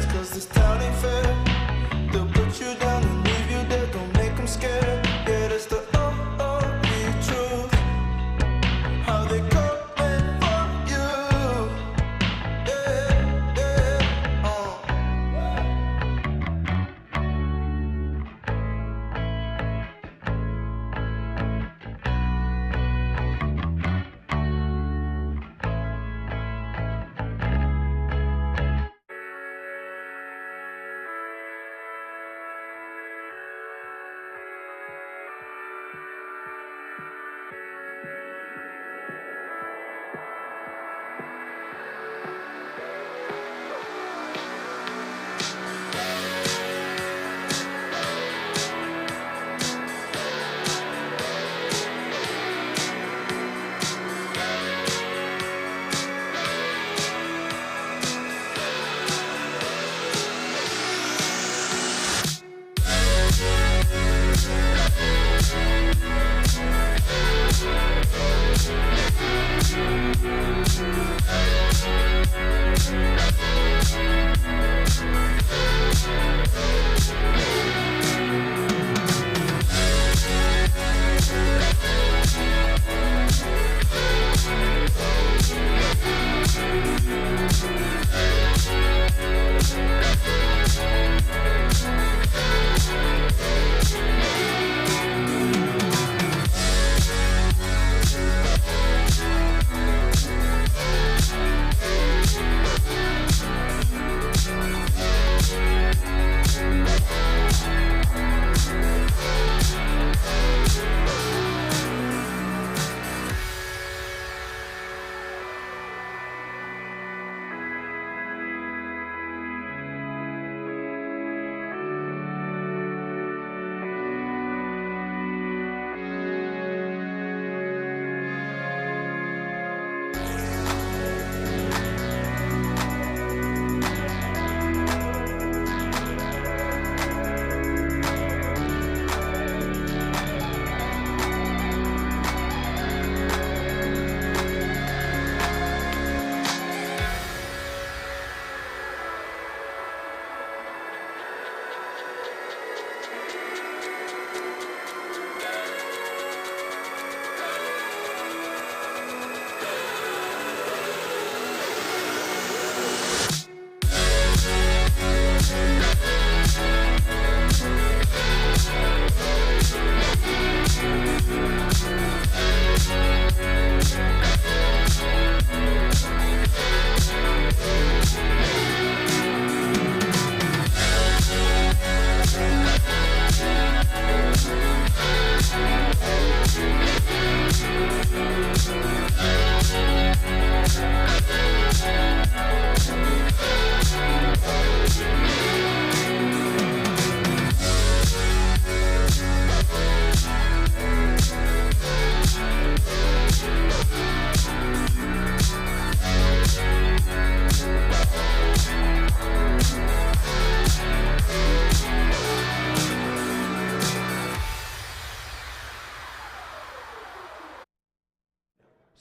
'Cause this town ain't fair. They'll put you down and leave you dead. Don't make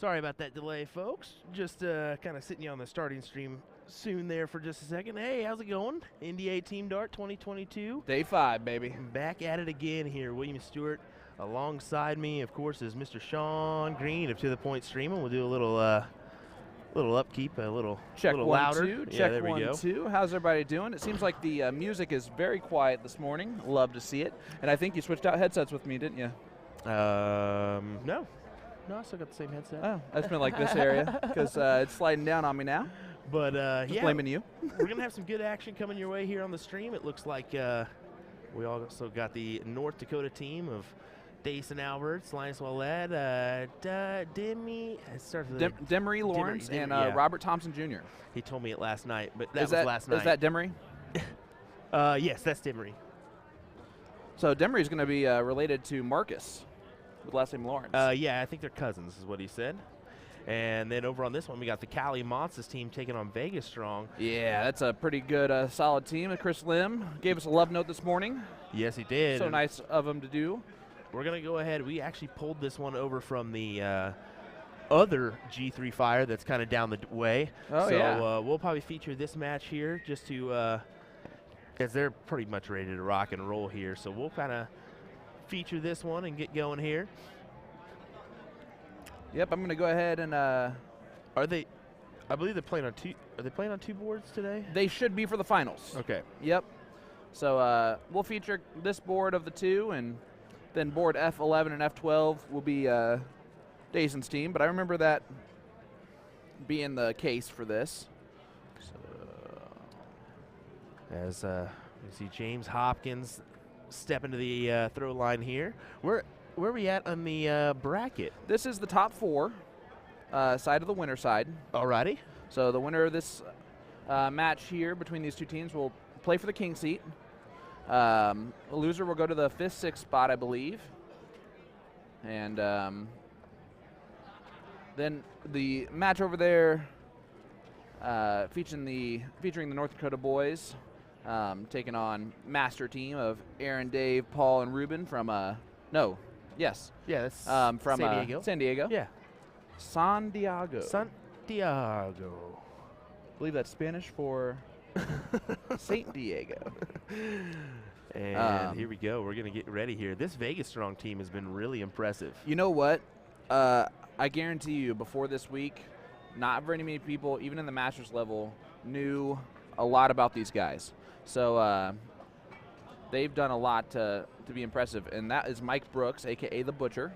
Sorry about that delay, folks. Just kind of sitting you on the starting stream soon there for just a second. Hey, how's it going? NDA Team Dart 2022. Day 5, baby. Back at it again here. William Stuart alongside me, of course, is Mr. Sean Green of To The Point Streaming. We'll do a little upkeep, a little Check little one, louder. two. Yeah, Check there we 1, go. 2. How's everybody doing? It seems like the music is very quiet this morning. Love to see it. And I think you switched out headsets with me, didn't you? No. No, I still got the same headset. Oh, that's been like this area because it's sliding down on me now. But Just yeah, blaming you. we're gonna have some good action coming your way here on the stream. It looks like we also got the North Dakota team of Dason Alberts, Linus Wallad, Demi. It starts with Demery Lawrence and yeah. Robert Thompson Jr. He told me it last night, but that Is was last night. Is that Demery? Yes, that's Demery. So Demery is going to be related to Marcus with last name Lawrence. Yeah, I think they're cousins, is what he said. And then over on this one, we got the Cali Monstas team taking on Vegas Strong. Yeah, that's a pretty good, solid team. Chris Lim gave us a love note this morning. Yes, he did. So nice of him to do. We're going to go ahead. We actually pulled this one over from the other G3 Fire that's kind of down the way. Oh, so, yeah. We'll probably feature this match here just to, because they're pretty much ready to rock and roll here. So we'll kind of feature this one and get going here. Yep, I'm going to go ahead and Are they? I believe they're playing on two. Are they playing on two boards today? they should be for the finals. Okay. Yep. So we'll feature this board of the two, and then board F11 and F12 will be Dason's team. But I remember that being the case for this. As you see James Hopkins step into the throw line here. Where are we at on the bracket? This is the top 4 side of the winner side. Alrighty. So the winner of this match here between these two teams will play for the king seat. A loser will go to the 5th, 6th spot, I believe. And then the match over there featuring the North Dakota boys taking on master team of Aaron, Dave, Paul, and Ruben from yes. Yeah, that's from San Diego. San Diego. Yeah. San Diego. Santiago. I believe that's Spanish for Saint Diego. And here we go. We're going to get ready here. This Vegas Strong team has been really impressive. You know what? I guarantee you before this week, not very many people, even in the Masters level, knew a lot about these guys. So they've done a lot to be impressive. And that is Mike Brooks, a.k.a. The Butcher.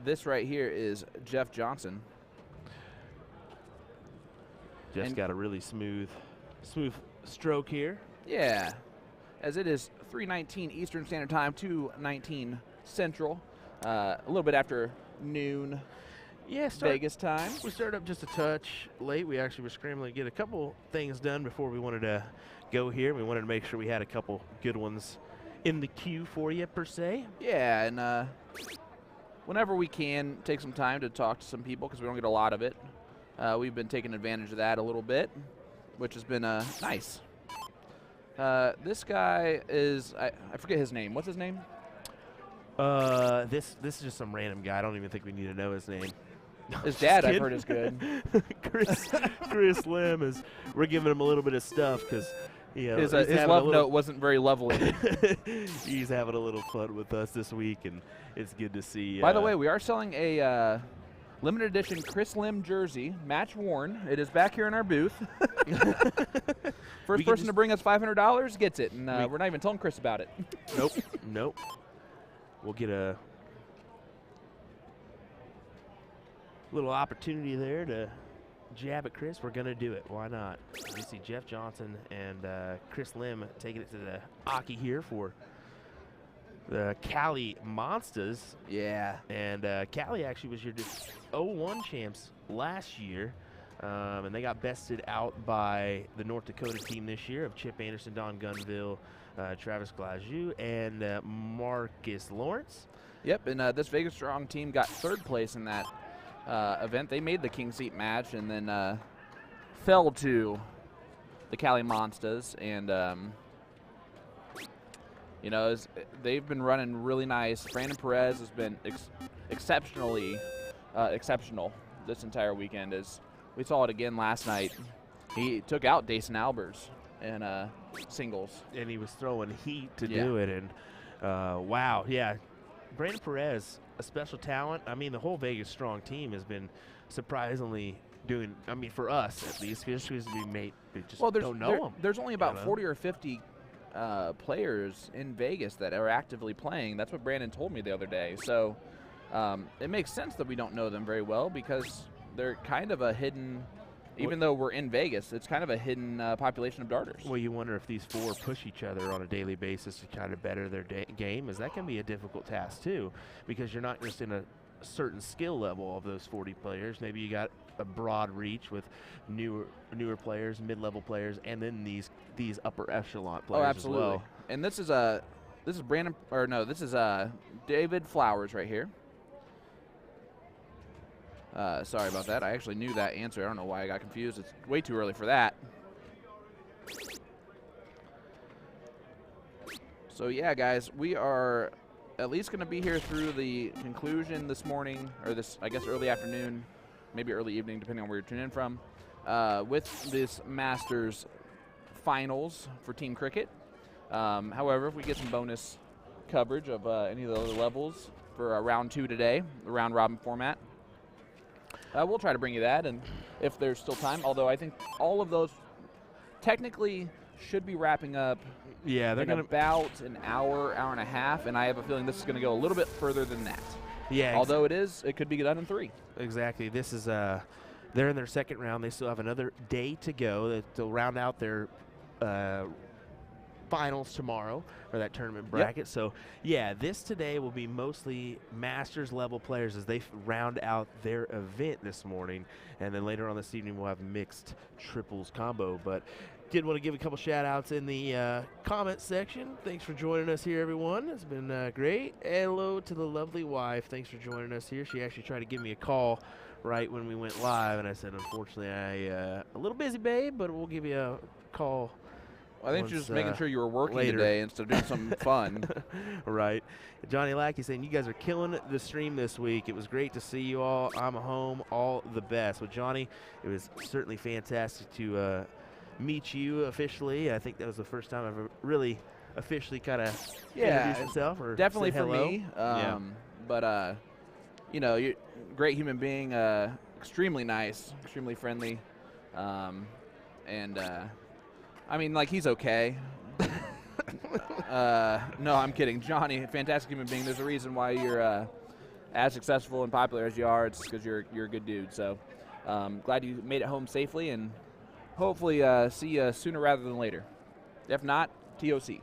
This right here is Jeff Johnson. Jeff's got a really smooth stroke here. Yeah, as it is 3:19 Eastern Standard Time, 2:19 Central, a little bit after noon. Yeah, Vegas time. We started up just a touch late. We actually were scrambling to get a couple things done before we wanted to go here. We wanted to make sure we had a couple good ones in the queue for you, per se. Yeah, and whenever we can, take some time to talk to some people because we don't get a lot of it. We've been taking advantage of that a little bit, which has been nice. This guy is, I forget his name. What's his name? This is just some random guy. I don't even think we need to know his name. His dad, I've heard, is good. Chris Lim is. We're giving him a little bit of stuff because his love note wasn't very lovely. He's having a little fun with us this week, and it's good to see. By the way, we are selling a limited edition Chris Lim jersey, match worn. It is back here in our booth. First person to bring us $500 gets it, and we're not even telling Chris about it. Nope. We'll get a little opportunity there to jab at Chris. We're going to do it. Why not? You see Jeff Johnson and Chris Lim taking it to the Aki here for the Cali Monstas. Yeah. And Cali actually was your 0-1 champs last year. And they got bested out by the North Dakota team this year of Chip Anderson, Don Gunville, Travis Glajou, and Marcus Lawrence. Yep, and this Vegas Strong team got 3rd place in that event. They made the King Seat match and then fell to the Cali Monstas. And You know, they've been running really nice. Brandon Perez has been exceptionally exceptional this entire weekend. As we saw it again last night, he took out Dayson Albers in singles. And he was throwing heat to do it. And wow, yeah, Brandon Perez, a special talent. I mean, the whole Vegas Strong team has been surprisingly doing. I mean, for us at least, because we just don't know him. There's only about 40 or 50 players in Vegas that are actively playing. That's what Brandon told me the other day. So it makes sense that we don't know them very well, because they're kind of a hidden. Even though we're in Vegas, it's kind of a hidden population of darters. Well, you wonder if these four push each other on a daily basis to kind of better their game, as that can be a difficult task too, because you're not just in a certain skill level of those 40 players. Maybe you got a broad reach with newer players, mid-level players, and then these upper echelon players. Oh, absolutely. As well. And this is Brandon, or no, this is David Flowers right here. Sorry about that. I actually knew that answer. I don't know why I got confused. It's way too early for that. So yeah, guys, we are at least going to be here through the conclusion this morning, or this, I guess, early afternoon, maybe early evening, depending on where you're tuning in from, with this Masters finals for team cricket. However, if we get some bonus coverage of any of the other levels for round 2 today, the round robin format, we'll try to bring you that, and if there's still time, although I think all of those technically should be wrapping up in about an hour, hour and a half, and I have a feeling this is going to go a little bit further than that. Yeah. Although it could be done in 3. Exactly. This is they're in their second round. They still have another day to go. They'll round out their finals tomorrow, or that tournament bracket. Yep. So yeah, this today will be mostly Masters level players as they round out their event this morning, and then later on this evening we'll have mixed triples combo. But did want to give a couple shout outs in the comment section. Thanks for joining us here, everyone. It's been great. Hello to the lovely wife. Thanks for joining us here. She actually tried to give me a call right when we went live, and I said, unfortunately, a little busy, babe, but we'll give you a call. I think you're just making sure you were working today instead of doing something fun. Right. Johnny Lackey saying, you guys are killing the stream this week. It was great to see you all. I'm home. All the best. Well, Johnny, it was certainly fantastic to meet you officially. I think that was the first time I've ever really officially kind of introduced myself. Or definitely said hello. For me. But, you know, you're a great human being, extremely nice, extremely friendly, and I mean, like, he's okay. No, I'm kidding. Johnny, fantastic human being. There's a reason why you're as successful and popular as you are. It's because you're a good dude. So glad you made it home safely, and hopefully see you sooner rather than later. If not, TOC.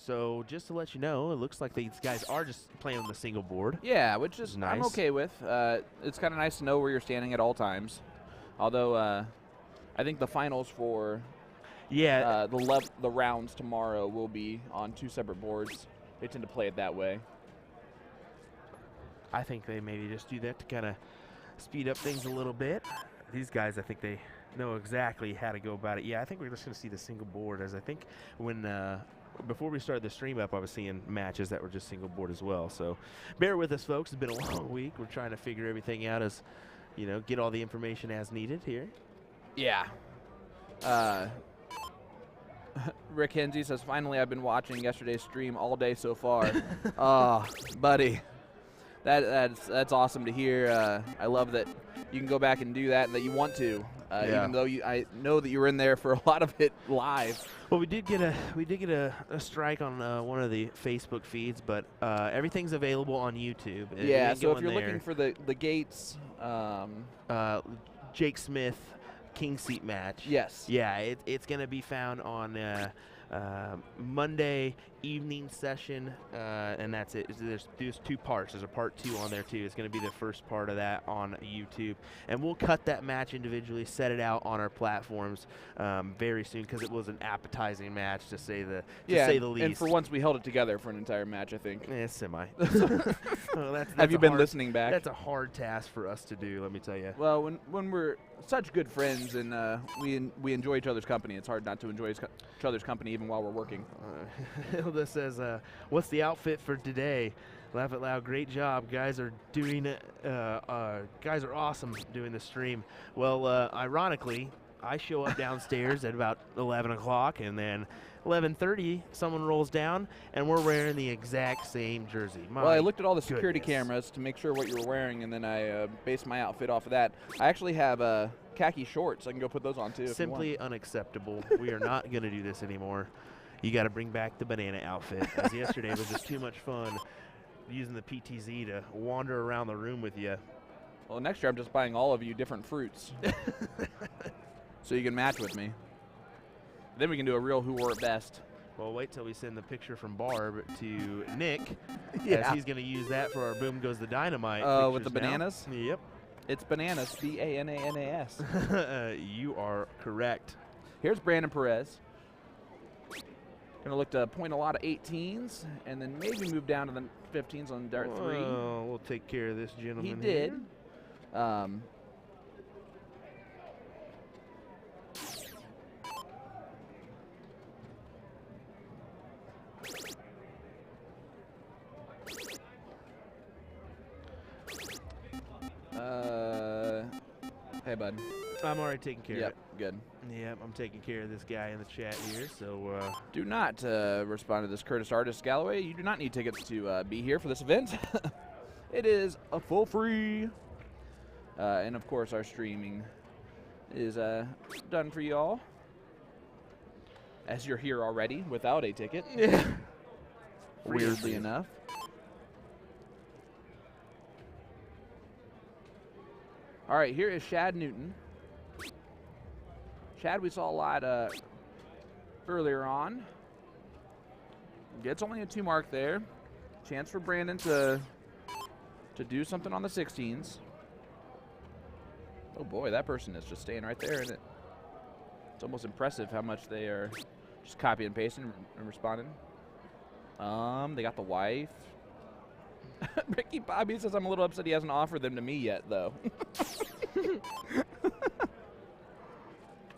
So just to let you know, it looks like these guys are just playing on the single board. Yeah, which is nice. I'm okay with. It's kind of nice to know where you're standing at all times. Although I think the finals for the rounds tomorrow will be on 2 separate boards. They tend to play it that way. I think they maybe just do that to kind of speed up things a little bit. These guys, I think they know exactly how to go about it. Yeah, I think we're just going to see the single board, as I think when before we started the stream up, I was seeing matches that were just single board as well. So bear with us, folks. It's been a long week. We're trying to figure everything out as, you know, get all the information as needed here. Yeah. Rick Hensley says, finally, I've been watching yesterday's stream all day so far. Oh, buddy. That's awesome to hear. I love that you can go back and do that, and that you want to, even though I know that you were in there for a lot of it live. Well, we did get a strike on one of the Facebook feeds, but everything's available on YouTube. Yeah, so if you're looking for the Gates, Jake Smith King Seat match. Yes. Yeah, it's going to be found on Monday evening session, and that's it. There's 2 parts. There's a part 2 on there too. It's going to be the first part of that on YouTube, and we'll cut that match individually, set it out on our platforms very soon, because it was an appetizing match to say the least. And for once we held it together for an entire match, I think. Yeah, semi. That's Have you been listening back? That's a hard task for us to do, let me tell you. Well, when we're such good friends and we enjoy each other's company, it's hard not to enjoy each other's company even while we're working. Hilda says, what's the outfit for today? Laugh it loud. Great job. Guys are doing it. Guys are awesome doing the stream. Well, ironically, I show up downstairs at about 11 o'clock, and then 11:30, someone rolls down, and we're wearing the exact same jersey. Well, I looked at all the security cameras to make sure what you were wearing, and then I based my outfit off of that. I actually have khaki shorts. I can go put those on, too. Simply unacceptable. We are not going to do this anymore. You got to bring back the banana outfit, as yesterday was just too much fun using the PTZ to wander around the room with you. Well, next year I'm just buying all of you different fruits so you can match with me. Then we can do a real who wore it best. Well, wait till we send the picture from Barb to Nick, as he's going to use that for our Boom Goes the Dynamite. With the bananas? Now. Yep. It's bananas, B-A-N-A-N-A-S. You are correct. Here's Brandon Perez. Going to look to point a lot of 18s and then maybe move down to the 15s on Dart 3. Oh, we'll take care of this gentleman. He did. Hey, bud. I'm already taking care of it. Good. Yep, I'm taking care of this guy in the chat here, so... Do not respond to this Curtis Artist Galloway. You do not need tickets to be here for this event. It is a full free. And, of course, our streaming is done for you all, as you're here already without a ticket. Yeah. Weirdly enough. All right, here is Shad Newton. Shad, we saw a lot earlier on. Gets only a 2 mark there. Chance for Brandon to do something on the 16s. Oh boy, that person is just staying right there, isn't it? It's almost impressive how much they are just copy and pasting and responding. They got the wife. Ricky Bobby says, I'm a little upset he hasn't offered them to me yet, though.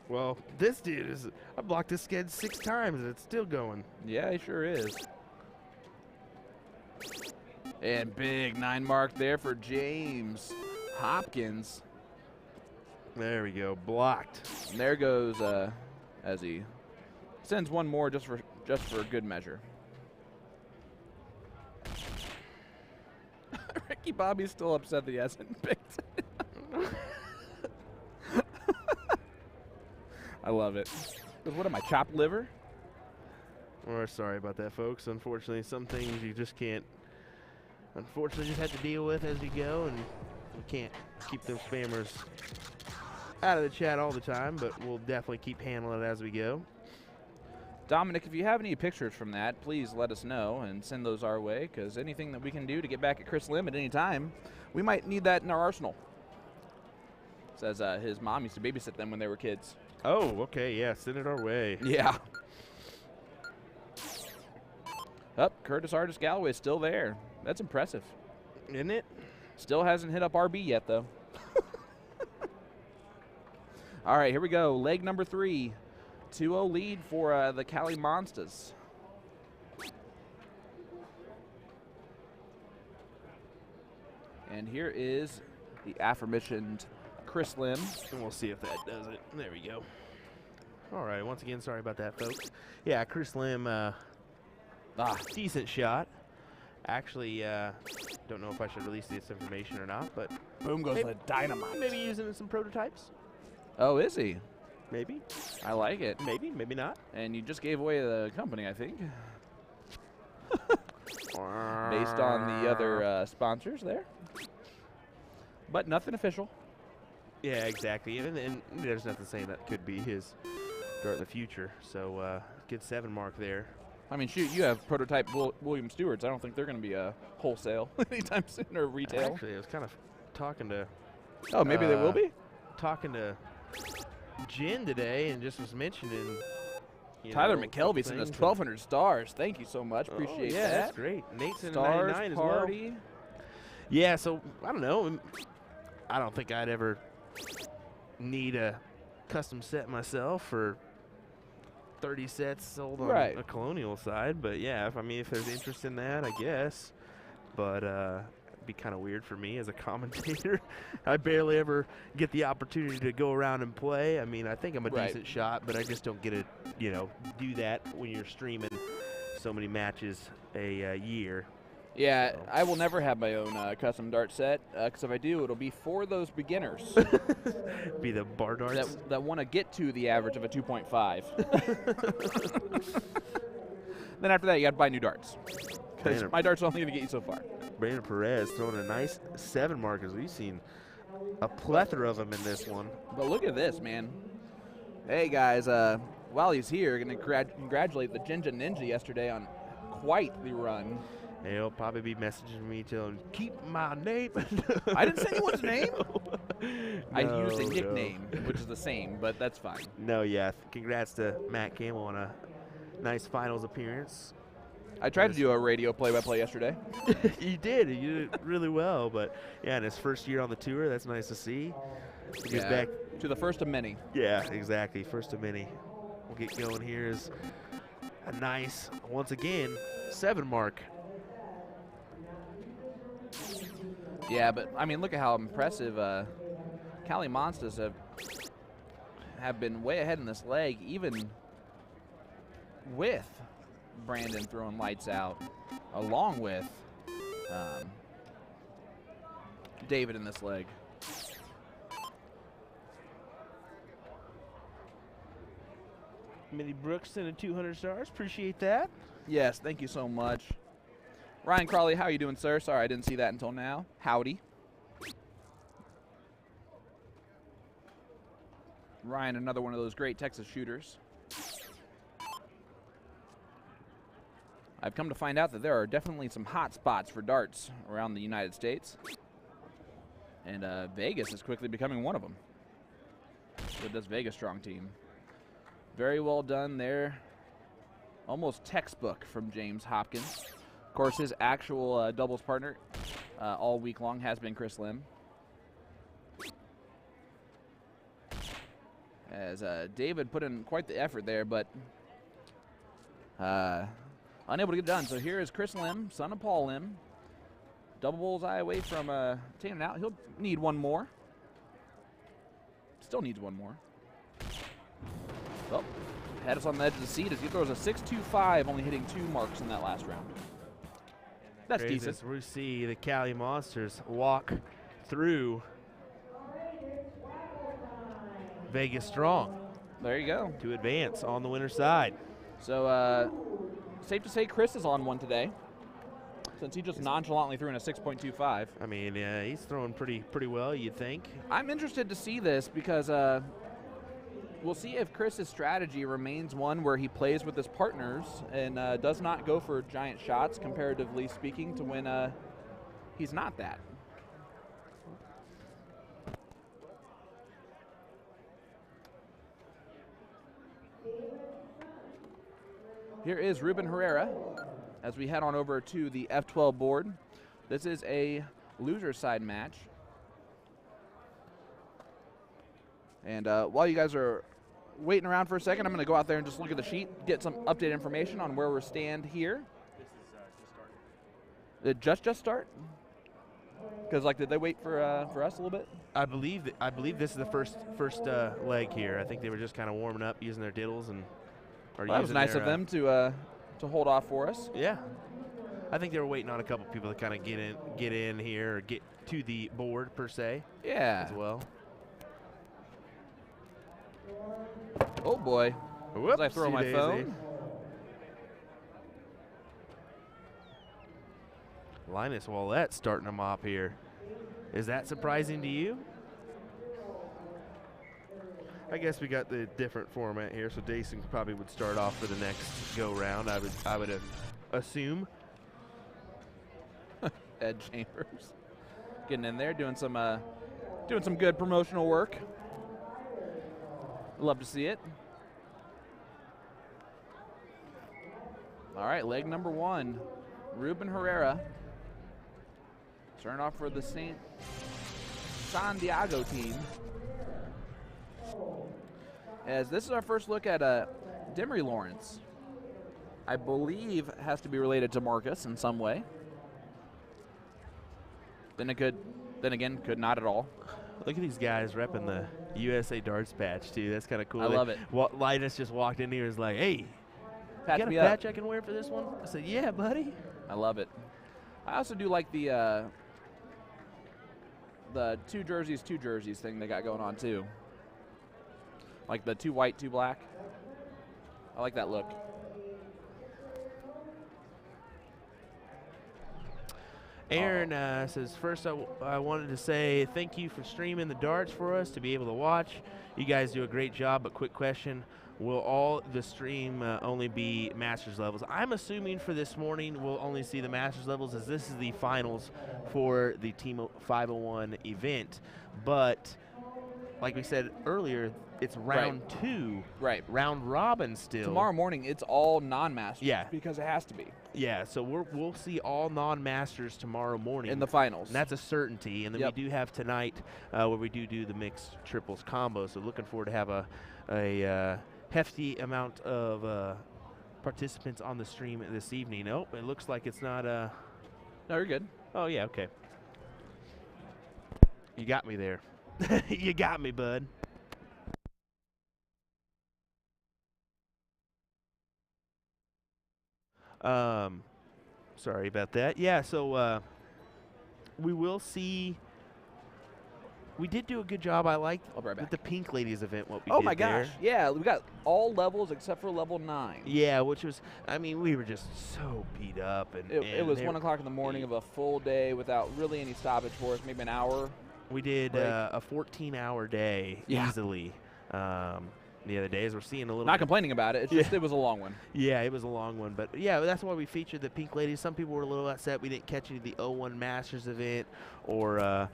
Well, this dude is... I blocked this sked 6 times, and it's still going. Yeah, he sure is. And big 9 mark there for James Hopkins. There we go. Blocked. And there goes as he sends one more just for good measure. Ricky Bobby's still upset that he hasn't picked it. I love it. What am I, chopped liver? We're sorry about that, folks. Unfortunately, some things you just can't... Unfortunately, just have to deal with as you go, and we can't keep those spammers out of the chat all the time, but we'll definitely keep handling it as we go. Dominic, if you have any pictures from that, please let us know and send those our way, because anything that we can do to get back at Chris Lim at any time, we might need that in our arsenal. Says his mom used to babysit them when they were kids. Oh, okay, yeah, send it our way. Yeah. Curtis Artist Galloway still there. That's impressive. Isn't it? Still hasn't hit up RB yet, though. All right, here we go. Leg number 3. 2-0 lead for the Cali Monstas. And here is the aforementioned Chris Lim. And we'll see if that does it. There we go. All right, once again, sorry about that, folks. Yeah, Chris Lim, decent shot. Actually, don't know if I should release this information or not, but Boom goes the dynamite. maybe using some prototypes. Oh, is he? Maybe. I like it. Maybe, maybe not. And you just gave away the company, I think. Based on the other sponsors there. But nothing official. Yeah, exactly. And there's nothing saying that could be his dart in the future. So, good 7 mark there. I mean, shoot, you have prototype William Stewarts. I don't think they're going to be a wholesale anytime soon or retail. Actually, I was kind of talking to. Oh, maybe they will be? Talking to Jen today and just was mentioning. Tyler McKelvey sent us 1,200 stars. Thank you so much. Appreciate that. That's great. Nate's in Stars 99 as party. well. Yeah, so I don't know. I don't think I'd ever need a custom set myself for 30 sets sold on a Colonial side. But yeah, if there's interest in that, I guess. But it'd be kind of weird for me as a commentator. I barely ever get the opportunity to go around and play. I mean, I think I'm a decent shot, but I just don't get to, do that when you're streaming so many matches a year. Yeah, so. I will never have my own custom dart set, because if I do, it'll be for those beginners. Be the bar darts? That want to get to the average of a 2.5. Then after that, you got to buy new darts. Because my darts are only going to get you so far. Brandon Perez throwing a nice 7 markers. We've seen a plethora of them in this one. But look at this, man. Hey, guys, while he's here, going to congratulate the Jinja Ninja yesterday on quite the run. He'll probably be messaging me telling keep my name. I didn't say anyone's name. I used a nickname, which is the same, but that's fine. No, yeah. Congrats to Matt Campbell on a nice finals appearance. I tried to do a radio play-by-play yesterday. You did. You did really well. But, yeah, in his first year on the tour, that's nice to see. He goes back to the first of many. Yeah, exactly. First of many. We'll get going here is a nice, once again, 7 mark. Yeah, but, I mean, look at how impressive Cali Monstas have been way ahead in this leg, even with Brandon throwing lights out, along with David in this leg. Minnie Brooks sending 200 stars. Appreciate that. Yes, thank you so much. Ryan Crawley, how are you doing, sir? Sorry, I didn't see that until now. Howdy. Ryan, another one of those great Texas shooters. I've come to find out that there are definitely some hot spots for darts around the United States. And Vegas is quickly becoming one of them. So does Vegas strong team. Very well done there. Almost textbook from James Hopkins. Of course, his actual doubles partner all week long has been Chris Lim. As David put in quite the effort there, but unable to get it done. So here is Chris Lim, son of Paul Lim. Double bullseye away from taking it out. He'll need one more. Still needs one more. Well, had us on the edge of the seat as he throws a 6.25, only hitting 2 marks in that last round. That's decent. We see the Cali Monsters walk through Vegas strong. There you go. To advance on the winner's side. So safe to say Chris is on one today, since he just nonchalantly threw in a 6.25. I mean, he's throwing pretty well, you'd think. I'm interested to see this because we'll see if Chris's strategy remains one where he plays with his partners and does not go for giant shots, comparatively speaking, to when he's not that. Here is Ruben Herrera as we head on over to the F12 board. This is a loser side match. And while you guys are waiting around for a second, I'm going to go out there and just look at the sheet, get some updated information on where we stand here. This is just starting. Did just start? Because did they wait for us a little bit? I believe this is the first leg here. I think they were just kind of warming up, using their diddles, and that was nice of them to hold off for us. Yeah, I think they were waiting on a couple people to kind of get in here or get to the board per se. Yeah, as well. Oh boy! Whoops, as I throw my phone. Linus Wallette starting them off here. Is that surprising to you? I guess we got the different format here, so Dason probably would start off for the next go round. I would assume. Ed Chambers getting in there, doing some good promotional work. Love to see it. All right, leg number 1, Ruben Herrera. Starting off for the San Diego team. As this is our first look at Demery Lawrence. I believe has to be related to Marcus in some way. Then again, could not at all. Look at these guys repping the USA Darts patch, too. That's kind of cool. I love it. Linus just walked in here and was like, hey, Patch you got a patch I can wear for this one? I said, yeah, buddy. I love it. I also do like the two jerseys thing they got going on, too. Like the 2 white, 2 black. I like that look. Aaron says, first I wanted to say thank you for streaming the darts for us to be able to watch. You guys do a great job, but quick question. Will all the stream only be Masters levels? I'm assuming for this morning we'll only see the Masters levels, as this is the finals for the Team 501 event. But like we said earlier, it's round 2. Right. Round robin still. Tomorrow morning, it's all non-Masters. Yeah. Because it has to be. Yeah, so we'll see all non-Masters tomorrow morning. In the finals. And that's a certainty. And then we do have tonight where we do the mixed triples combo. So looking forward to have a hefty amount of participants on the stream this evening. Oh, it looks like it's not. No, you're good. Oh, yeah, okay. You got me there. You got me, bud. Sorry about that. Yeah, so we will see. We did do a good job. I like with the Pink Ladies event what we did. Oh my gosh! There. Yeah, we got all levels except for level 9. Yeah, which was, I mean, we were just so beat up, and it was 1 o'clock in the morning of a full day without really any stoppage for us. Maybe an hour. We did a 14-hour day easily. The other days we're seeing a little. Not complaining about it. It's just it was a long one. Yeah, it was a long one, but yeah, that's why we featured the Pink Ladies. Some people were a little upset we didn't catch any of the 01 Masters event or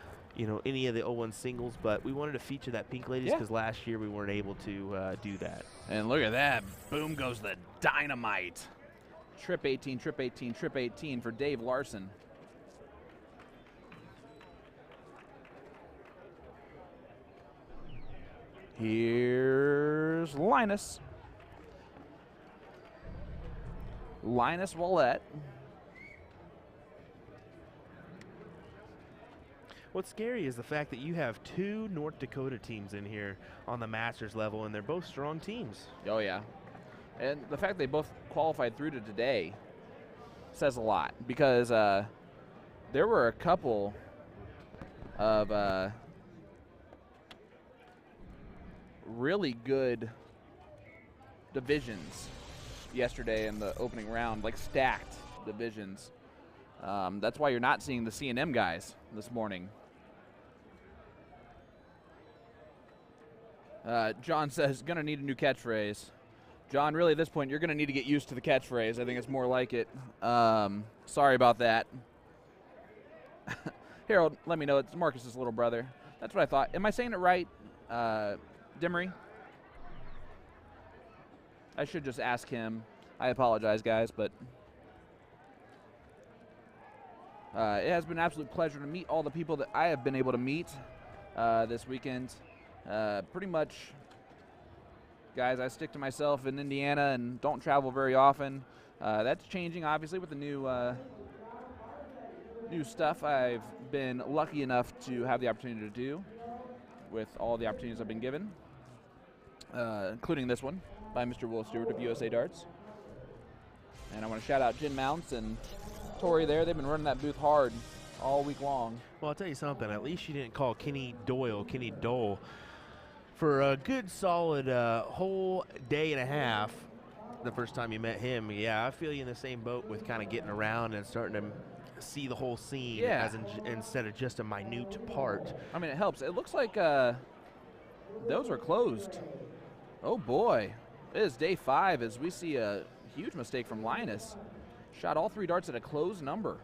any of the 01 singles, but we wanted to feature that Pink Ladies because last year we weren't able to do that. And look at that! Boom goes the dynamite. Trip 18, trip 18, trip 18 for Dave Larson. Here's Linus. Linus Wallette. What's scary is the fact that you have 2 North Dakota teams in here on the Masters level, and they're both strong teams. Oh, yeah. And the fact they both qualified through to today says a lot, because there were a couple of really good divisions yesterday in the opening round, like stacked divisions. That's why you're not seeing the C&M guys this morning. John says, gonna need a new catchphrase. John, really at this point, you're gonna need to get used to the catchphrase. I think it's more like it. Sorry about that. Harold, let me know. It's Marcus's little brother. That's what I thought. Am I saying it right? Demery? I should just ask him. I apologize, guys, but it has been an absolute pleasure to meet all the people that I have been able to meet this weekend. Pretty much, guys, I stick to myself in Indiana and don't travel very often. That's changing, obviously, with the new stuff I've been lucky enough to have the opportunity to do with all the opportunities I've been given, including this one by Mr. Will Stuart of USA Darts. And I want to shout out Jen Mounts and Tori there. They've been running that booth hard all week long. Well, I'll tell you something. At least you didn't call Kenny Dole, for a good solid whole day and a half the first time you met him. Yeah, I feel you in the same boat with kind of getting around and starting to see the whole scene as instead of just a minute part. I mean, it helps. It looks like Those are closed. Oh, boy. It is day 5 as we see a huge mistake from Linus. Shot all 3 darts at a closed number.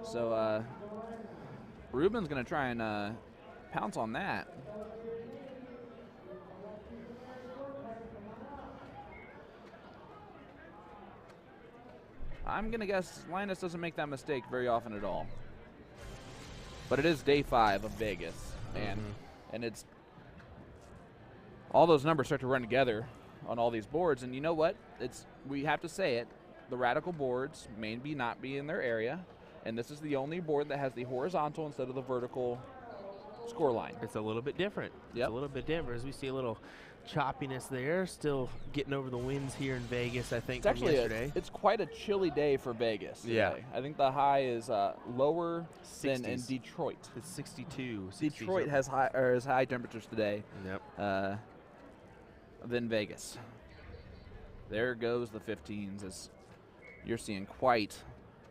So Ruben's going to try and pounce on that. I'm going to guess Linus doesn't make that mistake very often at all. But it is day 5 of Vegas, and it's all those numbers start to run together on all these boards. And you know what? We have to say it. The Radikal boards may not be in their area, and this is the only board that has the horizontal instead of the vertical score line. It's a little bit different. Yep. It's a little bit different as we see a little choppiness there. Still getting over the winds here in Vegas, I think, It's actually yesterday. it's quite a chilly day for Vegas today. Yeah. I think the high is lower than in 60s. Detroit. It's 62. Detroit has high temperatures today. Yep. Than Vegas. There goes the 15s as you're seeing quite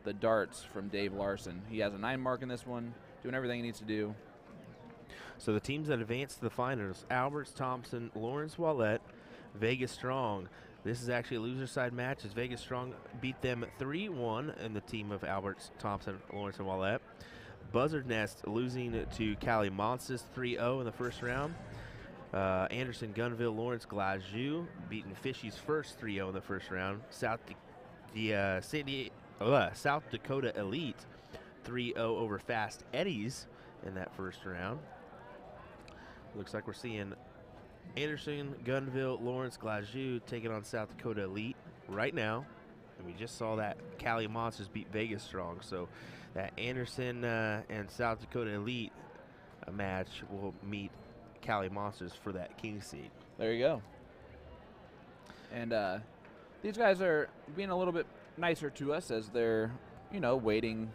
the darts from Dave Larson. He has a 9 mark in this one, doing everything he needs to do. So the teams that advanced to the finals: Alberts, Thompson, Lawrence, Wallette, Vegas Strong. This is actually a loser side match as Vegas Strong beat them 3-1 in the team of Alberts, Thompson, Lawrence, and Wallette. Buzzard Nest losing to Cali Monstas 3-0 in the first round. Anderson, Gunville, Lawrence, Glajou beating Fishy's first 3-0 in the first round. South Dakota Elite 3-0 over Fast Eddies in that first round. Looks like we're seeing Anderson, Gunville, Lawrence, Glajou taking on South Dakota Elite right now. And we just saw that Cali Monsters beat Vegas Strong. So that Anderson and South Dakota Elite match will meet Cali Monsters for that king seed. There you go. And these guys are being a little bit nicer to us as they're, waiting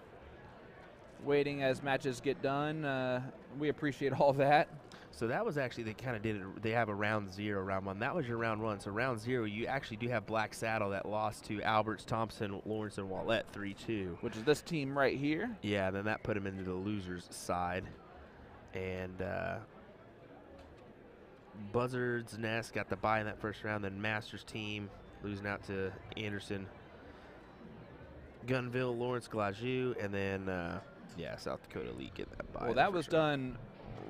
as matches get done. We appreciate all that. So that was actually, they kind of did it, they have a round 0, round 1. That was your round 1. So round 0, you actually do have Black Saddle that lost to Alberts, Thompson, Lawrence, and Wallette 3-2. Which is this team right here. Yeah, then that put him into the loser's side. And Buzzard's Nest got the bye in that first round. Then Masters team losing out to Anderson, Gunville, Lawrence, Glajou, and then, South Dakota Elite getting that bye. Well, that was done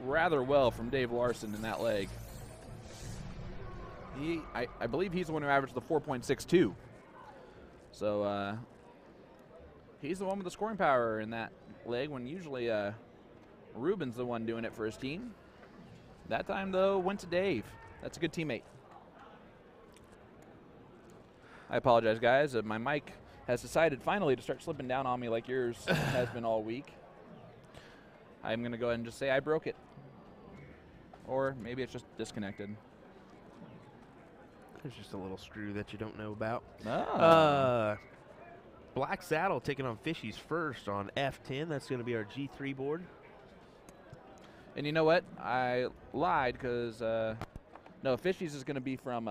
rather well from Dave Larson in that leg. I believe he's the one who averaged the 4.62. So he's the one with the scoring power in that leg when usually Ruben's the one doing it for his team. That time, though, went to Dave. That's a good teammate. I apologize, guys. My mic has decided finally to start slipping down on me like yours has been all week. I'm going to go ahead and just say I broke it. Or maybe it's just disconnected. There's just a little screw that you don't know about. Oh. Black Saddle taking on Fishy's first on F10. That's going to be our G3 board. And you know what? I lied because, no, Fishy's is going to be from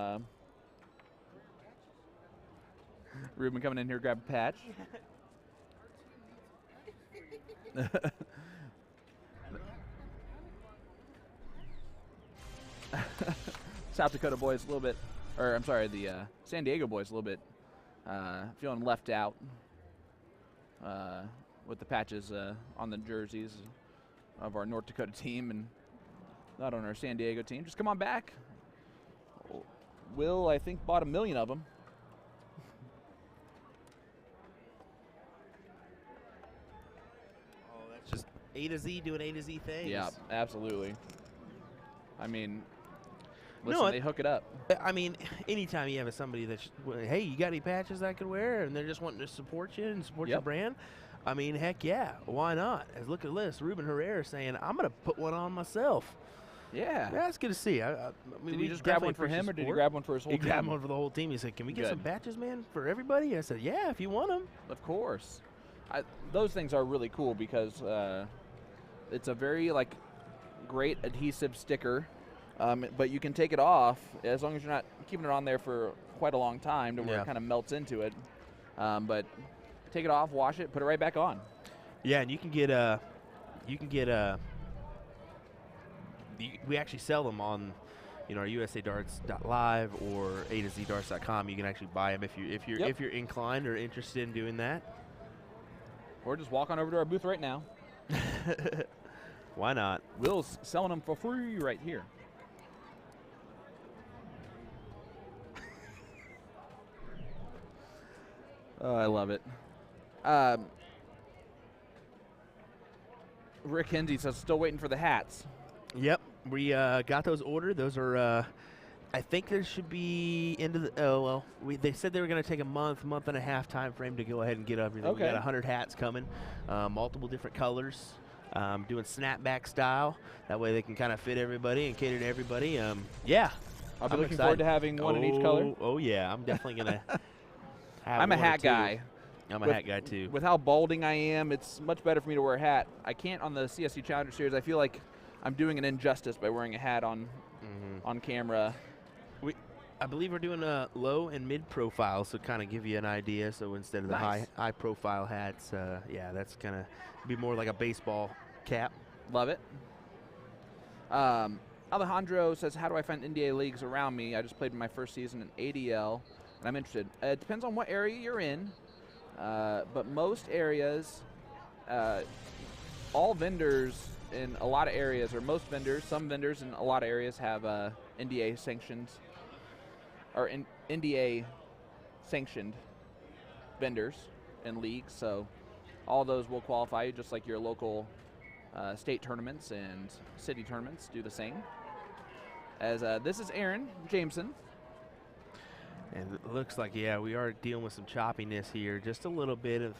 Ruben coming in here, grab a patch. South Dakota boys a little bit, or I'm sorry, the San Diego boys a little bit feeling left out with the patches on the jerseys of our North Dakota team and not on our San Diego team. Just come on back. Will, I think, bought 1 million of them. Oh, that's just A to Z doing A to Z things. Yeah, absolutely. I mean, listen, they hook it up. I mean, anytime you have somebody that's, hey, you got any patches I could wear? And they're just wanting to support you and support your brand. I mean, heck yeah, why not? As look at this, Ruben Herrera saying, I'm going to put one on myself. Yeah. That's good to see. I mean, did you just grab one for him or did you grab one for his whole team? He grabbed one for the whole team. He said, can we get some patches, man, for everybody? I said, yeah, if you want them. Of course. Those things are really cool because it's a very, great adhesive sticker. But you can take it off as long as you're not keeping it on there for quite a long time to where it kind of melts into it. But take it off, wash it, put it right back on. Yeah, and you can get we actually sell them on, our usadarts.live or A to Z darts.com. You can actually buy them if you're inclined or interested in doing that. Or just walk on over to our booth right now. Why not? Will's selling them for free right here. Oh, I love it. Rick Hinsey says still waiting for the hats. Yep, we got those ordered. Those are, I think there should be into the. They said they were going to take a month and a half time frame to go ahead and get everything. Okay. We got 100 hats coming, multiple different colors. Doing snapback style. That way they can kind of fit everybody and cater to everybody. Yeah, I'll be looking forward to having one in each color. Oh yeah, I'm definitely gonna. I'm a hat guy. I'm a hat guy too. With how balding I am, it's much better for me to wear a hat. I can't on the CSC Challenger Series. I feel like I'm doing an injustice by wearing a hat on camera. I believe we're doing a low and mid profile, so kind of give you an idea. So instead of the high profile hats, yeah, that's gonna be more like a baseball cap. Love it. Alejandro says, how do I find NDA leagues around me? I just played my first season in ADL, and I'm interested. It depends on what area you're in, but most areas, all vendors in a lot of areas, or most vendors, some vendors in a lot of areas have NDA sanctions, or NDA sanctioned vendors and leagues, so all those will qualify you, just like your local state tournaments and city tournaments do the same. As this is Aaron Jameson. And it looks like, yeah, we are dealing with some choppiness here, just a little bit of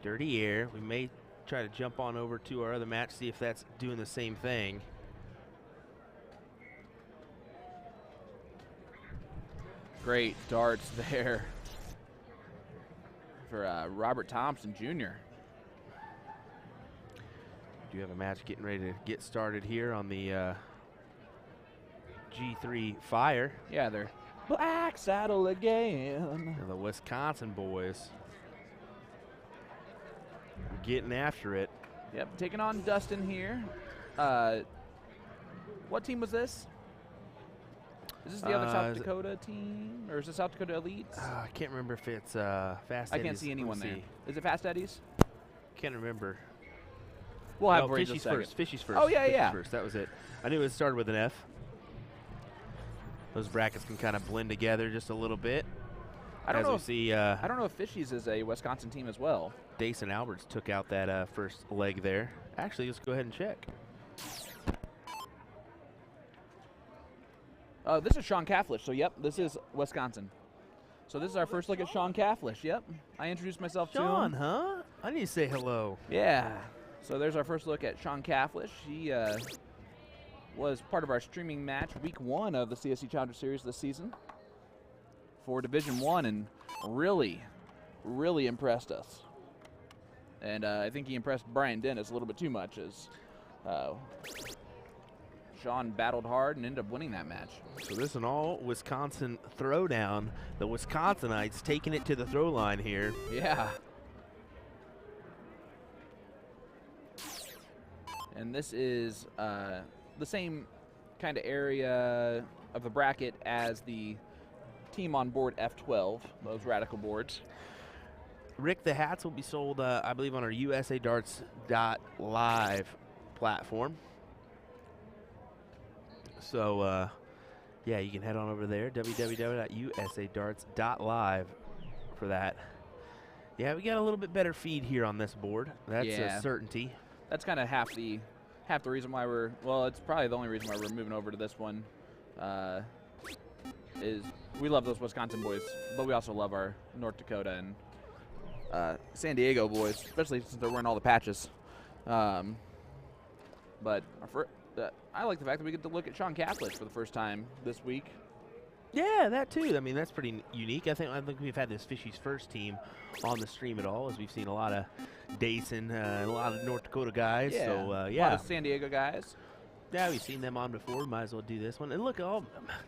dirty air. We may try to jump on over to our other match, see if that's doing the same thing. Great darts there for Robert Thompson Jr. Do have a match getting ready to get started here on the G3 Fire. Yeah, they're Black Saddle again. The Wisconsin boys getting after it. Yep, taking on Dustin here. What team was this? Is this the other South Dakota team, or is it South Dakota Elites? I can't remember if it's Fast Eddies. I can't see anyone there. Is it Fast Eddies? Can't remember. We'll have Fishy's first. Fishy's first. Oh, yeah, Fishy's yeah. first. That was it. I knew it started with an F. Those brackets can kind of blend together just a little bit. I don't know if Fishy's is a Wisconsin team as well. Dace and Alberts took out that first leg there. Actually, let's go ahead and check. This is Sean Cafflish, so yep, this is Wisconsin. So this is our first look at Sean Cafflish, yep. I introduced myself to him. Sean, huh? I need to say hello. Yeah. So there's our first look at Sean Cafflish. He was part of our streaming match week 1 of the CSC Challenger Series this season for Division 1 and really, really impressed us. And I think he impressed Brian Dennis a little bit too much as Sean battled hard and ended up winning that match. So this is an all-Wisconsin throwdown. The Wisconsinites taking it to the throw line here. Yeah. And this is the same kind of area of the bracket as the team on board F12, those Radikal boards. Rick, the hats will be sold, I believe, on our usadarts.live platform. So, yeah, you can head on over there, www.usadarts.live for that. Yeah, we got a little bit better feed here on this board. That's a certainty. That's kind of half the reason why we're, well, it's probably the only reason why we're moving over to this one, is we love those Wisconsin boys, but we also love our North Dakota and San Diego boys, especially since they're wearing all the patches. But I like the fact that we get to look at Sean Cafflish for the first time this week. Yeah, that too. I mean, that's pretty unique. I think we've had this Fishy's first team on the stream at all, as we've seen a lot of Dason and a lot of North Dakota guys. Yeah, so, yeah. A lot of San Diego guys. Yeah, we've seen them on before. Might as well do this one. And look,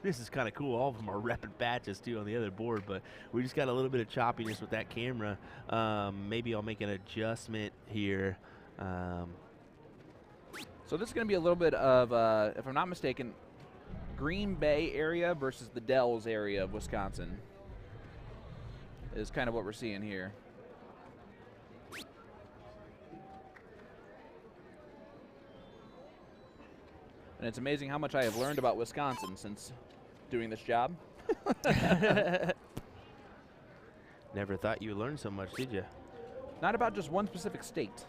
this is kind of cool. All of them are repping patches, too, on the other board. But we just got a little bit of choppiness with that camera. Maybe I'll make an adjustment here. So this is going to be a little bit of, if I'm not mistaken, Green Bay area versus the Dells area of Wisconsin is kind of what we're seeing here. And it's amazing how much I have learned about Wisconsin since doing this job. Never thought you would learn so much, did you? Not about just one specific state.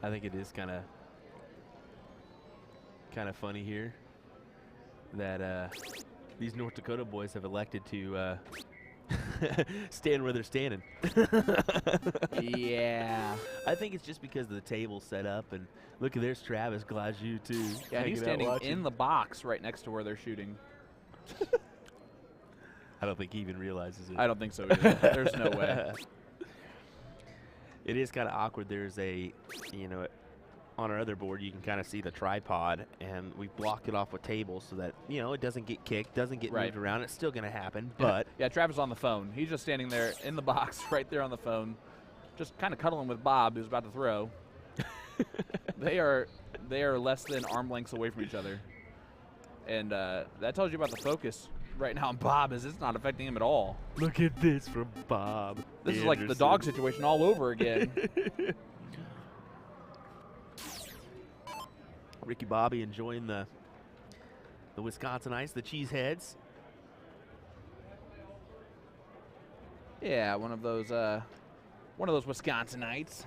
I think it is kind of funny here that these North Dakota boys have elected to stand where they're standing. Yeah. I think it's just because of the table set up, and look at there's Travis Glaju too. Yeah, he's standing in the box right next to where they're shooting. I don't think he even realizes it. I don't think so either. There's no way. It is kind of awkward. There's a, on our other board, you can kind of see the tripod, and we block it off with tables so that, it doesn't get kicked, doesn't get moved around. It's still going to happen, but. Yeah, Travis is on the phone. He's just standing there in the box right there on the phone, just kind of cuddling with Bob, who's about to throw. They are less than arm lengths away from each other. And that tells you about the focus right now on Bob, is it's not affecting him at all. Look at this from Bob. This is like the dog situation all over again. Ricky Bobby enjoying the Wisconsinites, the cheeseheads. Yeah, one of those Wisconsinites.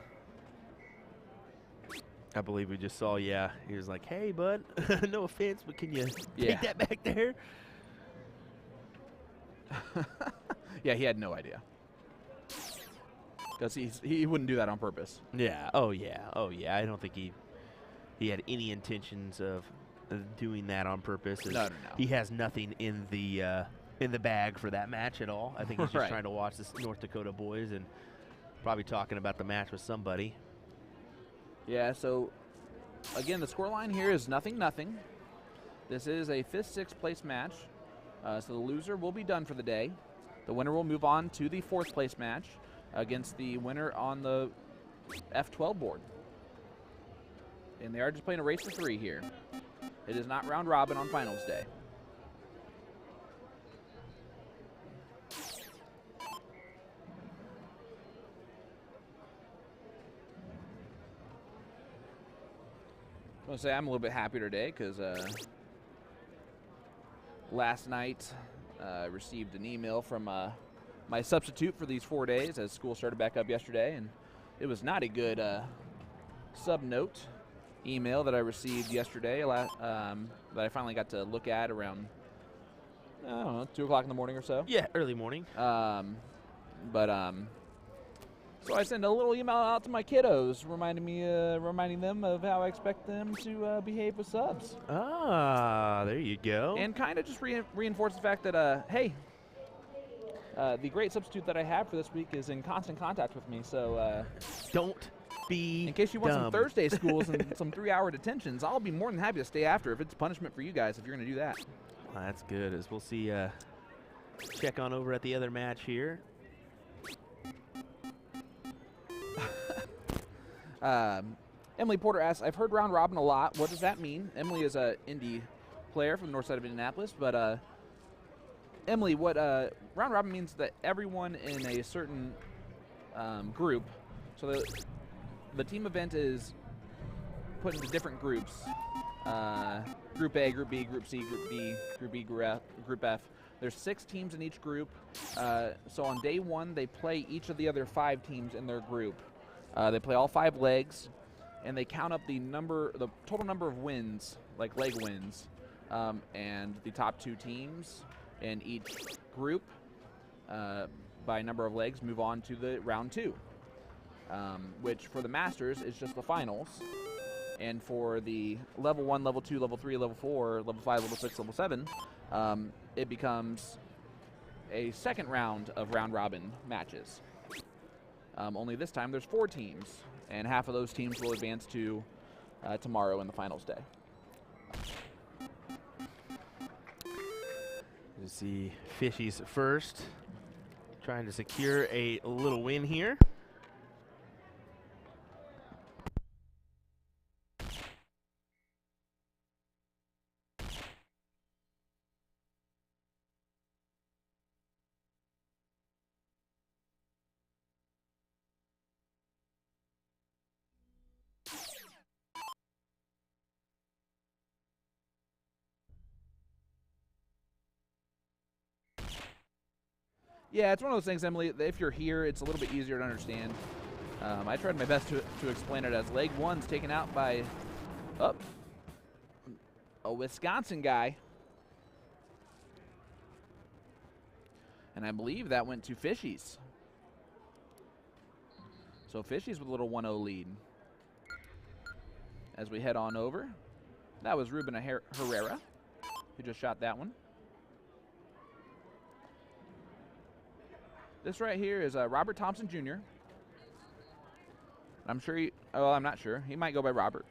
I believe we just saw, he was like, hey, bud, no offense, but can you take that back there? Yeah, he had no idea. Because he wouldn't do that on purpose. Yeah, oh yeah. I don't think he had any intentions of doing that on purpose. No. He has nothing in the bag for that match at all. I think he's just trying to watch the North Dakota boys and probably talking about the match with somebody. Yeah, so again, the scoreline here is 0-0. This is a 5th, 6th place match. So the loser will be done for the day. The winner will move on to the 4th place match against the winner on the F12 board. And they are just playing a race to 3 here. It is not round robin on finals day. I want to say I'm a little bit happier today because last night I received an email from my substitute for these 4 days as school started back up yesterday, and it was not a good sub-note email that I received yesterday that I finally got to look at around, I don't know, 2 o'clock in the morning or so. Yeah, early morning. So I sent a little email out to my kiddos, reminding them of how I expect them to behave with subs. Ah, there you go. And kind of just reinforce the fact that, hey, the great substitute that I have for this week is in constant contact with me. So don't be in case you want dumb. some Thursday schools and some 3-hour detentions, I'll be more than happy to stay after if it's punishment for you guys if you're going to do that. Well, that's good. As we'll see, check on over at the other match here. Emily Porter asks, I've heard round robin a lot. What does that mean? Emily is an indie player from the north side of Indianapolis. But Emily, what round robin means that everyone in a certain group, so the team event is put into different groups. Group A, Group B, Group C, Group B, Group E, Group F. There's 6 teams in each group. So on day 1, they play each of the other 5 teams in their group. They play all 5 legs, and they count up the total number of wins, like leg wins, and the top 2 teams in each group by number of legs move on to the round 2, which for the Masters is just the finals. And for the level 1, level 2, level 3, level 4, level 5, level 6, level 7, it becomes a second round of round robin matches. Only this time there's 4 teams, and half of those teams will advance to tomorrow in the finals day. You see Fishy's first, trying to secure a little win here. Yeah, it's one of those things, Emily, that if you're here, it's a little bit easier to understand. I tried my best to explain it as leg one's taken out by a Wisconsin guy. And I believe that went to Fishy's. So Fishy's with a little 1-0 lead. As we head on over, that was Ruben Herrera who just shot that one. This right here is Robert Thompson Jr. I'm sure I'm not sure. He might go by Robert.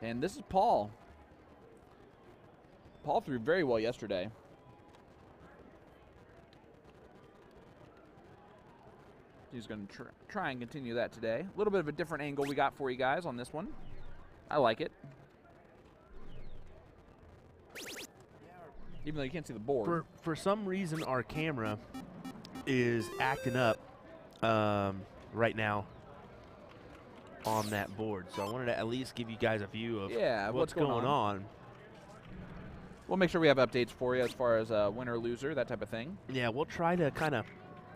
And this is Paul. Paul threw very well yesterday. He's going to try and continue that today. A little bit of a different angle we got for you guys on this one. I like it. Even though you can't see the board. For some reason, our camera is acting up right now on that board. So I wanted to at least give you guys a view of what's going on. We'll make sure we have updates for you as far as winner, loser, that type of thing. Yeah, we'll try to kind of,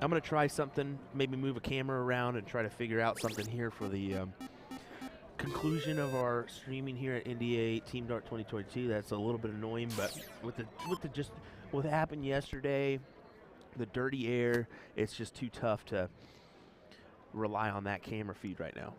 I'm going to try something, maybe move a camera around and try to figure out something here for the conclusion of our streaming here at NDA Team Dart 2022. That's a little bit annoying, but with what happened yesterday, the dirty air, it's just too tough to rely on that camera feed right now.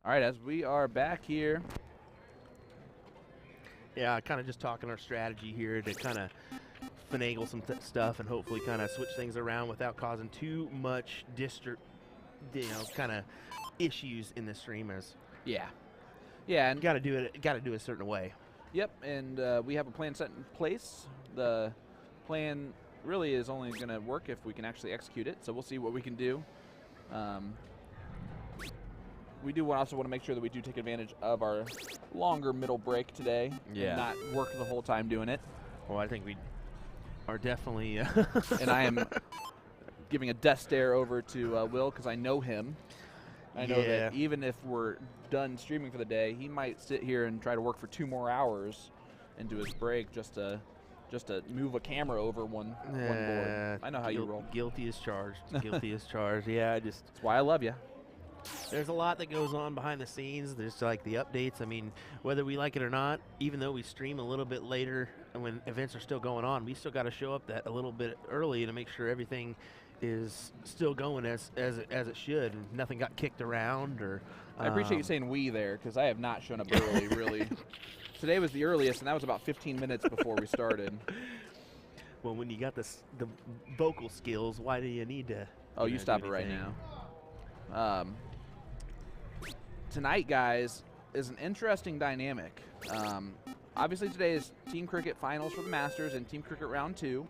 All right, as we are back here. Yeah, kind of just talking our strategy here to kind of finagle some stuff and hopefully kind of switch things around without causing too much kind of issues in the streamers. Yeah, and got to do it a certain way. Yep, and we have a plan set in place. The plan really is only going to work if we can actually execute it. So we'll see what we can do. We do also want to make sure that we do take advantage of our longer middle break today. Yeah. And not work the whole time doing it. Well, I think we are definitely. And I am giving a death stare over to Will because I know him. I know that even if we're done streaming for the day, he might sit here and try to work for 2 more hours into his break just to move a camera over one board. I know how you roll. Guilty as charged. Guilty as charged. Yeah, that's why I love you. There's a lot that goes on behind the scenes. There's like the updates. I mean, whether we like it or not, even though we stream a little bit later and when events are still going on, we still got to show up that a little bit early to make sure everything is still going as it should and nothing got kicked around. Or I appreciate you saying we there because I have not shown up early, really. Today was the earliest, and that was about 15 minutes before we started. Well, when you got the vocal skills, why do you need to? Oh, you stop it right now. Tonight, guys, is an interesting dynamic. Obviously, today is Team Cricket Finals for the Masters and Team Cricket Round 2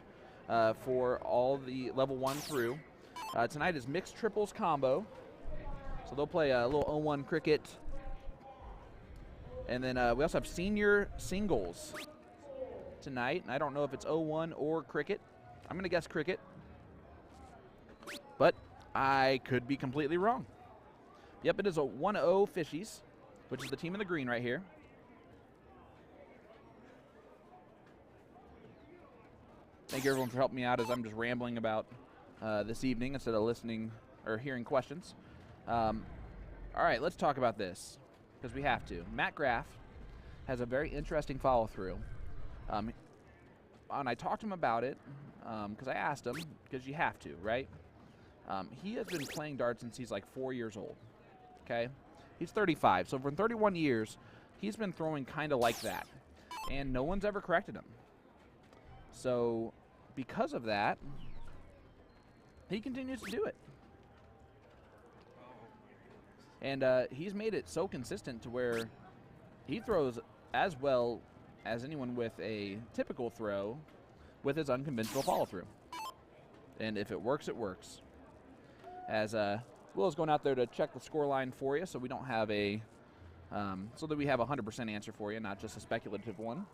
for all the level 1 through. Tonight is mixed triples combo. So they'll play a little 0-1 cricket. And then we also have senior singles tonight. And I don't know if it's 0-1 or cricket. I'm going to guess cricket. But I could be completely wrong. Yep, it is a 1-0 Fishies, which is the team in the green right here. Thank you, everyone, for helping me out as I'm just rambling about this evening instead of listening or hearing questions. All right, let's talk about this because we have to. Matt Graff has a very interesting follow-through. And I talked to him about it because I asked him, because you have to, right? He has been playing darts since he's like 4 years old, okay? He's 35, so for 31 years, he's been throwing kind of like that, and no one's ever corrected him. So because of that, he continues to do it. And he's made it so consistent to where he throws as well as anyone with a typical throw with his unconventional follow-through. And if it works, it works. As Will's going out there to check the score line for you so we don't have a, so that we have a 100% answer for you, not just a speculative one.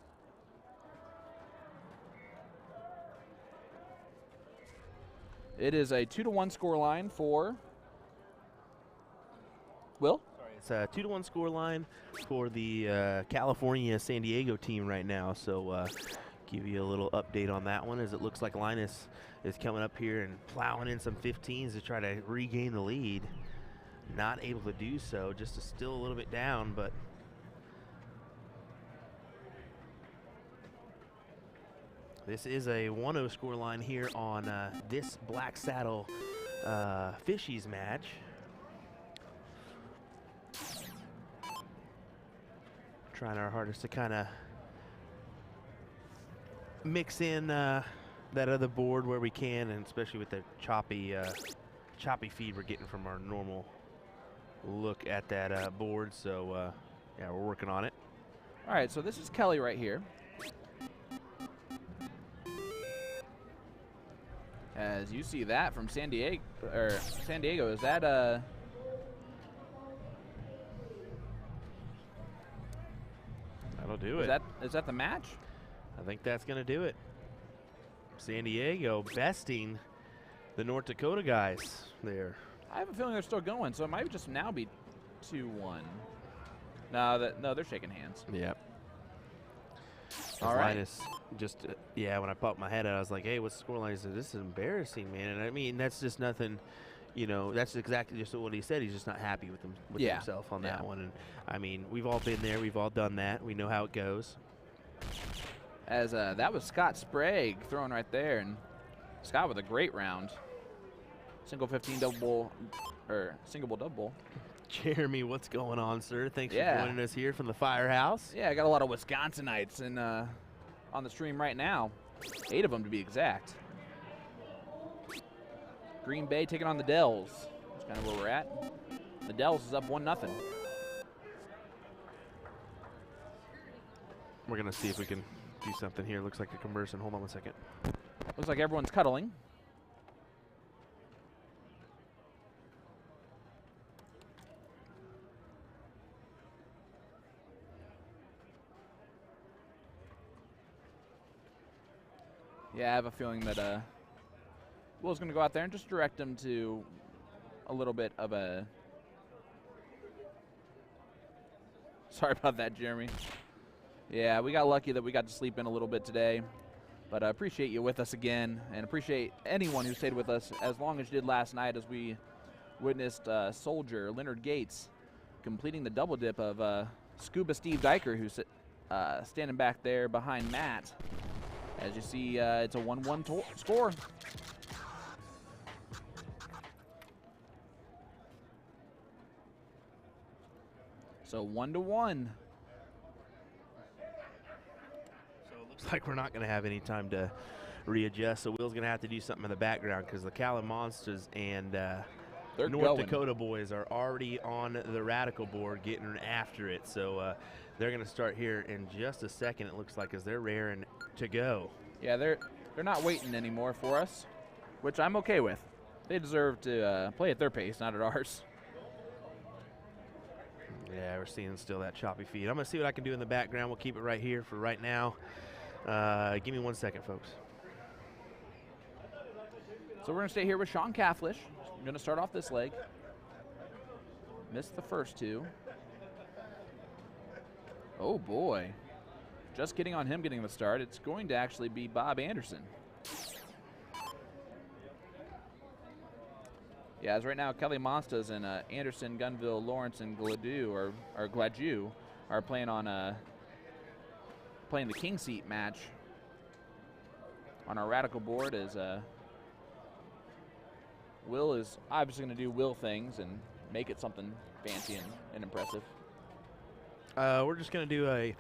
It is a 2-1 score line for Will. Sorry, it's a 2-1 score line for the California San Diego team right now. So give you a little update on that one, as it looks like Linus is coming up here and plowing in some 15s to try to regain the lead. Not able to do so, just still a little bit down, but this is a 1-0 score line here on this Black Saddle Fishies match. Trying our hardest to kind of mix in that other board where we can, and especially with the choppy feed we're getting from our normal look at that board. So yeah, we're working on it. All right, so this is Kelly right here. As you see that from San Diego, is that that'll do it. Is that the match? I think that's gonna do it. San Diego besting the North Dakota guys there. I have a feeling they're still going, so it might just now be 2-1. No, they're shaking hands. Yep. All right. Linus just, yeah, when I popped my head out, I was like, hey, what's the scoreline? He said, this is embarrassing, man. And I mean, that's just nothing, you know, that's exactly just what he said. He's just not happy with himself on that one. And I mean, we've all been there. We've all done that. We know how it goes. As that was Scott Sprague throwing right there. And Scott with a great round. Single 15 double, or single double. Jeremy, what's going on, sir? Thanks for joining us here from the Firehouse. Yeah, I got a lot of Wisconsinites on the stream right now. 8 of them to be exact. Green Bay taking on the Dells. That's kind of where we're at. The Dells is up 1-0. We're going to see if we can do something here. Looks like a conversion. Hold on one second. Looks like everyone's cuddling. Yeah, I have a feeling that Will's going to go out there and just direct him to a little bit of a... Sorry about that, Jeremy. Yeah, we got lucky that we got to sleep in a little bit today. But I appreciate you with us again, and appreciate anyone who stayed with us as long as you did last night, as we witnessed Soldier Leonard Gates completing the double dip of Scuba Steve Diker, who's standing back there behind Matt. As you see, it's a 1-1 score. So 1-1. So it looks like we're not going to have any time to readjust. So Will's going to have to do something in the background because the Cali Monstas and They're North going. Dakota boys are already on the Radikal board getting after it. So they're going to start here in just a second, it looks like, as they're raring to go. Yeah, they're not waiting anymore for us, which I'm okay with. They deserve to play at their pace, not at ours. Yeah, we're seeing still that choppy feed. I'm going to see what I can do in the background. We'll keep it right here for right now. Give me 1 second, folks. So we're going to stay here with Sean Cathlish. I'm going to start off this leg. Missed the first two. Oh, boy. Just getting on him getting the start. It's going to actually be Bob Anderson. Yeah, as right now, Cali Monstas and Anderson, Gunville, Lawrence, and Gladue are playing on playing the king seat match on our Radikal board. As Will is obviously going to do Will things and make it something fancy and impressive. We're just going to do a.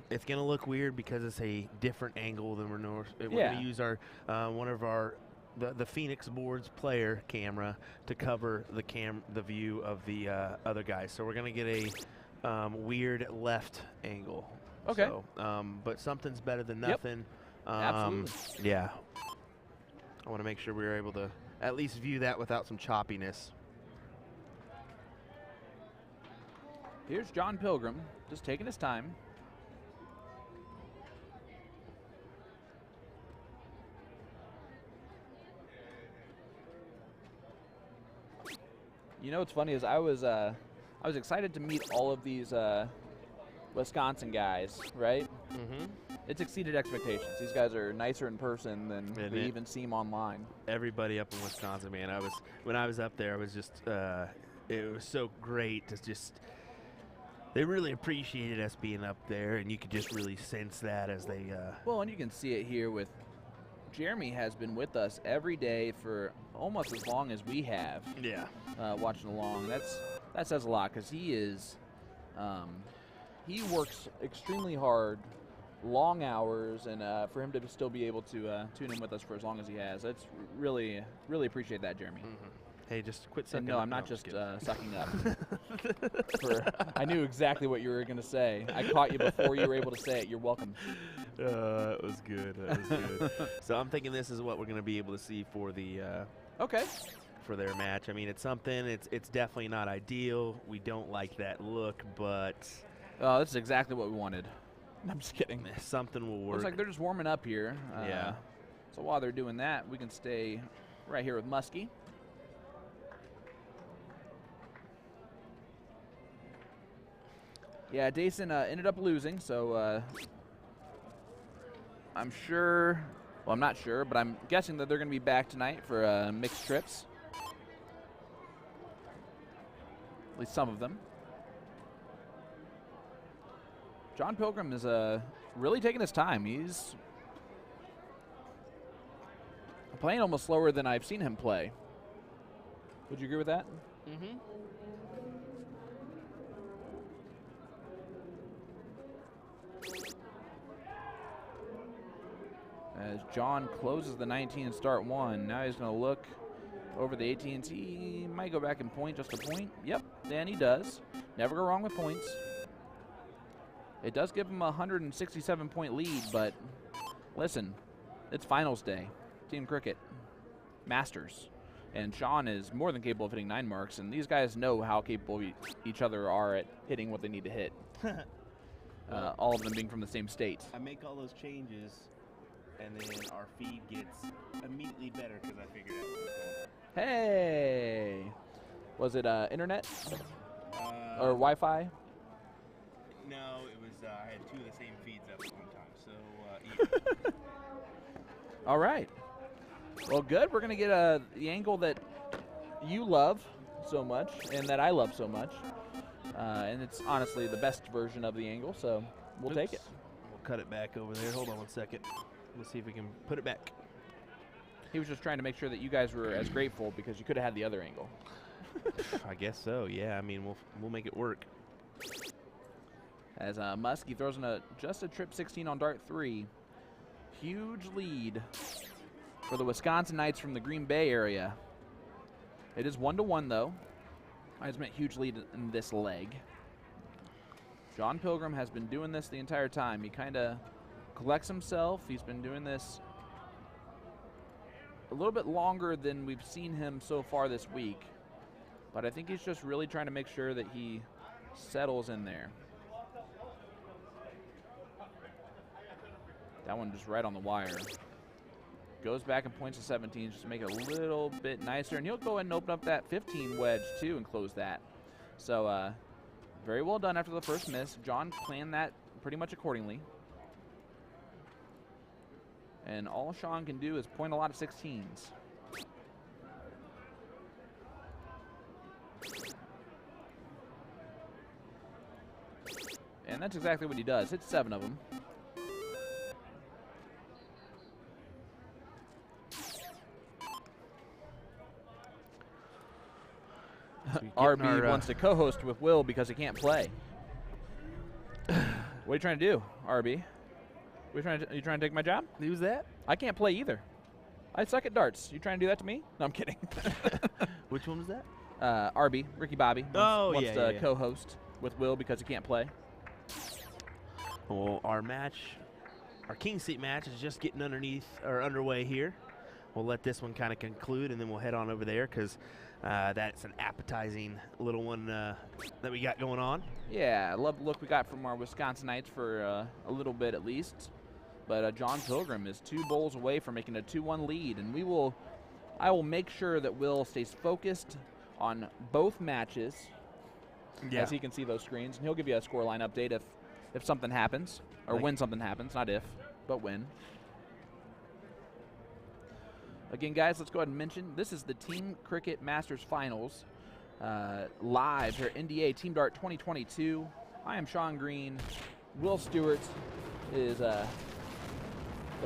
It's going to look weird because it's a different angle than we're going to use our one of our. The Phoenix Boards player camera to cover the view of the other guys. So we're going to get a weird left angle. Okay. So, but something's better than nothing. Absolutely. Yeah. I want to make sure we're able to at least view that without some choppiness. Here's John Pilgrim just taking his time. You know what's funny is I was excited to meet all of these Wisconsin guys, right? Mm-hmm. It's exceeded expectations. These guys are nicer in person than we even seem online. Everybody up in Wisconsin, man. When I was up there, I was just it was so great to just. They really appreciated us being up there, and you could just really sense that as they. Well, and you can see it here with Jeremy has been with us every day for almost as long as we have. Yeah. Watching along. That says a lot because he is. He works extremely hard, long hours, and for him to still be able to tune in with us for as long as he has, that's really appreciate that, Jeremy. Mm-hmm. Hey, just quit sucking. No, I'm not just sucking up. I knew exactly what you were going to say. I caught you before you were able to say it. You're welcome. That was good. That was good. So I'm thinking this is what we're going to be able to see for the for their match. I mean, it's something. It's definitely not ideal. We don't like that look, but this is exactly what we wanted. I'm just kidding. Something will work. Looks like they're just warming up here. Yeah. So while they're doing that, we can stay right here with Muskie. Yeah, Dason ended up losing, so I'm sure, well, I'm not sure, but I'm guessing that they're going to be back tonight for mixed trips. At least some of them. John Pilgrim is really taking his time. He's playing almost slower than I've seen him play. Would you agree with that? Mm-hmm. As John closes the 19 and start one, now he's going to look over the 18. He might go back and point just a point. Yep, then he does. Never go wrong with points. It does give him a 167-point lead, but listen, it's finals day. Team cricket, Masters. And Sean is more than capable of hitting 9 marks, and these guys know how capable each other are at hitting what they need to hit. All of them being from the same state. I make all those changes, and then our feed gets immediately better because I figured out. Hey! Was it internet? Or Wi-Fi? No, it was, I had 2 of the same feeds up at one time, so All right. Well, good. We're going to get the angle that you love so much and that I love so much. And it's honestly the best version of the angle, so we'll take it. We'll cut it back over there. Hold on 1 second. Let's see if we can put it back. He was just trying to make sure that you guys were as grateful because you could have had the other angle. I guess so, yeah. I mean, we'll make it work. As Muskie throws in just a trip 16 on dart 3. Huge lead for the Wisconsin Knights from the Green Bay area. It is 1-1 though. Heisman huge lead in this leg. John Pilgrim has been doing this the entire time. He kind of collects himself. He's been doing this a little bit longer than we've seen him so far this week. But I think he's just really trying to make sure that he settles in there. That one just right on the wire. Goes back and points to 17 just to make it a little bit nicer. And he'll go ahead and open up that 15 wedge too and close that. So very well done after the first miss. John planned that pretty much accordingly. And all Sean can do is point a lot of 16s. And that's exactly what he does. Hits 7 of them. RB wants to co-host with Will because he can't play. What are you trying to do, RB? You trying to take my job? Who's that? I can't play either. I suck at darts. You trying to do that to me? No, I'm kidding. Which one was that? RB, Ricky Bobby, wants to yeah. co-host with Will because he can't play. Well, our King Seat match is just getting underway here. We'll let this one kind of conclude, and then we'll head on over there because that's an appetizing little one that we got going on. Yeah, I love the look we got from our Wisconsinites for a little bit at least. But John Pilgrim is 2 bowls away from making a 2-1 lead, and I will make sure that Will stays focused on both matches, as he can see those screens, and he'll give you a scoreline update if something happens, or when something happens, not if, but when. Again, guys, let's go ahead and mention this is the Team Cricket Masters Finals live here at NDA Team Dart 2022. I am Sean Green. Will Stewart is the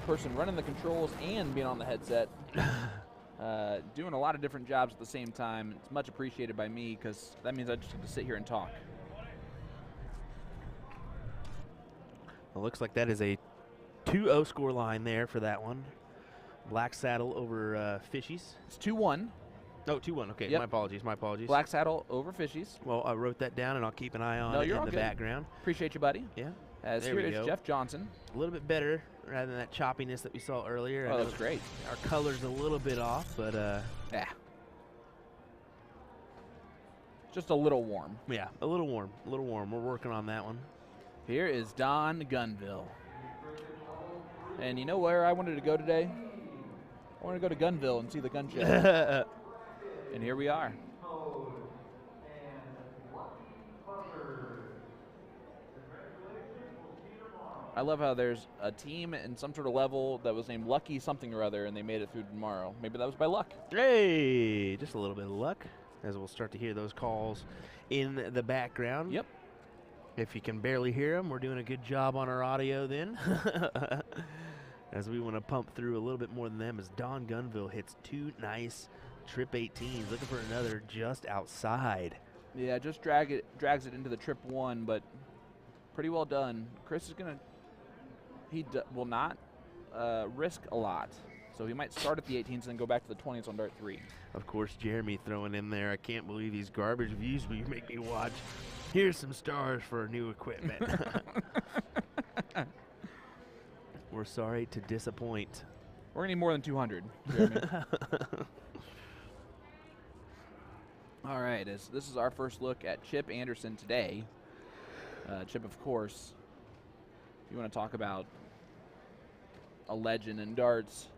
person running the controls and being on the headset, doing a lot of different jobs at the same time. It's much appreciated by me because that means I just get to sit here and talk. It looks like that is a 2-0 score line there for that one. Black Saddle over Fishies. It's 2-1. Oh, 2-1. Okay, yep. My apologies. Black Saddle over Fishies. Well, I wrote that down, and I'll keep an eye on it in the background. Appreciate you, buddy. Yeah. As here is Jeff Johnson. A little bit better rather than that choppiness that we saw earlier. Oh, that's great. Our color's a little bit off, but yeah. Just a little warm. Yeah, a little warm. We're working on that one. Here is Don Gunville. And you know where I wanted to go today? I want to go to Gunville and see the gun show. And here we are. I love how there's a team in some sort of level that was named Lucky something or other, and they made it through tomorrow. Maybe that was by luck. Hey, just a little bit of luck, as we'll start to hear those calls in the background. Yep. If you can barely hear them, we're doing a good job on our audio then. As we want to pump through a little bit more than them, as Don Gunville hits 2 nice trip 18s, looking for another just outside. Yeah, just drags it into the trip 1, but pretty well done. Chris is going to, will not risk a lot. So he might start at the 18s and then go back to the 20s on Dart 3. Of course, Jeremy throwing in there, I can't believe these garbage views you make me watch. Here's some stars for new equipment. We're sorry to disappoint. We're going to need more than 200, Jeremy. All right, this is our first look at Chip Anderson today. Chip, of course, if you want to talk about a legend in darts,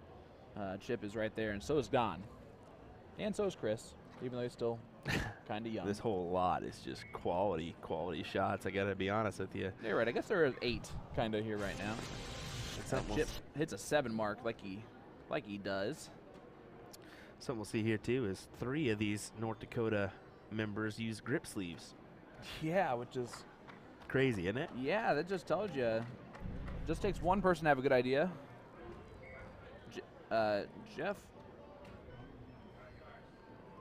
Chip is right there, and so is Don. And so is Chris, even though he's still kind of young. This whole lot is just quality shots, I got to be honest with you. You're right. I guess there are 8 kind of here right now. Chip hits a 7 mark like he does. Something we'll see here too is 3 of these North Dakota members use grip sleeves. Yeah, which is crazy, isn't it? Yeah, that just tells you. Just takes one person to have a good idea. Jeff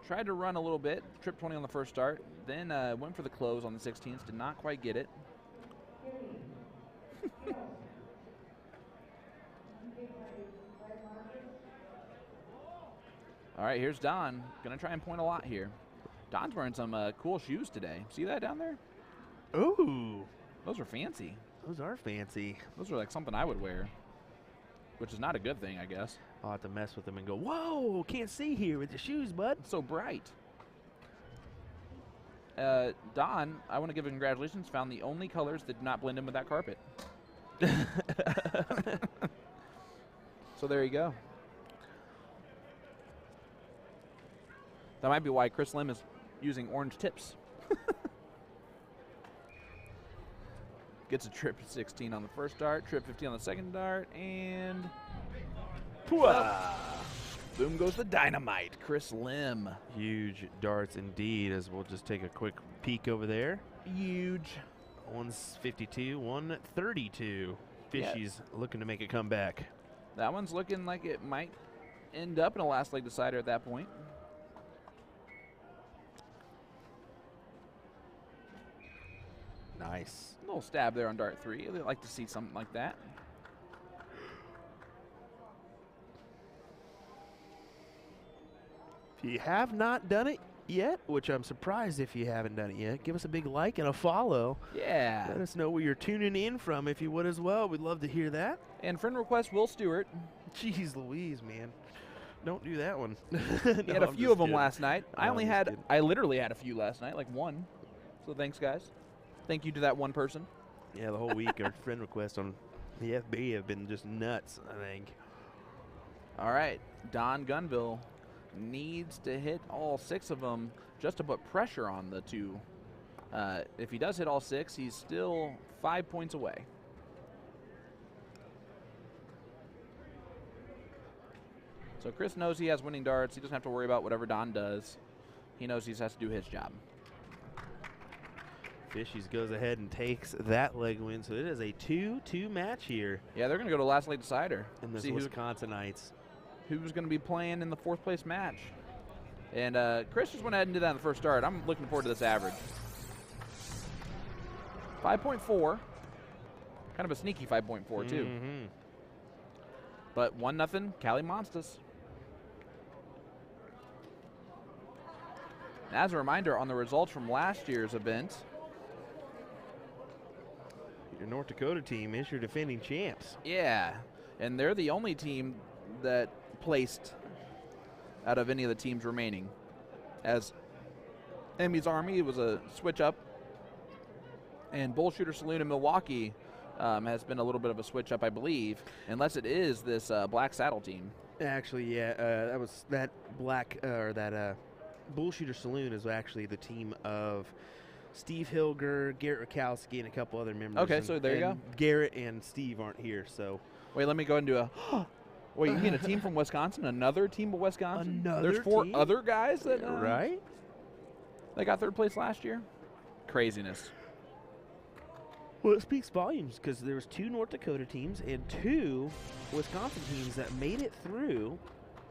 tried to run a little bit, trip 20 on the first start, then went for the close on the 16s, did not quite get it. All right, here's Don. Going to try and point a lot here. Don's wearing some cool shoes today. See that down there? Ooh. Those are fancy. Those are fancy. Those are like something I would wear, which is not a good thing, I guess. I'll have to mess with them and go, whoa, can't see here with your shoes, bud. It's so bright. Don, I want to give a congratulations. Found the only colors that did not blend in with that carpet. So there you go. That might be why Chris Lim is using orange tips. Gets a trip 16 on the first dart, trip 15 on the second dart, and boom goes the dynamite. Chris Lim. Huge darts indeed, as we'll just take a quick peek over there. Huge. 152, 132. Fishy's looking to make a comeback. That one's looking like it might end up in a last leg decider at that point. Nice. A little stab there on dart 3. I'd like to see something like that. If you have not done it yet, which I'm surprised if you haven't done it yet, give us a big like and a follow. Yeah. Let us know where you're tuning in from if you would as well. We'd love to hear that. And friend request Will Stewart. Jeez Louise, man. Don't do that one. He had a few of them last night. I literally had a few last night, like one. So thanks, guys. Thank you to that one person. Yeah, the whole week our friend requests on the FB have been just nuts, I think. All right. Don Gunville needs to hit all 6 of them just to put pressure on the 2. If he does hit all 6, he's still 5 points away. So Chris knows he has winning darts. He doesn't have to worry about whatever Don does. He knows he has to do his job. Fishies goes ahead and takes that leg win. So it is a 2-2 match here. Yeah, they're going to go to last leg decider. In this see Wisconsinites. Who's going to be playing in the 4th place match. And Chris just went ahead and did that in the first start. I'm looking forward to this average. 5.4. Kind of a sneaky 5.4 too. But 1-0 Cali Monstas. As a reminder on the results from last year's event, your North Dakota team is your defending champs. Yeah, and they're the only team that placed out of any of the teams remaining. As Emmy's Army was a switch up, and Bullshooter Saloon in Milwaukee has been a little bit of a switch up, I believe, unless it is this Black Saddle team. Actually, yeah, that Bullshooter Saloon is actually the team of Steve Hilger, Garrett Rakowski, and a couple other members. Okay, so there you go. Garrett and Steve aren't here, so. Wait, let me go and do a. Wait, you mean a team from Wisconsin? Another team of Wisconsin? There's 4 team? other guys that right? They got 3rd place last year. Craziness. Well, it speaks volumes because there was 2 North Dakota teams and 2 Wisconsin teams that made it through.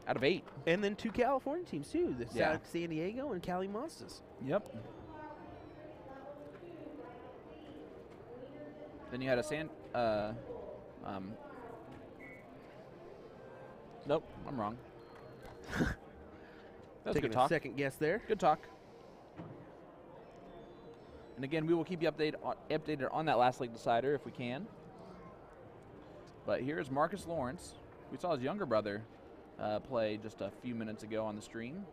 Out of 8. And then 2 California teams too. The Yeah. San Diego and Cali Monstas. Yep. Then you had a nope, I'm wrong. That's Taking good talk. a second guess there. Good talk. And again, we will keep you updated on that last leg decider if we can. But here's Marcus Lawrence. We saw his younger brother play just a few minutes ago on the stream.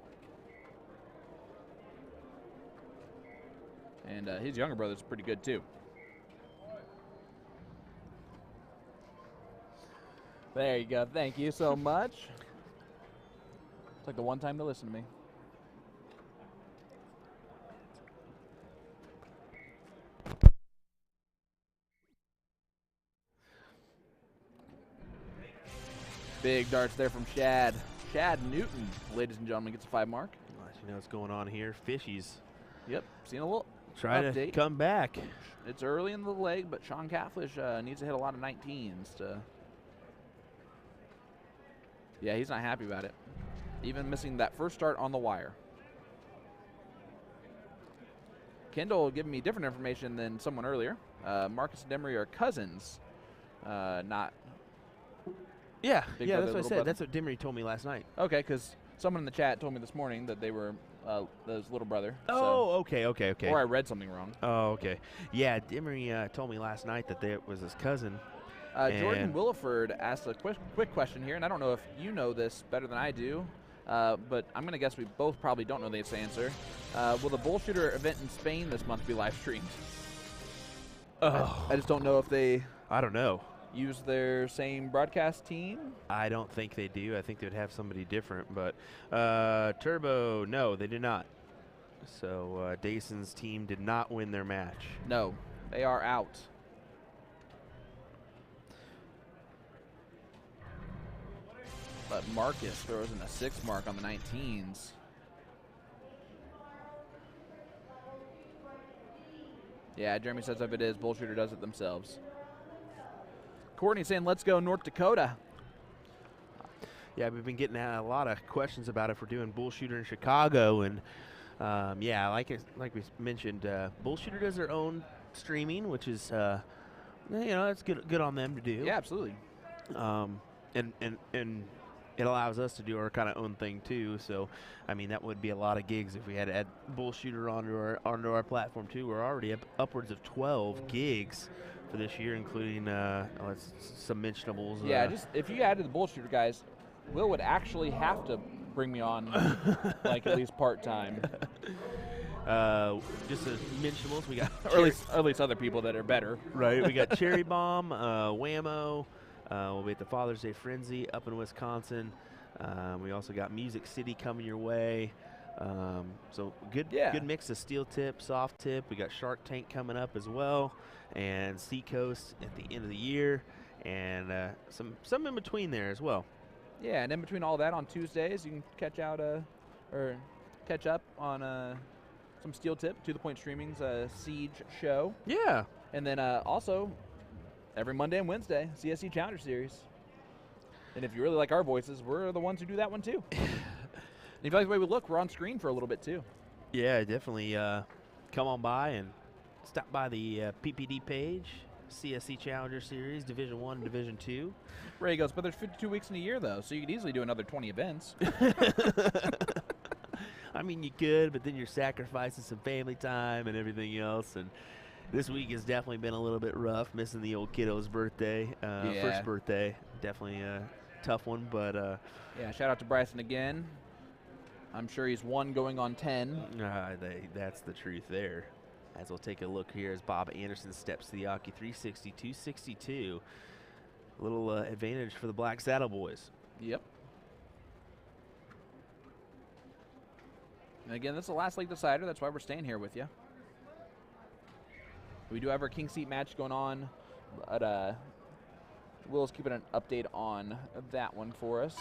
And his younger brother's pretty good too. There you go. Thank you so much. It's like the one time to listen to me. Big darts there from Shad. Shad Newton, ladies and gentlemen, gets a 5 mark. You know what's going on here. Fishies. Yep, seen a little Try update. to come back. It's early in the leg, but Sean Catfish needs to hit a lot of 19s to. Yeah, he's not happy about it. Even missing that first start on the wire. Kendall giving me different information than someone earlier. Marcus and Demery are cousins, not. Yeah, Big yeah, brother, that's what I little said. brother. That's what Demery told me last night. Okay, because Someone in the chat told me this morning that they were his little brother. Oh, okay. Or I read something wrong. Oh, okay. Yeah, Dimmery told me last night that it was his cousin. Jordan Williford asked a quick question here, and I don't know if you know this better than I do, but I'm going to guess we both probably don't know this answer. Will the Bull Shooter event in Spain this month be live streamed? Oh. I just don't know if they I don't know. use their same broadcast team. I don't think they do. I think they would have somebody different. But Turbo, no, they did not. So Dayson's team did not win their match. No, they are out. But Marcus throws in a 6 mark on the 19s. Yeah, Jeremy says if it is, Bull Shooter does it themselves. Courtney saying, let's go North Dakota. Yeah, we've been getting a lot of questions about if we're doing Bull Shooter in Chicago. And, yeah, like we mentioned, Bull Shooter does their own streaming, which is, that's good on them to do. Yeah, absolutely. And it allows us to do our kind of own thing too. So, I mean, that would be a lot of gigs if we had to add Bull Shooter onto our platform too. We're already up upwards of 12 gigs for this year, including some mentionables. Yeah, just if you added the Bull Shooter guys, Will would actually have to bring me on, like at least part time. Just as mentionables, we got or at least other people that are better. Right, we got Cherry Bomb, Whammo. We'll be at the Father's Day Frenzy up in Wisconsin. We also got Music City coming your way. So good mix of steel tip, soft tip. We got Shark Tank coming up as well, and Seacoast at the end of the year, and some in between there as well. Yeah, and in between all that on Tuesdays, you can catch up on some steel tip. To the Point Streaming's Siege show. Yeah, and then also every Monday and Wednesday, CSC Challenger Series. And if you really like our voices, we're the ones who do that one too. And if you like the way we look, we're on screen for a little bit too. Yeah, definitely come on by and stop by the PPD page, CSC Challenger Series, Division 1 and Division 2. Ray goes, but there's 52 weeks in a year though, so you could easily do another 20 events. I mean, you could, but then you're sacrificing some family time and everything else. And this week has definitely been a little bit rough, missing the old kiddo's birthday, first birthday. Definitely a tough one, but yeah, shout out to Bryson again. I'm sure he's 1 going on 10. That's the truth there. As we'll take a look here as Bob Anderson steps to the Aki 360, 262. A little advantage for the Black Saddle Boys. Yep. And again, this is the last league decider. That's why we're staying here with you. We do have our King Seat match going on, but Will's keeping an update on that one for us.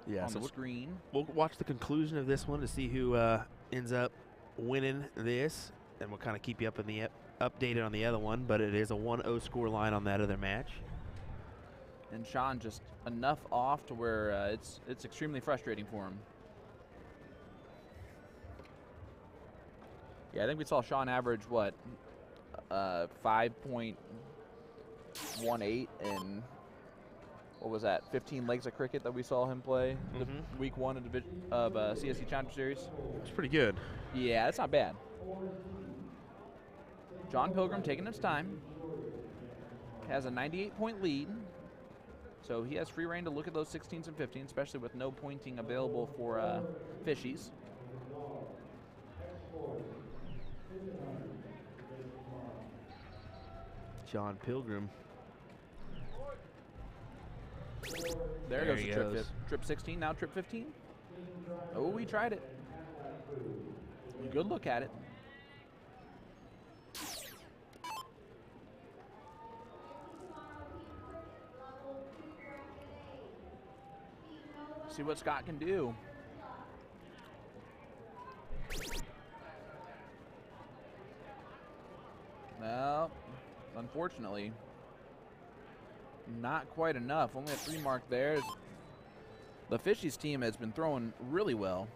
Yeah, on the screen. We'll watch the conclusion of this one to see who ends up winning this, and we'll kind of keep you updated on the other one. But it is a 1-0 score line on that other match. And Sean just enough off to where it's extremely frustrating for him. Yeah, I think we saw Sean average what 5.18 in what was that? 15 legs of cricket that we saw him play week 1 of CSC Challenger Series. It's pretty good. Yeah, that's not bad. John Pilgrim taking his time. Has a 98-point lead. So he has free reign to look at those 16s and 15s, especially with no pointing available for fishies. John Pilgrim. There goes the trip 16, now trip 15. Oh, we tried it. Good look at it. See what Scott can do. Well, unfortunately, not quite enough. Only a 3 mark there. The Fishies team has been throwing really well.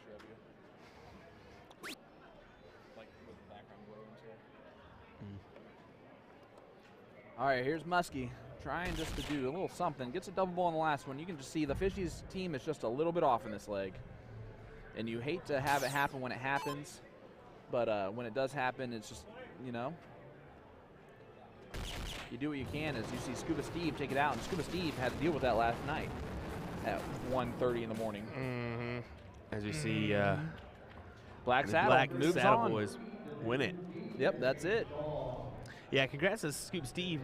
picture of you. Like with the background balloons here. All right, here's Muskie trying just to do a little something. Gets a double ball in the last one. You can just see the Fishies team is just a little bit off in this leg. And you hate to have it happen when it happens. But when it does happen, it's just, you know, you do what you can. As you see Scuba Steve take it out. And Scuba Steve had to deal with that last night at 1:30 in the morning. As we see Black the Saddle Black moves Saddle on. boys win it. Yep, that's it. Yeah, congrats to Scoop Steve.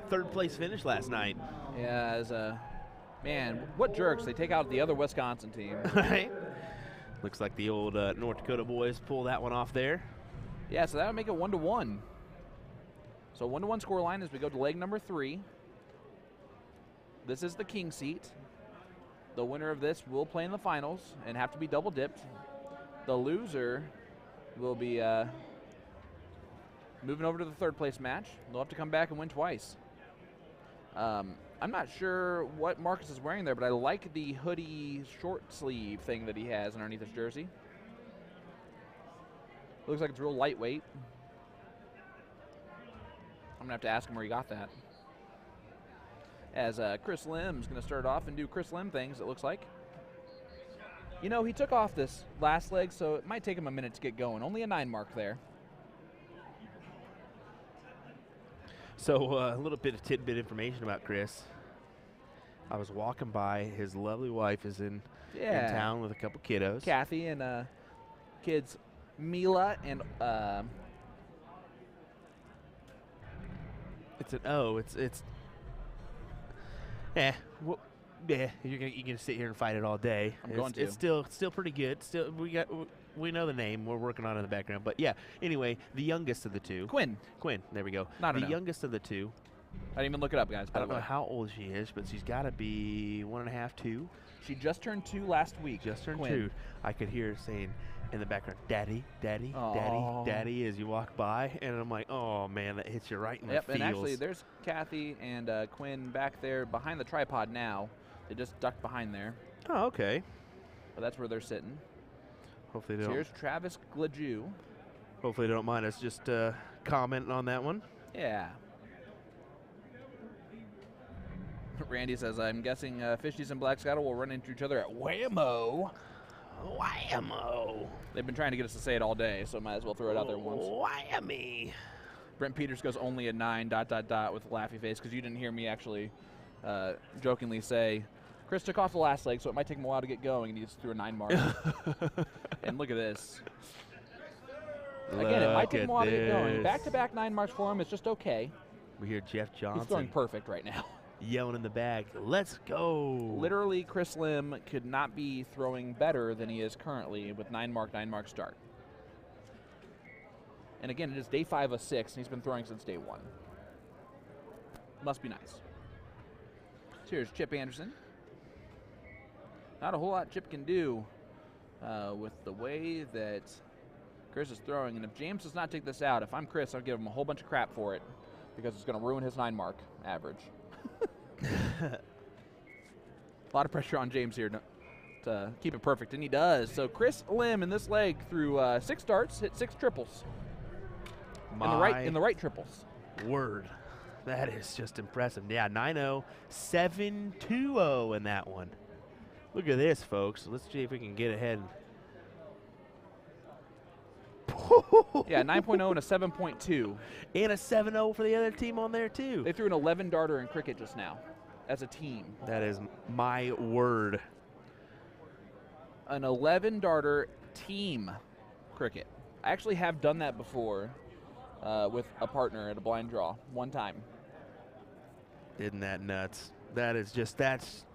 3rd place finish last night. Yeah, as man, what jerks. They take out the other Wisconsin team. Right? Looks like the old North Dakota boys pull that one off there. Yeah, so that would make it 1-1. So 1-1 score line as we go to leg number 3. This is the king seat. The winner of this will play in the finals and have to be double dipped. The loser will be moving over to the 3rd place match. They'll have to come back and win twice. I'm not sure what Marcus is wearing there, but I like the hoodie short sleeve thing that he has underneath his jersey. Looks like it's real lightweight. I'm going to have to ask him where he got that. As Chris Lim's going to start off and do Chris Lim things, it looks like. You know, he took off this last leg, so it might take him a minute to get going. Only a 9 mark there. So a little bit of tidbit information about Chris. I was walking by. His lovely wife is in town with a couple kiddos. Kathy and kids Mila and well, yeah, you're gonna sit here and fight it all day. It's still pretty good. Still we know the name. We're working on it in the background. But yeah, anyway, the youngest of the two. Quinn, there we go. The youngest of the two. I didn't even look it up, guys. I don't know how old she is, but she's got to be 1.5, 2. She just turned 2 last week. Just turned 2. I could hear her saying in the background, "Daddy, Daddy, Aww. Daddy, Daddy," as you walk by, and I'm like, "Oh man, that hits you right in the feels." And actually, there's Kathy and Quinn back there behind the tripod now. They just ducked behind there. Oh, okay. But that's where they're sitting. Hopefully they don't. Here's Travis Glaju. Hopefully they don't mind us just commenting on that one. Yeah. Randy says, I'm guessing Fishies and Black Saddle will run into each other at Whammo. Whammo. They've been trying to get us to say it all day, so might as well throw it out there once. Whammy. Brent Peters goes only a 9, ... with a laughy face, because you didn't hear me actually jokingly say, Chris took off the last leg, so it might take him a while to get going, and he just threw a 9 mark. And look at this. Again, it might take him a while to get going. Back-to-back 9 marks for him is just okay. We hear Jeff Johnson. He's throwing perfect right now. Yelling in the bag, let's go. Literally, Chris Lim could not be throwing better than he is currently with 9 mark start. And again, it is day 5 of 6, and he's been throwing since day 1. Must be nice. So here's Chip Anderson. Not a whole lot Chip can do with the way that Chris is throwing. And if James does not take this out, if I'm Chris, I'll give him a whole bunch of crap for it because it's going to ruin his 9 mark average. A lot of pressure on James here to keep it perfect, and he does. So Chris Lim in this leg through 6 starts, hit 6 triples. In the right triples. Word. That is just impressive. Yeah, 9-0, 7-2-0 in that one. Look at this, folks. Let's see if we can get ahead. Yeah, 9.0 and a 7.2. And a 7-0 for the other team on there, too. They threw an 11-darter in cricket just now as a team. That is my word. An 11-darter team cricket. I actually have done that before with a partner at a blind draw one time. Isn't that nuts? That is just, that's...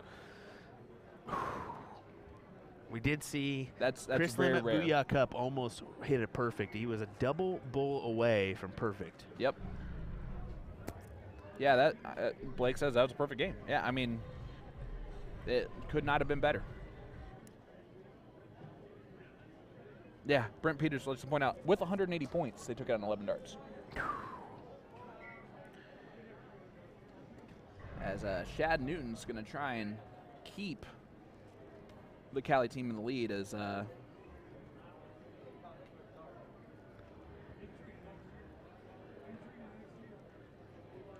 We did see that's Chris very Lim at rare. Booyah Cup almost hit it perfect. He was a double bull away from perfect. Yep. Yeah, that Blake says that was a perfect game. Yeah, I mean, it could not have been better. Yeah, Brent Peters, let's point out, with 180 points, they took out an 11 darts. As Shad Newton's going to try and keep the Cali team in the lead as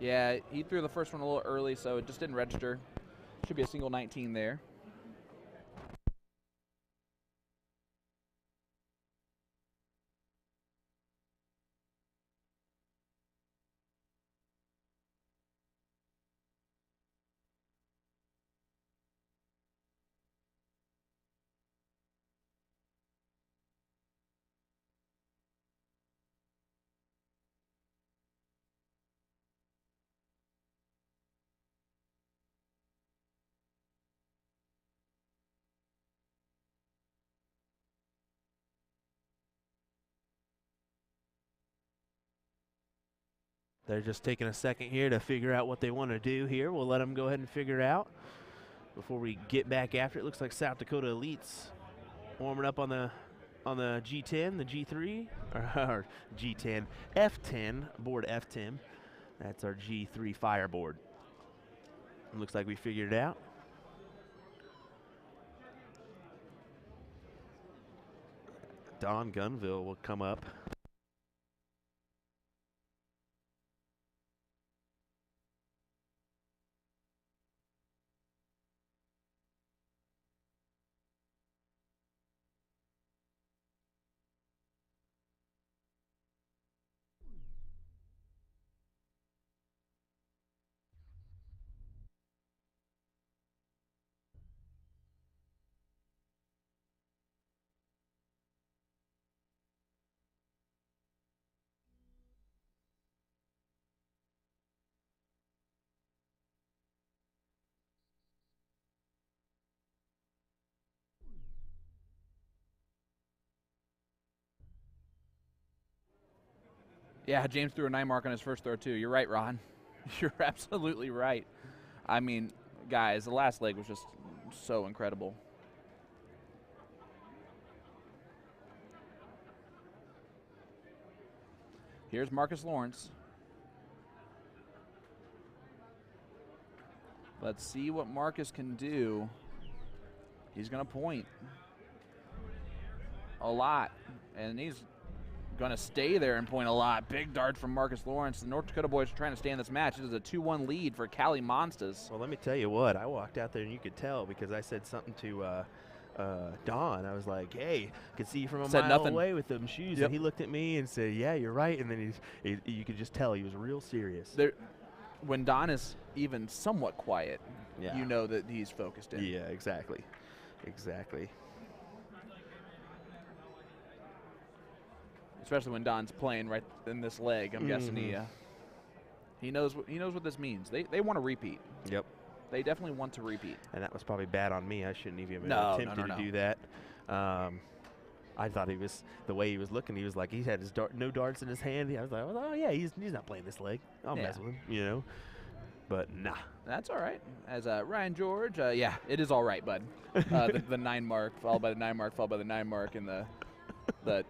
Yeah, he threw the first one a little early, so it just didn't register. Should be a single 19 there. They're just taking a second here to figure out what they want to do here. We'll let them go ahead and figure it out before we get back after it. Looks like South Dakota Elites warming up on the G10, the G3, or G10, F10, board F10. That's our G3 fireboard. Looks like we figured it out. Don Gunville will come up. Yeah, James threw a 9 mark on his first throw, too. You're right, Ron. You're absolutely right. I mean, guys, the last leg was just so incredible. Here's Marcus Lawrence. Let's see what Marcus can do. He's going to point a lot, and he's going to stay there and point a lot. Big dart from Marcus Lawrence. The North Dakota boys are trying to stay in this match. It is a 2-1 lead for Cali Monstas. Well, let me tell you what. I walked out there, and you could tell because I said something to Don. I was like, hey, I could see you from a mile away with them shoes. Yep. And he looked at me and said, yeah, you're right. And then you could just tell he was real serious. When Don is even somewhat quiet, yeah, you know that he's focused in. Yeah, exactly. Exactly. Especially when Don's playing right in this leg. I'm guessing he knows what this means. They want to repeat. Yep. They definitely want to repeat. And that was probably bad on me. I shouldn't even have attempted to do that. I thought he was, the way he was looking, he was like, he had his no darts in his hand. I was like, oh yeah, he's not playing this leg. I'll mess with him, you know. But nah. That's all right. As Ryan George, yeah, it is all right, bud. The 9 mark, followed by the 9 mark, followed by the 9 mark, and the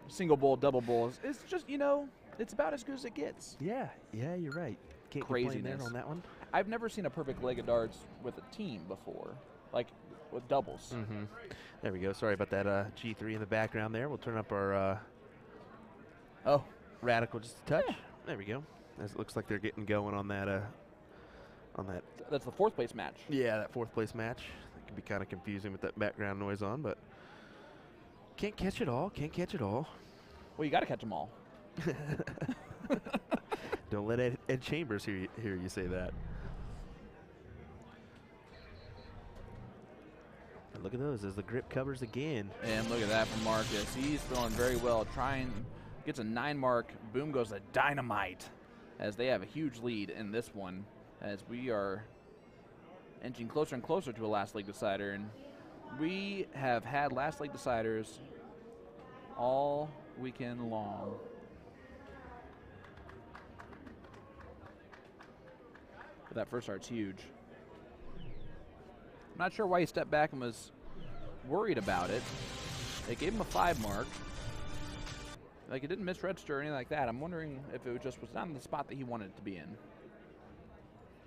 single bowl, double bowl. It's just, it's about as good as it gets. Yeah, you're right. Can't complain there on that one. I've never seen a perfect leg of darts with a team before, like with doubles. There we go. Sorry about that G3 in the background there. We'll turn up our Radikal just a touch. Yeah. There we go. As it looks like they're getting going on that. That's the 4th place match. Yeah, that 4th place match. It can be kind of confusing with that background noise on, but can't catch it all. Can't catch it all. Well, you got to catch them all. Don't let Ed Chambers hear you say that. And look at those as the grip covers again. And look at that from Marcus. He's throwing very well. Gets a 9 mark. Boom goes a dynamite as they have a huge lead in this one as we are inching closer and closer to a last leg decider. And we have had last leg deciders all weekend long. But that first start's huge. I'm not sure why he stepped back and was worried about it. They gave him a 5 mark. Like, it didn't misregister or anything like that. I'm wondering if it was not in the spot that he wanted it to be in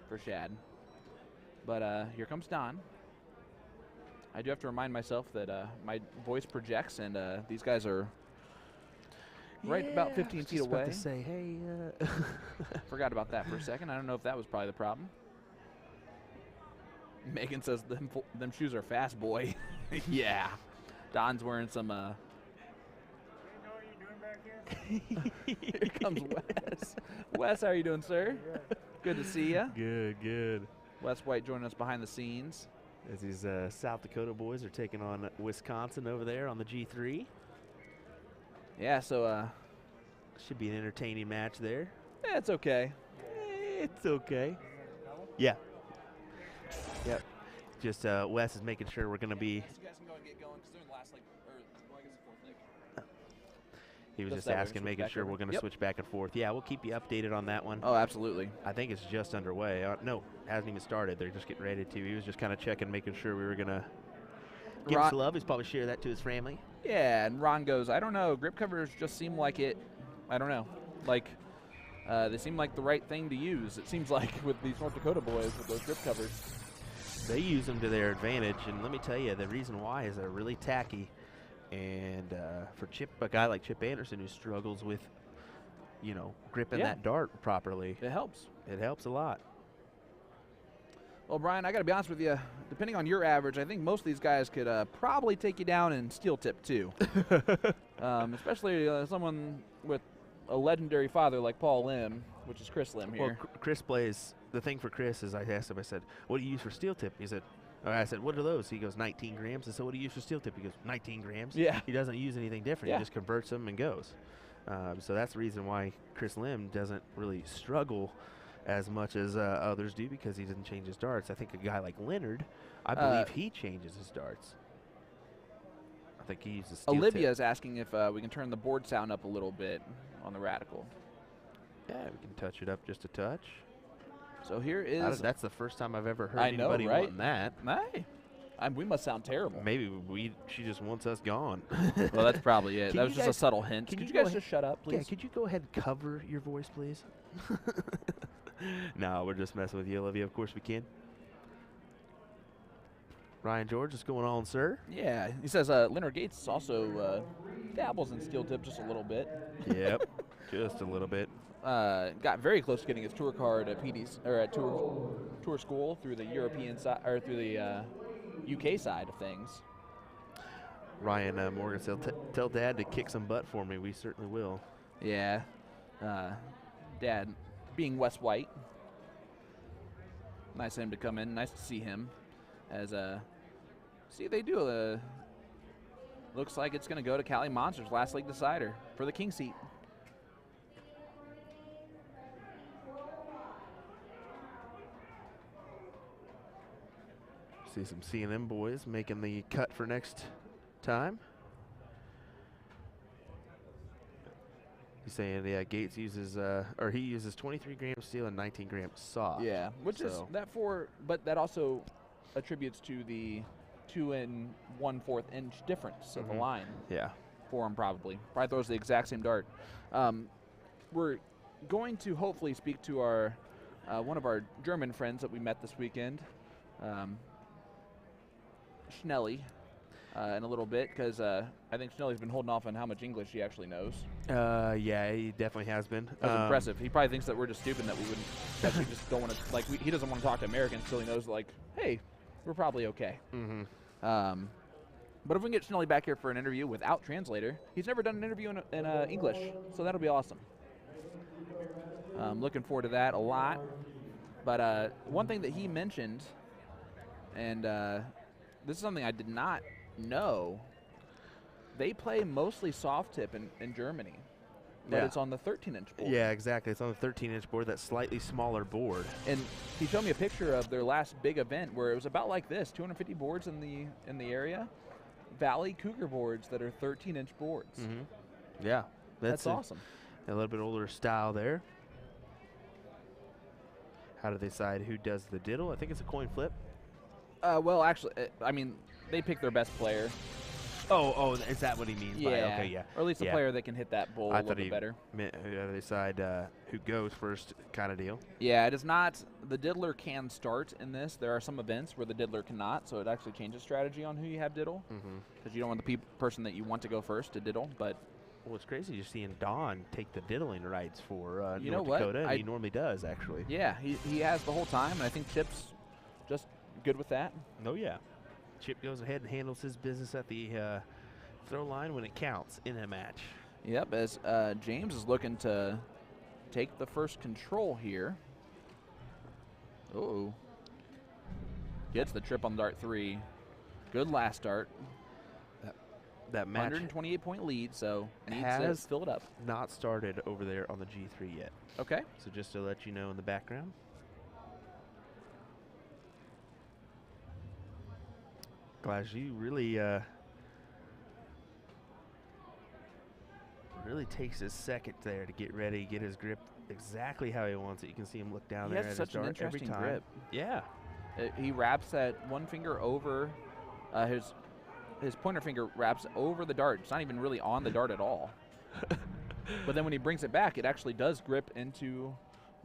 for Shad. But here comes Don. I do have to remind myself that my voice projects, and these guys are right about 15 feet away. To say, hey. Forgot about that for a second. I don't know if that was probably the problem. Megan says them shoes are fast, boy. Yeah. Don's wearing some. Here comes Wes. Wes, how are you doing, sir? Good to see you. Good. Wes White joining us behind the scenes. As these South Dakota boys are taking on Wisconsin over there on the G3. Yeah, so should be an entertaining match there. Yeah, it's okay. It's okay. Yeah. Yep. Just Wes is making sure we're going to be. You guys can go and get going because they're in the last leg, or I guess the fourth leg. He was just asking, making sure we're going to switch back and forth. Yeah, we'll keep you updated on that one. Oh, absolutely. I think it's just underway. No, hasn't even started. They're just getting ready to. He was just kind of checking, making sure we were going to give us love. He's probably share that to his family. Yeah, and Ron goes, I don't know. Grip covers just seem like it. I don't know. Like, they seem like the right thing to use. It seems like with these North Dakota boys with those grip covers. They use them to their advantage, and let me tell you, the reason why is they're really tacky. And for a guy like Chip Anderson who struggles with, gripping that dart properly. It helps. It helps a lot. Well, Brian, I got to be honest with you. Depending on your average, I think most of these guys could probably take you down in steel tip too. Especially someone with a legendary father like Paul Lim, which is Chris Lim here. Well, Chris plays. The thing for Chris is I asked him, I said, what do you use for steel tip? He said, I said, what are those? He goes, 19 grams. I said, what do you use for steel tip? He goes, 19 grams. Yeah. He doesn't use anything different. He just converts them and goes. So that's the reason why Chris Lim doesn't really struggle as much as others do, because he doesn't change his darts. I think a guy like Leonard, I believe he changes his darts. I think he uses steel Olivia tip. is asking if we can turn the board sound up a little bit on the Radikal. Yeah, we can touch it up just a touch. So here is. That's the first time I've ever heard anybody wanting that. Hey, we must sound terrible. Maybe she just wants us gone. Well, that's probably it. That was just a subtle hint. Could you guys just shut up, please? Yeah, could you go ahead and cover your voice, please? No, we're just messing with you, Olivia. Of course we can. Ryan George, what's going on, sir? Yeah, he says Leonard Gates also dabbles in steel tip just a little bit. Yep, just a little bit. Got very close to getting his tour card at PD's or at tour school through the European side or through the UK side of things. Ryan Morgan said, "Tell Dad to kick some butt for me. We certainly will." Yeah, Dad, being Wes White, nice of him to come in. Nice to see him. As see they do. Looks like it's going to go to Cali Monstas, last league decider for the king seat. See some C&M boys making the cut for next time. He's saying, yeah, Gates uses, or he uses 23 grams steel and 19 grams soft. Yeah, which is that but that also attributes to the 2 1/4 inch difference of the line. Yeah. For him, probably throws the exact same dart. We're going to hopefully speak to our one of our German friends that we met this weekend. Schnelly in a little bit, because I think Schnelly's been holding off on how much English he actually knows. Yeah, he definitely has been. That's impressive. He probably thinks that we're just stupid, that we wouldn't, that we just don't want to, like, he doesn't want to talk to Americans until he knows, like, hey, we're probably okay. But if we can get Schnelly back here for an interview without translator, he's never done an interview in English, so that'll be awesome. Looking forward to that a lot. But one thing that he mentioned, and this is something I did not know, they play mostly soft tip in Germany, but it's on the 13-inch board. Yeah, exactly. It's on the 13-inch board, that slightly smaller board. And he showed me a picture of their last big event where it was about like this, 250 boards in the area, Valley Cougar boards that are 13-inch boards. Yeah, that's awesome. A little bit older style there. How do they decide who does the diddle? I think it's a coin flip. Well, actually, I mean, they pick their best player. Oh, is that what he means? Yeah. By, okay, yeah. Or at least a player that can hit that bull a little bit better. Meant who they decide who goes first, kind of deal. Yeah, it is not. The diddler can start in this. There are some events where the diddler cannot, so it actually changes strategy on who you have diddle. Because you don't want the person that you want to go first to diddle. But Well, it's crazy just seeing Don take the diddling rights for You know North what? Dakota, and he normally does, actually. Yeah, he has the whole time, and I think Chip's just good with that. Oh, yeah. Chip goes ahead and handles his business at the throw line when it counts in a match. Yep, as James is looking to take the first control here. Uh-oh. Gets the trip on dart 3. Good last dart. That match 128-point lead, so needs to has fill it up. not started over there on the G3 yet. Okay. So just to let you know in the background. Glaju really takes his second there to get ready, get his grip exactly how he wants it. You can see him look down there He has at his such an dart every interesting time. grip. Yeah. He wraps that one finger over his pointer finger wraps over the dart. It's not even really on the dart at all. But then when he brings it back, it actually does grip into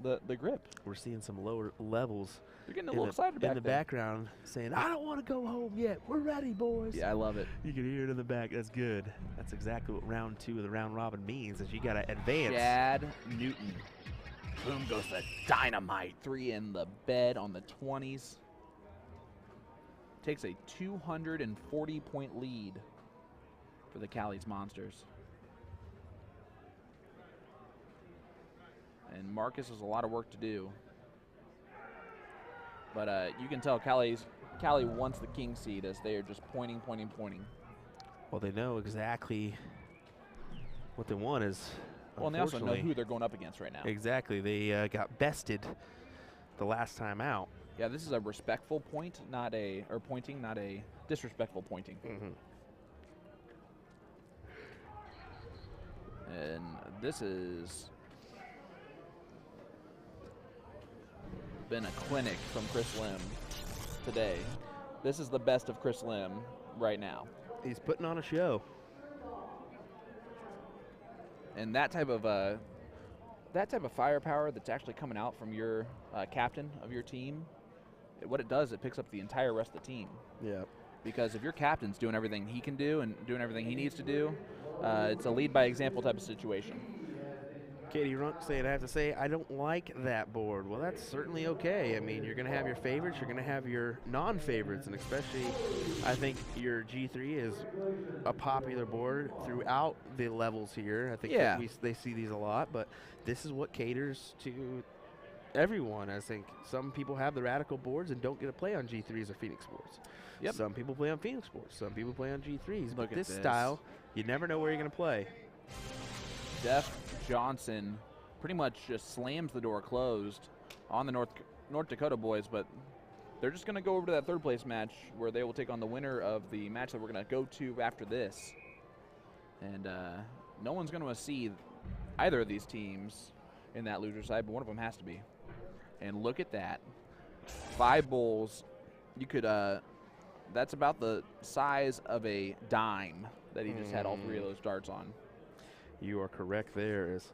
the grip. We're seeing some lower levels. You're getting a little excited back in the there. background saying, I don't want to go home yet. We're ready, boys. Yeah, I love it. You can hear it in the back. That's good. That's exactly what round 2 of the round robin means, is you got to advance. Chad Newton. Boom goes the dynamite. 3 in the bed on the 20s. Takes a 240-point lead for the Cali Monsters. And Marcus has a lot of work to do. But you can tell Cali wants the king seed as they are just pointing. Well, they know exactly what they want is, well, and they also know who they're going up against right now. Exactly. They got bested the last time out. Yeah, this is a respectful point, pointing, not a disrespectful pointing. Mm-hmm. And this has been a clinic from Chris Lim today. This is the best of Chris Lim right now. He's putting on a show. And that type of firepower that's actually coming out from your captain of your team, what it does, it picks up the entire rest of the team. Yeah. Because if your captain's doing everything he can do and doing everything he needs to do, it's a lead by example type of situation. Katie Runk saying, I have to say, I don't like that board. Well, that's certainly okay. I mean, you're going to have your favorites, you're going to have your non-favorites, and especially I think your G3 is a popular board throughout the levels here. I think that they see these a lot, but this is what caters to everyone. I think some people have the Radikal boards and don't get to play on G3s or Phoenix boards. Yep. Some people play on Phoenix boards. Some people play on G3s. Look but at this style, you never know where you're going to play. Jeff Johnson pretty much just slams the door closed on the North Dakota boys, but they're just going to go over to that third place match where they will take on the winner of the match that we're going to go to after this. And no one's going to see either of these teams in that loser side, but one of them has to be. And look at that. 5 bowls. You could, that's about the size of a dime that he just had all 3 of those darts on. You are correct there. As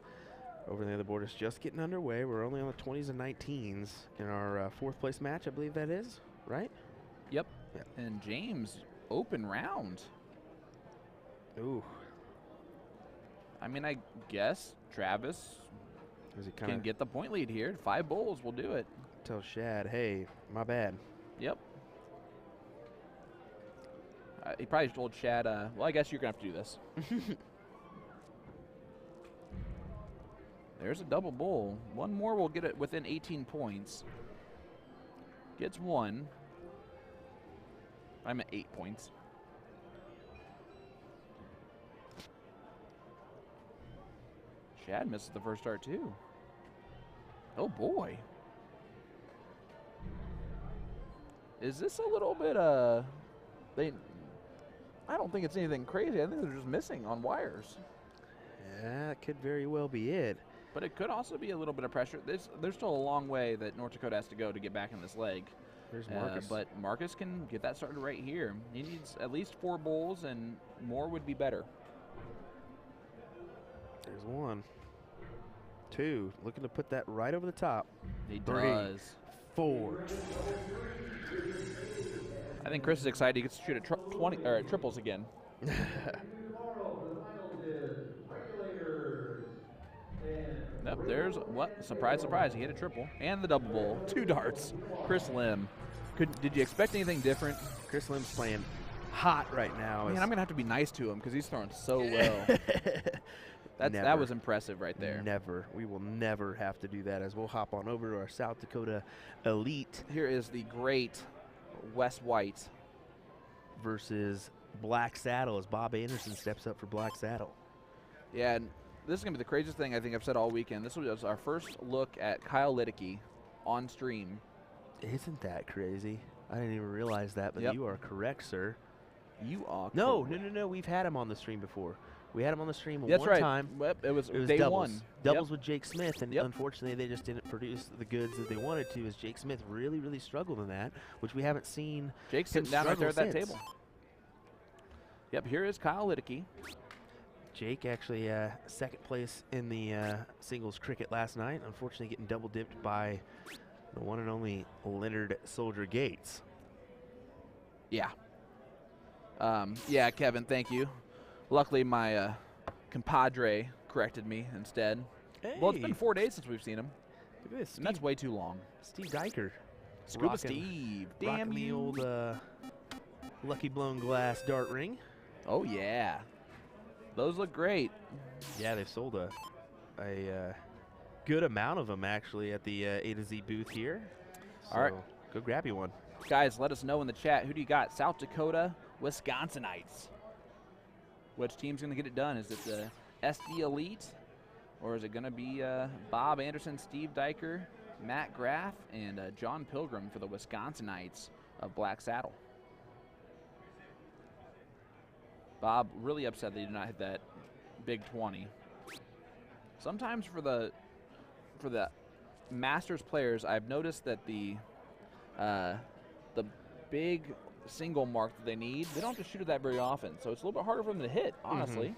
over there, the board is just getting underway. We're only on the 20s and 19s in our 4th place match, I believe that is, right? Yep. And James, open round. Ooh. I mean, I guess Travis can get the point lead here. 5 bowls will do it. Tell Shad, hey, my bad. Yep. He probably told Shad, well, I guess you're going to have to do this. There's a double bowl. One more will get it within 18 points. Gets 1. I'm at 8 points. Shad misses the first start too. Oh boy. Is this a little bit I don't think it's anything crazy. I think they're just missing on wires. Yeah, that could very well be it. But it could also be a little bit of pressure. There's still a long way that North Dakota has to go to get back in this leg. There's Marcus. But Marcus can get that started right here. He needs at least 4 bowls, and more would be better. There's 1. 2. Looking to put that right over the top. He 3. does. 4. I think Chris is excited. He gets to shoot at triples again. there's what? Surprise, surprise. He hit a triple and the double bowl. 2 darts. Chris Lim. Did you expect anything different? Chris Lim's playing hot right now. Man, I'm going to have to be nice to him because he's throwing so well. That was impressive right there. Never. We will never have to do that, as we'll hop on over to our South Dakota Elite. Here is the great Wes White versus Black Saddle, as Bob Anderson steps up for Black Saddle. Yeah, and this is going to be the craziest thing I think I've said all weekend. This was our first look at Kyle Liddicky on stream. Isn't that crazy? I didn't even realize that, but you are correct, sir. You are No. We've had him on the stream before. We had him on the stream That's one right. time. Yep, it was day doubles. one. Doubles with Jake Smith, and unfortunately they just didn't produce the goods that they wanted to, as Jake Smith really, really struggled in that, which we haven't seen. Jake's sitting down right there at that table. Yep, here is Kyle Liddicky. Jake actually second place in the singles cricket last night, unfortunately getting double dipped by the one and only Leonard Soldier Gates. Yeah. Yeah, Kevin, thank you. Luckily, my compadre corrected me instead. Hey. Well, it's been 4 days since we've seen him. Look at this. And that's way too long. Steve Diker. Scuba Steve. Damn the you. old Lucky Blown Glass dart ring. Oh, yeah. Those look great. Yeah, they've sold a good amount of them, actually, at the A to Z booth here. So all right. Go grab you one. Guys, let us know in the chat. Who do you got? South Dakota, Wisconsinites. Which team's going to get it done? Is it the SD Elite, or is it going to be Bob Anderson, Steve Diker, Matt Graff, and John Pilgrim for the Wisconsinites of Black Saddle? Bob really upset that he did not hit that big 20. Sometimes for the Masters players, I've noticed that the big single mark that they need, they don't have to shoot it that very often, so it's a little bit harder for them to hit, honestly.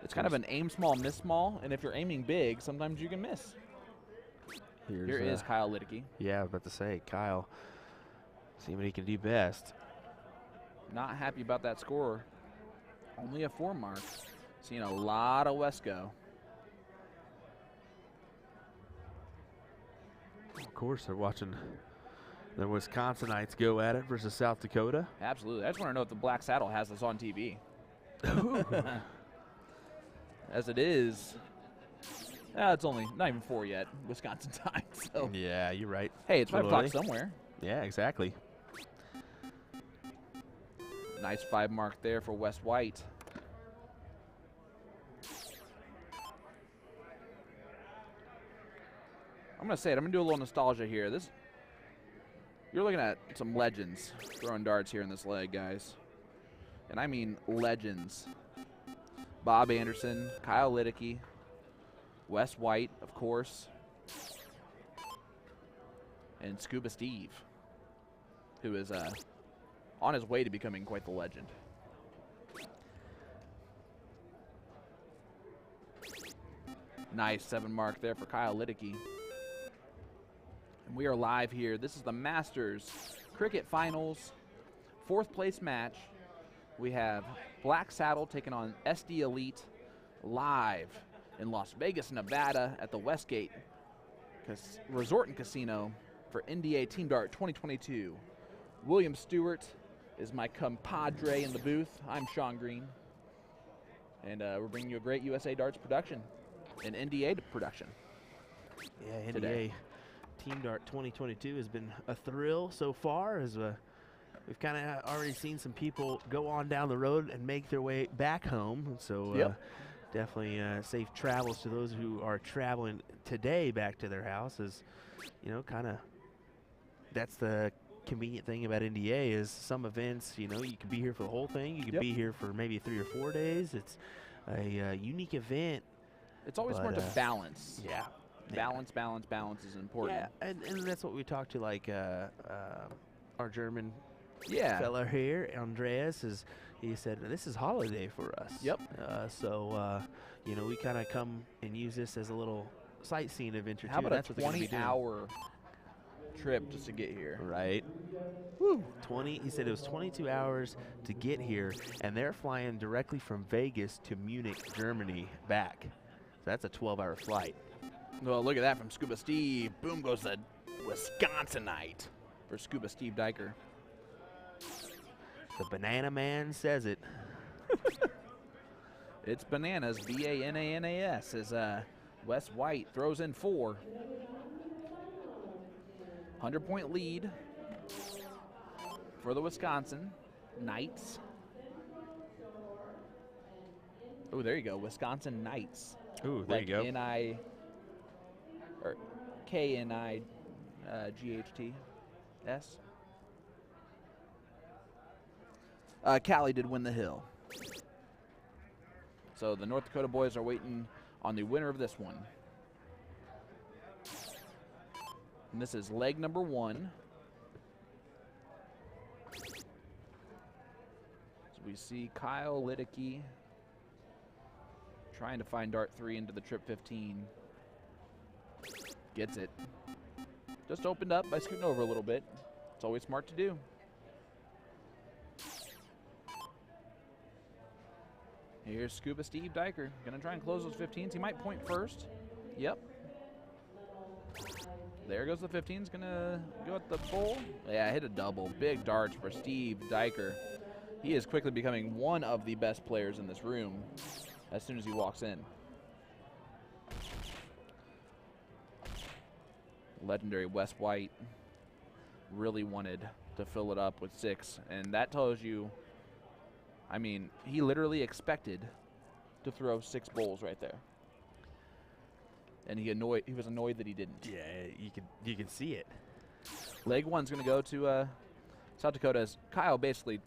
It's kind of an aim small, miss small, and if you're aiming big, sometimes you can miss. Here is Kyle Liddicky. Yeah, I was about to say, Kyle, see what he can do best. Not happy about that score. Only a 4 mark. Seeing a lot of Wesco. Of course, they're watching the Wisconsinites go at it versus South Dakota. Absolutely. I just want to know if the Black Saddle has this on TV. As it is, it's only not even 4 yet, Wisconsin time. So. Yeah, you're right. Hey, it's 5 o'clock somewhere. Yeah, exactly. Nice 5 mark there for Wes White. I'm going to say it. I'm going to do a little nostalgia here. You're looking at some legends throwing darts here in this leg, guys. And I mean legends. Bob Anderson, Kyle Liddicky, Wes White, of course, and Scuba Steve, who is on his way to becoming quite the legend. Nice 7 mark there for Kyle Liddicky. And we are live here. This is the Masters Cricket Finals, 4th place match. We have Black Saddle taking on SD Elite live in Las Vegas, Nevada at the Westgate Resort and Casino for NDA Team Dart 2022. William Stuart is my compadre in the booth. I'm Sean Green. And we're bringing you a great USA Darts production and NDA production. Yeah, NDA today. Team Dart 2022 has been a thrill so far, as we've kind of already seen some people go on down the road and make their way back home. So definitely safe travels to those who are traveling today back to their house. As you know, kind of that's the convenient thing about NDA is some events, you know, you can be here for the whole thing. You can be here for maybe 3 or 4 days. It's a unique event. It's always smart to balance. Yeah. Balance is important. Yeah, and that's what we talked to, like our German fella here, Andreas, he said, this is holiday for us. Yep. So, you know, we kind of come and use this as a little sightseeing adventure, too. How about that's a what they're gonna be doing. 20-hour trip just to get here? Right. Woo. He said it was 22 hours to get here, and they're flying directly from Vegas to Munich, Germany, back. That's a 12-hour flight. Well, look at that from Scuba Steve. Boom goes the Wisconsinite for Scuba Steve Diker. The Banana Man says it. It's bananas, B-A-N-A-N-A-S, as Wes White throws in 4. 100-point lead for the Wisconsin Knights. Oh, there you go, Wisconsin Knights. Ooh, there like you go. N-I, or K-N-I-G-H-T-S. Cali did win the hill. So the North Dakota boys are waiting on the winner of this one. And this is leg number 1. So we see Kyle Liddicky trying to find dart 3 into the trip 15. Gets it. Just opened up by scooting over a little bit. It's always smart to do. Here's Scuba Steve Diker. Gonna try and close those 15s. He might point first. Yep. There goes the 15s. Gonna go at the bowl. Yeah, hit a double. Big darts for Steve Diker. He is quickly becoming one of the best players in this room as soon as he walks in. Legendary Wes White really wanted to fill it up with 6, and that tells you, I mean, he literally expected to throw 6 bowls right there. And he was annoyed that he didn't. Yeah, you can see it. Leg 1's going to go to South Dakota, as Kyle basically,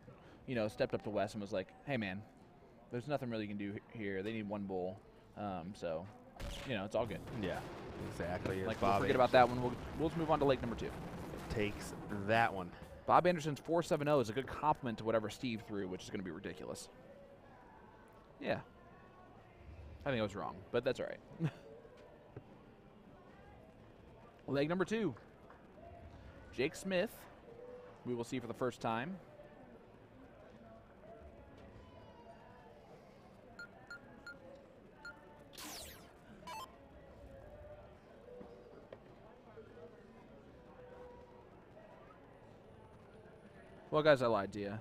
you know, stepped up to Wes and was like, hey, man, there's nothing really you can do here. They need 1 bowl. So, you know, it's all good. Yeah, exactly. Like, we'll forget about that one. We'll just move on to leg number 2. Takes that one. Bob Anderson's 4.70 is a good compliment to whatever Steve threw, which is going to be ridiculous. Yeah. I think I was wrong, but that's all right. Leg number 2. Jake Smith, we will see for the first time. Well, guys, I lied to you.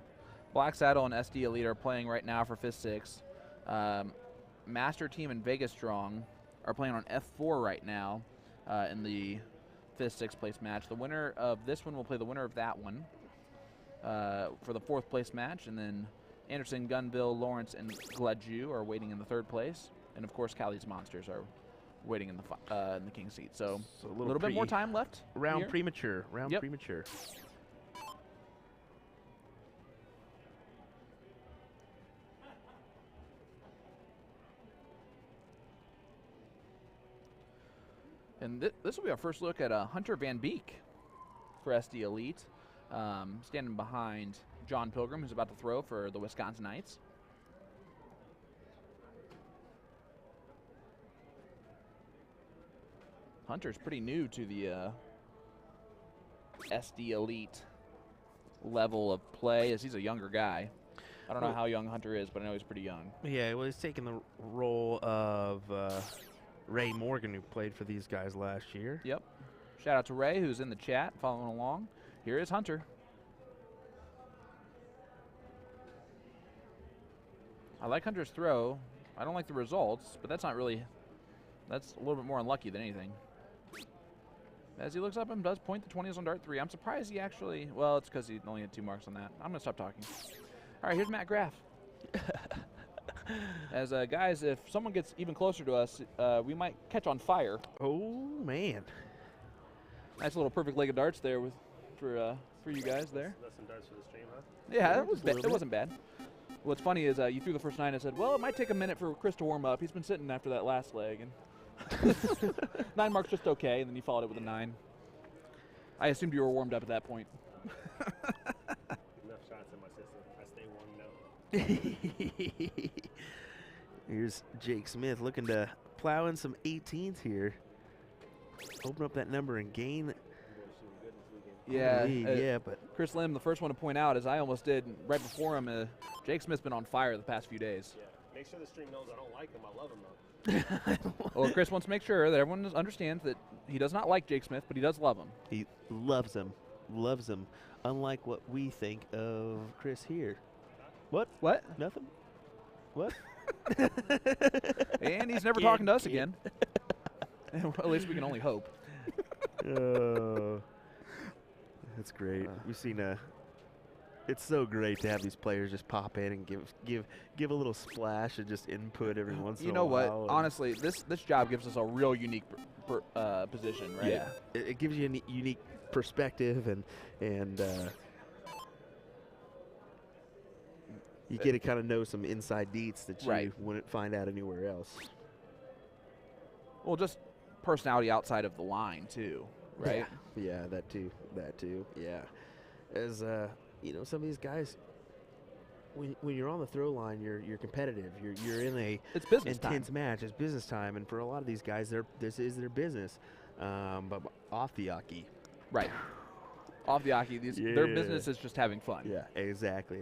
Black Saddle and SD Elite are playing right now for 5th 6. Master Team and Vegas Strong are playing on F4 right now in the 5th 6th place match. The winner of this one will play the winner of that one for the 4th place match. And then Anderson, Gunville, Lawrence, and Gladue are waiting in the 3rd place. And, of course, Cali's Monsters are waiting in the king seat. So a little bit more time left. Round here. premature. Round Yep. premature. And this will be our first look at Hunter Van Beek for SD Elite, standing behind John Pilgrim, who's about to throw for the Wisconsin Knights. Hunter's pretty new to the SD Elite level of play, as he's a younger guy. I don't know how young Hunter is, but I know he's pretty young. Yeah, well, he's taking the role of Ray Morgan, who played for these guys last year. Yep. Shout out to Ray, who's in the chat following along. Here is Hunter. I like Hunter's throw. I don't like the results, but that's not really, that's a little bit more unlucky than anything. As he looks up and does point the 20s on dart 3. I'm surprised he actually, well, it's because he only had 2 marks on that. I'm going to stop talking. All right, here's Matt Graff. As guys, if someone gets even closer to us, we might catch on fire. Oh, man. Nice little perfect leg of darts there for you guys there. That's some darts for the stream, huh? Yeah, it wasn't bad. What's funny is you threw the first 9 and said, well, it might take a minute for Chris to warm up. He's been sitting after that last leg. And 9 marks just okay, and then you followed it with a 9. I assumed you were warmed up at that point. Enough shots in my system. I stay warmed up. Here's Jake Smith looking to plow in some 18s here. Open up that number and gain. Yeah, yeah, but Chris Lim, the first one to point out, as I almost did right before him, Jake Smith's been on fire the past few days. Make sure the stream knows I don't like him. I love him though. Well, Chris wants to make sure that everyone understands that he does not like Jake Smith, but he does love him. He loves him. Loves him. Unlike what we think of Chris here. What? What? Nothing? What? And he's never talking to us again. Well, at least we can only hope. That's great. We've seen it's so great to have these players just pop in and give a little splash and just input every once in a while. You know what? Honestly, this job gives us a real unique position, right? Yeah. It gives you a unique perspective and you get to kind of know some inside deets that you wouldn't find out anywhere else. Well, just personality outside of the line too, right? Yeah, that too. Yeah. As you know, some of these guys, when you're on the throw line, you're competitive. You're in a it's business intense time. match. It's business time, and for a lot of these guys, this is their business. But off the hockey, right? Off the hockey, their business is just having fun. Yeah, exactly.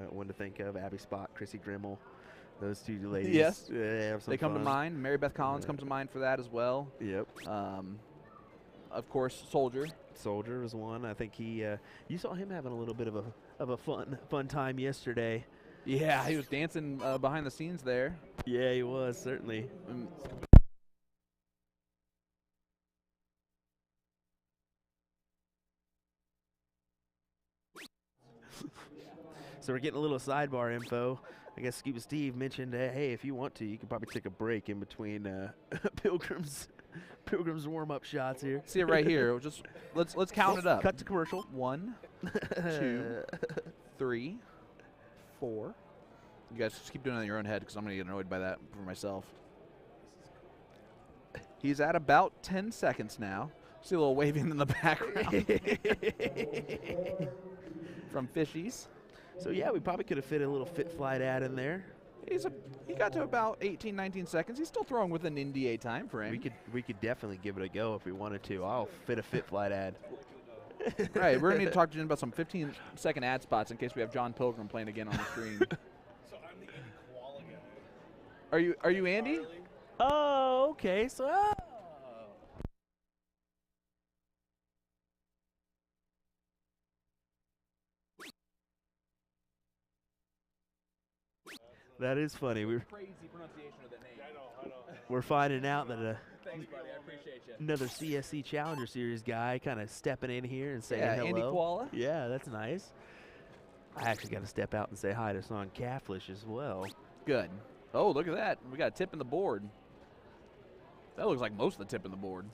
One to think of: Abby Spot, Chrissy Grimmel, those two ladies. Yes, have some they come fun. to mind. Mary Beth Collins comes to mind for that as well. Yep. Of course, Soldier. Soldier was one. I think he. You saw him having a little bit of a fun time yesterday. Yeah, he was dancing behind the scenes there. Yeah, he was certainly. So we're getting a little sidebar info. I guess Scuba Steve mentioned, hey, if you want to, you could probably take a break in between Pilgrim's warm-up shots here. See it right here. Just let's count it up. Cut to commercial. 1, 2, 3, 4. You guys just keep doing it in your own head because I'm gonna get annoyed by that for myself. He's at about 10 seconds now. See a little waving in the background from Fishies. So yeah, we probably could have fit a little fit flight ad in there. He got to about 18, 19 seconds. He's still throwing within NDA time frame. We could definitely give it a go if we wanted to. I'll fit a fit flight ad. Right, we're gonna need to talk to Jen about some 15-second ad spots in case we have John Pilgrim playing again on the screen. So I'm the Andy Koala guy. Are you Andy? Oh, okay. So. That is funny. Crazy pronunciation of that name. I know. We're finding out that Thanks, buddy. I appreciate you. another CSC Challenger Series guy kind of stepping in here and saying hello. Andy Koala. Yeah, that's nice. I actually got to step out and say hi to Son Cathlish as well. Good. Oh, look at that. We got a tip in the board. That looks like most of the tip in the board.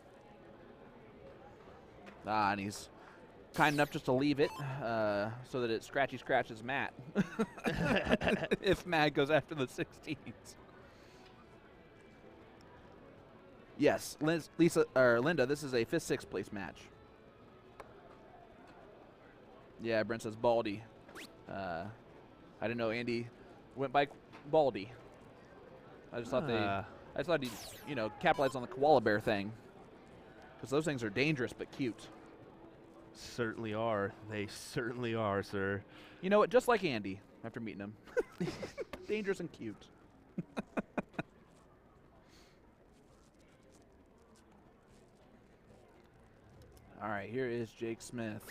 And he's kind enough just to leave it so that it scratches Matt. If Matt goes after the 16s. Yes, Linda, this is a 5th, 6th place match. Yeah, Brent says Baldy. I didn't know Andy went by Baldy. I just thought he'd, capitalize on the koala bear thing. Because those things are dangerous but cute. Certainly are. They certainly are, sir. You know what? Just like Andy after meeting him. Dangerous and cute. All right, here is Jake Smith.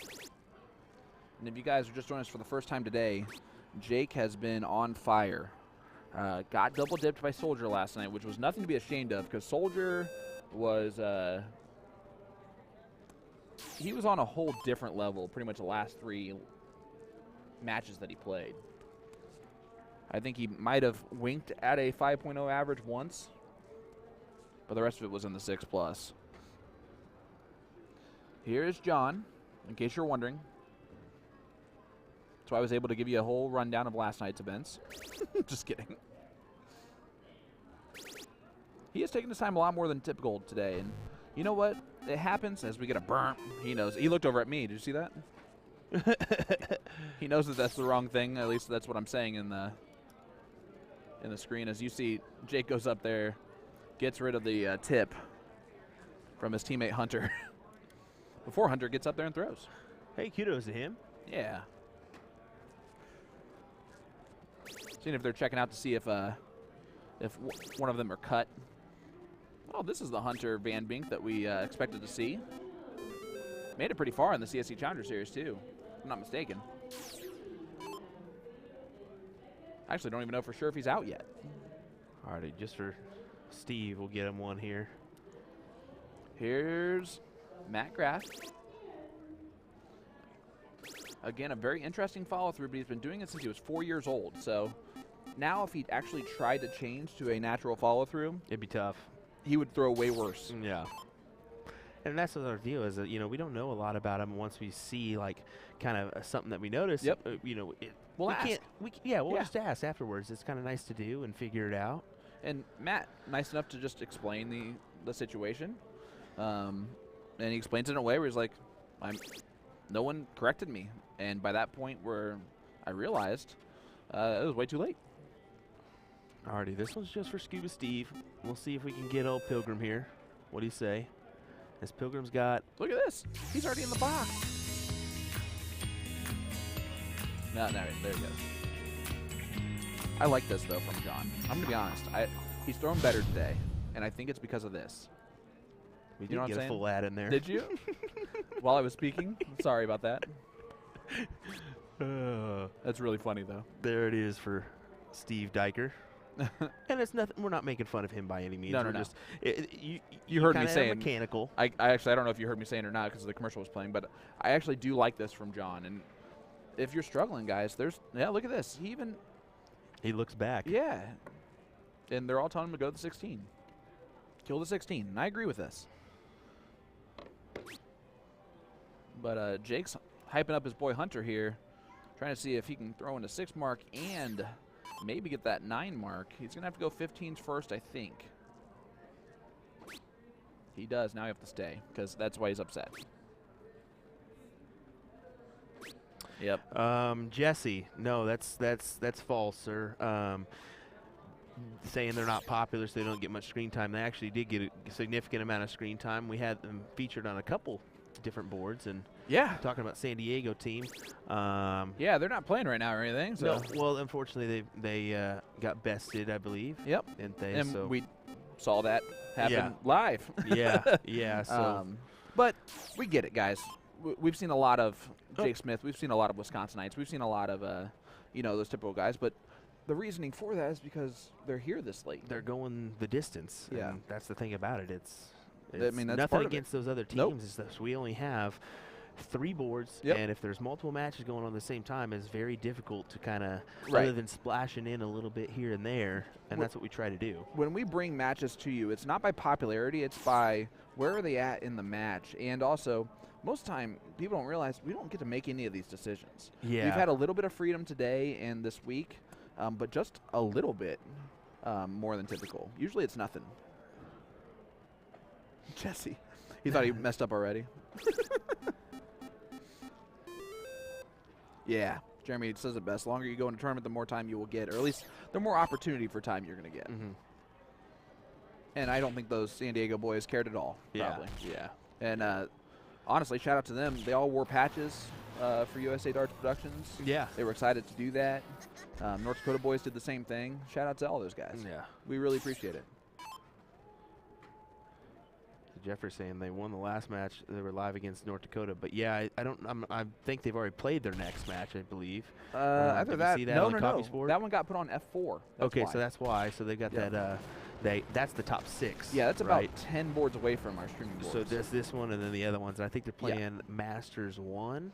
And if you guys are just joining us for the first time today, Jake has been on fire. Got double dipped by Soldier last night, which was nothing to be ashamed of because Soldier was he was on a whole different level pretty much the last 3 matches that he played. I think he might have winked at a 5.0 average once, but the rest of it was in the 6+. Here is John, in case you're wondering. So I was able to give you a whole rundown of last night's events. Just kidding. He has taken his time a lot more than typical today, and you know what? It happens as we get a burn. He knows. He looked over at me. Did you see that? He knows that that's the wrong thing. At least that's what I'm saying in the screen. As you see, Jake goes up there, gets rid of the tip from his teammate Hunter before Hunter gets up there and throws. Hey, kudos to him. Yeah. Seeing if they're checking out to see if one of them are cut. Oh, this is the Hunter Van Bink that we expected to see. Made it pretty far in the CSC Challenger Series, too, if I'm not mistaken. I actually don't even know for sure if he's out yet. Alrighty, just for Steve, we'll get him one here. Here's Matt Graff. Again, a very interesting follow-through, but he's been doing it since he was 4 years old. So now if he actually tried to change to a natural follow-through, It'd be tough. he would throw way worse. Yeah. And that's what our deal is that, you know, we don't know a lot about him. Once we see, like, kind of something that we notice, Yep. You know, We'll we ask. can't, we'll just ask afterwards. It's kind of nice to do and figure it out. And Matt, nice enough to just explain the situation. And he explains it in a way where he's like, no one corrected me. And by that point where I realized it was way too late. Alrighty, this one's just for Scuba Steve. We'll see if we can get old Pilgrim here. What do you say? This Pilgrim's got... Look at this. He's already in the box. No, there he goes. I like this, though, from John. I'm going to be honest. He's thrown better today, and I think it's because of this. We You did know what get I'm a full saying? ad in there. Did you? While I was speaking? Sorry about that. That's really funny, though. There it is for Steve Diker. And it's nothing. We're not making fun of him by any means. No, we're no. just You heard me kinda saying mechanical. I actually, I don't know if you heard me saying it or not because the commercial was playing, but I actually do like this from John. And if you're struggling, guys, look at this. He looks back. Yeah. And they're all telling him to go to the 16. Kill the 16. And I agree with this. But Jake's hyping up his boy Hunter here, trying to see if he can throw in a 6 mark and maybe get that 9 mark. He's going to have to go 15s first, I think. He does. Now you have to stay because that's why he's upset. Yep. Jesse, no, that's false, sir. Saying they're not popular, so they don't get much screen time. They actually did get a significant amount of screen time. We had them featured on a couple different boards, and Yeah. talking about San Diego team. Yeah, they're not playing right now or anything. So. No, well, unfortunately, they got bested, I believe. Yep. Didn't they? And So we saw that happen Yeah. live. yeah. So But we get it, guys. We've seen a lot of Jake Smith. We've seen a lot of Wisconsinites. We've seen a lot of, those typical guys. But the reasoning for that is because they're here this late. they're going the distance. Yeah. And that's the thing about it. It's I mean, that's nothing part of it. against those other teams. Nope. It's that we only have 3 boards, Yep. and if there's multiple matches going on at the same time, it's very difficult to kind of, Right. other than splashing in a little bit here and there, and that's what we try to do. When we bring matches to you, it's not by popularity. It's by where are they at in the match. And also, most of the time, people don't realize we don't get to make any of these decisions. Yeah. We've had a little bit of freedom today and this week, but just a little bit more than typical. Usually it's nothing. Jesse. He thought he messed up already. Yeah. Jeremy says it best. The longer you go in a tournament, the more time you will get, or at least the more opportunity for time you're going to get. Mm-hmm. And I don't think those San Diego boys cared at all, probably. Yeah. And honestly, shout out to them. They all wore patches for USA Darts Productions. Yeah. They were excited to do that. North Dakota boys did the same thing. Shout out to all those guys. Yeah. We really appreciate it. Jeffrey's saying they won the last match. They were live against North Dakota, but yeah, I think they've already played their next match, I believe. After did you that, see that no, on no, Copy no. Sport? That one got put on F4. Okay, why. so that's why. So they've got Yeah. that. That's the top 6. Yeah, that's about right? 10 boards away from our streaming boards. So there's this one and then the other ones. And I think they're Yeah. playing Masters 1.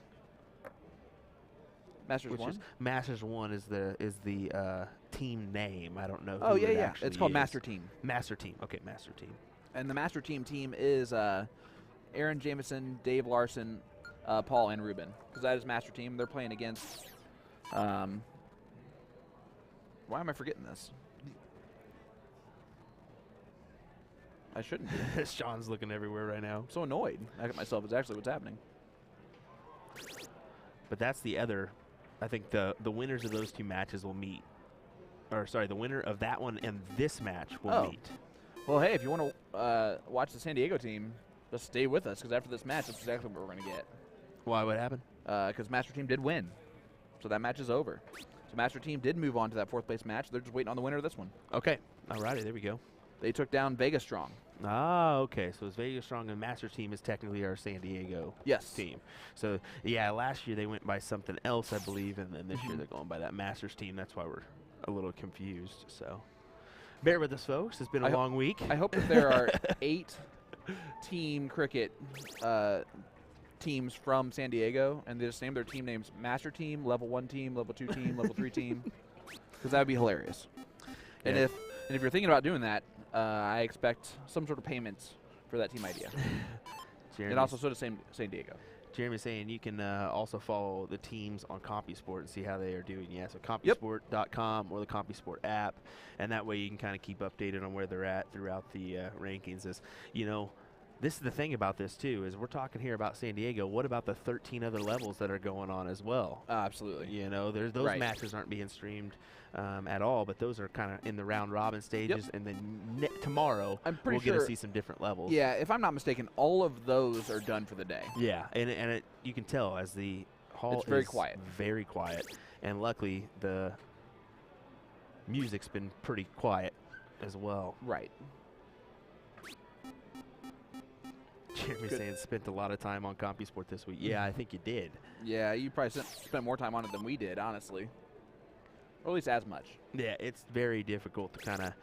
Masters Which 1? is Masters 1 is the team name. I don't know. Oh, who yeah, it yeah. actually It's called is. Master Team. Master Team. Okay, Master Team. And the Master Team is Aaron Jameson, Dave Larson, Paul, and Ruben. Because that is Master Team. They're playing against. Why am I forgetting this? I shouldn't be. Sean's looking everywhere right now. I'm so annoyed at myself is actually what's happening. But that's the other. I think the winners of those 2 matches will meet. Or sorry, the winner of that one and this match will meet. Well, hey, if you want to watch the San Diego team, just stay with us because after this match, that's exactly what we're going to get. Why? What happened? Because Master Team did win. So that match is over. So Master Team did move on to that 4th place match. They're just waiting on the winner of this one. Okay. All righty. There we go. They took down Vegas Strong. Ah, okay. So it's Vegas Strong, and Master Team is technically our San Diego team. So, yeah, last year they went by something else, I believe, and then this year they're going by that Masters team. That's why we're a little confused. So bear with us, folks. It's been a long week. I hope that there are 8 team cricket teams from San Diego, and they just name their team names Master Team, Level 1 Team, Level 2 Team, Level 3 Team, because that would be hilarious. And if you're thinking about doing that, I expect some sort of payments for that team idea. And also so does San Diego. Jeremy's saying you can also follow the teams on CompuSport and see how they are doing. Yeah, so CompuSport.com or the CompuSport app, and that way you can kind of keep updated on where they're at throughout the rankings. As you know, this is the thing about this too, is we're talking here about San Diego. What about the 13 other levels that are going on as well? Absolutely. You know, those matches aren't being streamed at all, but those are kind of in the round robin stages. And then tomorrow we'll get to see some different levels. Yeah, if I'm not mistaken, all of those are done for the day. Yeah, and you can tell as the hall is quiet. Very quiet, and luckily the music's been pretty quiet as well. Right. Jeremy's saying spent a lot of time on CompuSport this week. Yeah, I think you did. Yeah, you probably spent more time on it than we did, honestly. Or at least as much. Yeah, it's very difficult to kind of,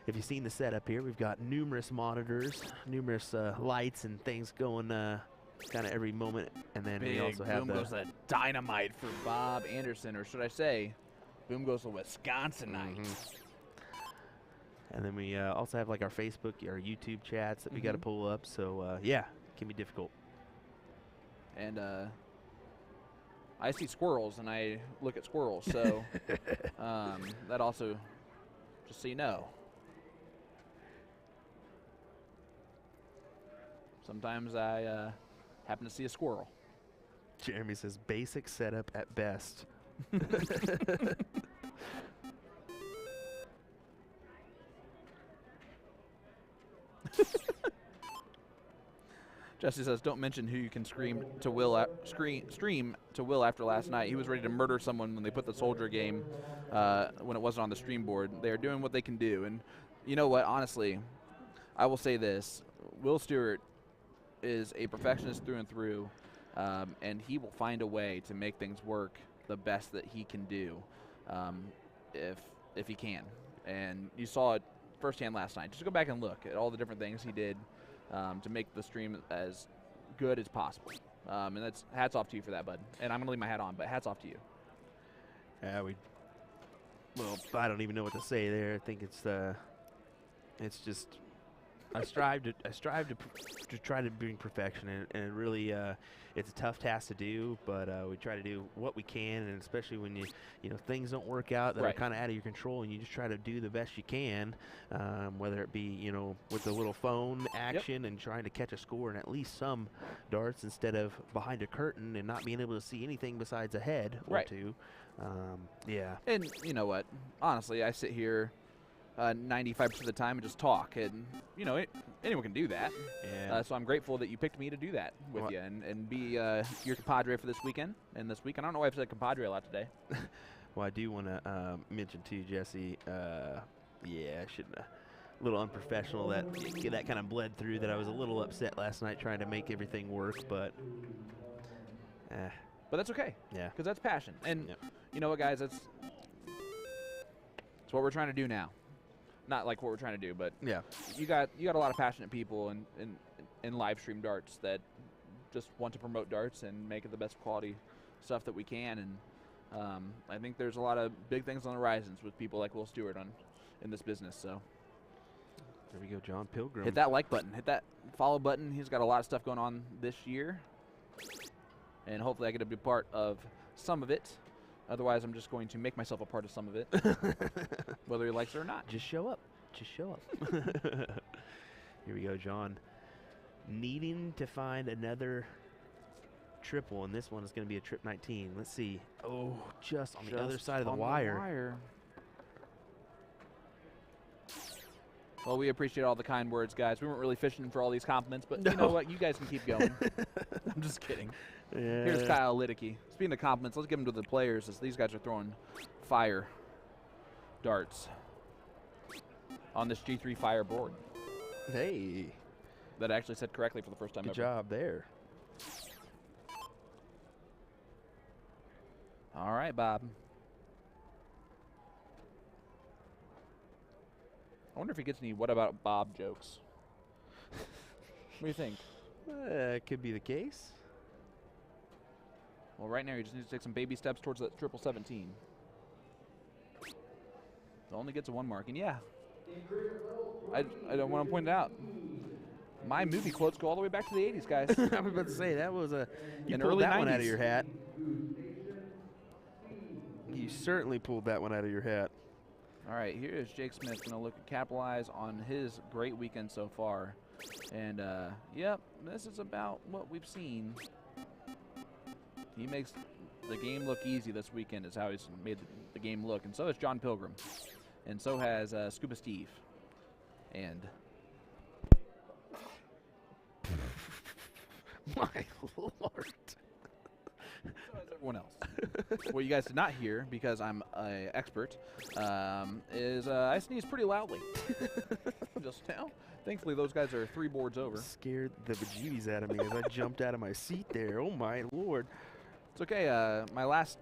if you've seen the setup here, we've got numerous monitors, numerous lights and things going kind of every moment. And then we also have boom goes the dynamite for Bob Anderson, or should I say, boom goes the Wisconsinite. And then we also have like our Facebook, our YouTube chats that we got to pull up. So, yeah, it can be difficult. And I see squirrels, and I look at squirrels. So that also, just so you know. Sometimes I happen to see a squirrel. Jeremy says basic setup at best. Jesse says, "Don't mention who you can stream to Will after last night. He was ready to murder someone when they put the soldier game when it wasn't on the stream board. They are doing what they can do, and you know what? Honestly, I will say this: Will Stuart is a perfectionist through and through, and he will find a way to make things work the best that he can do, if he can. And you saw it firsthand last night. Just go back and look at all the different things he did." To make the stream as good as possible. And that's hats off to you for that, bud. And I'm going to leave my hat on, but hats off to you. Well, I don't even know what to say there. I think it's just, I strive to try to bring perfection, and it really, it's a tough task to do, but we try to do what we can, and especially when you know things don't work out that are kind of out of your control, and you just try to do the best you can, whether it be with the little phone action and trying to catch a score and at least some darts instead of behind a curtain and not being able to see anything besides a head or two. Yeah. And you know what? Honestly, I sit here 95% of the time and just talk, and anyone can do that. So I'm grateful that you picked me to do that with you and be your compadre for this weekend. And this weekend, I don't know why I've said compadre a lot today. Well, I do want to mention too, Jesse. Yeah, I shouldn't. A little unprofessional that kind of bled through. That I was a little upset last night trying to make everything work, but. But that's okay. Yeah. Because that's passion, and you know what, guys? That's what we're trying to do now. Not like what we're trying to do, but you got a lot of passionate people in live stream darts that just want to promote darts and make it the best quality stuff that we can. And I think there's a lot of big things on the horizons with people like Will Stuart in this business. So there we go, John Pilgrim. Hit that like button, hit that follow button. He's got a lot of stuff going on this year, and hopefully I get to be part of some of it. Otherwise, I'm just going to make myself a part of some of it, whether he likes it or not. Just show up. Just show up. Here we go, John. Needing to find another triple, and this one is going to be a trip 19. Let's see. Oh, just on the other side of the wire. Well, we appreciate all the kind words, guys. We weren't really fishing for all these compliments, but you know what? You guys can keep going. I'm just kidding. Yeah. Here's Kyle Lidicky. Speaking of compliments, let's give them to the players as these guys are throwing fire darts on this G3 Fire board. Hey, That I actually said correctly for the first time good ever. job there. All right, Bob. I wonder if he gets any "what about Bob" jokes. What do you think? Could be the case. Well, right now he just needs to take some baby steps towards that 17. Only gets a 1 mark, and yeah, I don't want to point it out. My movie quotes go all the way back to the 80s, guys. I was about to say that was you In pulled early that one out of 90s. your hat. You certainly pulled that one out of your hat. All right, here is Jake Smith going to look at capitalize on his great weekend so far. And, yep, this is about what we've seen. He makes the game look easy this weekend is how he's made the game look. And so has John Pilgrim. And so has Scuba Steve. And My lord. so has everyone else. What you guys did not hear, because I'm an expert, is I sneeze pretty loudly. Just now. Thankfully, those guys are 3 boards over. Scared the bejeebies out of me as I jumped out of my seat there. Oh my lord. It's okay. My last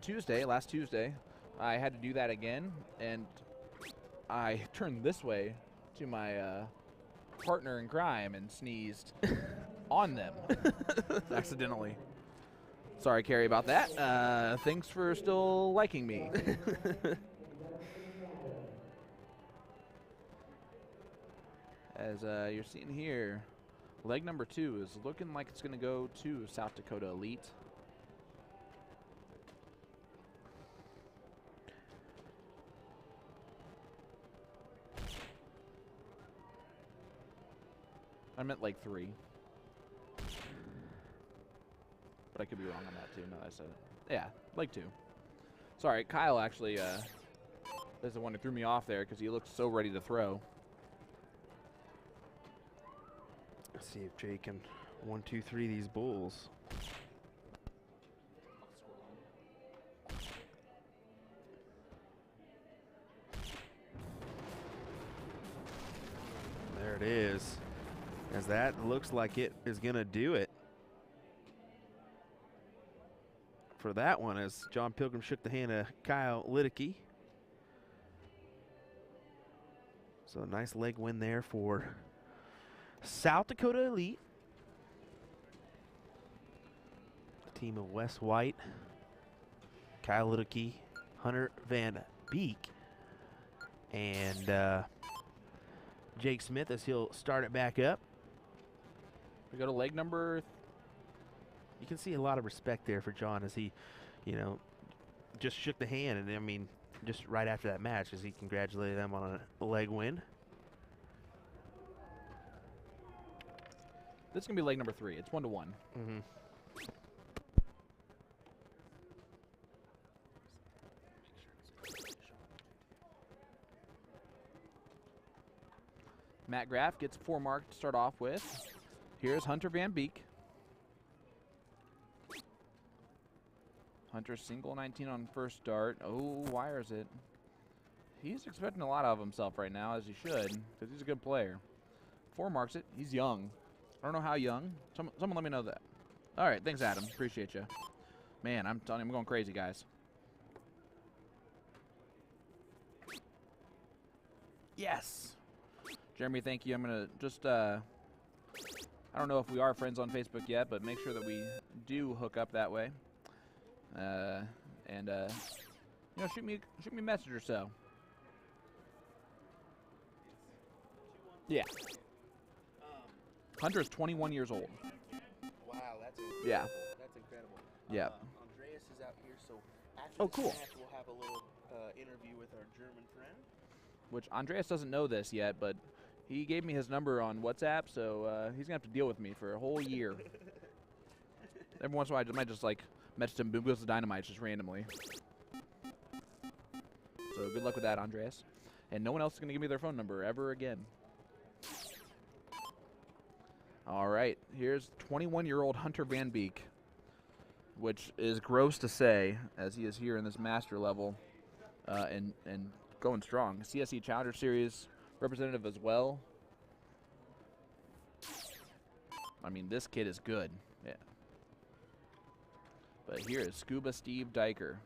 Tuesday, I had to do that again, and I turned this way to my partner in crime and sneezed on them accidentally. Sorry, Carrie, about that. Thanks for still liking me. As you're seeing here, leg number 2 is looking like it's going to go to South Dakota Elite. I meant leg 3. But I could be wrong on that too, now that I said it. Yeah, leg 2. Sorry, Kyle actually is the one who threw me off there because he looked so ready to throw. Let's see if Jay can 1, 2, 3 these bulls. There it is. As that looks like it is going to do it for that one, as John Pilgrim shook the hand of Kyle Lidicky. So a nice leg win there for South Dakota Elite. The team of Wes White, Kyle Lidicky, Hunter Van Beek, and Jake Smith as he'll start it back up. We go to leg number. You can see a lot of respect there for John as he, you know, just shook the hand, and I mean, just right after that match as he congratulated them on a leg win. This is going to be leg number 3. It's 1-1. Mm-hmm. Matt Graff gets 4 mark to start off with. Here's Hunter Van Beek. Hunter single 19 on first dart. Oh, wires it. He's expecting a lot of himself right now, as he should, because he's a good player. 4 marks it. He's young. I don't know how young. Someone let me know that. All right, thanks, Adam. Appreciate you. Man, I'm telling you, I'm going crazy, guys. Yes. Jeremy, thank you. I'm going to just, I don't know if we are friends on Facebook yet, but make sure that we do hook up that way. You know, shoot me a message or so. Yeah. Hunter is 21 years old. Wow, that's Yeah. That's incredible. Yeah. Andreas is out here, so after Oh, this cool. match, we'll have a little interview with our German friend. Which Andreas doesn't know this yet, but he gave me his number on WhatsApp, so he's gonna have to deal with me for a whole year. Every once in a while, I might just like message him, boom goes the dynamite just randomly. So good luck with that, Andreas. And no one else is gonna give me their phone number ever again. All right, here's 21-year-old Hunter Van Beek. which is gross to say, as he is here in this master level and going strong. CSE Challenger Series representative as well. I mean, this kid is good. Yeah. But here is Scuba Steve Diker.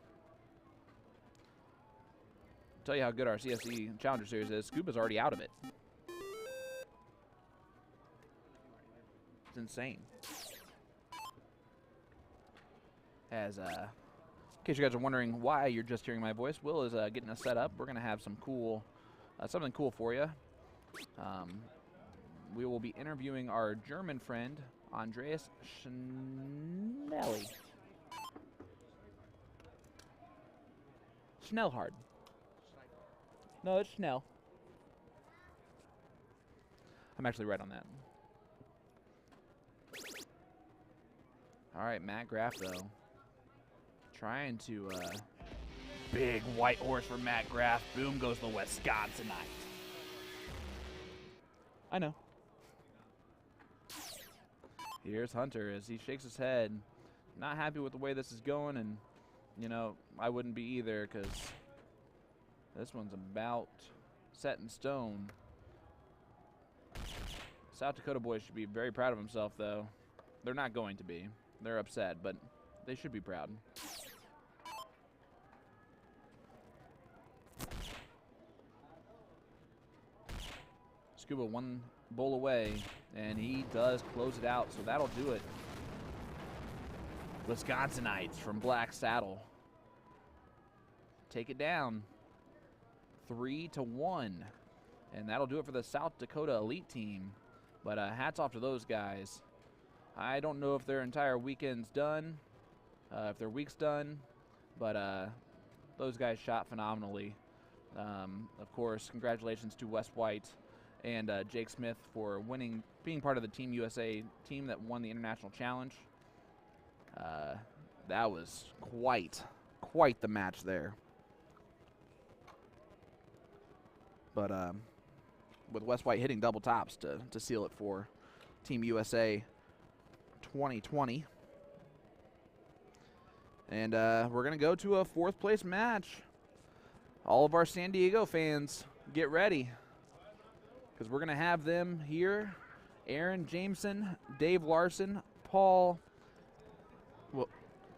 Tell you how good our CSE Challenger Series is. Scuba's already out of it. It's insane. As in case you guys are wondering why you're just hearing my voice, Will is getting us set up. We're gonna have some cool, something cool for you. We will be interviewing our German friend Andreas Schnellhard. No, it's Schnell. I'm actually right on that. All right, Matt Graff, though. Trying to, big white horse for Matt Graff. Boom goes the Wisconsinite. I know. Here's Hunter as he shakes his head. Not happy with the way this is going, and, you know, I wouldn't be either, because this one's about set in stone. South Dakota boys should be very proud of himself, though. They're not going to be. They're upset, but they should be proud. Scuba one bowl away, and he does close it out, so that'll do it. Wisconsinites from Black Saddle take it down 3-1, and that'll do it for the South Dakota elite team. But hats off to those guys. I don't know if their entire weekend's done, if their week's done, but those guys shot phenomenally. Of course, congratulations to Wes White and Jake Smith for winning, being part of the Team USA team that won the International Challenge. That was quite the match there. But with Wes White hitting double tops to seal it for Team USA 2020. And we're going to go to a fourth place match. All of our San Diego fans, get ready, because we're going to have them here. Aaron Jameson, Dave Larson, Paul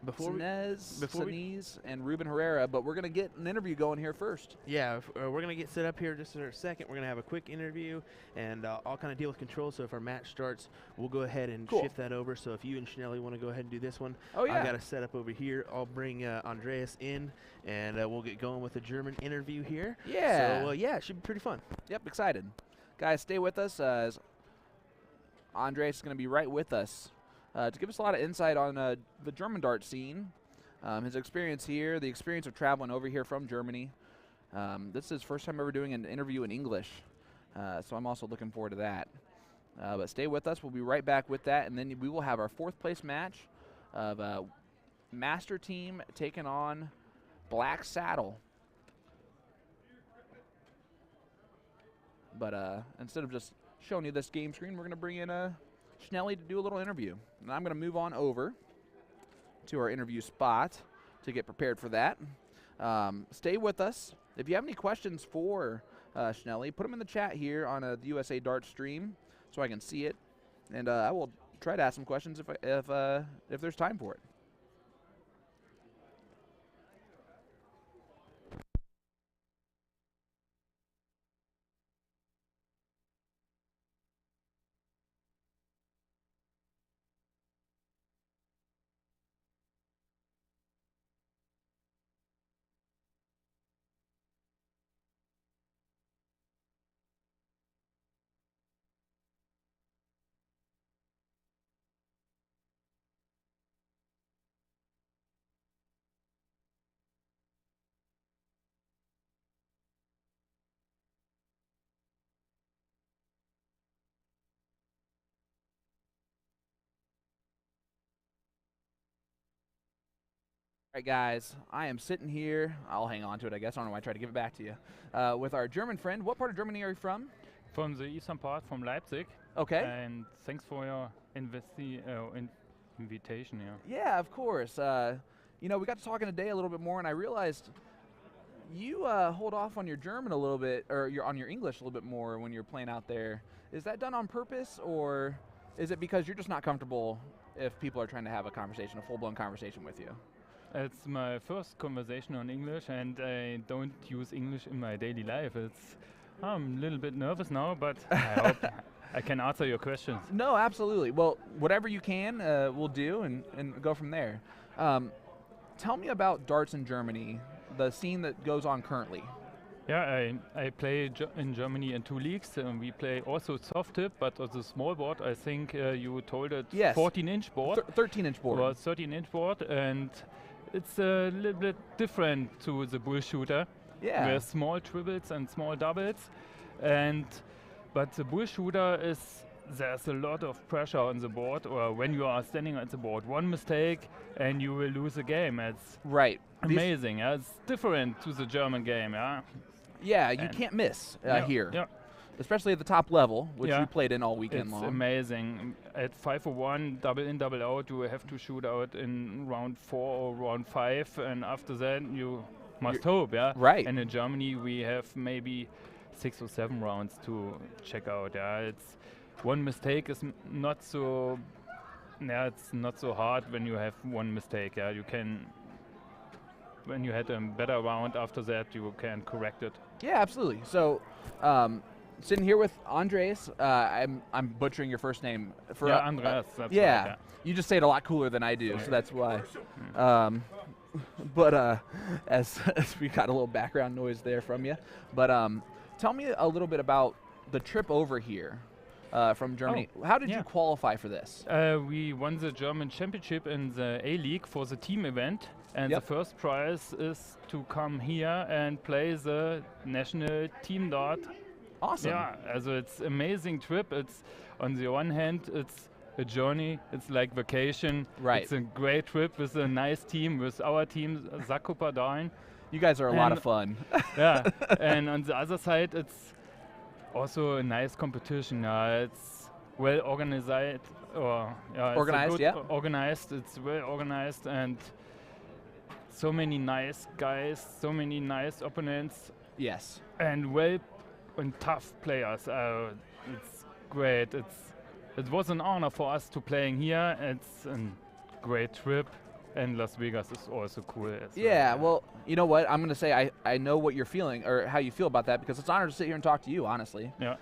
Sinez, and Ruben Herrera, but we're going to get an interview going here first. Yeah, we're going to get set up here just in a second. We're going to have a quick interview, and I'll kind of deal with control. So if our match starts, we'll go ahead and shift that over. So if you and Schnelly want to go ahead and do this one, oh yeah, I've got to set up over here. I'll bring Andreas in, and we'll get going with the German interview here. Yeah. So yeah, it should be pretty fun. Yep, excited. Guys, stay with us. As Andreas is going to be right with us to give us a lot of insight on the German dart scene, his experience here, the experience of traveling over here from Germany. This is his first time ever doing an interview in English, so I'm also looking forward to that. But stay with us. We'll be right back with that, and then we will have our fourth place match of Master Team taking on Black Saddle. But instead of just showing you this game screen, we're going to bring in Schnelly to do a little interview. And I'm going to move on over to our interview spot to get prepared for that. Stay with us. If you have any questions for Schnelly, put them in the chat here on the USA Dart stream so I can see it. And I will try to ask some questions if there's time for it. All right, guys, I am sitting here. I'll hang on to it, I guess. I don't know why I tried to give it back to you. With our German friend. What part of Germany are you from? From the eastern part, from Leipzig. Okay. And thanks for your invitation. Yeah. Yeah, of course. You know, we got to talking today a little bit more, and I realized you hold off on your German a little bit, or on your English a little bit more when you're playing out there. Is that done on purpose, or is it because you're just not comfortable if people are trying to have a conversation, a full-blown conversation with you? It's my first conversation on English, and I don't use English in my daily life. I'm a little bit nervous now, but I hope I can answer your questions. No, absolutely. Well, whatever you can, we'll do, and go from there. Tell me about darts in Germany, the scene that goes on currently. Yeah, I play in Germany in 2 leagues. We play also soft tip, but on the small board, I think you told it Yes. 14-inch board. 13-inch board. Or 13-inch board, and it's a little bit different to the bull shooter. Yeah. With small triples and small doubles, but the bull shooter there's a lot of pressure on the board, or when you are standing on the board, one mistake and you will lose a game. It's Right. amazing. Yeah? It's different to the German game. Yeah. Yeah, you can't miss here. Yeah. Especially at the top level, which Yeah. you played in all weekend It's long. amazing. At 501, double in, double out, you have to shoot out in round 4 or round 5, and after that you must hope, yeah. Right. And in Germany we have maybe 6 or 7 rounds to check out. Yeah, it's one mistake is not so. Yeah, it's not so hard when you have one mistake. Yeah, you can. When you had a better round after that, you can correct it. Yeah, absolutely. So, sitting here with Andres, I'm butchering your first name. Yeah, Andreas. That's yeah, right, yeah. You just say it a lot cooler than I do, so that's why. But as we got a little background noise there from you, but tell me a little bit about the trip over here from Germany. How did you qualify for this? We won the German championship in the A-League for the team event, and the first prize is to come here and play the national team dart. Awesome. Yeah, also it's amazing trip. It's on the one hand, it's a journey. It's like vacation. Right. It's a great trip with a nice team, with our team, Sacramento. You guys are a lot of fun. Yeah, and on the other side, it's also a nice competition. It's well organized, Organized, yeah. Organized. It's well organized, and so many nice guys, so many nice opponents. Yes. And tough players. It's great. It was an honor for us to playing here. It's a great trip, and Las Vegas is also cool. Yeah, well, you know what? I'm going to say I know what you're feeling, or how you feel about that, because it's an honor to sit here and talk to you, honestly. Yeah.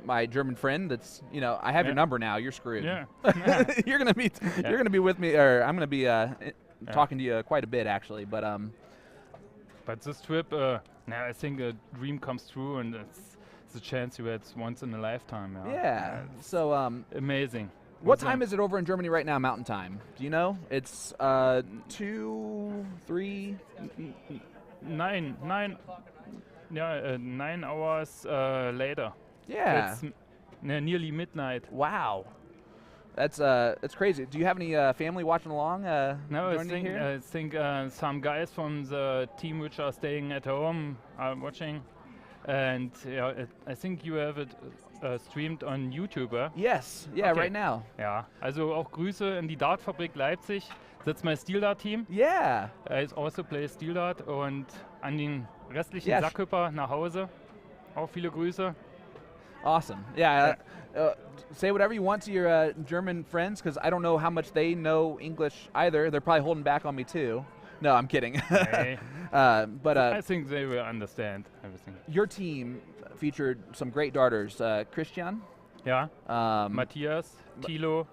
My German friend, I have your number now. You're screwed. Yeah. You're going to be with me, or I'm going to be talking to you quite a bit, actually. But this trip, I think a dream comes true, and it's a chance you had once in a lifetime. Yeah. So amazing. What time is it over in Germany right now, Mountain Time? Do you know? It's 2, 3, 9. Yeah, 9 hours later. Yeah. It's nearly midnight. Wow. That's crazy. Do you have any family watching along? No, I think some guys from the team which are staying at home are watching, and I think you have it streamed on YouTube. Yes, yeah, okay. Right now. Ja, also auch Grüße in die Dartfabrik Leipzig. That's my Steel Dart team. Yeah. I also play Steel Dart, und an den restlichen Sackhüpper nach Hause auch viele Grüße. Awesome. Yeah. Say whatever you want to your German friends, because I don't know how much they know English either. They're probably holding back on me too. No, I'm kidding. Hey. But I think they will understand everything. Your team featured some great darters. Christian. Yeah. Matthias, Thilo.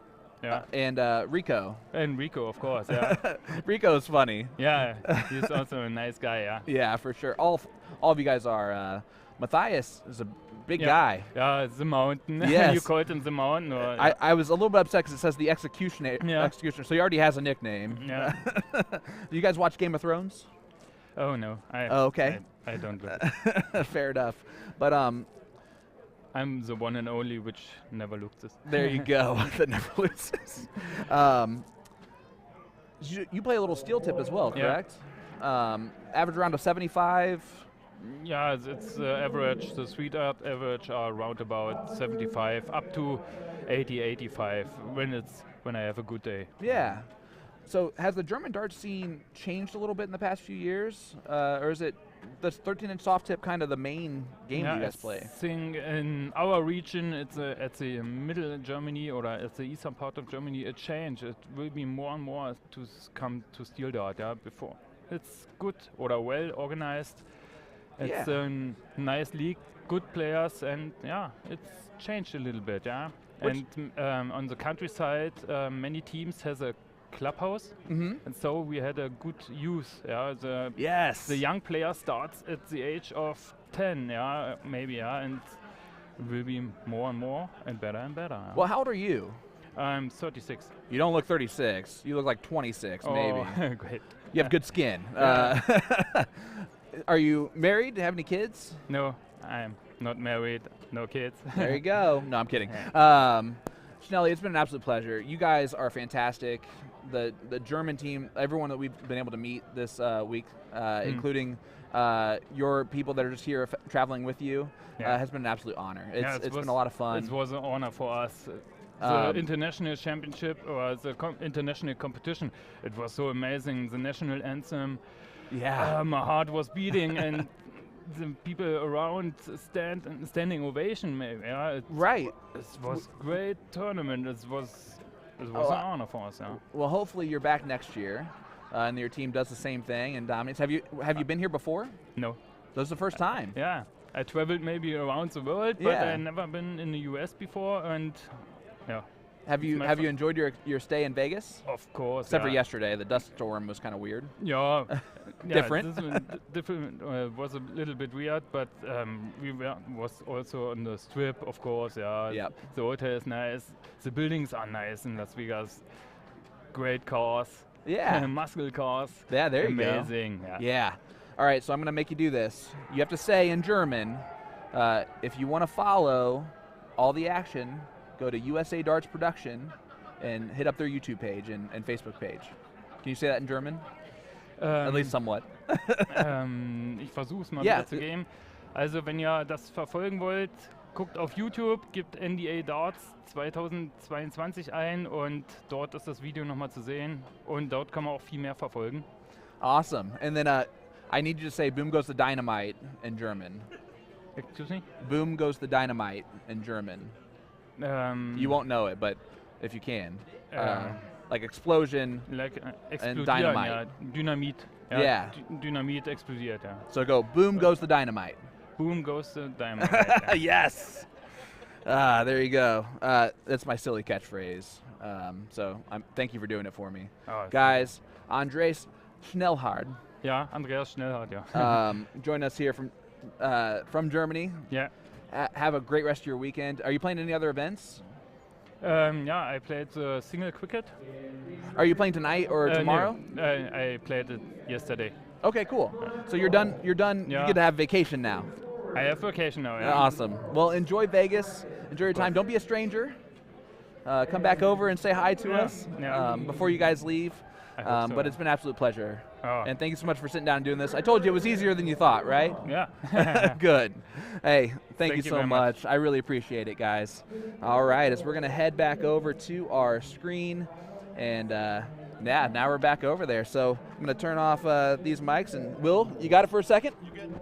Yeah. And Rico. And Rico, of course. Yeah. Rico's funny. Yeah, he's also a nice guy. Yeah. Yeah, for sure. All of you guys are. Matthias is a big guy. Yeah, the mountain. Yes. You called him the mountain. Or, I was a little bit upset because it says the executioner. Yeah. Executioner. So he already has a nickname. Yeah. Do you guys watch Game of Thrones? Oh no. Okay. I don't look. Fair enough. But I'm the one and only which never loses. There you go. That never loses. You play a little steel tip as well, correct? Yeah. Average round of 75. Yeah, it's the average. The sweet art average are around about 75 up to 80, 85. When it's when I have a good day. Yeah. So has the German dart scene changed a little bit in the past few years, or is it the 13-inch soft tip kind of the main game Yeah, you guys I play? think in our region, it's at the middle Germany or at the eastern part of Germany, it changed. It will be more and more to come to steel dart. Yeah, before it's good or well organized. It's Yeah. a nice league, good players, and yeah, it's changed a little bit. Yeah, Which- and on the countryside, many teams has a clubhouse, Mm-hmm. and so we had a good youth. Yeah, Yes. the young player starts at the age of 10, yeah, maybe, yeah, and will be more and more and better and better. Yeah. Well, how old are you? I'm 36. You don't look 36. You look like 26, maybe. Oh, great. You have good skin. Yeah. Are you married? Have any kids? No, I'm not married, no kids. There you go. No, I'm kidding. Schnelly, it's been an absolute pleasure. You guys are fantastic. The German team, everyone that we've been able to meet this week, including your people that are just here traveling with you, Yeah. has been an absolute honor. Yeah, It's been a lot of fun. It was an honor for us. The international championship or the international competition, it was so amazing. The national anthem, Yeah. my heart was beating, and the people around standing ovation. Maybe, yeah, Right. It was great tournament. It was an honor for us. Yeah. Well, hopefully you're back next year, and your team does the same thing and dominates. Have you been here before? No. This is the first time. Yeah, I traveled maybe around the world, but Yeah. I never been in the US before, and yeah. Have you my have you enjoyed your stay in Vegas? Of course. Except for yeah. yesterday, the dust storm was kind of weird. Yeah, Different. This one different was a little bit weird, but was also on the strip, of course. Yeah. Yep. The hotel is nice. The buildings are nice in Las Vegas. Great cars. Yeah. Muscle cars. Yeah, there you go. Amazing. Yeah. Yeah. All right, so I'm going to make you do this. You have to say in German, if you want to follow all the action, go to usadartsproduction and hit up their YouTube page and Facebook page. Can you say that in German? At least somewhat. Ich versuche es mal Ja. wiederzugeben. Also wenn ihr das verfolgen wollt, guckt auf YouTube, gebt NDA Darts 2022 ein und dort ist das Video nochmal zu sehen und dort kann man auch viel mehr verfolgen. Awesome. And then I need you to say boom goes the dynamite in German. Excuse me? Boom goes the dynamite in German. You won't know it, but if you can. Like explosion. Like and explodieren, dynamite. ja. Dynamit. Ja, Yeah. Dynamit explodiert, ja. So go boom goes the dynamite. Boom goes the dynamite. ja. Yes. There you go. That's my silly catchphrase. So thank you for doing it for me. Oh, Guys, Andres Schnellhard Ja, Andreas Schnellhardt, ja. joined us here from Germany. Yeah. Have a great rest of your weekend. Are you playing any other events? Yeah, I played single cricket. Are you playing tonight or tomorrow? No, I played it yesterday. Okay, cool. So you're done. You're done. You Yeah. get to have vacation now. I have vacation now, yeah. Awesome. Well, enjoy Vegas. Enjoy your time. Don't be a stranger. Come back over and say hi to Yeah. us Yeah. before you guys leave. I hope so. But it's been an absolute pleasure. Oh. And thank you so much for sitting down and doing this. I told you it was easier than you thought, right? Yeah. Good. Hey, thank you you so very much. much. I really appreciate it, guys. All right, as we're going to head back over to our screen. And yeah, now we're back over there. So I'm going to turn off these mics. And Will, you got it for a second? You good?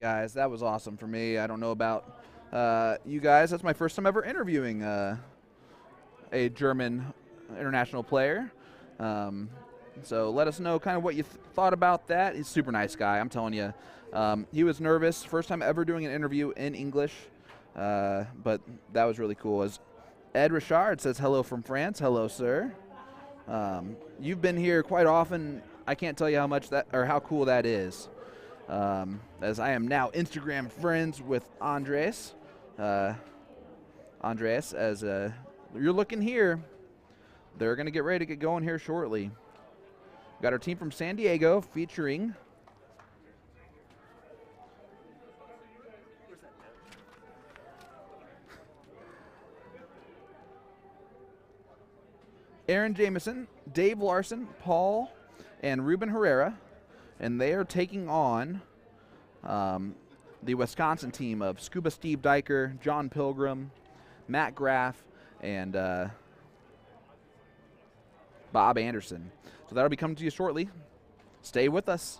Guys, that was awesome for me. I don't know about you guys. That's my first time ever interviewing a German international player. So let us know kind of what you thought about that. He's a super nice guy, I'm telling you. He was nervous, first time ever doing an interview in English, but that was really cool. As Ed Richard says hello from France. Hello, sir. You've been here quite often. I can't tell you how much that or how cool that is. As I am now Instagram friends with Andres. Andres, as you're looking here, they're going to get ready to get going here shortly. Got our team from San Diego featuring Aaron Jameson, Dave Larson, Paul, and Ruben Herrera, and they are taking on the Wisconsin team of Scuba Steve Diker, John Pilgrim, Matt Graff, and Bob Anderson. So that'll be coming to you shortly. Stay with us.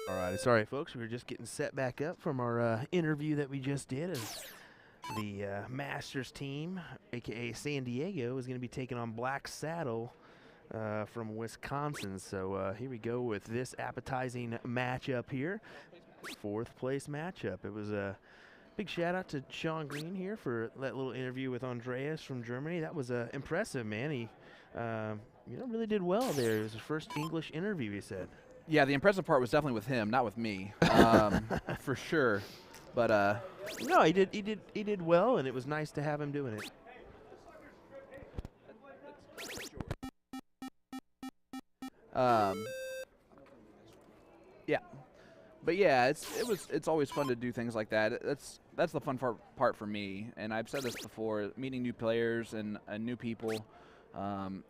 All right, sorry, folks. We were just getting set back up from our interview that we just did. As the Masters team, a.k.a. San Diego, is going to be taking on Black Saddle from Wisconsin. So here we go with this appetizing matchup here. Fourth place matchup. It was a big shout out to Sean Green here for that little interview with Andreas from Germany. That was impressive, man. He really did well there. It was his first English interview, he said. Yeah, the impressive part was definitely with him, not with me, for sure. But no, he did well, and it was nice to have him doing it. Yeah, but yeah, it's always fun to do things like that. That's the fun part for me, and I've said this before: meeting new players and new people.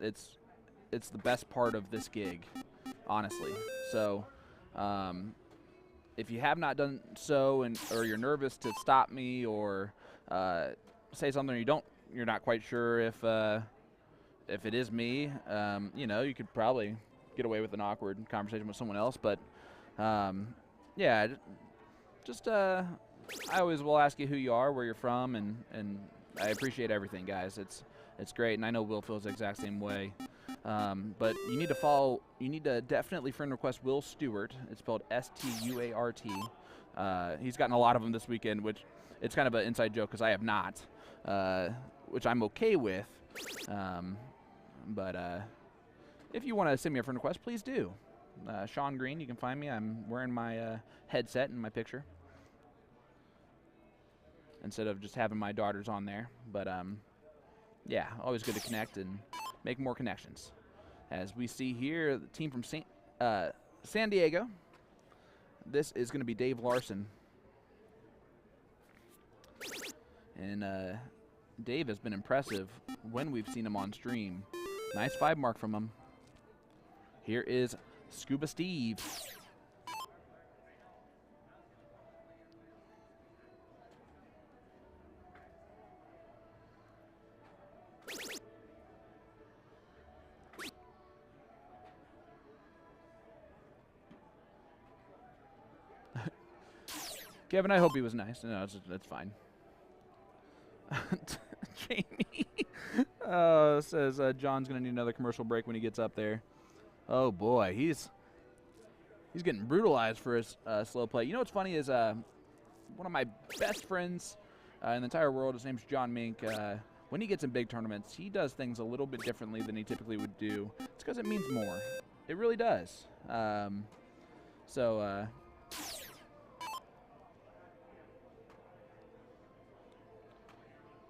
It's the best part of this gig, honestly. So, if you have not done so, or you're nervous to stop me or say something you're not quite sure if it is me, you could probably get away with an awkward conversation with someone else. But yeah, just I always will ask you who you are, where you're from, and I appreciate everything, guys. It's great, and I know Will feels the exact same way. But you need to definitely friend request Will Stuart. It's spelled Stuart. He's gotten a lot of them this weekend, which it's kind of an inside joke because I have not, which I'm okay with. But if you want to send me a friend request, please do. Sean Green, you can find me. I'm wearing my headset in my picture instead of just having my daughters on there. But yeah, always good to connect and make more connections. As we see here, the team from San Diego, this is going to be Dave Larson. And Dave has been impressive when we've seen him on stream. Nice 5 mark from him. Here is Scuba Steve. Kevin, I hope he was nice. No, that's fine. Jamie says John's going to need another commercial break when he gets up there. Oh, boy. He's getting brutalized for his slow play. You know what's funny is one of my best friends in the entire world, his name's John Mink. When he gets in big tournaments, he does things a little bit differently than he typically would do. It's because it means more. It really does.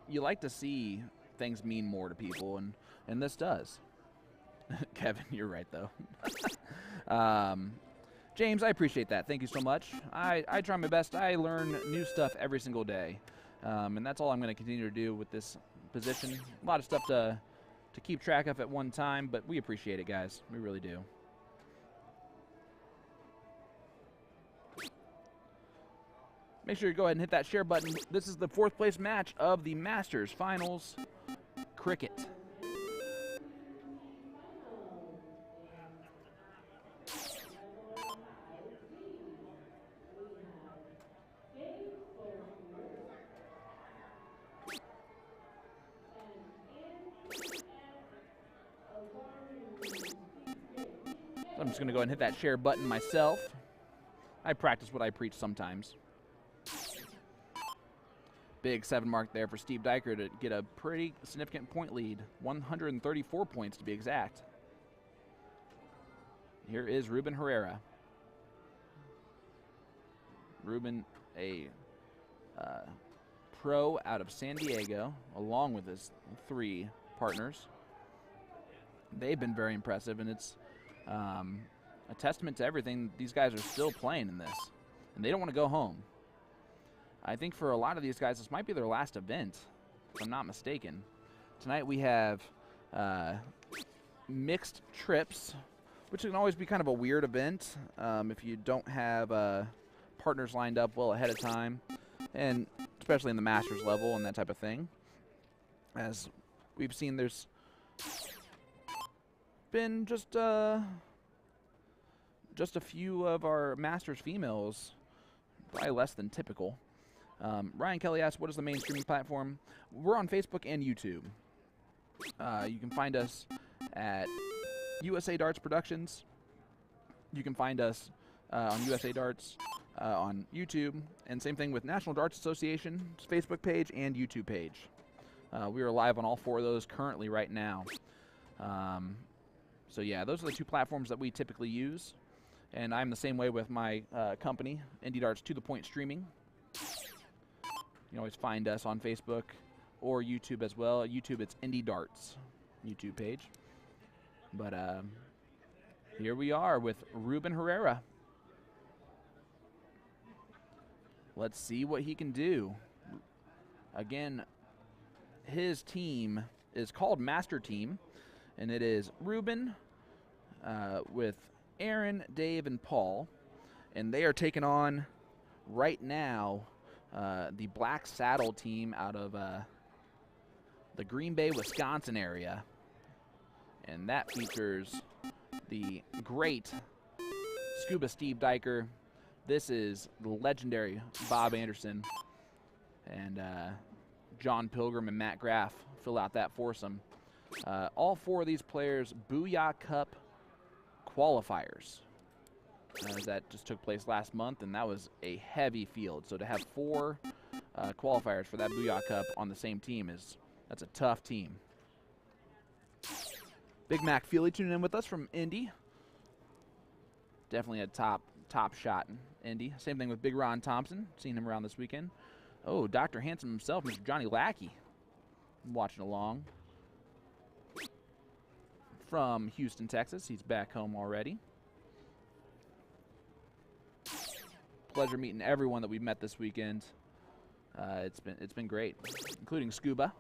You like to see things mean more to people, and this does. Kevin, you're right, though. James, I appreciate that. Thank you so much. I try my best. I learn new stuff every single day, and that's all I'm going to continue to do with this position. A lot of stuff to keep track of at one time, but we appreciate it, guys. We really do. Make sure you go ahead and hit that share button. This is the 4th place match of the Masters Finals Cricket. So I'm just going to go ahead and hit that share button myself. I practice what I preach sometimes. Big 7 mark there for Steve Diker to get a pretty significant point lead. 134 points to be exact. Here is Ruben Herrera. Ruben, a pro out of San Diego, along with his 3 partners. They've been very impressive, and it's a testament to everything. These guys are still playing in this, and they don't want to go home. I think for a lot of these guys, this might be their last event, if I'm not mistaken. Tonight we have mixed trips, which can always be kind of a weird event if you don't have partners lined up well ahead of time, and especially in the Masters level and that type of thing. As we've seen, there's been just a few of our Masters females, probably less than typical. Ryan Kelly asks, what is the main streaming platform? We're on Facebook and YouTube. You can find us at USA Darts Productions. You can find us on USA Darts on YouTube. And same thing with National Darts Association's Facebook page and YouTube page. We are live on all 4 of those currently right now. So yeah, those are the 2 platforms that we typically use. And I'm the same way with my company, ND Darts To The Point Streaming. You can always find us on Facebook or YouTube as well. YouTube, it's ND Darts YouTube page. But here we are with Ruben Herrera. Let's see what he can do. Again, his team is called Master Team, and it is Ruben with Aaron, Dave, and Paul. And they are taking on, right now, the Black Saddle team out of the Green Bay, Wisconsin area. And that features the great Scuba Steve Diker. This is the legendary Bob Anderson. And John Pilgrim and Matt Graff fill out that foursome. All 4 of these players, Booyah Cup qualifiers. That just took place last month, and that was a heavy field. So to have 4 qualifiers for that Booyah Cup on the same team that's a tough team. Big Mac Feely tuning in with us from Indy. Definitely a top shot in Indy. Same thing with Big Ron Thompson. Seen him around this weekend. Oh, Dr. Handsome himself, Mr. Johnny Lackey. Watching along. From Houston, Texas. He's back home already. Pleasure meeting everyone that we've met this weekend. It's been great, including Scuba.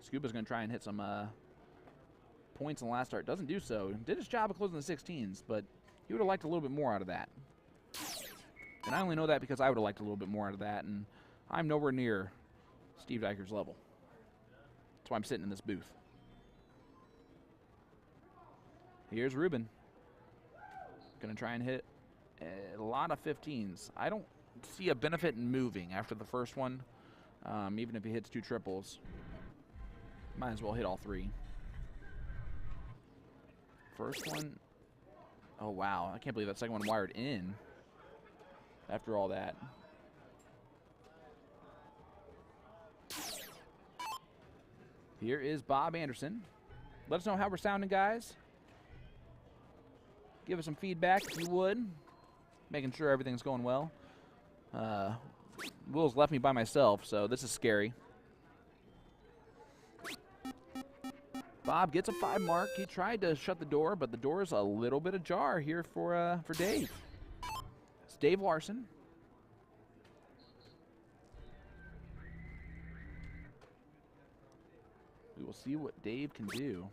Scuba's going to try and hit some points in the last start. Doesn't do so. Did his job of closing the 16s, but he would have liked a little bit more out of that. And I only know that because I would have liked a little bit more out of that, and I'm nowhere near Steve Dyker's level. That's why I'm sitting in this booth. Here's Ruben. Going to try and hit a lot of 15s. I don't see a benefit in moving after the first one, even if he hits 2 triples. Might as well hit all 3. First one. Oh, wow. I can't believe that second one wired in after all that. Here is Bob Anderson. Let us know how we're sounding, guys. Give us some feedback if you would. Making sure everything's going well. Will's left me by myself, so this is scary. Bob gets a 5 mark. He tried to shut the door, but the door is a little bit ajar here for Dave. It's Dave Larson. We will see what Dave can do.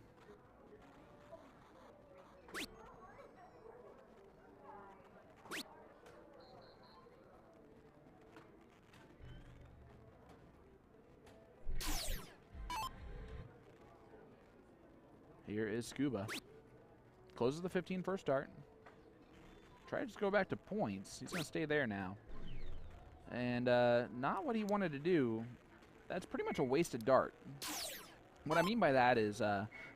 Here is Scuba. Closes the 15 first start. Try to just go back to points. He's going to stay there now. And not what he wanted to do. That's pretty much a wasted dart. What I mean by that is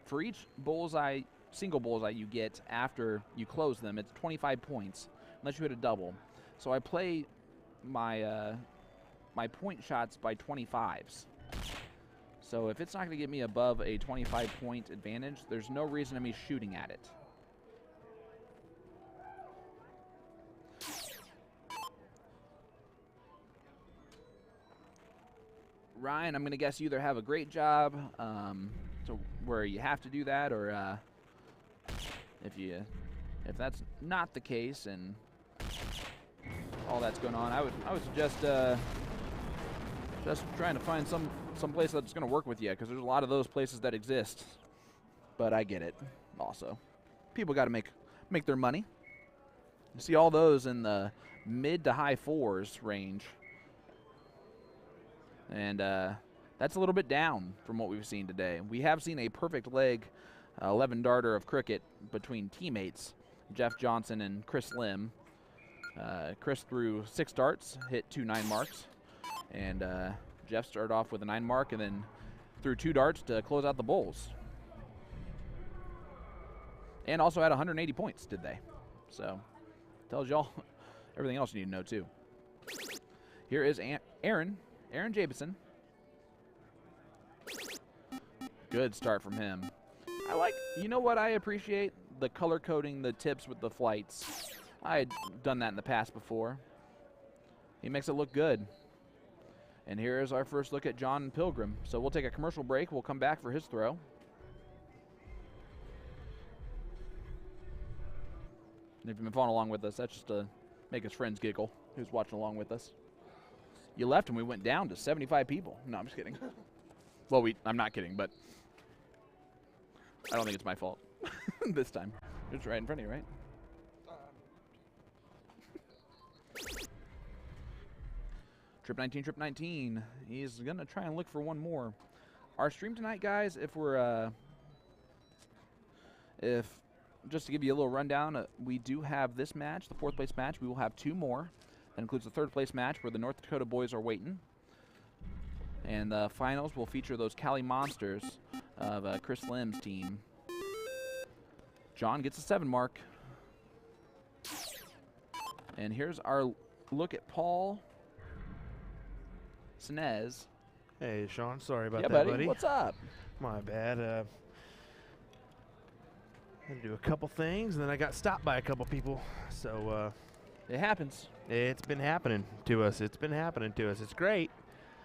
for each bullseye, single bullseye you get after you close them, it's 25 points, unless you hit a double. So I play my, my point shots by 25s. So if it's not going to get me above a 25-point advantage, there's no reason to me shooting at it. Ryan, I'm going to guess you either have a great job so where you have to do that, or if that's not the case and all that's going on, I would suggest just trying to find some place that's going to work with you, because there's a lot of those places that exist. But I get it. Also, people got to make their money. You see all those in the mid to high 4s range, and that's a little bit down from what we've seen today. We have seen a perfect leg 11 darter of cricket between teammates Jeff Johnson and Chris Lim. Chris threw 6 darts, hit 2 9 marks, and Jeff started off with a 9 mark and then threw 2 darts to close out the bowls. And also had 180 points, did they? So, tells y'all everything else you need to know, too. Here is Aaron Jabison. Good start from him. You know what I appreciate? The color coding the tips with the flights. I had done that in the past before. He makes it look good. And here is our first look at John Pilgrim. So we'll take a commercial break. We'll come back for his throw. And if you've been following along with us, that's just to make his friends giggle who's watching along with us. You left and we went down to 75 people. No, I'm just kidding. Well, I'm not kidding, but I don't think it's my fault this time. It's right in front of you, right? Trip 19. He's going to try and look for one more. Our stream tonight, guys, just to give you a little rundown, we do have this match, the 4th place match. We will have 2 more. That includes the 3rd place match where the North Dakota boys are waiting. And the finals will feature those Cali Monsters of Chris Lim's team. John gets a 7 mark. And here's our look at Paul Sinez. Hey, Sean. Sorry about that, buddy. What's up? My bad. I had to do a couple things, and then I got stopped by a couple people. So it happens. It's been happening to us. It's great.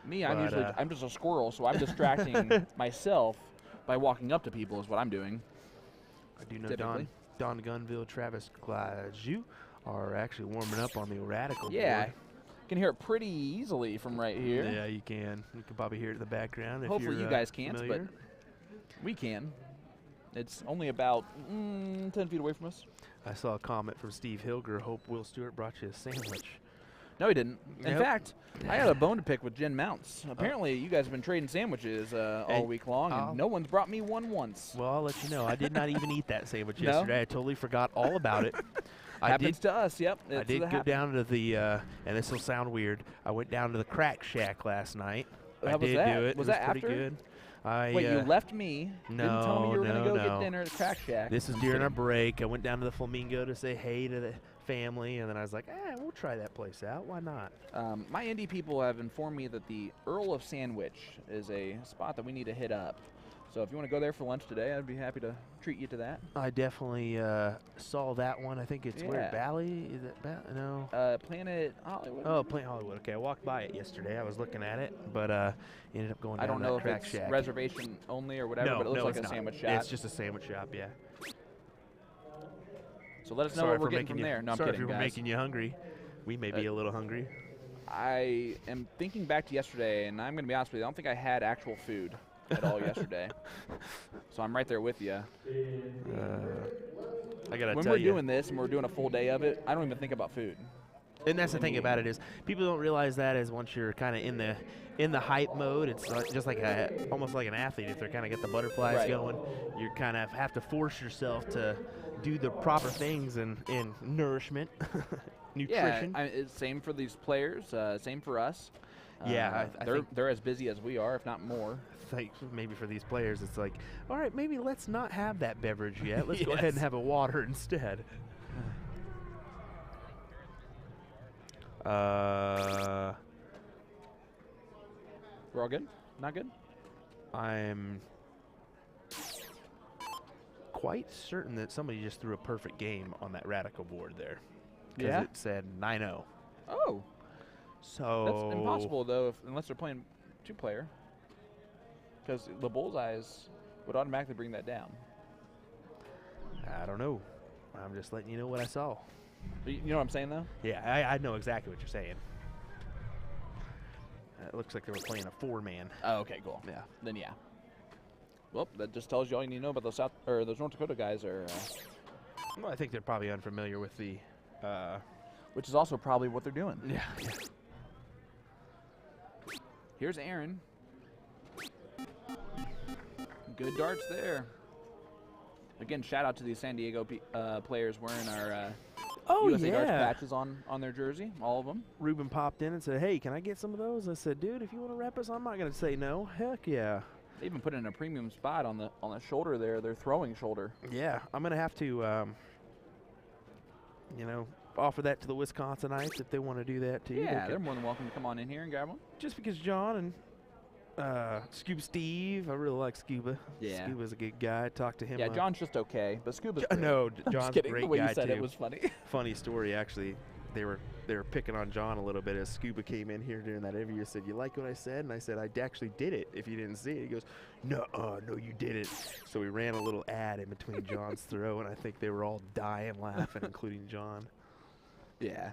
Me, I'm just a squirrel, so I'm distracting myself by walking up to people is what I'm doing. I do know Don Gunville, Travis Glaju are actually warming up on the Radikal Yeah. board. Can hear it pretty easily from right here. Yeah, you can. You can probably hear it in the background. Hopefully if you're, you guys can't, familiar. but we can. It's only about 10 feet away from us. I saw a comment from Steve Hilger. Hope Will Stewart brought you a sandwich. No, he didn't. In Yep. fact, I had a bone to pick with Jen Mounts. Apparently, you guys have been trading sandwiches all Hey, week long, and no one's brought me one once. Well, I'll let you know. I did not even eat that sandwich No? yesterday. I totally forgot all about it. Happens to us, yep. I did go down to the, and this will sound weird, I went down to the Crack Shack last night. How I was did that? do it. Was it that pretty after? good. I, Wait, you left me, didn't tell me you were going to go get dinner at Crack Shack. This is I'm during kidding. our break. I went down to the Flamingo to say hey to the family, and then I was like, we'll try that place out. Why not? My indie people have informed me that the Earl of Sandwich is a spot that we need to hit up. So if you want to go there for lunch today, I'd be happy to treat you to that. I definitely saw that one. I think it's where Yeah. Valley is it? No. Planet Hollywood. Oh, Planet Hollywood. Okay, I walked by it yesterday. I was looking at it, but ended up going down I don't to know that if Crack it's Shack. reservation only or whatever, No, but it looks no, like it's a not. sandwich shop. It's just a sandwich shop, yeah. So let us know Sorry what we're for getting making from you, there. No, I'm sorry kidding, if we're guys. making you hungry. We may be a little hungry. I am thinking back to yesterday, and I'm going to be honest with you, I don't think I had actual food at all yesterday. So I'm right there with you. I gotta When tell we're you. doing this and we're doing a full day of it, I don't even think about food. And that's the thing about it is people don't realize that is once you're kind of in the hype mode, it's just like almost like an athlete. If they're kind of get the butterflies Right. going, you kind of have to force yourself to do the proper things in nourishment, nutrition. Yeah, it's same for these players, same for us. Yeah, I think they're as busy as we are, if not more. like maybe for these players, it's like, all right, maybe let's not have that beverage yet. Let's go ahead and Yes. have a water instead. We're all good? Not good? I'm quite certain that somebody just threw a perfect game on that Radikal board there. Because Yeah? it said 9-0. Oh, So that's impossible, though, unless they're playing two-player. Because the bullseyes would automatically bring that down. I don't know. I'm just letting you know what I saw. You know what I'm saying, though? Yeah, I know exactly what you're saying. It looks like they were playing a 4-man. Oh, okay, cool. Yeah. Then yeah. Well, that just tells you all you need to know about those North Dakota guys are, Well, I think they're probably unfamiliar with the. which is also probably what they're doing. Yeah. Here's Aaron. Good darts there. Again, shout out to these San Diego players wearing our USA Darts patches on their jersey, all of them. Ruben popped in and said, "Hey, can I get some of those?" I said, "Dude, if you want to rep us, I'm not going to say no. Heck yeah." They even put in a premium spot on the shoulder there, their throwing shoulder. Yeah, I'm going to have to, offer that to the Wisconsinites if they want to do that too. Yeah, they're more than welcome to come on in here and grab one. Just because John and Scuba Steve, I really like Scuba. Yeah. Scuba's a good guy. I talked to him. Yeah, John's just okay, but Scuba's great. No, I'm John's just a kidding. great The way guy you said too. it was funny. Funny story, actually. They were picking on John a little bit as Scuba came in here during that interview. Said, "You like what I said?" And I said, "I actually did it. If you didn't see it," he goes, "No, you didn't." So we ran a little ad in between John's throw, and I think they were all dying laughing, including John. Yeah.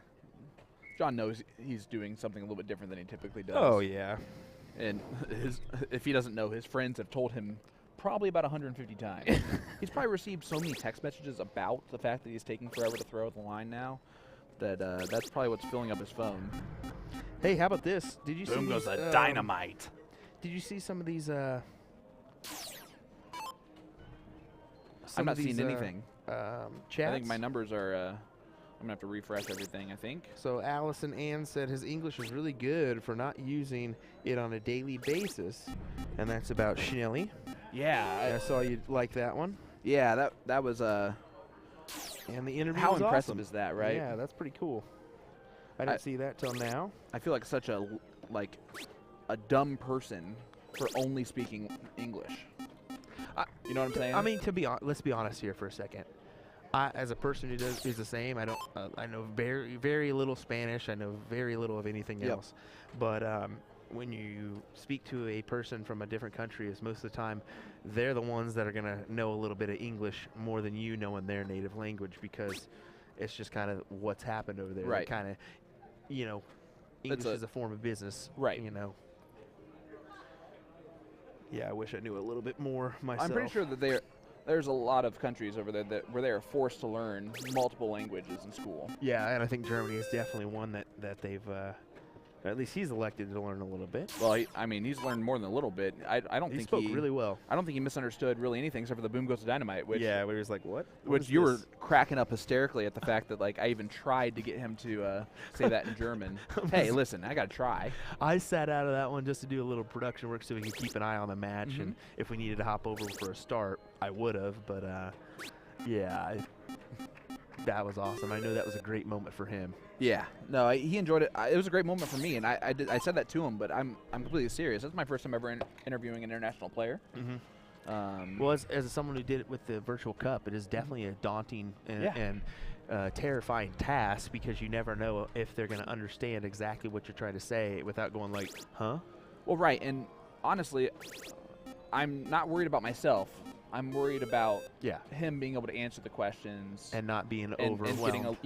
John knows he's doing something a little bit different than he typically does. Oh yeah. And if he doesn't know, his friends have told him probably about 150 times. He's probably received so many text messages about the fact that he's taking forever to throw at the line now that that's probably what's filling up his phone. Hey, how about this? Did you see? Boom goes these, the dynamite. Did you see some of these? I'm not seeing anything. Chats? I think my numbers are. I'm gonna have to refresh everything, I think. So Allison Ann said his English is really good for not using it on a daily basis, and that's about Schnelly. Yeah. I saw you like that one. Yeah, that was And the interview how was impressive awesome. is that, right? Yeah, that's pretty cool. I didn't see that till now. I feel like such a dumb person for only speaking English. You know what I'm saying? I mean, let's be honest here for a second. As a person who is the same, I know very, very little Spanish. I know very little of anything else. But when you speak to a person from a different country, is most of the time they're the ones that are going to know a little bit of English more than you know in their native language, because It's just kind of what's happened over there. Right. Kind of, you know, English is a form of business. Right. You know. Yeah, I wish I knew a little bit more myself. I'm pretty sure that there's a lot of countries over there where they are forced to learn multiple languages in school. Yeah, and I think Germany is definitely one that they've, at least he's elected to learn a little bit. Well, he's learned more than a little bit. I don't He think spoke really well. I don't think he misunderstood really anything except for the boom goes to dynamite. Which, yeah, where he was like, what? Which you were cracking up hysterically at the fact that like I even tried to get him to say that in German. Hey, listen, I gotta try. I sat out of that one just to do a little production work so we could keep an eye on the match, and if we needed to hop over for a start, I would have. But yeah, that was awesome. I know that was a great moment for him. Yeah, no, he enjoyed it. It was a great moment for me, and I said that to him. But I'm completely serious. That's my first time ever interviewing an international player. Well, as someone who did it with the virtual cup, it is definitely a daunting and terrifying task because you never know if they're going to understand exactly what you're trying to say without going like, huh? Well, right, and honestly, I'm not worried about myself. I'm worried about him being able to answer the questions and not being overwhelmed.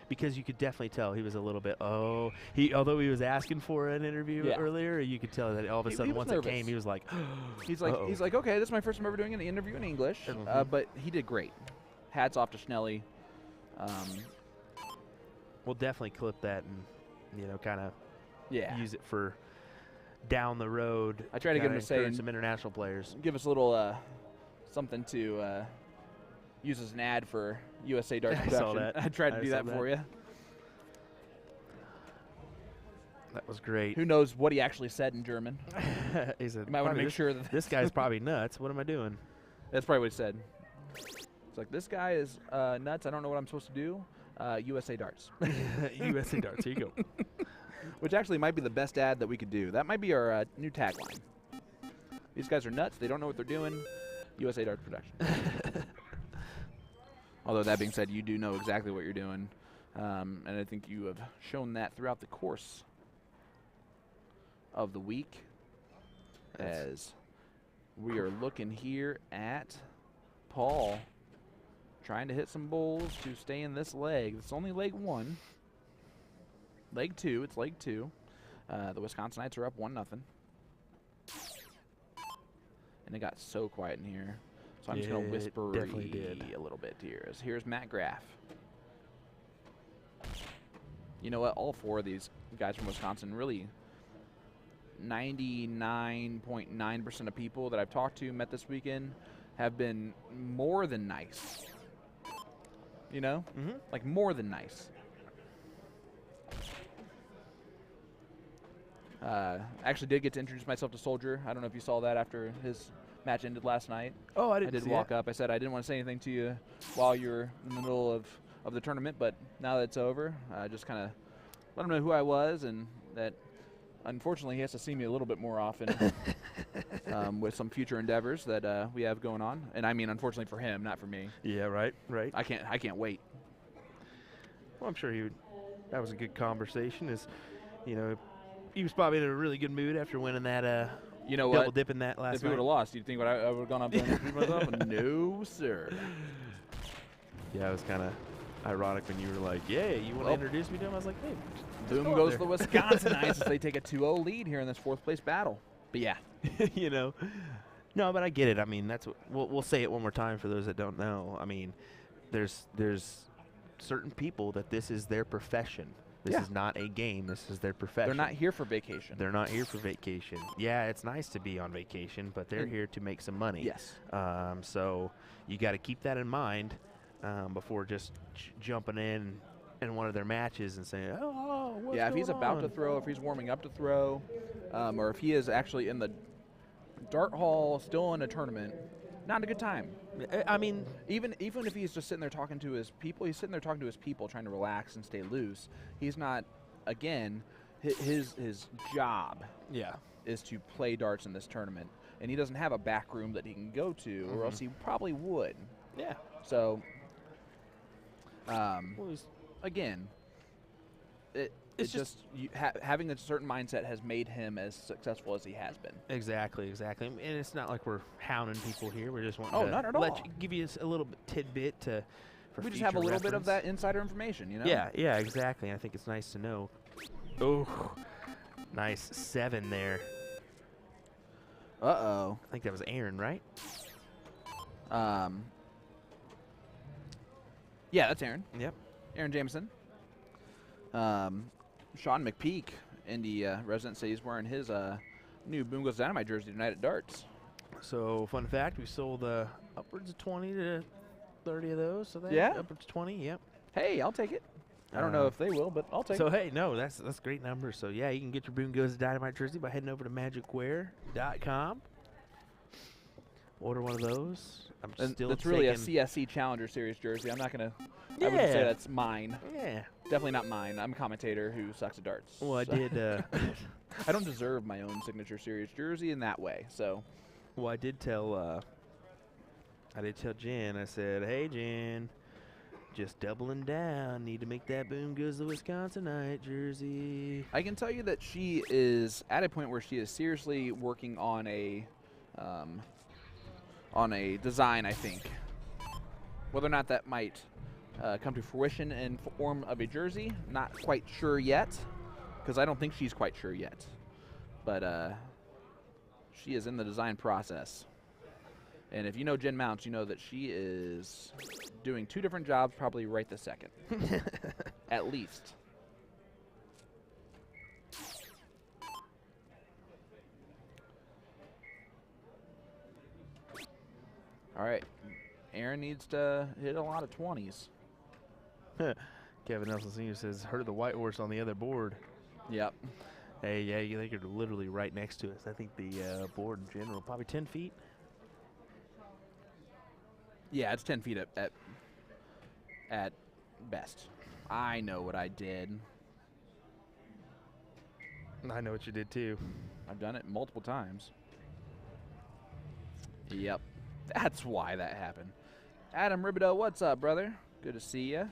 Because you could definitely tell he was a little bit, although he was asking for an interview earlier, you could tell that all of a sudden once it came, he was like, he's like, okay, this is my first time ever doing an interview in English, but he did great. Hats off to Schnelly. We'll definitely clip that and, kind of use it for down the road. I try to get him to say some international players. Give us a little something to use as an ad for USA Darts Production. I saw that. I tried to do that for you. That was great. Who knows what he actually said in German? He said, you might want to make sure that this guy's probably nuts. What am I doing? That's probably what he said. It's like, this guy is nuts. I don't know what I'm supposed to do. USA Darts. USA Darts. Here you go. Which actually might be the best ad that we could do. That might be our new tagline. These guys are nuts. They don't know what they're doing. USA Darts Production. Although that being said, you do know exactly what you're doing, and I think you have shown that throughout the course of the week. As we are looking here at Paul trying to hit some bowls to stay in this leg. It's only leg one. Leg two. It's leg two. The Wisconsinites are up 1-0. And it got so quiet in here. So I'm just going to whisper a little bit here. Here's Matt Graff. You know what? All four of these guys from Wisconsin, really 99.9% of people that I've talked to, met this weekend, have been more than nice. You know? Like more than nice. Actually did get to introduce myself to Soldier. I don't know if you saw that after his match ended last night. Oh, I did walk up. I said I didn't want to say anything to you while you were in the middle of the tournament, but now that it's over, I just kind of let him know who I was and that unfortunately he has to see me a little bit more often with some future endeavors that we have going on. And I mean, unfortunately for him, not for me. Yeah, right. I can't wait. Well, I'm sure that was a good conversation. He was probably in a really good mood after winning that. You know double what? dipping that last If we would have lost, do you think I would have gone up there and introduced myself? No, sir. Yeah, it was kind of ironic when you were like, yeah, you want to introduce me to him? I was like, hey. Boom goes the Wisconsinites as they take a 2-0 lead here in this fourth place battle. But yeah. No, but I get it. I mean, that's what we'll say it one more time for those that don't know. I mean, there's certain people that this is their profession. This is not a game. This is their profession. They're not here for vacation. They're not here for vacation. Yeah, it's nice to be on vacation, but they're here to make some money. Yes. So you got to keep that in mind before just jumping in one of their matches and saying, oh, what's if he's going about on? to throw, if he's warming up to throw, or if he is actually in the dart hall still in a tournament, not a good time. I mean, even if he's just sitting there talking to his people, he's sitting there talking to his people, trying to relax and stay loose. He's not, again, his job is to play darts in this tournament. And he doesn't have a back room that he can go to, or else he probably would. Yeah. So, again, it's just having a certain mindset has made him as successful as he has been. Exactly. And it's not like we're hounding people here. We're just wanting not at all. give you a little tidbit for we just have a future little bit of reference. that insider information, you know? Yeah, yeah, exactly. I think it's nice to know. Oh, nice 7 there. Uh-oh. I think that was Aaron, right? Yeah, that's Aaron. Yep. Aaron Jameson. Sean McPeak, Indy resident, says he's wearing his new Boom Goes Dynamite jersey tonight at Darts. So, fun fact, we sold upwards of 20 to 30 of those. So, Yeah? upwards of 20, yep. Hey, I'll take it. I don't know if they will, but I'll take So, it. hey, no, that's great numbers. So, yeah, you can get your Boom Goes Dynamite jersey by heading over to magicwear.com. Order one of those. I'm And still it's really a taking- CSC Challenger Series jersey. I'm not going to I wouldn't say Yeah. that's mine. Yeah. Definitely not mine. I'm a commentator who sucks at darts. Well, I so- did. I don't deserve my own signature series jersey in that way. So, Well, I did tell Jen. I said, "Hey, Jen, just doubling down. Need to make that Boom Goes the Wisconsinite jersey." I can tell you that she is at a point where she is seriously working on a design, I think. Whether or not that might come to fruition in form of a jersey, not quite sure yet, because I don't think she's quite sure yet. But she is in the design process. And if you know Jen Mounts, you know that she is doing 2 different jobs probably right this second. At least. All right. Aaron needs to hit a lot of 20s. Kevin Nelson Sr. says, "Heard of the white horse on the other board." Yep. Hey, yeah, you think you're literally right next to us. I think the board in general, probably 10 feet. Yeah, it's 10 feet at best. I know what I did. I know what you did too. I've done it multiple times. Yep. That's why that happened. Adam Ribideau, what's up, brother? Good to see ya.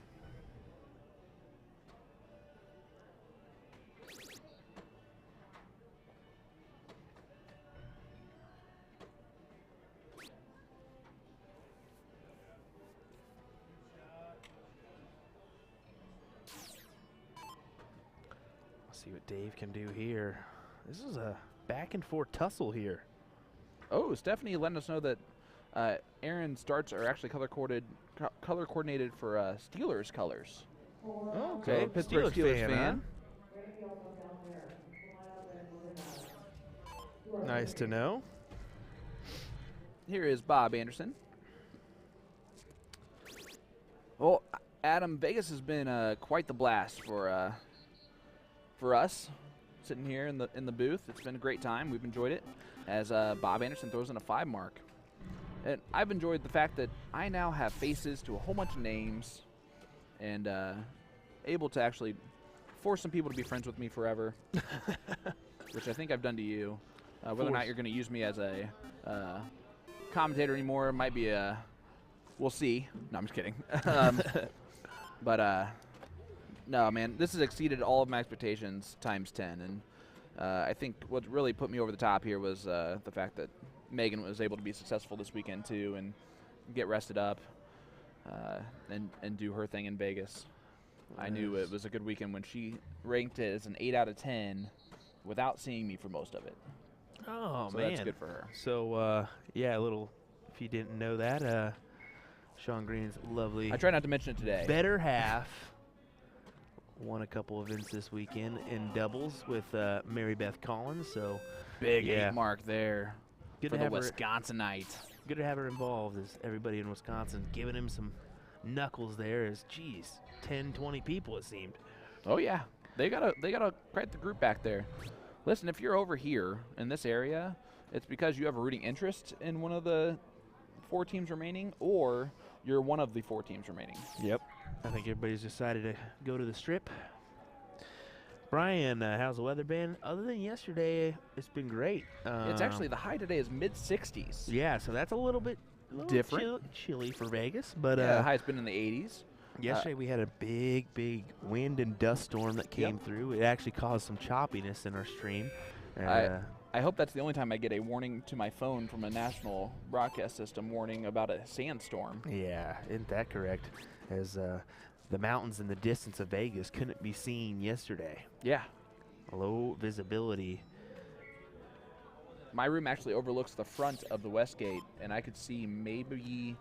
Let's see what Dave can do here. This is a back and forth tussle here. Oh, Stephanie letting us know that Aaron's darts are actually color coordinated for Steelers colors. Okay, So, Pittsburgh Steelers fan. Nice to know. Here is Bob Anderson. Well, Adam, Vegas has been quite the blast for us, sitting here in the booth. It's been a great time. We've enjoyed it. As Bob Anderson throws in a 5 mark, and I've enjoyed the fact that I now have faces to a whole bunch of names, and able to actually force some people to be friends with me forever, which I think I've done to you. Whether or not you're going to use me as a commentator anymore might be a we'll see. No, I'm just kidding. But no, man, this has exceeded all of my expectations times 10. And I think what really put me over the top here was the fact that Megan was able to be successful this weekend too and get rested up and do her thing in Vegas. I knew it was a good weekend when she ranked it as an 8 out of 10 without seeing me for most of it. Oh, So man. that's good for her. So, yeah, a little, if you didn't know that, Sean Green's lovely I try not to mention it today. better half won a couple events this weekend in doubles with Mary Beth Collins. So, Big yeah. 8 mark there good for to the have her, Wisconsinite. good to have her involved as everybody in Wisconsin giving him some knuckles there as, geez, 10, 20 people it seemed. Oh yeah, they gotta quite the group back there. Listen, if you're over here in this area, it's because you have a rooting interest in one of the 4 teams remaining, or you're one of the 4 teams remaining. Yep. I think everybody's decided to go to the strip. Brian, how's the weather been? Other than yesterday, it's been great. It's actually the high today is mid-60s. Yeah, so that's a little bit Different. chilly for Vegas. But Yeah, the high's been in the 80s. yesterday we had a big wind and dust storm that came Yep. through. It actually caused some choppiness in our stream. I hope that's the only time I get a warning to my phone from a national broadcast system warning about a sandstorm. Yeah, isn't that correct? as the mountains in the distance of Vegas couldn't be seen yesterday. Yeah. Low visibility. My room actually overlooks the front of the Westgate, and I could see maybe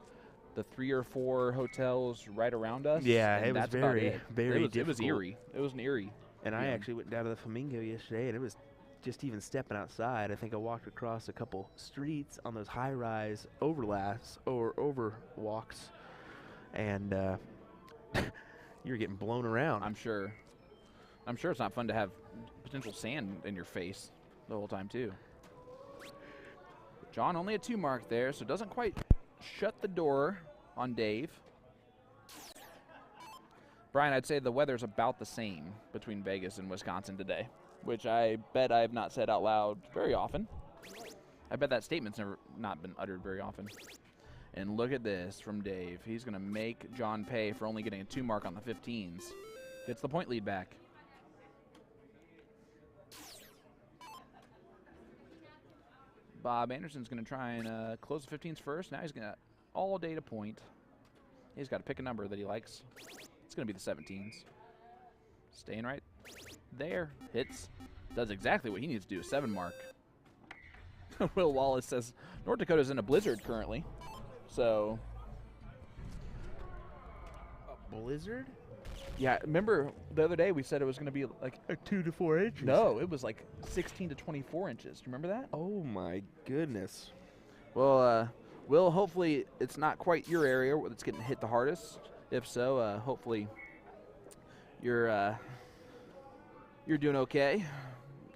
the 3 or 4 hotels right around us. Yeah, and it was that's about very, it. very It was difficult. eerie. It was an eerie. And I feeling. actually went down to the Flamingo yesterday, and it was just even stepping outside. I think I walked across a couple streets on those high-rise overlaps or overwalks, and you're getting blown around. I'm sure it's not fun to have potential sand in your face the whole time, too. John only a 2 mark there, so doesn't quite shut the door on Dave. Brian, I'd say the weather's about the same between Vegas and Wisconsin today, which I bet I have not said out loud very often. I bet that statement's never not been uttered very often. And look at this from Dave. He's going to make John pay for only getting a 2 mark on the 15s. Gets the point lead back. Bob Anderson's going to try and close the 15s first. Now he's going to all data point. He's got to pick a number that he likes. It's going to be the 17s. Staying right there. Hits. Does exactly what he needs to do. 7 mark. Will Wallace says North Dakota's in a blizzard currently. So. A blizzard? Yeah, remember the other day we said it was going to be like 2 to 4 inches. No, it was like 16 to 24 inches. Do you remember that? Oh my goodness. Well, Will, hopefully it's not quite your area that's getting hit the hardest. If so, hopefully you're doing okay,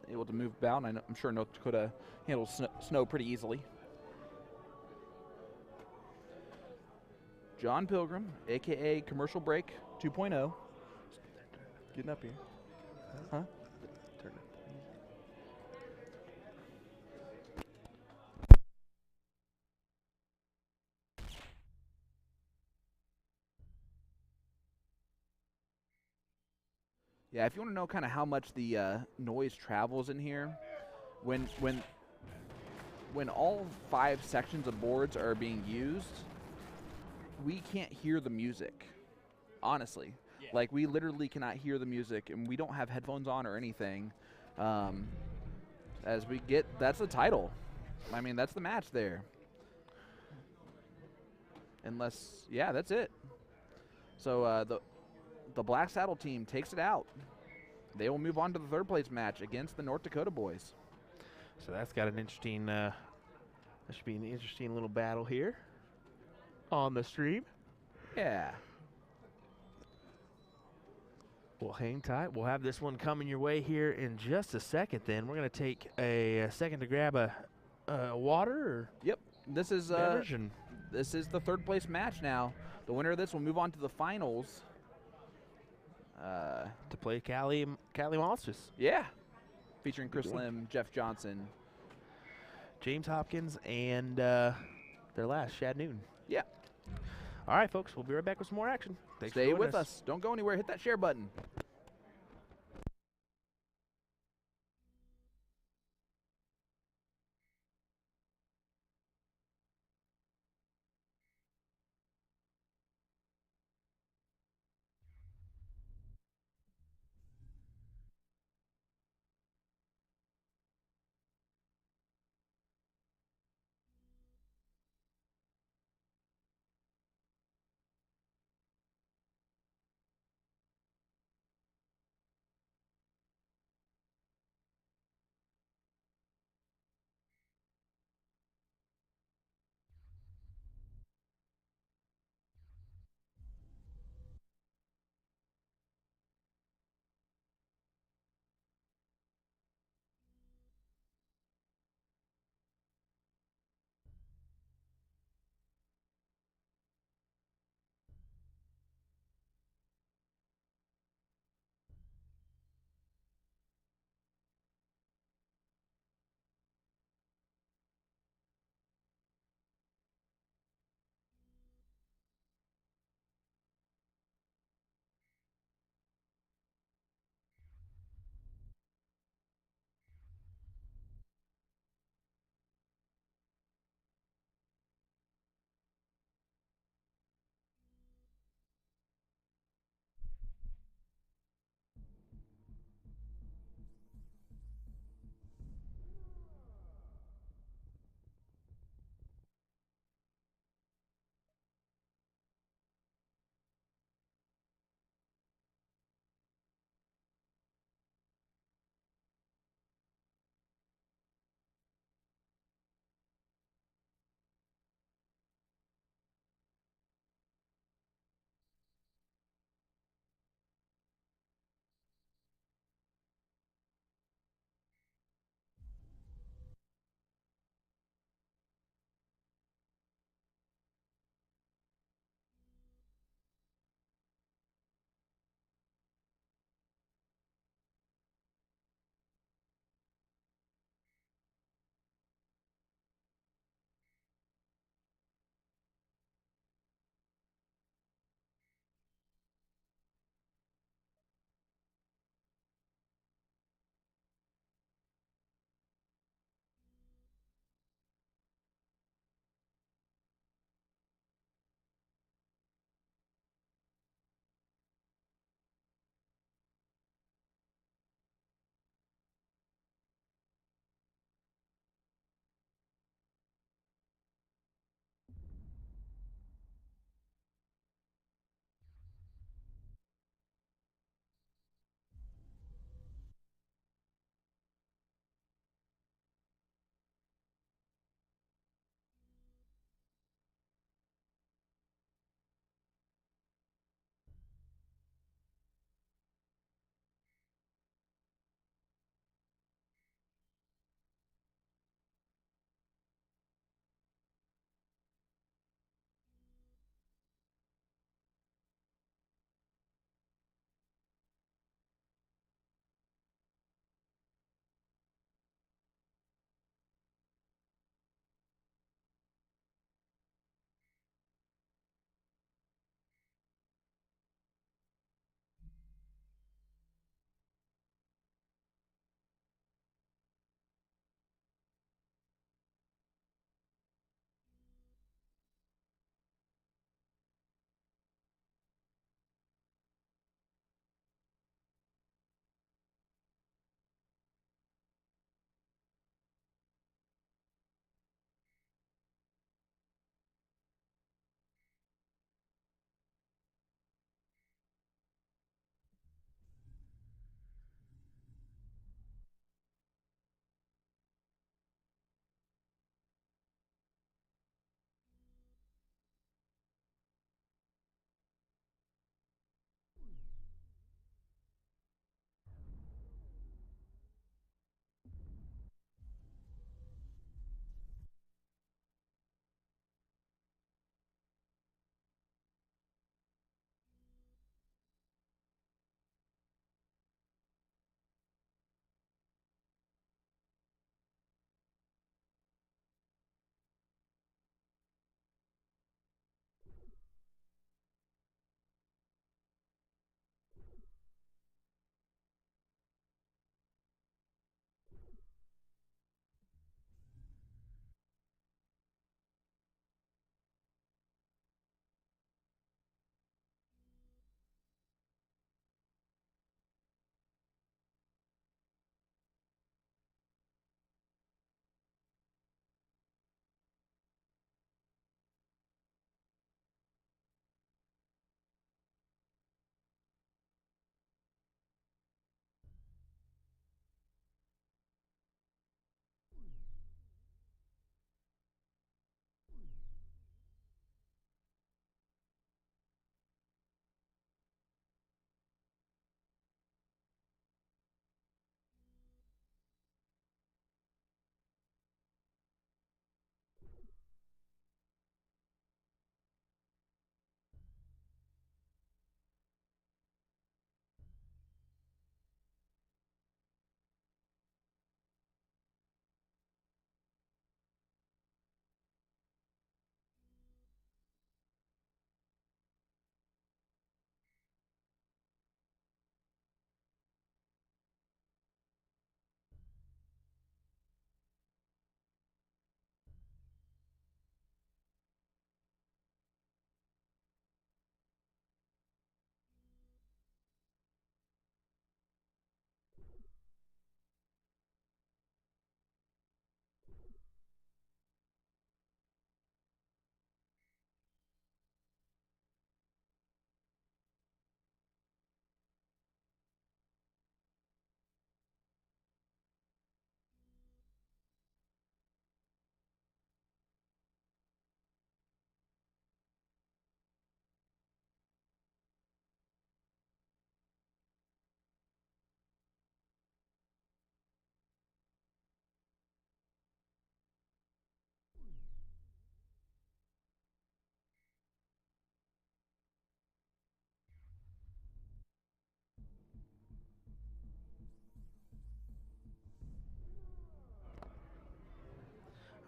able to move about. And I'm sure North Dakota handles snow pretty easily. John Pilgrim, a.k.a. Commercial Break 2.0. Getting up here. Huh? Turn it. Yeah, if you want to know kind of how much the noise travels in here, when all 5 sections of boards are being used, we can't hear the music, honestly. Yeah. Like, we literally cannot hear the music, and we don't have headphones on or anything. As we get, that's the title. I mean, that's the match there. Unless, yeah, that's it. So the Black Saddle team takes it out. They will move on to the 3rd place match against the North Dakota boys. So that's got an interesting, that should be an interesting little battle here on the stream. Yeah. Well, hang tight. We'll have this one coming your way here in just a second then. We're going to take a second to grab a water or Yep. This is beverage and this is the 3rd place match now. The winner of this will move on to the finals. to play Cali Monstas. Yeah. Featuring Chris Lim, Jeff Johnson. James Hopkins, and their last, Shad Newton. Yeah. All right, folks. We'll be right back with some more action. Thanks for Stay joining with us. Don't go anywhere. Hit that share button.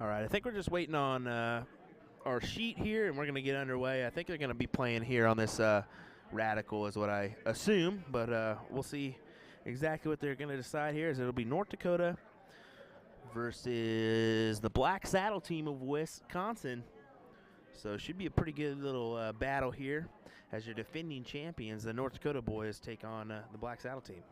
All right, I think we're just waiting on our sheet here, and we're going to get underway. I think they're going to be playing here on this Radikal is what I assume, but we'll see exactly what they're going to decide here. It'll be North Dakota versus the Black Saddle team of Wisconsin. So it should be a pretty good little battle here as your defending champions, the North Dakota boys, take on the Black Saddle team.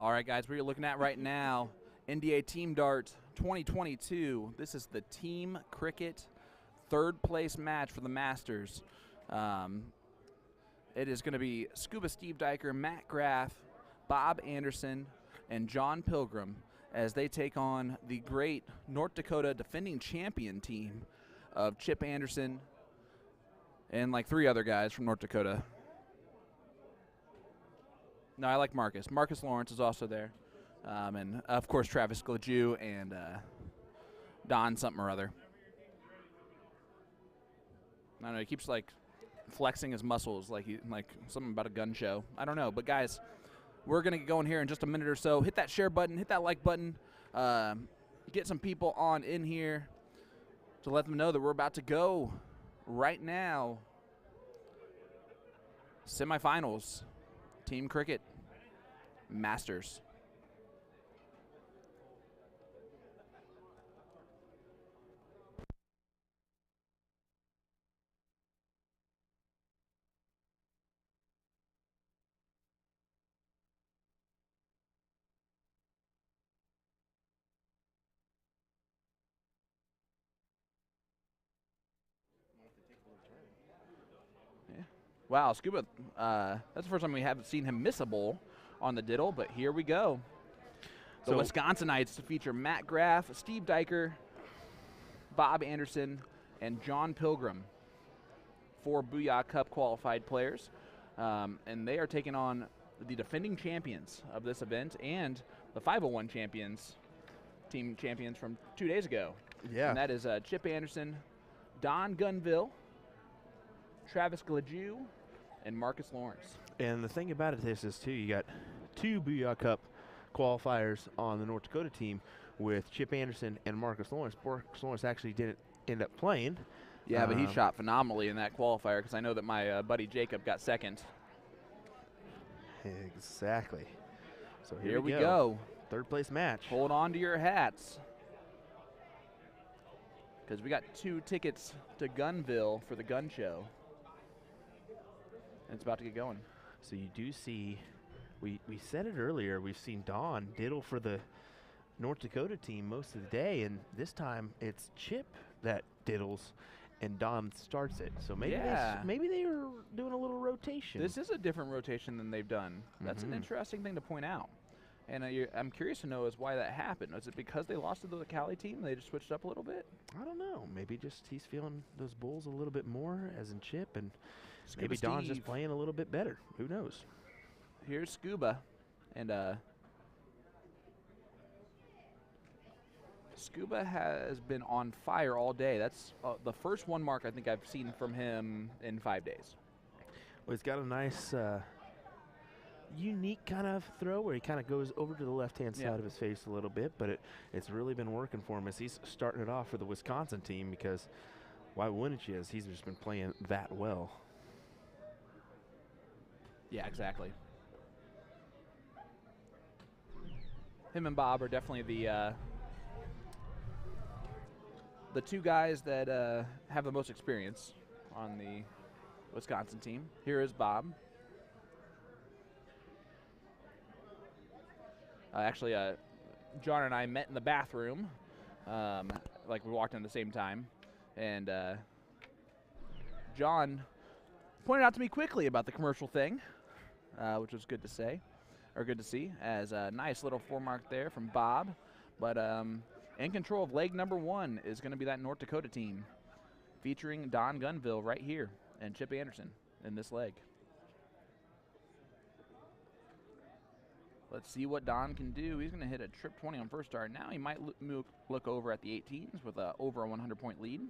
All right, guys, what you're looking at right now, NDA Team Dart 2022. This is the Team Cricket third place match for the Masters. It is going to be Scuba Steve Diker, Matt Graff, Bob Anderson, and John Pilgrim as they take on the great North Dakota defending champion team of Chip Anderson and like 3 other guys from North Dakota. No, I like Marcus. Marcus Lawrence is also there. And, of course, Travis Glaju and Don something or other. I don't know, he keeps, like, flexing his muscles like something about a gun show. I don't know. But, guys, we're going to get going here in just a minute or so. Hit that share button. Hit that like button. Get some people on in here to let them know that we're about to go right now. Semifinals. Team Cricket. Masters. Yeah. Wow, Scuba, that's the first time we haven't seen him miss a bowl on the diddle, but here we go. The Wisconsinites to feature Matt Graff, Steve Diker, Bob Anderson, and John Pilgrim, 4 Booyah Cup qualified players. And they are taking on the defending champions of this event and the 501 champions, team champions from 2 days ago. Yeah. And that is Chip Anderson, Don Gunville, Travis Glaju, and Marcus Lawrence. And the thing about it is too, you got 2 Booyah Cup qualifiers on the North Dakota team with Chip Anderson and Marcus Lawrence. Marcus Lawrence actually didn't end up playing. Yeah, but he shot phenomenally in that qualifier because I know that my buddy Jacob got second. Exactly. So here we go. Third place match. Hold on to your hats because we got 2 tickets to Gunville for the gun show. And it's about to get going. So you do see, we said it earlier, we've seen Don diddle for the North Dakota team most of the day, and this time it's Chip that diddles and Don starts it. So maybe maybe they are doing a little rotation. This is a different rotation than they've done. That's an interesting thing to point out. And I'm curious to know is why that happened. Was it because they lost to the Cali team? They just switched up a little bit? I don't know. Maybe just he's feeling those bulls a little bit more, as in Chip, and maybe Steve. Don's just playing a little bit better. Who knows? Here's Scuba, and Scuba has been on fire all day. That's the first 1 mark I think I've seen from him in 5 days. Well, he's got a nice, unique kind of throw where he kind of goes over to the left-hand side of his face a little bit, but it's really been working for him as he's starting it off for the Wisconsin team because why wouldn't you, as he's just been playing that well. Yeah, exactly. Him and Bob are definitely the 2 guys that have the most experience on the Wisconsin team. Here is Bob. Actually, John and I met in the bathroom, like we walked in at the same time, and John pointed out to me quickly about the commercial thing, which was good to say, or good to see, as a nice little 4 mark there from Bob. But in control of leg number 1 is going to be that North Dakota team, featuring Don Gunville right here and Chip Anderson in this leg. Let's see what Don can do. He's going to hit a trip 20 on first start. Now he might look over at the 18s with over a 100-point lead.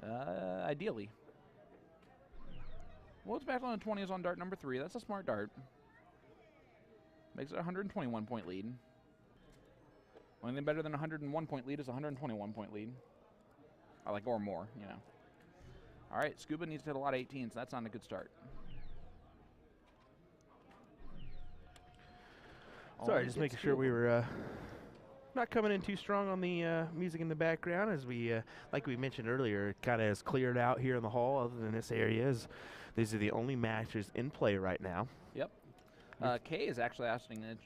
Ideally. Well, it's back on the 20s on dart number 3. That's a smart dart. Makes it a 121-point lead. Only thing better than a 101-point lead is a 121-point lead. I like or more, you know. All right, Scuba needs to hit a lot of 18s. That's not a good start. Sorry, just making sure we were not coming in too strong on the music in the background. As we, like we mentioned earlier, it kind of has cleared out here in the hall other than this area. These are the only matches in play right now. Yep. Kay is actually asking an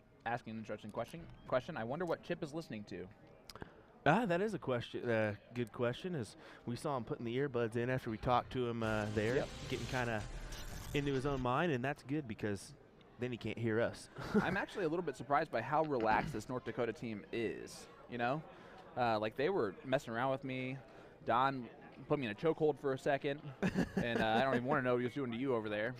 interesting question. I wonder what Chip is listening to. That is a question. Good question. Is we saw him putting the earbuds in after we talked to him there, Yep. getting kind of into his own mind, and that's good because then he can't hear us. I'm actually a little bit surprised by how relaxed this North Dakota team is. You know, like they were messing around with me. Don put me in a chokehold for a second, and I don't even want to know what he was doing to you over there,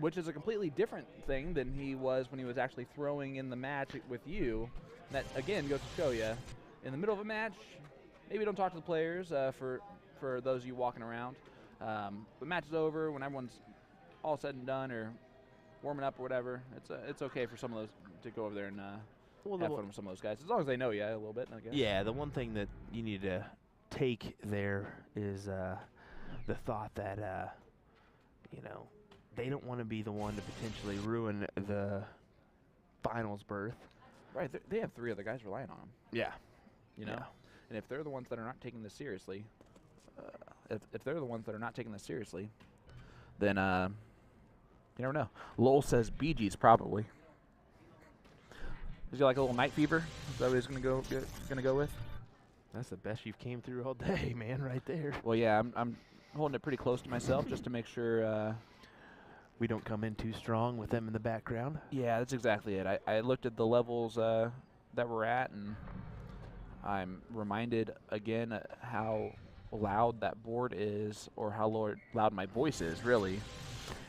which is a completely different thing than he was when he was actually throwing in the match with you. That, again, goes to show you, in the middle of a match, maybe don't talk to the players for those of you walking around. The match is over, when everyone's all said and done or warming up or whatever, it's okay for some of those to go over there and have fun with some of those guys, as long as they know you a little bit, I guess. Yeah, the one thing that you need to take there is the thought that, they don't want to be the one to potentially ruin the finals berth. Right, they have 3 other guys relying on them. Yeah. You know? Yeah. And if they're the ones that are not taking this seriously, if they're the ones that are not taking this seriously, then you never know. Lowell says Bee Gees probably. Is he like a little night fever? Is that what he's gonna go with? That's the best you've came through all day, man, right there. Well, yeah, I'm holding it pretty close to myself just to make sure. We don't come in too strong with them in the background. Yeah, that's exactly it. I looked at the levels that we're at, and I'm reminded again how loud that board is, or how loud my voice is, really.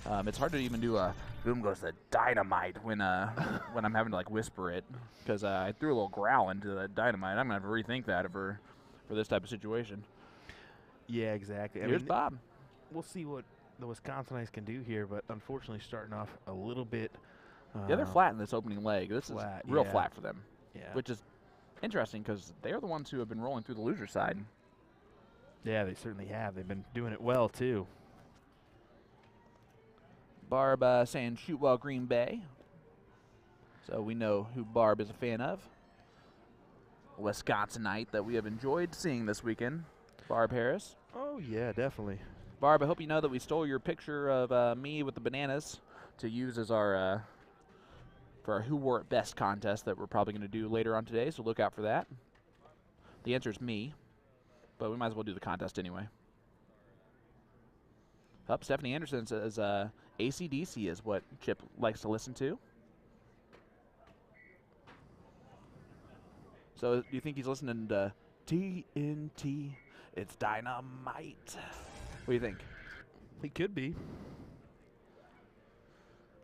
It's hard to even do a boom goes the dynamite when I'm having to like whisper it, because I threw a little growl into the dynamite. I'm gonna have to rethink that for this type of situation. Yeah, exactly. Here's Bob. We'll see what the Wisconsinites can do here, but unfortunately starting off a little bit. Yeah, they're flat in this opening leg. This flat, is real yeah. flat for them, Yeah. which is interesting because they are the ones who have been rolling through the loser side. Yeah, they certainly have. They've been doing it well, too. Barb saying shoot well Green Bay. So we know who Barb is a fan of. A Wisconsinite that we have enjoyed seeing this weekend. Barb Harris. Oh, yeah, definitely. Barb, I hope you know that we stole your picture of me with the bananas to use as our for our Who Wore It Best contest that we're probably going to do later on today, so look out for that. The answer is me, but we might as well do the contest anyway. Up, Stephanie Anderson says AC/DC is what Chip likes to listen to. So do you think he's listening to TNT? It's dynamite. What do you think? He could be.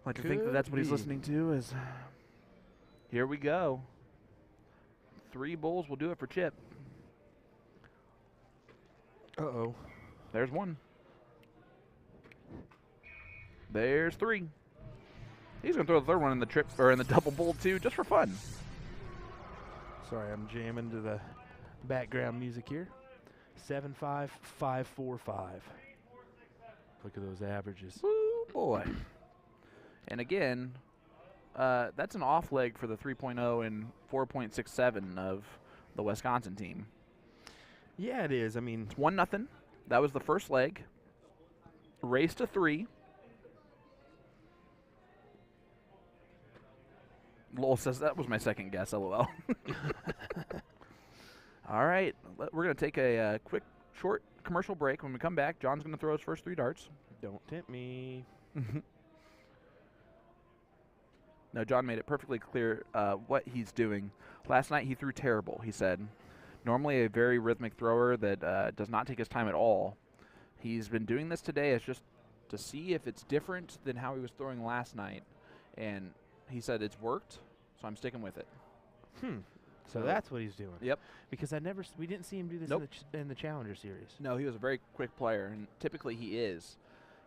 Like to think that that's what he's listening to is. Here we go. 3 bowls will do it for Chip. Uh-oh. There's 1. There's 3. He's gonna throw the 3rd one in the in the double bowl too, just for fun. Sorry, I'm jamming to the background music here. 7.5, 5.45. Look at those averages. Woo, boy. And again, that's an off leg for the 3.0 and 4.67 of the Wisconsin team. Yeah, it is. I mean, It's 1-0. That was the first leg. Race to 3. Lowell says that was my second guess, LOL. All right, we're going to take a quick, short commercial break. When we come back, John's going to throw his first 3 darts. don't tempt me. No, John made it perfectly clear what he's doing. Last night he threw terrible, he said. Normally a very rhythmic thrower that does not take his time at all. He's been doing this today as just to see if it's different than how he was throwing last night. And he said it's worked, so I'm sticking with it. So that's what he's doing. Yep. Because we didn't see him do this Nope. in the Challenger Series. No, he was a very quick player, and typically he is.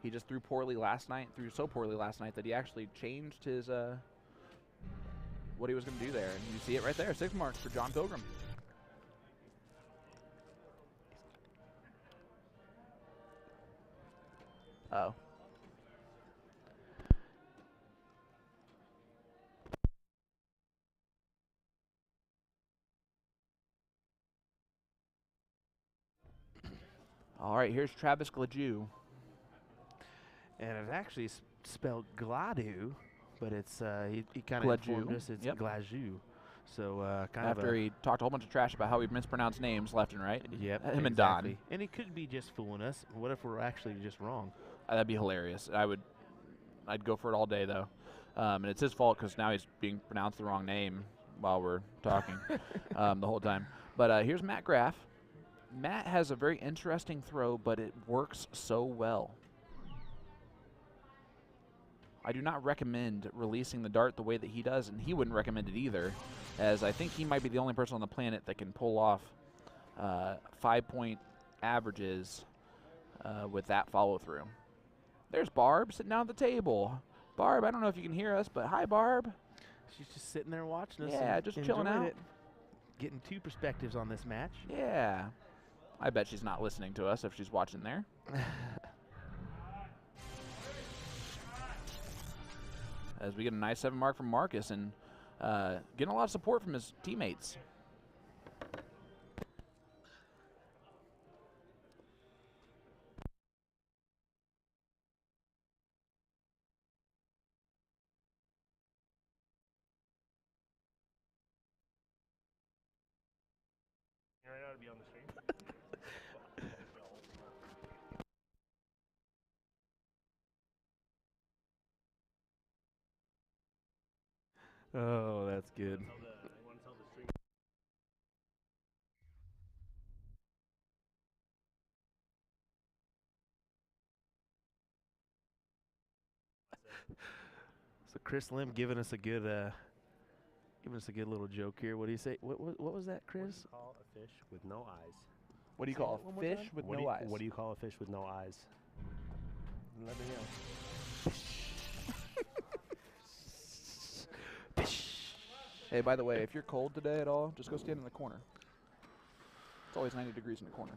He just threw so poorly last night that he actually changed his what he was going to do there. And you see it right there, 6 marks for John Pilgrim. Uh-oh. All right, here's Travis Gladu. And it's actually spelled Gladu. but it's he kind of informed Glajou. us it's Yep. Glajou. So kind After of he talked a whole bunch of trash about how we mispronounced names left and right. yep, Him and exactly. Don. And he could be just fooling us. What if we're actually just wrong? That'd be hilarious. I'd go for it all day though. And it's his fault because now he's being pronounced the wrong name while we're talking the whole time. But here's Matt Graff. Matt has a very interesting throw, but it works so well. I do not recommend releasing the dart the way that he does, and he wouldn't recommend it either, as I think he might be the only person on the planet that can pull off 5-point averages with that follow-through. There's Barb sitting down at the table. Barb, I don't know if you can hear us, but hi, Barb. She's just sitting there watching us. Yeah, and just chilling enjoying out. it. Getting two perspectives on this match. Yeah. I bet she's not listening to us if she's watching there. As we get a nice 7 mark from Marcus and getting a lot of support from his teammates. Right now to be on the stream. Oh, that's good. I want to tell the stream. So Chris Lim giving us a good little joke here. What do you say? What was that, What do Chris? you call a fish with no eyes? What do you Say call that one a more fish time? with What no do you, eyes? What do you call a fish with no eyes? Let me know. Hey, by the way, if you're cold today at all, just go stand in the corner. It's always 90 degrees in the corner.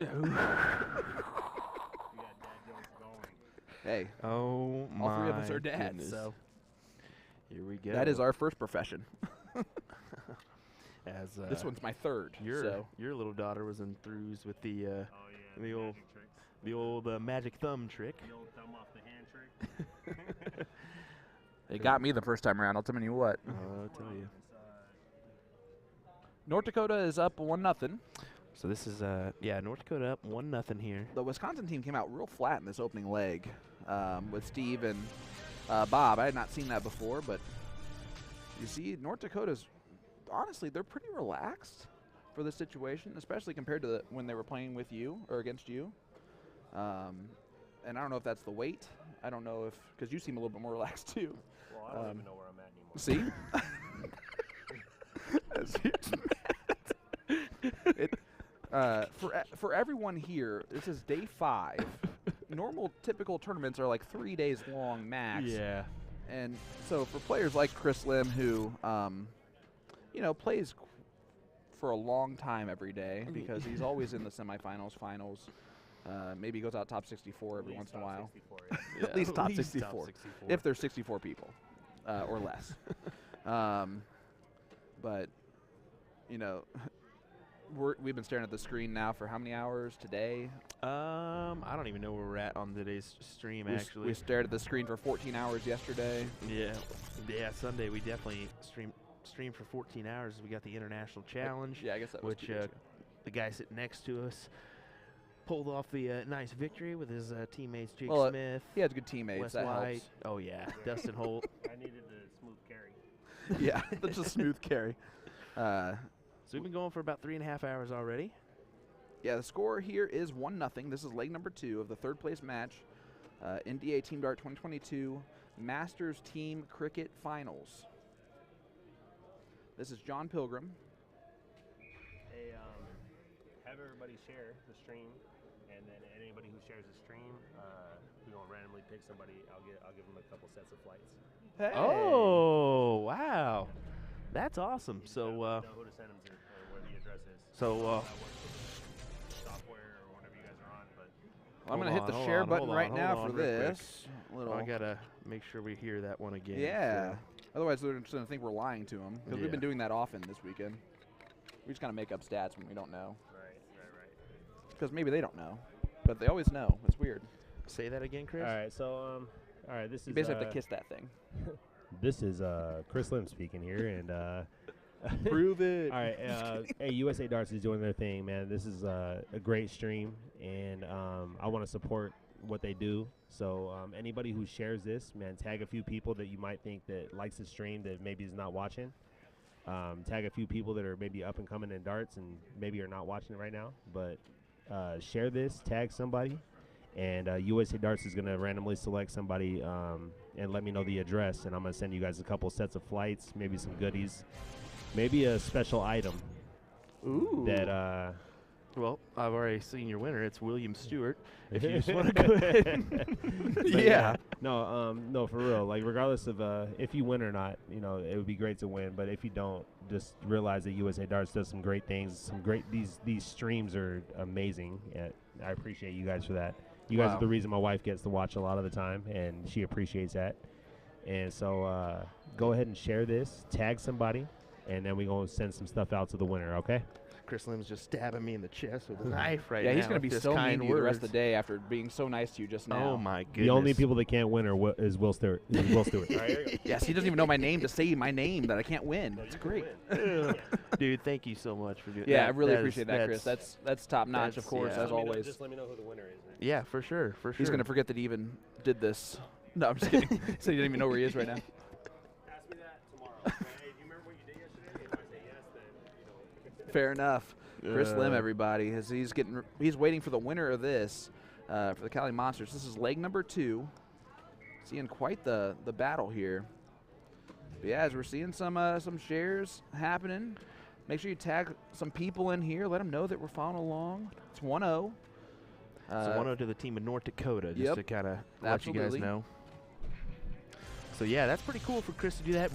You're in love with You got dad jokes going. Hey, Oh my all three of us are dads, goodness. so Here we go. that is our first profession. As This one's my third. your little daughter was enthused with the Oh yeah, The old- magic tricks. magic thumb trick. The old thumb off the hand trick. It got me the first time around. I'll tell you what. I'll tell you. North Dakota is up 1-0. So this is North Dakota up 1-0 here. The Wisconsin team came out real flat in this opening leg with Steve and Bob. I had not seen that before, but you see North Dakota's, honestly, they're pretty relaxed for this situation, especially compared to when they were playing with you or against you. And I don't know if that's the weight. I don't know if, because you seem a little bit more relaxed too. Well, I don't even know where I'm at anymore. See? For everyone here, this is day 5. Normal, typical tournaments are like 3 days long max. Yeah. And so for players like Chris Lim, who, plays for a long time every day because he's always in the semifinals, finals. Maybe goes out top 64 every once in a while. 64, yeah. Yeah, At least top at least 64, if there's 64 people or less. But, we've been staring at the screen now for how many hours today? I don't even know where we're at on today's stream, actually. We stared at the screen for 14 hours yesterday. Yeah, Sunday we definitely streamed for 14 hours. We got the International Challenge, Yeah, I guess that was which 2 days ago. the guy sitting next to us pulled off the nice victory with his teammates Jake Well, Smith, He has good teammates. Wes That White. helps. Oh yeah, Dustin Holt. I needed the smooth carry. Yeah, that's a smooth carry. So we've been going for about 3.5 hours already. Yeah, the score here is 1-0. This is leg number 2 of the third place match. NDA Team Dart 2022 Masters Team Cricket Finals. This is John Pilgrim. Hey, have everybody share the stream, and then anybody who shares the stream, we're gonna randomly pick somebody. I'll give them a couple sets of flights. Hey. Oh wow, that's awesome. You just So know who to send them to, or where the address is. So, that works with the software or whatever you guys are on. But I'm going to hit the hold share on, button hold right on, now hold for on real quick. this. Little. I gotta make sure we hear that one again. Yeah. so- Otherwise, they're just going to think we're lying to them because we've been Yeah. doing that often this weekend. We just kind of make up stats when we don't know right. because maybe they don't know, but they always know. It's weird. Say that again, Chris. All right, so All right, this You is basically have to kiss that thing. this is Chris Lim speaking here, and Prove it. all right, hey, USA Darts is doing their thing, man. This is a great stream, and I want to support what they do. So anybody who shares this, man, tag a few people that you might think that likes the stream that maybe is not watching. Tag a few people that are maybe up and coming in darts and maybe are not watching it right now. But share this, tag somebody, and USA Darts is going to randomly select somebody and let me know the address, and I'm going to send you guys a couple sets of flights, maybe some goodies, maybe a special item. Ooh. That Well, I've already seen your winner. It's William Stewart. If you just want to go ahead. Yeah. No, for real. Like, regardless of if you win or not, you know, it would be great to win. But if you don't, just realize that USA Darts does some great things. These streams are amazing. I appreciate you guys for that. You guys are the reason my wife gets to watch a lot of the time, and she appreciates that. And so go ahead and share this, tag somebody, and then we're going to send some stuff out to the winner, okay? Chris Lim's just stabbing me in the chest with a knife right now. Yeah, he's going to be with just so mean kind to you the rest of words. the day after being so nice to you just now. Oh, my goodness. The only people that can't win is Will Stewart. Will Stewart. All right, here we go. Yes, he doesn't even know my name to say my name that I can't win. It's great. Dude, thank you so much for doing Yeah, that. I really appreciate that, Chris. That's top notch, that's- of course, yeah. as always. Just let me know who the winner is. Then. Yeah, for sure. He's going to forget that he even did this. No, I'm just kidding. So he didn't even know where he is right now. Ask me that tomorrow. Hey, do you remember what you did yesterday? If I say yes, then Fair enough. Chris Lim, everybody, as he's waiting for the winner of this for the Cali Monsters. This is leg number 2. Seeing quite the battle here. But yeah, as we're seeing some shares happening, make sure you tag some people in here. Let them know that we're following along. It's 1-0. So 1-0 to the team of North Dakota, just Yep. to kind of let you Absolutely. guys know. So yeah, that's pretty cool for Chris to do that.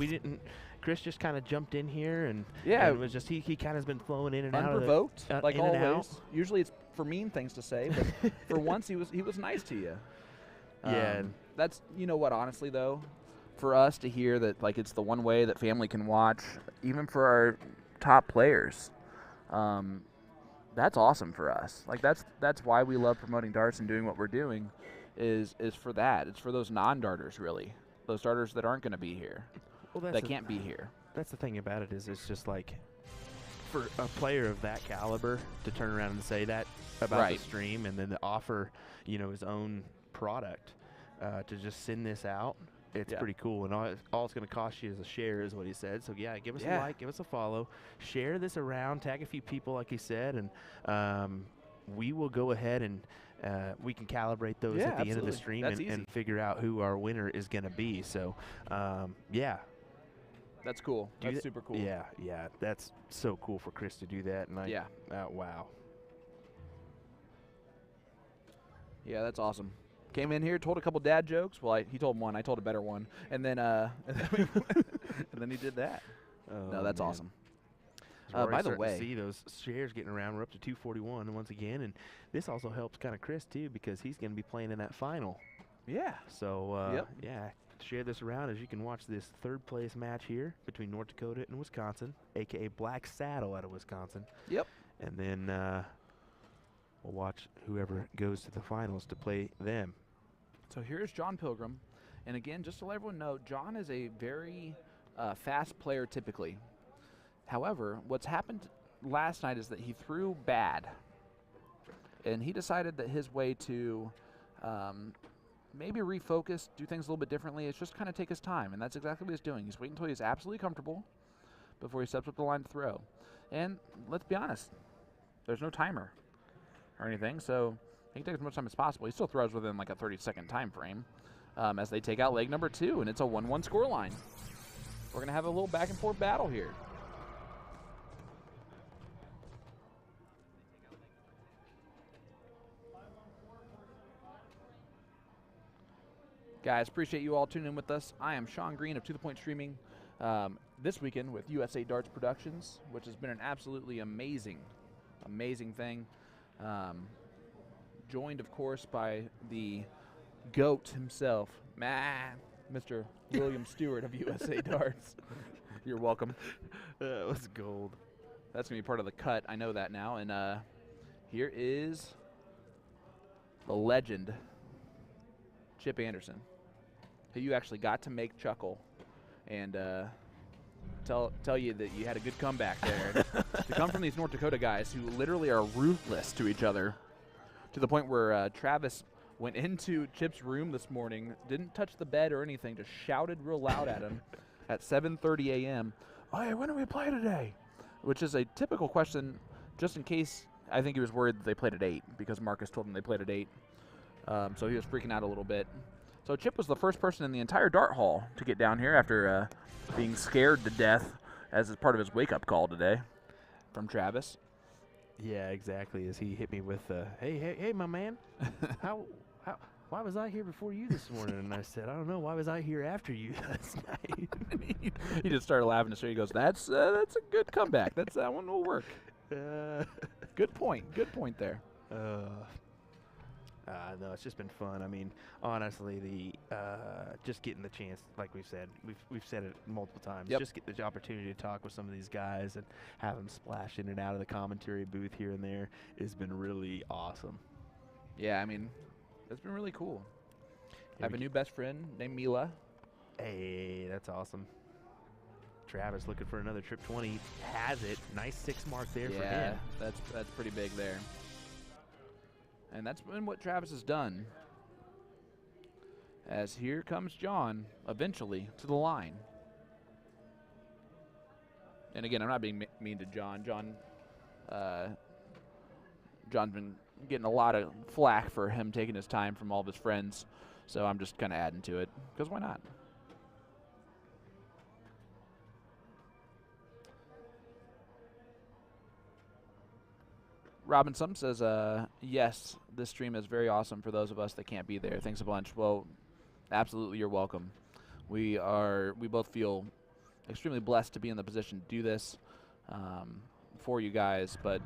Chris just kind of jumped in here and Yeah. and it was just he kind of has been flowing in and out of Unprovoked, the, like in and out. always. Usually it's for mean things to say, but for once he was nice to you. Yeah. That's, you know what, honestly though, for us to hear that like it's the one way that family can watch, even for our top players, that's awesome for us. Like that's why we love promoting darts and doing what we're doing, is for that. It's for those non-darters really, those darters that aren't going to be here, Well, that can't be here. That's the thing about it is it's just like for a player of that caliber to turn around and say that about Right. the stream and then to offer, you know, his own product to just send this out. It's Yeah. pretty cool, and all it's going to cost you is a share, is what he said. So yeah, give us a like, give us a follow, share this around, tag a few people, like he said, and we will go ahead and we can calibrate those Yeah, at the end of the absolutely. stream That's and figure out who our winner is going to be. So yeah. That's cool. Do That's that- super cool. Yeah, that's so cool for Chris to do that. And Yeah. Wow. Yeah, that's awesome. Came in here, told a couple dad jokes. Well, he told one. I told a better one, and then and then he did that. No, that's man. awesome. So we're by the starting to way- see those shares getting around. We're up to 241 once again, and this also helps kind of Chris too because he's going to be playing in that final. Yeah. So Yep. yeah, share this around as you can watch this third place match here between North Dakota and Wisconsin, aka Black Saddle out of Wisconsin. Yep. And then we'll watch whoever goes to the finals to play them. So here's John Pilgrim, and again, just to let everyone know, John is a very fast player typically. However, what's happened last night is that he threw bad, and he decided that his way to maybe refocus, do things a little bit differently, is just kind of take his time, and that's exactly what he's doing. He's waiting until he's absolutely comfortable before he steps up the line to throw. And let's be honest, there's no timer or anything, so he can take as much time as possible. He still throws within like a 30-second time frame as they take out leg number 2, and it's a 1-1 scoreline. We're going to have a little back-and-forth battle here. Guys, appreciate you all tuning in with us. I am Sean Green of To The Point Streaming this weekend with USA Darts Productions, which has been an absolutely amazing thing. Joined, of course, by the GOAT himself, Mr. William Stewart of USA Darts. You're welcome. That was gold. That's going to be part of the cut. I know that now. And here is the legend, Chip Anderson. who you actually got to make chuckle and tell you that you had a good comeback there. To come from these North Dakota guys who literally are ruthless to each other, to the point where Travis went into Chip's room this morning, didn't touch the bed or anything, just shouted real loud at him at 7:30 a.m. Hey, when do we play today? Which is a typical question, just in case. I think he was worried that they played at 8 because Marcus told him they played at 8. So he was freaking out a little bit. So Chip was the first person in the entire dart hall to get down here after being scared to death as part of his wake-up call today from Travis. Yeah, exactly. As he hit me with, hey, my man, why was I here before you this morning? And I said, I don't know. Why was I here after you last night? He just started laughing. So he goes, that's a good comeback. That one will work. Good point. Good point there. No, it's just been fun. I mean, honestly, just getting the chance, like we've said, we've said it multiple times. Yep. Just get the opportunity to talk with some of these guys and have them splash in and out of the commentary booth here and there has been really awesome. Yeah, I mean, it's been really cool. I have a new best friend named Mila. Hey, that's awesome. Travis looking for another trip 20. Has it. Nice 6 mark there for him. Yeah, that's pretty big there. And that's been what Travis has done. As here comes John, eventually, to the line. And again, I'm not being mean to John. John's been getting a lot of flack for him taking his time from all of his friends. So I'm just kind of adding to it, because why not? Robin Sum says, yes, this stream is very awesome for those of us that can't be there. Thanks a bunch. Well, absolutely, you're welcome. We both feel extremely blessed to be in the position to do this for you guys, but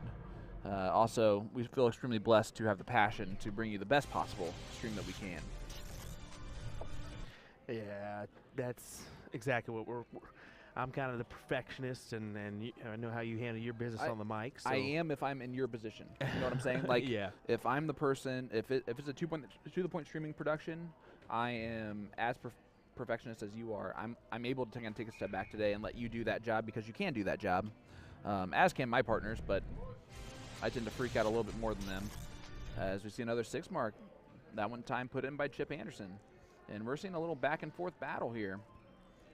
also we feel extremely blessed to have the passion to bring you the best possible stream that we can. Yeah, that's exactly what I'm kind of the perfectionist, and I know how you handle your business on the mic. So. I am if I'm in your position. You know what I'm saying? Like, yeah. If I'm the person, if it's a to-the-point streaming production, I am as perfectionist as you are. I'm able to take a step back today and let you do that job because you can do that job, as can my partners. But I tend to freak out a little bit more than them. As we see another 6 mark, that one time put in by Chip Anderson, and we're seeing a little back and forth battle here.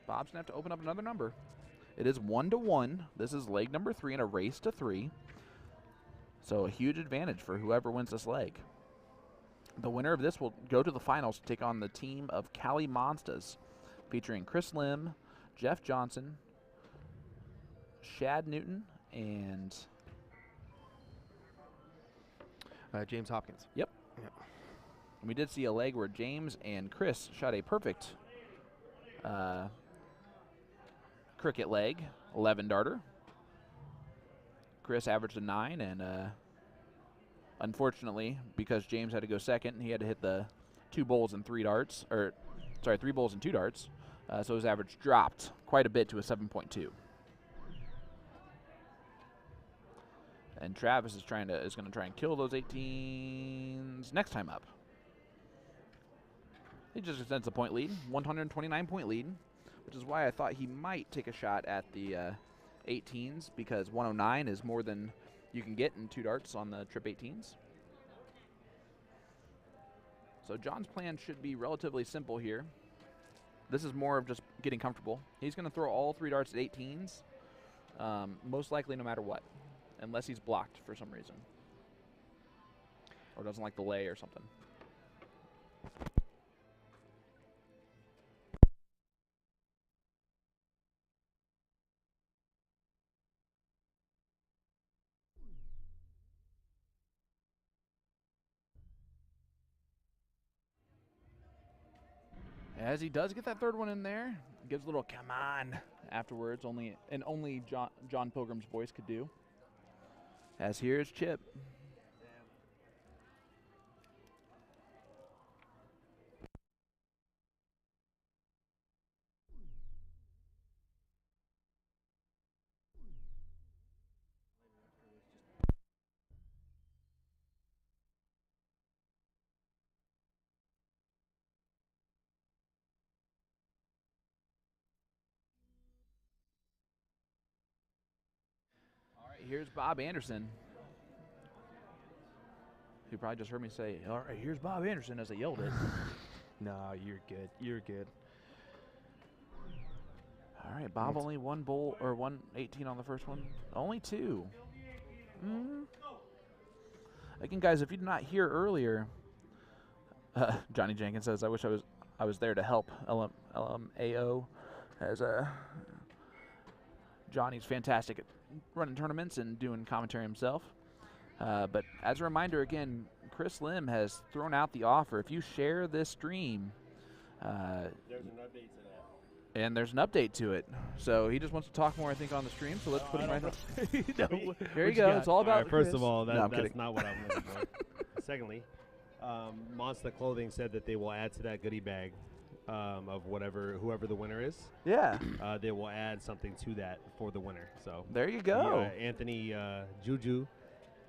Bob's going to have to open up another number. It is 1-1. This is leg number 3 in a race to 3. So a huge advantage for whoever wins this leg. The winner of this will go to the finals to take on the team of Cali Monstas, featuring Chris Lim, Jeff Johnson, Shad Newton, and James Hopkins. Yep. And we did see a leg where James and Chris shot a perfect cricket leg, 11 darter. Chris averaged a 9, and unfortunately, because James had to go second, he had to hit the 2 bowls and 3 darts, or sorry, 3 bowls and 2 darts. So his average dropped quite a bit to a 7.2. And Travis is going to try and kill those 18s next time up. He just extends the point lead, 129-point lead, which is why I thought he might take a shot at the 18s, because 109 is more than you can get in 2 darts on the trip 18s. So John's plan should be relatively simple here. This is more of just getting comfortable. He's going to throw all 3 darts at 18s, most likely no matter what, unless he's blocked for some reason or doesn't like the lay or something. As he does get that 3rd one in there, gives a little "come on" afterwards, only John Pilgrim's voice could do. As here's Chip. here's Bob Anderson. Who probably just heard me say, all right, here's Bob Anderson as I yelled it. No, you're good. You're good. All right, Bob only 1 bowl or 118 on the first one. Only 2. Again, guys, if you did not hear earlier, Johnny Jenkins says, I wish I was there to help LMAO, as Johnny's fantastic at running tournaments and doing commentary himself. But as a reminder, again, Chris Lim has thrown out the offer. If you share this stream, There's an update to that. and there's an update to it. So he just wants to talk more, I think, on the stream. So let's put him right there. There you go. It's all about First Chris. of all, No, I'm that's kidding. not what I'm looking for. Secondly, Monster Clothing said that they will add to that goodie bag of whoever the winner is. Yeah. They will add something to that for the winner. So There you go. Anthony Juju,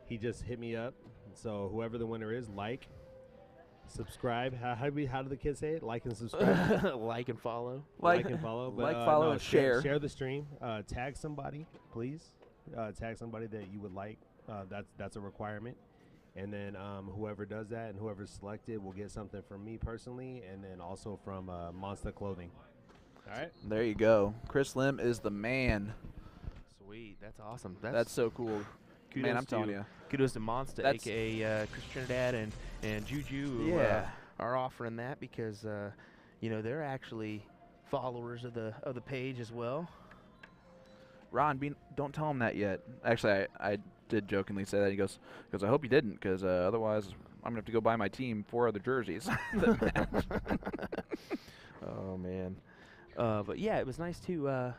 he just hit me up. So whoever the winner is, subscribe. How do the kids say it? Like and subscribe. Like and follow. Like and follow. But, like, follow, no, and share. Share the stream. Tag somebody, please. Tag somebody that you would like. That's a requirement. And then whoever does that and whoever's selected will get something from me personally, and then also from Monster Clothing. All right. There you go. Chris Lim is the man. Sweet. That's awesome. That's so cool. kudos Man, I'm to, telling you. Kudos to Monsta, That's- a.k.a. Chris Trinidad and Juju, who Yeah. are offering that because, they're actually followers of the page as well. Ron, don't tell him that yet. Actually, I did jokingly say that. He goes, I hope you didn't, because otherwise I'm going to have to go buy my team 4 other jerseys. Oh, man. But, yeah, it was nice to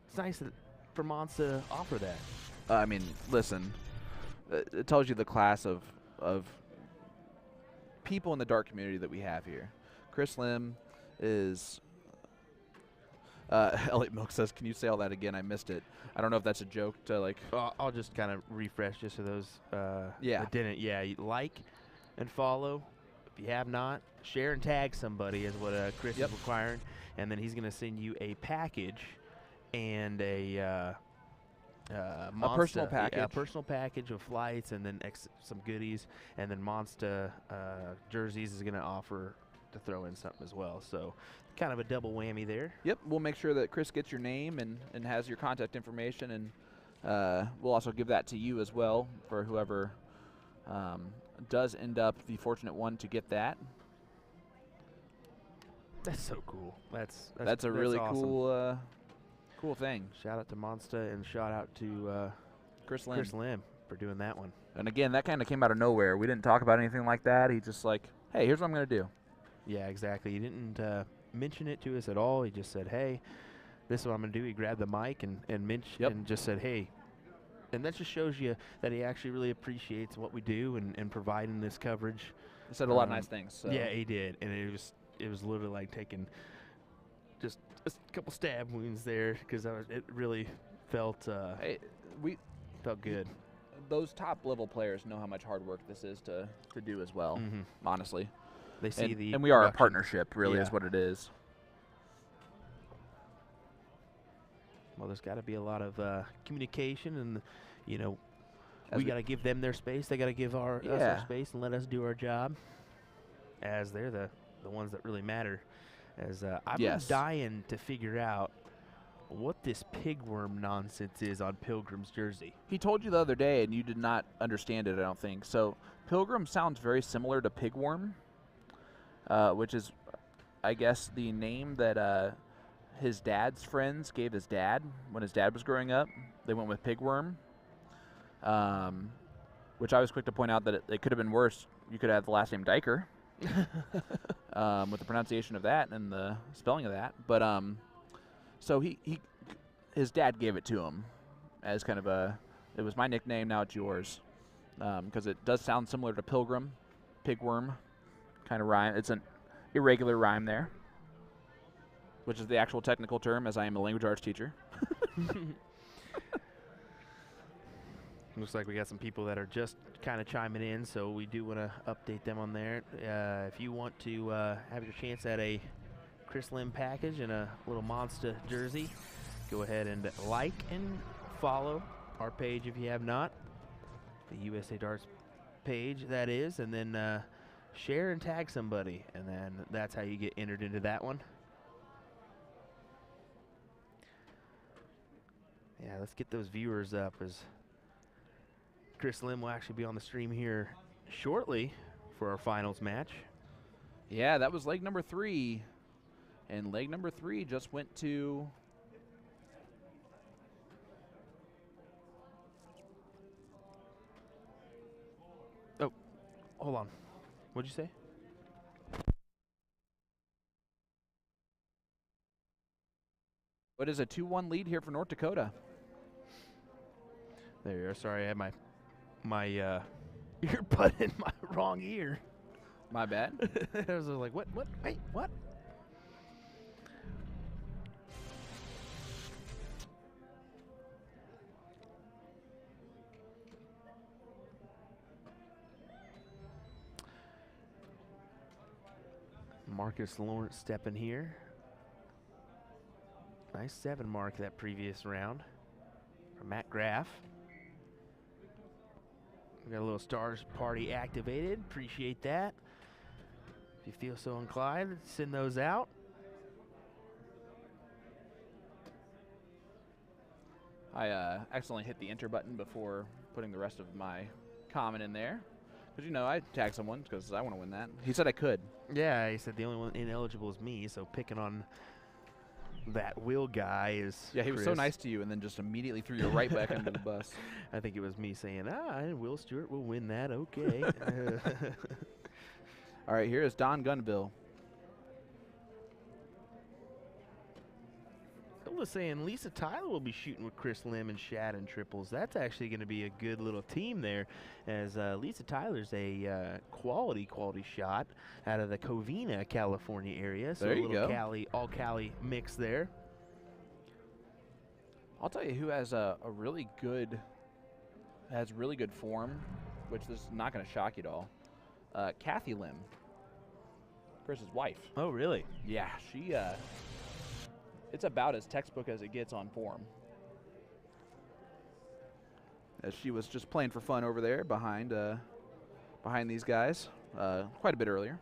it's nice for Mons to offer that. I mean, listen, it tells you the class of people in the dart community that we have here. Chris Lim is... Elliot Milk says, can you say all that again? I missed it. I don't know if that's a joke to, like... I'll just kind of refresh just for those Yeah. that didn't. Yeah, you like and follow. If you have not, share and tag somebody is what Chris Yep. is requiring. And then he's going to send you a package and a personal Monsta- package. Yeah, a personal package of flights and then some goodies. And then Monsta jerseys is going to offer to throw in something as well. So kind of a double whammy there. Yep, we'll make sure that Chris gets your name and has your contact information, and we'll also give that to you as well for whoever does end up the fortunate one to get that. That's so cool. That's a really awesome. cool thing. Shout out to Monsta and shout out to Chris Lim. Chris Lim for doing that one. And again, that kind of came out of nowhere. We didn't talk about anything like that. He just like, hey, here's what I'm going to do. Yeah, exactly. He didn't mention it to us at all. He just said, hey, this is what I'm going to do. He grabbed the mic and just said, hey. And that just shows you that he actually really appreciates what we do and providing this coverage. He said a lot of nice things. So. Yeah, he did. And it was literally like taking just a couple stab wounds there because it really felt felt good. Those top level players know how much hard work this is to do as well, Mhm. honestly. They see and we are a production. partnership, really, is Yeah. what it is. Well, there's got to be a lot of communication, and As we got to give them their space. They got to give us our Yeah. space and let us do our job, as they're the ones that really matter. As I'm Yes. dying to figure out what this pigworm nonsense is on Pilgrim's jersey. He told you the other day, and you did not understand it, I don't think. So Pilgrim sounds very similar to Pigworm, which is, I guess, the name that his dad's friends gave his dad when his dad was growing up. They went with Pigworm, which I was quick to point out that it could have been worse. You could have the last name Diker with the pronunciation of that and the spelling of that. But so his dad gave it to him as kind of it was my nickname, now it's yours, because it does sound similar to Pilgrim, Pigworm, kind of rhyme. It's an irregular rhyme there, which is the actual technical term, as I am a language arts teacher. Looks like we got some people that are just kind of chiming in, so we do want to update them on there. If you want to have your chance at a Chris Lim package and a little Monster jersey, go ahead and like and follow our page if you have not. The USA Darts page, that is, and then share and tag somebody, and then that's how you get entered into that one. Yeah, let's get those viewers up, as Chris Lim will actually be on the stream here shortly for our finals match. Yeah, that was leg number 3. And leg number 3 just went to oh, hold on. What'd you say? what is a 2-1 lead here for North Dakota. There you are. Sorry, I had my earbud in my wrong ear. My bad. I was like, what? Wait, what? Marcus Lawrence stepping here. Nice 7 mark that previous round from Matt Graff. We got a little Stars Party activated. Appreciate that. If you feel so inclined, send those out. I accidentally hit the enter button before putting the rest of my comment in there. Because, you know, I tagged someone because I want to win that. He said I could. Yeah, he said the only one ineligible is me, so picking on that Will guy is Yeah, he was so nice to you and then just immediately threw you right back under the bus. I think it was me saying, Will Stewart will win that, okay. All right, here is Don Gunville. I was saying Lisa Tyler will be shooting with Chris Lim and Shad and triples. That's actually going to be a good little team there, as Lisa Tyler's a quality shot out of the Covina, California area. So there a you little go. Cali, all Cali mix there. I'll tell you who has really good form, which this is not going to shock you at all. Kathy Lim, Chris's wife. Oh, really? Yeah, she. It's about as textbook as it gets on form. As she was just playing for fun over there behind these guys quite a bit earlier.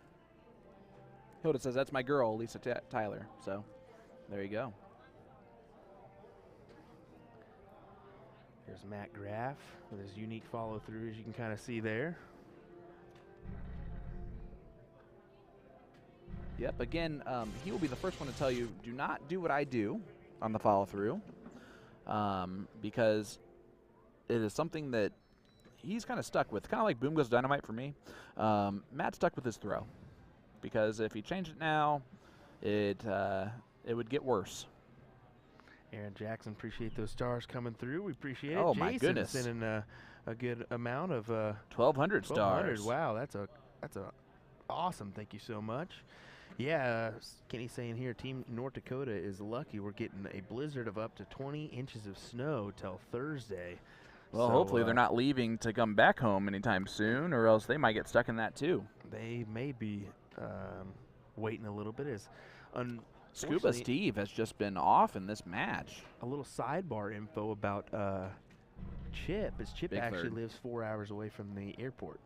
Hilda says, that's my girl, Lisa Tyler. So there you go. Here's Matt Graff with his unique follow-through, as you can kind of see there. Yep, again, he will be the first one to tell you, do not do what I do on the follow-through, because it is something that he's kind of stuck with. Kind of like Boom Goes Dynamite for me. Matt's stuck with his throw, because if he changed it now, it would get worse. Aaron Jackson, appreciate those stars coming through. We appreciate it. Oh, Jason my goodness. sending a good amount of 1,200 stars. Wow, that's a awesome. Thank you so much. Yeah, Kenny's saying here, Team North Dakota is lucky we're getting a blizzard of up to 20 inches of snow till Thursday. Well, so, hopefully they're not leaving to come back home anytime soon, or else they might get stuck in that too. They may be waiting a little bit. Scuba Steve has just been off in this match. A little sidebar info about Chip, as Chip Big actually Third. lives 4 hours away from the airport.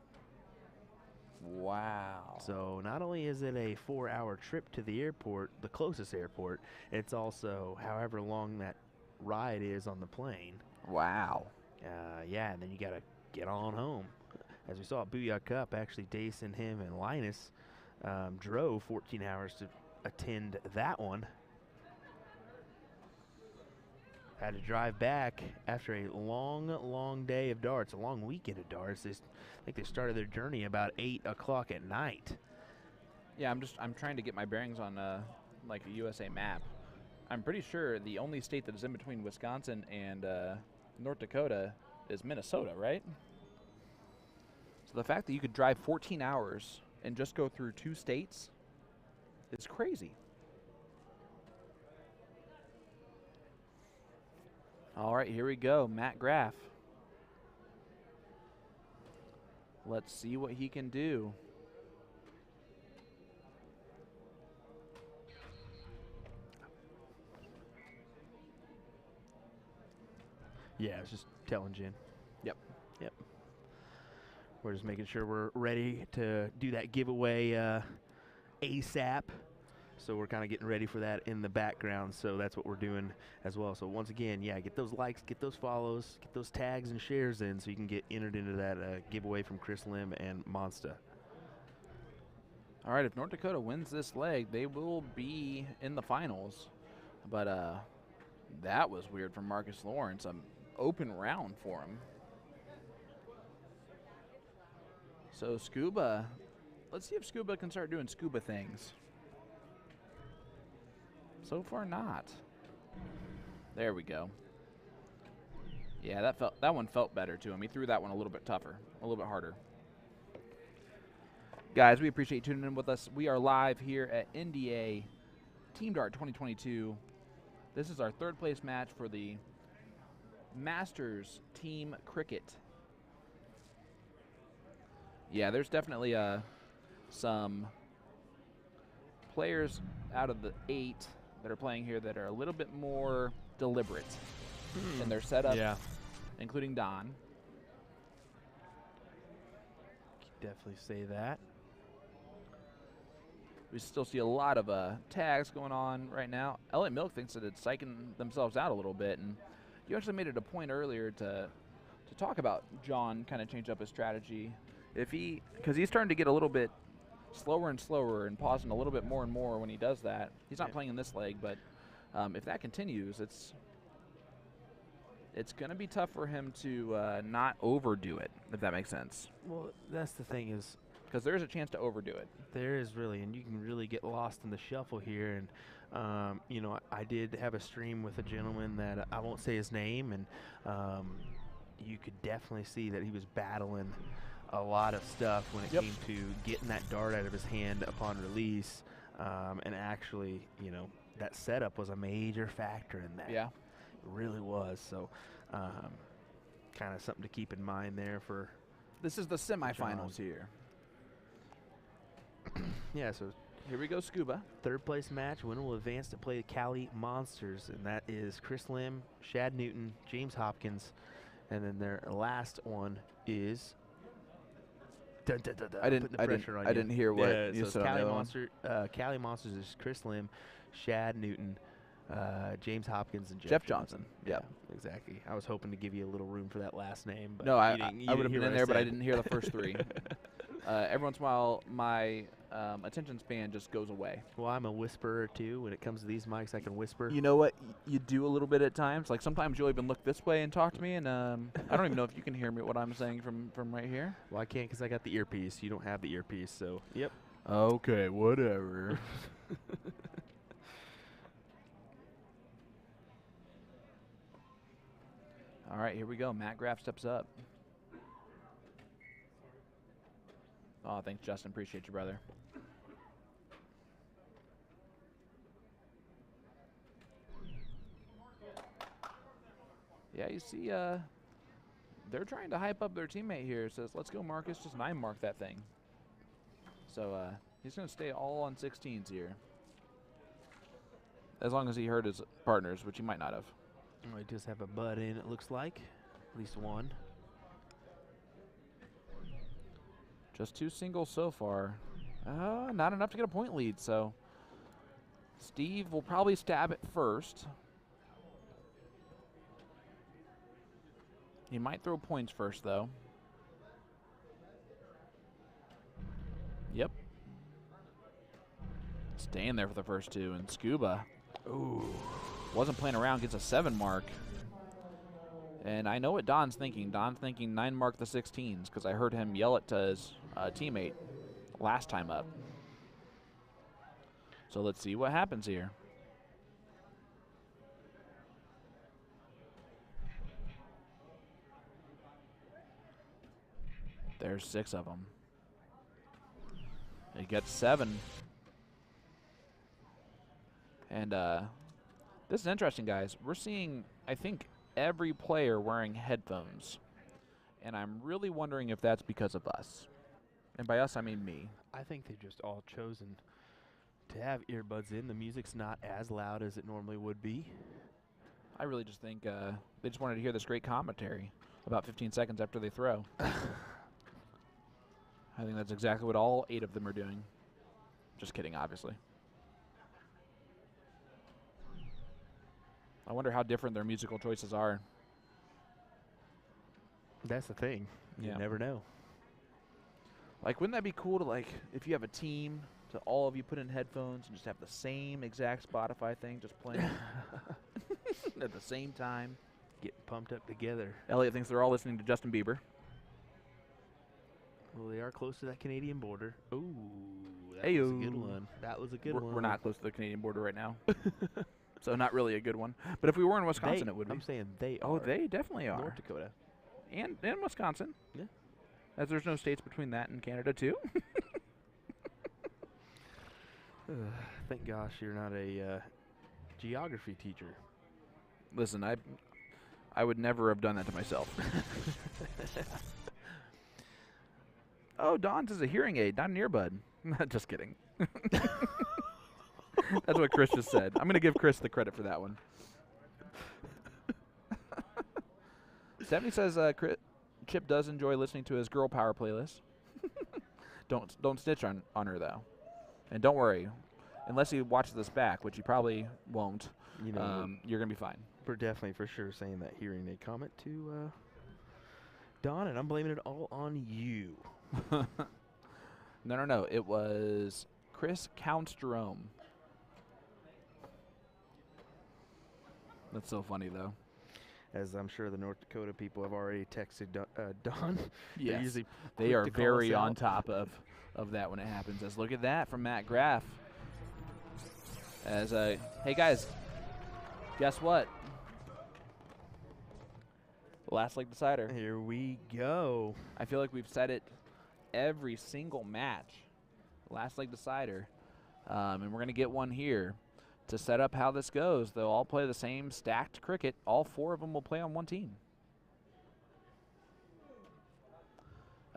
Wow. So not only is it a 4-hour trip to the airport, the closest airport, it's also however long that ride is on the plane. Wow. Yeah, and then you got to get on home. As we saw at Booyah Cup, actually, Dason, him, and Linus drove 14 hours to attend that one. Had to drive back after a long day of darts, a long weekend of darts. I think they started their journey about 8 o'clock at night. Yeah, I'm trying to get my bearings on like a USA map. I'm pretty sure the only state that is in between Wisconsin and North Dakota is Minnesota, right? So the fact that you could drive 14 hours and just go through 2 states is crazy. All right, here we go. Matt Graff. Let's see what he can do. Yeah, it's just telling Jen. Yep. Yep. We're just making sure we're ready to do that giveaway ASAP. So we're kind of getting ready for that in the background. So that's what we're doing as well. So once again, yeah, get those likes, get those follows, get those tags and shares in so you can get entered into that giveaway from Chris Lim and Monsta. All right, if North Dakota wins this leg, they will be in the finals. But that was weird from Marcus Lawrence. An open round for him. So Scuba, let's see if Scuba can start doing Scuba things. So far not. There we go. Yeah, that one felt better to him. He threw that one a little bit tougher, a little bit harder. Guys, we appreciate you tuning in with us. We are live here at NDA Team Dart 2022. This is our third place match for the Masters Team Cricket. Yeah, there's definitely some players out of the 8 that are playing here that are a little bit more deliberate in their setup, including Don. Definitely say that. We still see a lot of tags going on right now. Elliot Milk thinks that it's psyching themselves out a little bit, and you actually made it a point earlier to talk about John kind of change up his strategy. Because he's starting to get a little bit slower and slower and pausing a little bit more and more when he does that. He's not playing in this leg, but if that continues, it's going to be tough for him to not overdo it, if that makes sense. Well, that's the thing is, because there is a chance to overdo it. there is really, and you can really get lost in the shuffle here. And you know, I did have a stream with a gentleman that I won't say his name, and you could definitely see that he was battling a lot of stuff when it came to getting that dart out of his hand upon release, and actually, you know, that setup was a major factor in that. Yeah, it really was. So, kind of something to keep in mind there for. This is the semifinals here. Yeah, so here we go, Scuba. third place match. Winner will advance to play the Cali Monsters, and that is Chris Lim, Shad Newton, James Hopkins, and then their last one is. I didn't hear what you said. Cali Monsters is Chris Lim, Shad Newton, James Hopkins, and Jeff Johnson. Yeah, exactly. I was hoping to give you a little room for that last name, but no, I would have hear been in what there, but I said. didn't hear the first 3. Every once in a while, my attention span just goes away. Well, I'm a whisperer too. When it comes to these mics, I can whisper. You know what? You do a little bit at times. Like sometimes you'll even look this way and talk to me, and I don't even know if you can hear me what I'm saying from right here. Well, I can't because I got the earpiece. You don't have the earpiece, so yep. Okay, whatever. All right, here we go. Matt Graff steps up. Oh, thanks, Justin. Appreciate you, brother. Yeah, you see, they're trying to hype up their teammate here. It says, let's go, Marcus. Just 9-mark that thing. So he's going to stay all on 16s here. As long as he hurt his partners, which he might not have. Well, he does have a butt in, it looks like. At least one. Just 2 singles so far. Not enough to get a point lead, so Steve will probably stab it first. He might throw points first, though. Yep. Staying there for the first 2, and Scuba. Ooh. Wasn't playing around, gets a 7 mark. And I know what Don's thinking. Don's thinking 9 mark the 16s, because I heard him yell it to his teammate last time up. So let's see what happens here. There's 6 of them. He gets 7. And this is interesting, guys. We're seeing, I think, every player wearing headphones. And I'm really wondering if that's because of us. And by us, I mean me. I think they've just all chosen to have earbuds in. The music's not as loud as it normally would be. I really just think they just wanted to hear this great commentary. about 15 seconds after they throw. I think that's exactly what all 8 of them are doing. Just kidding, obviously. I wonder how different their musical choices are. That's the thing. You Yeah. never know. Like, wouldn't that be cool to, like, if you have a team, to all of you put in headphones and just have the same exact Spotify thing just playing at the same time? Getting pumped up together. Elliot thinks they're all listening to Justin Bieber. Well, they are close to that Canadian border. Ooh, that was a good Ayo. one. That was a good one. We're not close to the Canadian border right now. So not really a good one. But if we were in Wisconsin, it would be. I'm saying they Oh, are. they definitely are. North Dakota. And Wisconsin. Yeah. As there's no states between that and Canada, too. Thank gosh you're not a geography teacher. Listen, I would never have done that to myself. Oh, Don's is a hearing aid, not an earbud. Just kidding. That's what Chris just said. I'm going to give Chris the credit for that one. Stephanie says Chip does enjoy listening to his girl power playlist. Don't snitch on her, though. And don't worry. Unless he watches this back, which he probably won't, You know, you're going to be fine. we're definitely for sure saying that hearing aid comment to Don, and I'm blaming it all on you. No. It was Chris Counts Jerome. That's so funny, though. As I'm sure the North Dakota people have already texted Don. They're Yes. usually They quick are to call very us on out. top of that when it happens. As look at that from Matt Graff. As hey guys, guess what? Last leg decider. Here we go. I feel like we've said it every single match. Last leg decider, and we're gonna get one here to set up how this goes. They'll all play the same stacked cricket. All 4 of them will play on one team.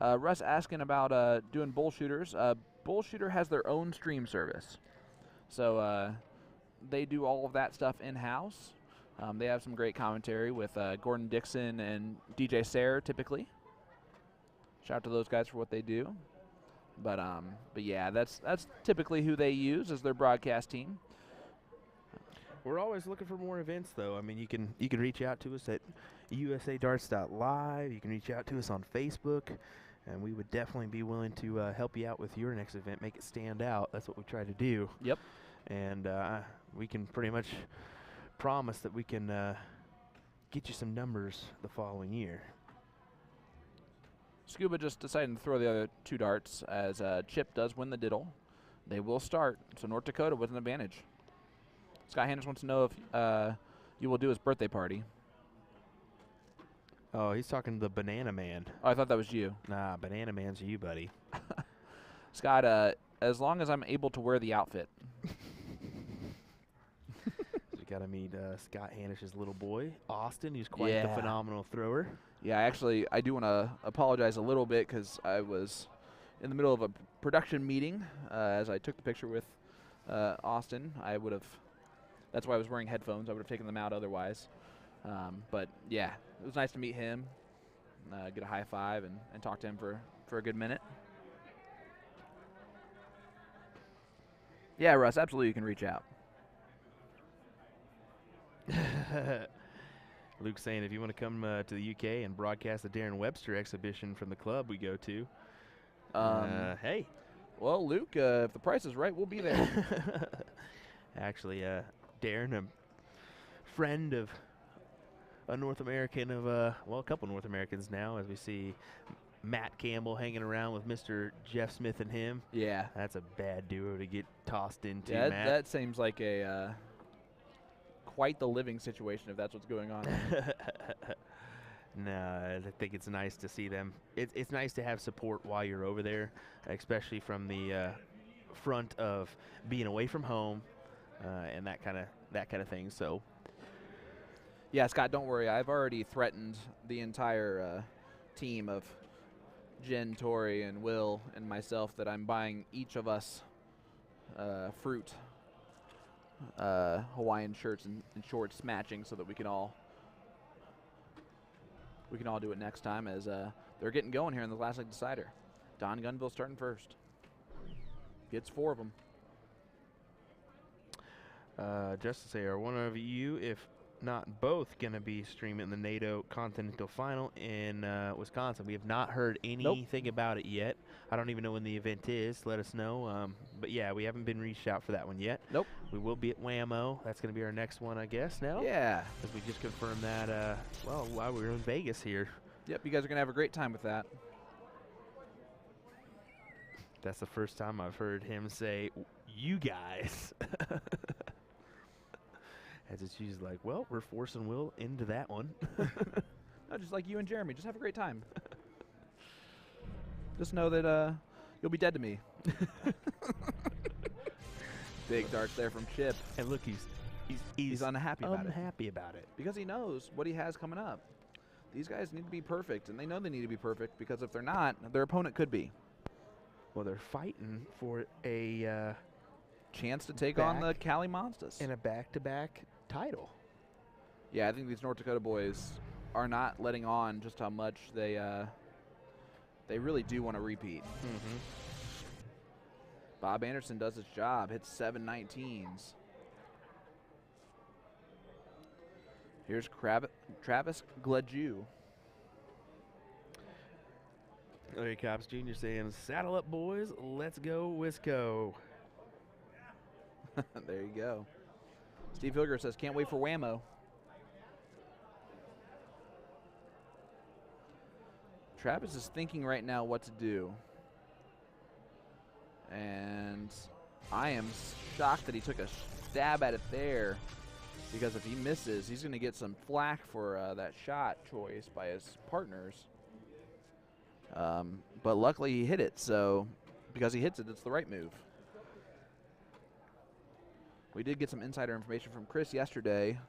Russ asking about doing bull shooters. Bull Shooter has their own stream service. So they do all of that stuff in-house. They have some great commentary with Gordon Dixon and DJ Sayre typically. Shout out to those guys for what they do. But yeah, that's typically who they use as their broadcast team. We're always looking for more events, though. I mean, you can reach out to us at usadarts.live. You can reach out to us on Facebook, and we would definitely be willing to help you out with your next event, make it stand out. That's what we try to do. Yep. And we can pretty much promise that we can get you some numbers the following year. Scuba just deciding to throw the other 2 darts as Chip does win the diddle. They will start, so North Dakota with an advantage. Scott Handers wants to know if you will do his birthday party. Oh, he's talking to the Banana Man. Oh, I thought that was you. Nah, Banana Man's you, buddy. Scott, as long as I'm able to wear the outfit. We got to meet Scott Hanish's little boy, Austin, who's quite the Yeah. phenomenal thrower. Yeah, actually, I do want to apologize a little bit because I was in the middle of a production meeting as I took the picture with Austin. That's why I was wearing headphones. I would have taken them out otherwise. But yeah, it was nice to meet him, get a high five, and talk to him for a good minute. Yeah, Russ, absolutely you can reach out. Luke's saying if you want to come to the UK and broadcast the Darren Webster exhibition from the club we go to, hey. Well, Luke, if the price is right, we'll be there. Actually, Darren, a friend of a North American of, a couple North Americans now, as we see Matt Campbell hanging around with Mr. Jeff Smith and him. Yeah. That's a bad duo to get tossed into, Yeah, Matt. that seems like a quite the living situation if that's what's going on. No, I think it's nice to see them. It's nice to have support while you're over there, especially from the front of being away from home and that kind of thing. So, Yeah, Scott, don't worry. I've already threatened the entire team of Jen, Tori, and Will and myself that I'm buying each of us fruit, Hawaiian shirts and shorts matching so that we can all we can all do it next time as they're getting going here in the last leg decider. Don Gunville starting first. Gets 4 of them. Just to say, are one of you, if not both, going to be streaming the NATO Continental Final in Wisconsin? We have not heard anything about it yet. I don't even know when the event is. Let us know. But yeah, we haven't been reached out for that one yet. Nope. We will be at Whammo. That's going to be our next one, I guess, now. Yeah. Because we just confirmed that, well, while we were in Vegas here. Yep, you guys are going to have a great time with that. That's the first time I've heard him say, you guys. As it's usually like, well, we're forcing Will into that one. No, just like you and Jeremy. Just have a great time. Just know that you'll be dead to me. Big darts there from Chip. And look, he's unhappy about it. Unhappy about it. Because he knows what he has coming up. These guys need to be perfect, and they know they need to be perfect because if they're not, their opponent could be. Well, they're fighting for a chance to take on the Cali Monstas. In a back-to-back title. Yeah, I think these North Dakota boys are not letting on just how much they really do want to repeat. Mm-hmm. Bob Anderson does his job, hits 719s. Here's Travis Gledju. Larry Cops Jr. saying, saddle up, boys. Let's go, Wisco. There you go. Steve Hilger says, can't wait for Whammo. Travis is thinking right now what to do. And I am shocked that he took a stab at it there, because if he misses, he's going to get some flack for that shot choice by his partners. But luckily he hit it, so because he hits it, it's the right move. We did get some insider information from Chris yesterday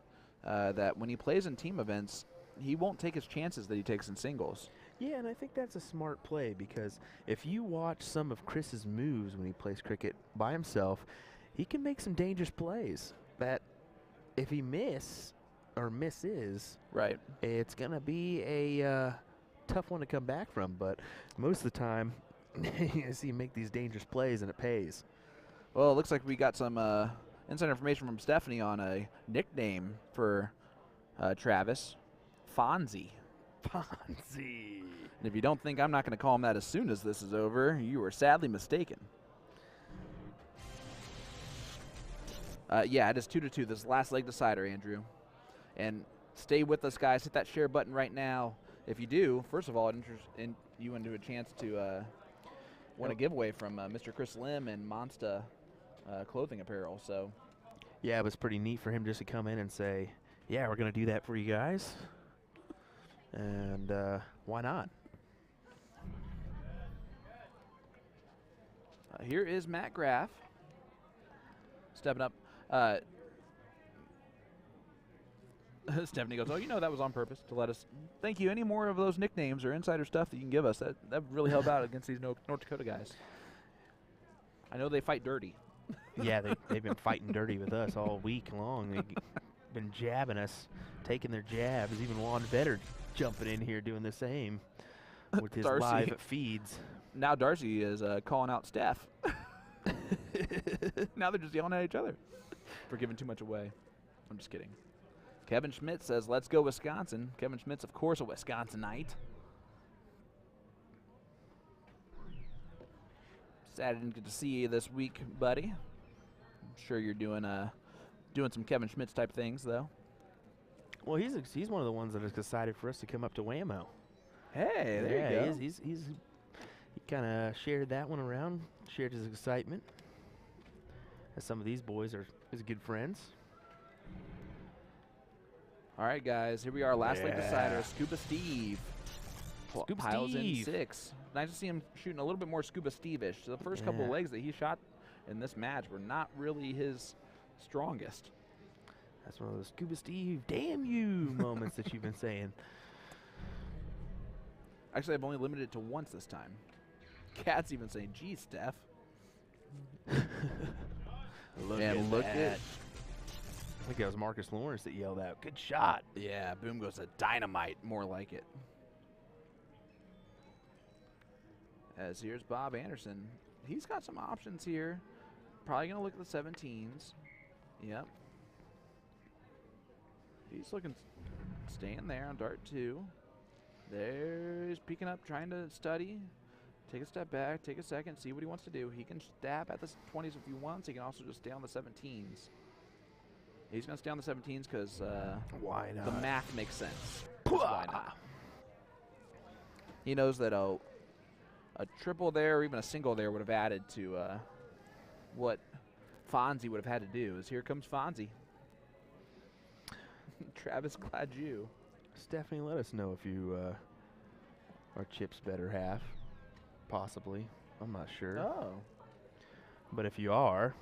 that when he plays in team events, he won't take his chances that he takes in singles. Yeah, and I think that's a smart play, because if you watch some of Chris's moves when he plays cricket by himself, he can make some dangerous plays that if he misses, right, it's going to be a tough one to come back from. But most of the time, you see him make these dangerous plays, and it pays. Well, it looks like we got some inside information from Stephanie on a nickname for Travis, Fonzie. Fonzie. And if you don't think I'm not going to call him that as soon as this is over, you are sadly mistaken. Yeah, it is 2-2. This last leg decider, Andrew. And stay with us, guys. Hit that share button right now. If you do, first of all, it enters you into a chance to win a giveaway from Mr. Chris Lim and Monsta clothing apparel. So, yeah, it was pretty neat for him just to come in and say, yeah, we're going to do that for you guys. And why not? Here is Matt Graff stepping up. Stephanie goes, oh, you know that was on purpose to let us. Thank you. Any more of those nicknames or insider stuff that you can give us, that would really help out against these North Dakota guys. I know they fight dirty. Yeah, they've been fighting dirty with us all week long. They've been jabbing us, taking their jabs. Even Juan Vetter jumping in here doing the same with his live feeds. Now Darcy is calling out Steph. Now they're just yelling at each other for giving too much away. I'm just kidding. Kevin Schmidt says, let's go Wisconsin. Kevin Schmidt's, of course, a Wisconsinite. Sad I didn't get to see you this week, buddy. I'm sure you're doing some Kevin Schmidt's type things, though. Well, he's one of the ones that is excited for us to come up to Whammo. Hey, there you go. He kind of shared that one around, shared his excitement. As some of these boys are his good friends. All right, guys, here we are, last leg decider, Scuba Steve. Scuba piles Steve. in 6. Nice to see him shooting a little bit more Scuba Steve-ish. So the first couple of legs that he shot in this match were not really his strongest. That's one of those Scuba Steve, damn you moments that you've been saying. Actually, I've only limited it to once this time. Cat's even saying, geez, Steph. Look at that. I think that was Marcus Lawrence that yelled out, good shot. Yeah, boom goes a dynamite, more like it. as here's Bob Anderson. He's got some options here. Probably going to look at the 17s. Yep. He's looking, staying there on dart 2. There's peeking up, trying to study. Take a step back, take a second, see what he wants to do. He can stab at the 20s if he wants. He can also just stay on the 17s. He's going to stay on the 17s because why not? the math makes sense. Why not? He knows that a triple there or even a single there would have added to what Fonzie would have had to do. As here comes Fonzie. Travis, glad you. Stephanie, let us know if you are Chip's better half. Possibly. I'm not sure. Oh. But if you are,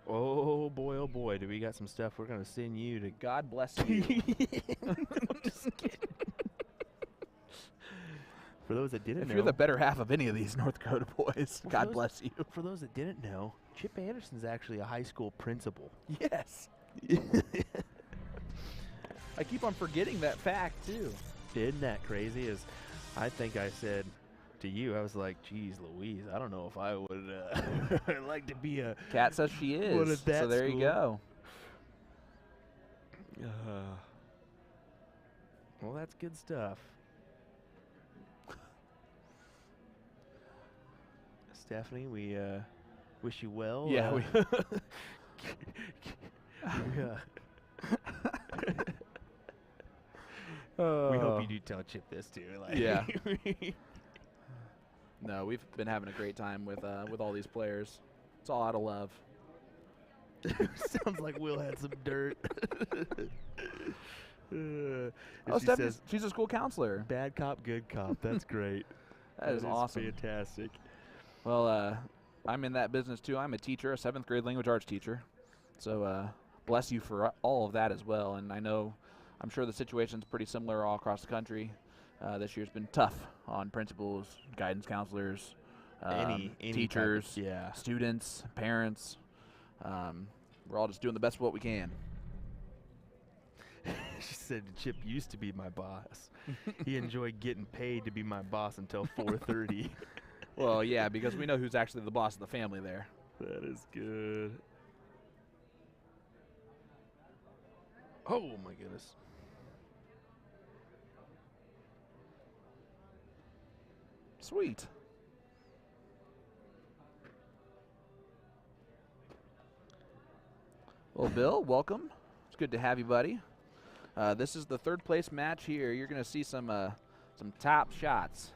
oh boy, do we got some stuff we're going to send you to. God bless you. I'm just kidding. For those that didn't If know. you're the better half of any of these North Dakota boys, Well, God bless you. For those that didn't know, Chip Anderson's actually a high school principal. Yes. I keep on forgetting that fact, too. Isn't that crazy? As I think I said to you, I was like, geez, Louise, I don't know if I would like to be a. Kat says she What is. at that So there you school? go. Well, that's good stuff. Stephanie, we wish you well. Yeah, we we hope you do tell Chip this too. Like Yeah. No, we've been having a great time with all these players. It's all out of love. Sounds like Will had some dirt. Oh, Stephanie's, she's a school counselor. Bad cop, good cop. That's great. That is awesome. Fantastic. Well, I'm in that business too. I'm a teacher, a 7th grade language arts teacher. So bless you for all of that as well. And I'm sure the situation's pretty similar all across the country. This year's been tough on principals, guidance counselors, Any teachers, type of, yeah. students, parents. We're all just doing the best of what we can. She said Chip used to be my boss. He enjoyed getting paid to be my boss until 4:30. Well, yeah, because we know who's actually the boss of the family there. That is good. Oh my goodness. Sweet. Well, Bill, welcome. It's good to have you, buddy. This is the 3rd place match here. You're going to see some top shots.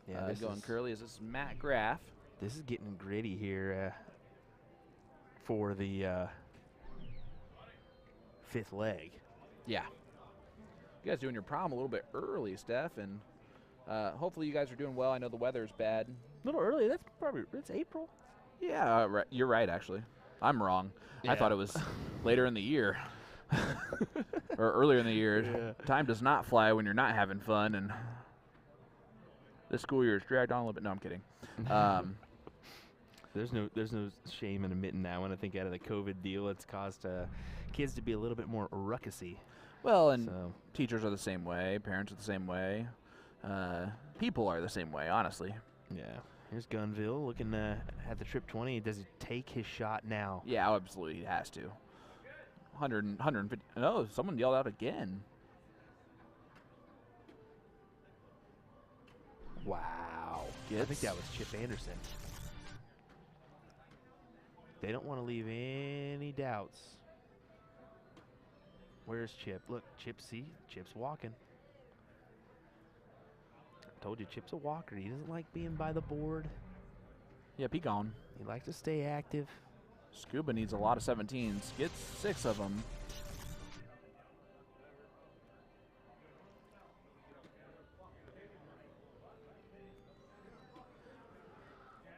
Yeah, going curly. This is Matt Graff. This is getting gritty here for the 5th leg. Yeah. You guys doing your prom a little bit early, Steph, and hopefully you guys are doing well. I know the weather's bad. A little early. It's April. Yeah, right. You're right, actually. I'm wrong. Yeah. I thought it was later in the year. Or earlier in the year. Yeah. Time does not fly when you're not having fun, and this school year is dragged on a little bit. No, I'm kidding. There's no shame in admitting that one. I think out of the COVID deal, it's caused kids to be a little bit more ruckusy. Well, and So, teachers are the same way. Parents are the same way. People are the same way, honestly. yeah. Here's Gunville looking at the trip 20. Does he take his shot now? Yeah, absolutely, he has to. 150. No, someone yelled out again. Wow. I think that was Chip Anderson. They don't want to leave any doubts. Where's Chip? Look, Chip's walking. I told you, Chip's a walker. He doesn't like being by the board. Yep, he gone. He likes to stay active. Scuba needs a lot of 17s. Gets 6 of them.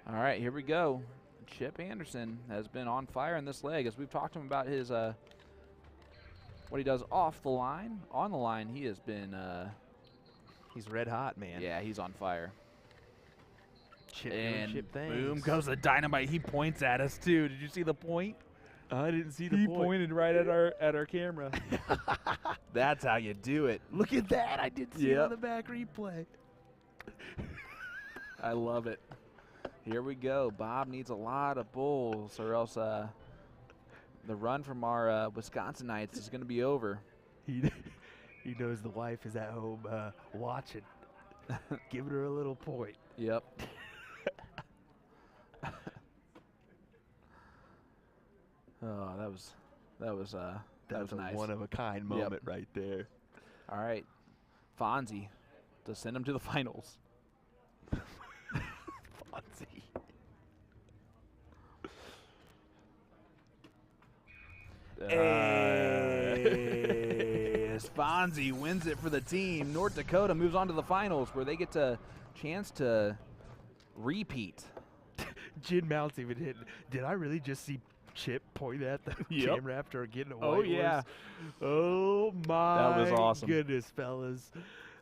All right, here we go. Chip Anderson has been on fire in this leg. As we've talked to him about his what he does off the line. On the line, he has been He's red hot, man. yeah, he's on fire. Chip, And Chip things. boom goes the dynamite. He points at us too. Did you see the point? I didn't see the He point. pointed right at our camera. That's how you do it. Look at that. I did see it Yep. on the back replay. I love it. Here we go. Bob needs a lot of bulls, or else the run from our Wisconsinites is going to be over. He knows the wife is at home watching, giving her a little point. Yep. Oh, that was nice. One of a kind moment right there. All right, Fonzie, to send him to the finals. Fonzie. As Fonzie wins it for the team, North Dakota moves on to the finals where they get a chance to repeat. Jin Mounts even hit. Did I really just see Chip point at the camera after getting a white Oh, yeah. horse? Oh, my That was awesome. goodness, fellas.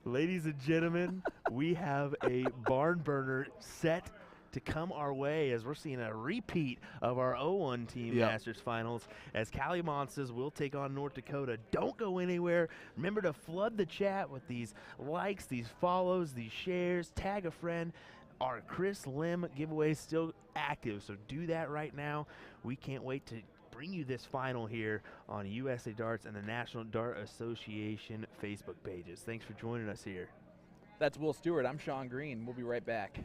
Ladies and gentlemen, we have a barn burner set to come our way as we're seeing a repeat of our 0-1 Team Masters Finals as Cali Monstas will take on North Dakota. Don't go anywhere. Remember to flood the chat with these likes, these follows, these shares, tag a friend. Our Chris Lim giveaway is still active, so do that right now. We can't wait to bring you this final here on USA Darts and the National Dart Association Facebook pages. Thanks for joining us here. That's Will Stewart. I'm Sean Green. We'll be right back.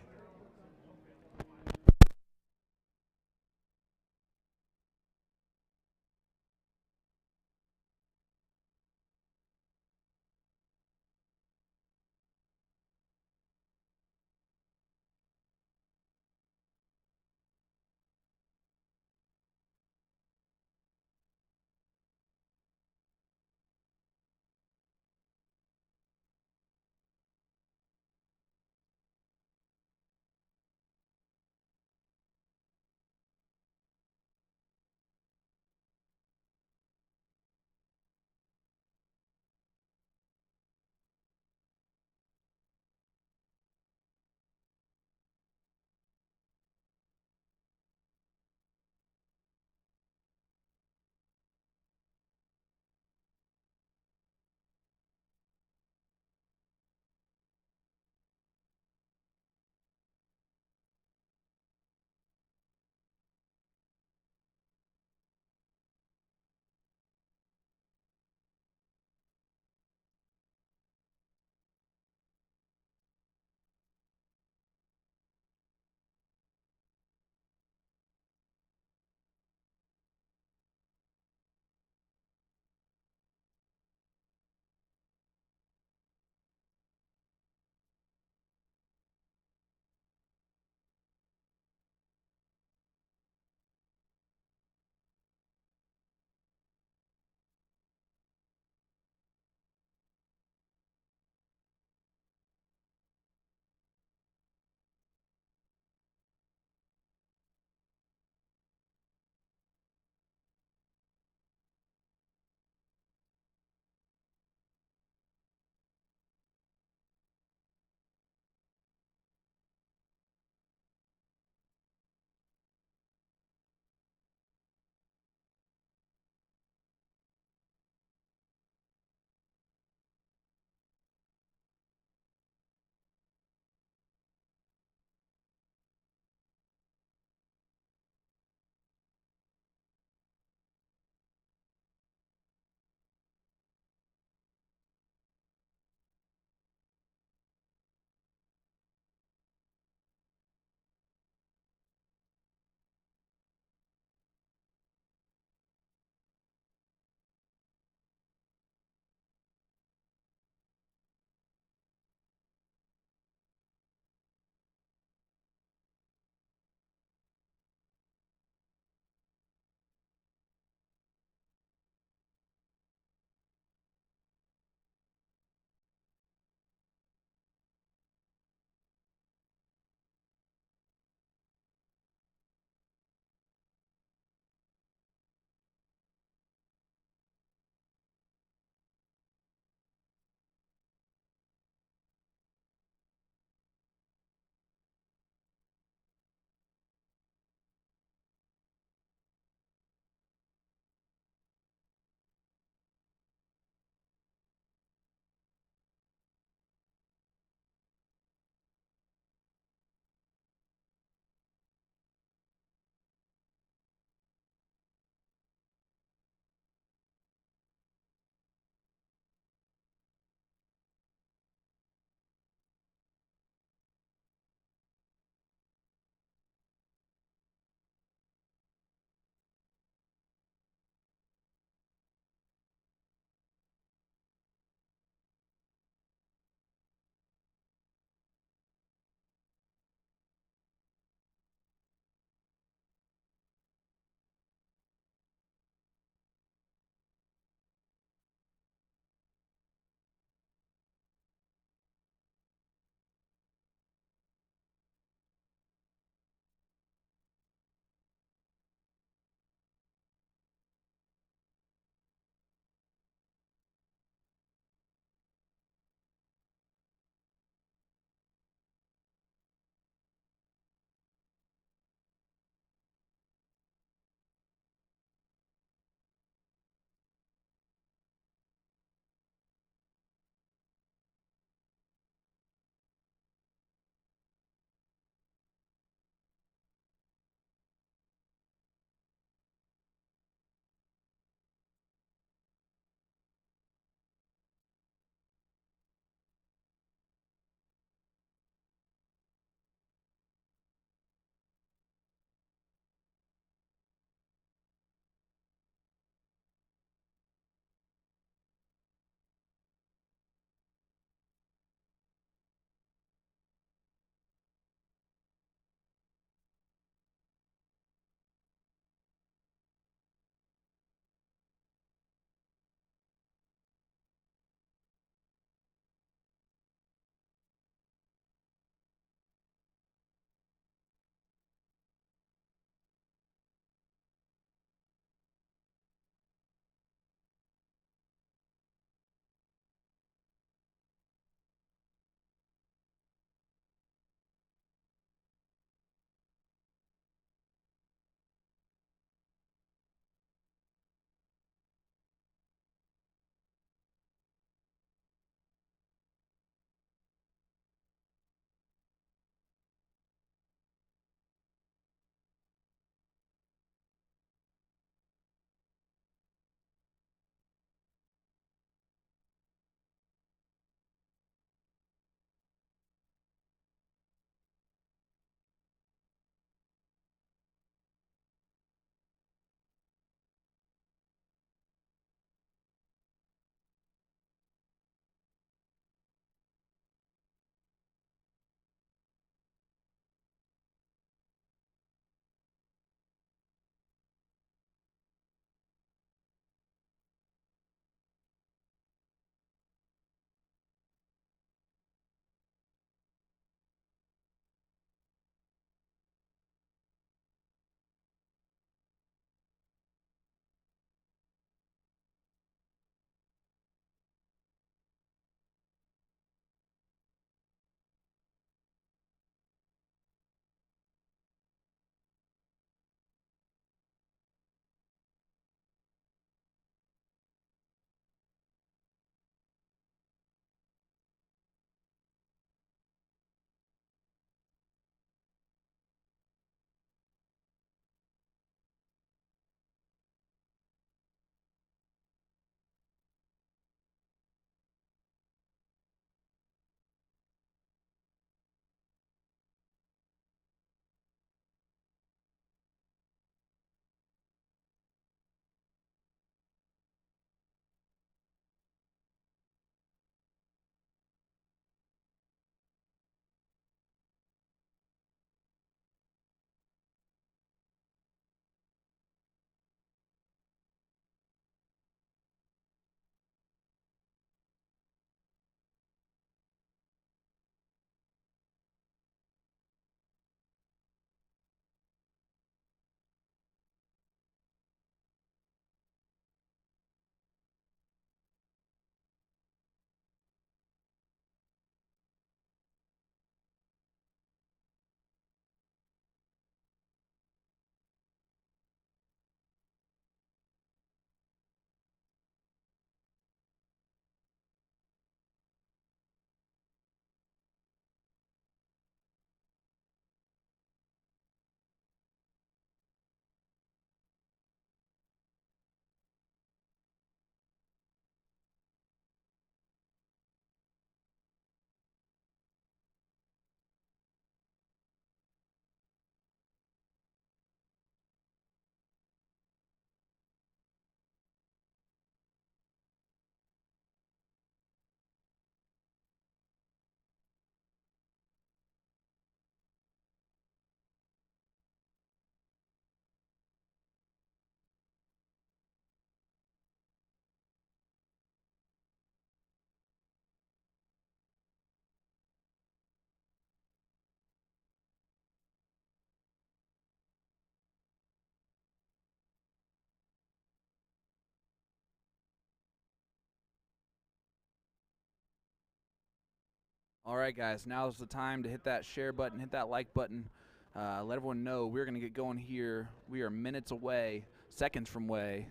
All right, guys, now is the time to hit that share button, hit that like button. Let everyone know we're going to get going here. We are minutes away, seconds from away.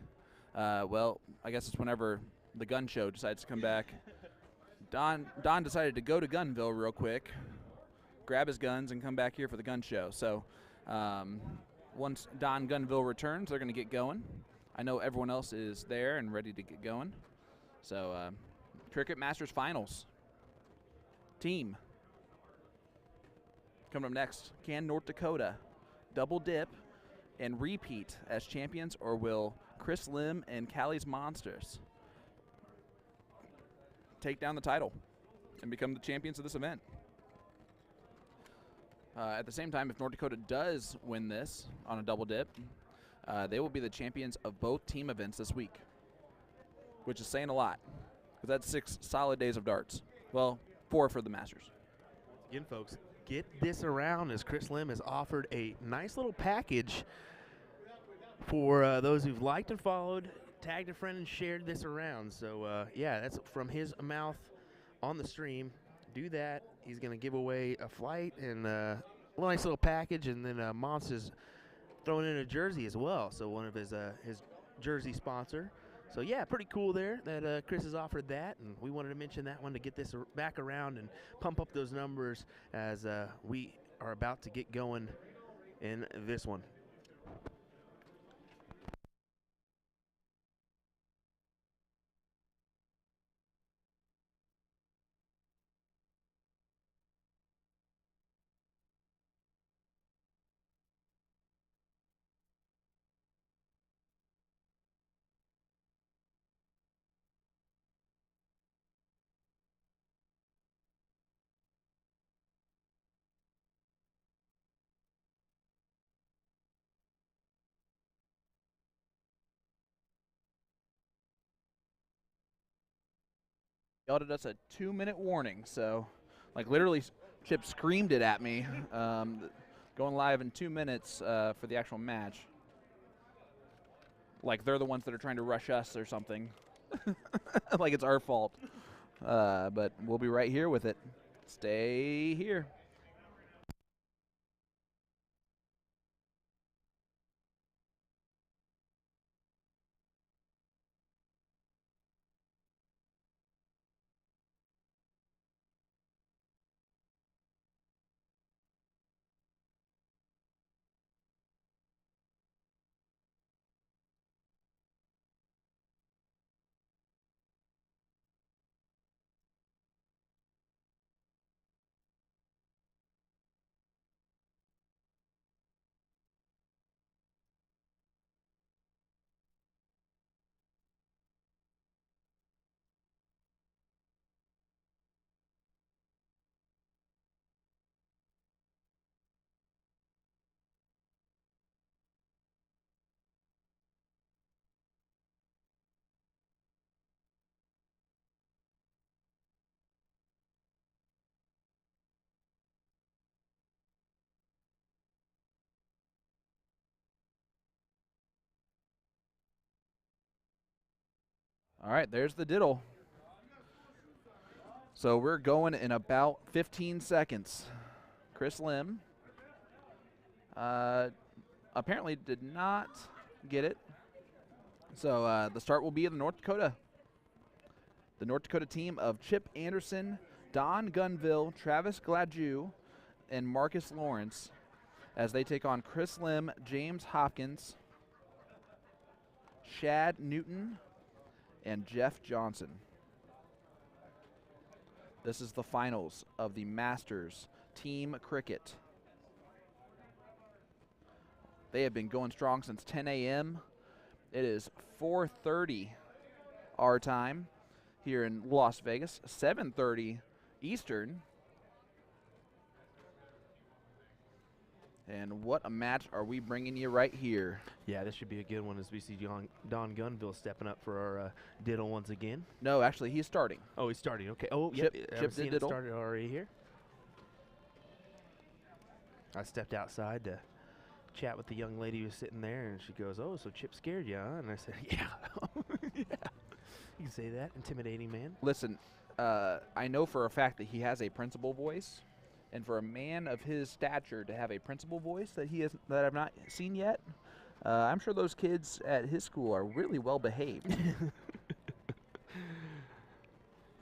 Well, I guess it's whenever the gun show decides to come back. Don decided to go to Gunville real quick, grab his guns, and come back here for the gun show. So once Don Gunville returns, they're going to get going. I know everyone else is there and ready to get going. So Cricket Masters Finals. Team. Coming up next, can North Dakota double dip and repeat as champions, or will Chris Lim and Cali Monstas take down the title and become the champions of this event? At the same time, if North Dakota does win this on a double dip, they will be the champions of both team events this week, which is saying a lot, because that's 6 solid days of darts. Well, 4 for the Masters. Again, folks, get this around, as Chris Lim has offered a nice little package for those who've liked and followed, tagged a friend, and shared this around. So, yeah, that's from his mouth on the stream. Do that. He's going to give away a flight and a nice little package, and then Monsters throwing in a jersey as well. So one of his jersey sponsor. So, yeah, pretty cool there that Chris has offered that, and we wanted to mention that one to get this back around and pump up those numbers as we are about to get going in this one. Yelled at us a 2-minute warning, so like literally Chip screamed it at me. Going live in 2 minutes for the actual match. Like they're the ones that are trying to rush us or something. Like it's our fault. But we'll be right here with it. Stay here. All right, there's the diddle. So we're going in about 15 seconds. Chris Lim apparently did not get it. So the start will be in North Dakota. The North Dakota team of Chip Anderson, Don Gunville, Travis Gladue, and Marcus Lawrence as they take on Chris Lim, James Hopkins, Shad Newton, and Jeff Johnson. This is the finals of the Masters Team Cricket. They have been going strong since 10 a.m. It is 4:30 our time here in Las Vegas, 7:30 Eastern. And what a match are we bringing you right here. Yeah, this should be a good one as we see Don Gunville stepping up for our diddle once again. No, actually, he's starting. Oh, he's starting. Okay. Oh, Chip, yep. Chip did diddle. Started already here. I stepped outside to chat with the young lady who was sitting there, and she goes, "Oh, so Chip scared you, huh?" And I said, "Yeah." Yeah. You can say that. Intimidating man. Listen, I know for a fact that he has a principal voice, and for a man of his stature to have a principal voice that I've not seen yet, I'm sure those kids at his school are really well behaved.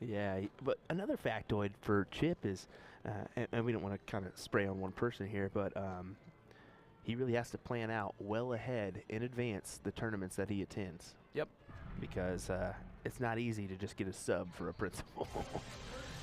Yeah, but another factoid for Chip is, and we don't want to kind of spray on one person here, but he really has to plan out well ahead in advance the tournaments that he attends. Yep. Because it's not easy to just get a sub for a principal.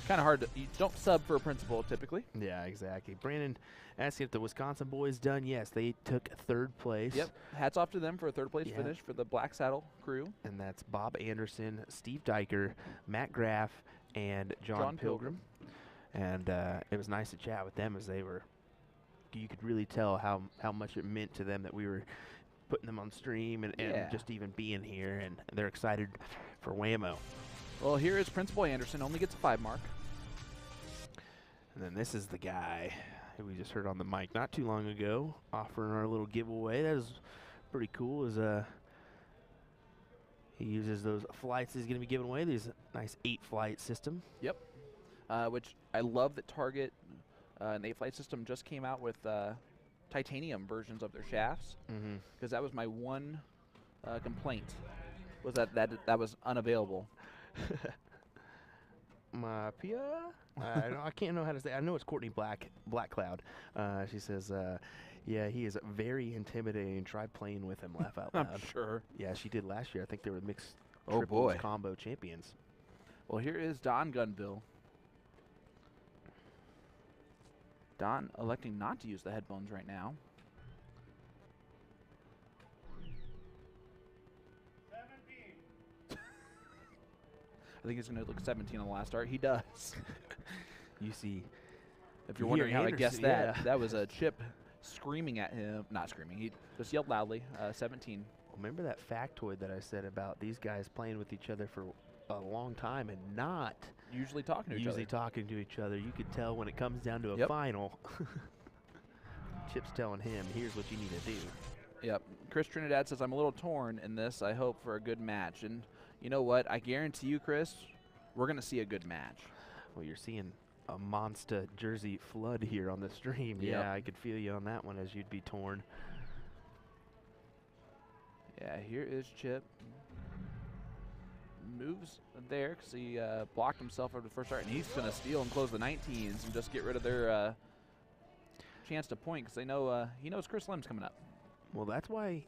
Kind of hard to, you don't sub for a principal typically. Yeah, exactly. Brandon asking if the Wisconsin boys done. Yes, they took 3rd place. Yep. Hats off to them for a 3rd place finish for the Black Saddle crew. And that's Bob Anderson, Steve Diker, Matt Graff, and John Pilgrim. And it was nice to chat with them as they were, you could really tell how much it meant to them that we were putting them on stream and just even being here. And they're excited for Whammo. Well, here is Principal Anderson, only gets a 5 mark. And then this is the guy who we just heard on the mic not too long ago, offering our little giveaway. That is pretty cool. Is he uses those flights he's going to be giving away. These nice 8-flight system. Yep. Which I love that Target and the 8-flight system just came out with titanium versions of their shafts. Because that was my one complaint, was that was unavailable. Mapia? I can't know how to say. I know it's Courtney Blackcloud. She says, yeah, he is very intimidating. Try playing with him. Laugh out loud. I'm sure. Yeah, she did last year. I think they were mixed Oh, triples boy. combo champions. Well, here is Don Gunville. Don electing not to use the headphones right now. I think he's going to look 17 on the last start. He does. You see, If you're wondering how I guessed that, yeah. that was a Chip screaming at him. Not screaming. He just yelled loudly. 17. Remember that factoid that I said about these guys playing with each other for a long time and not Usually talking to each other. talking to each other. You could tell when it comes down to a Yep. final. Chip's telling him, here's what you need to do. Yep. Chris Trinidad says, I'm a little torn in this. I hope for a good match. And you know what? I guarantee you, Chris, we're going to see a good match. Well, you're seeing a Monster jersey flood here on the stream. Yep. Yeah, I could feel you on that one as you'd be torn. Yeah, here is Chip. Moves there because he blocked himself over the first start. And he's going to steal and close the 19s and just get rid of their chance to point because they know he knows Chris Lem's coming up. Well, that's why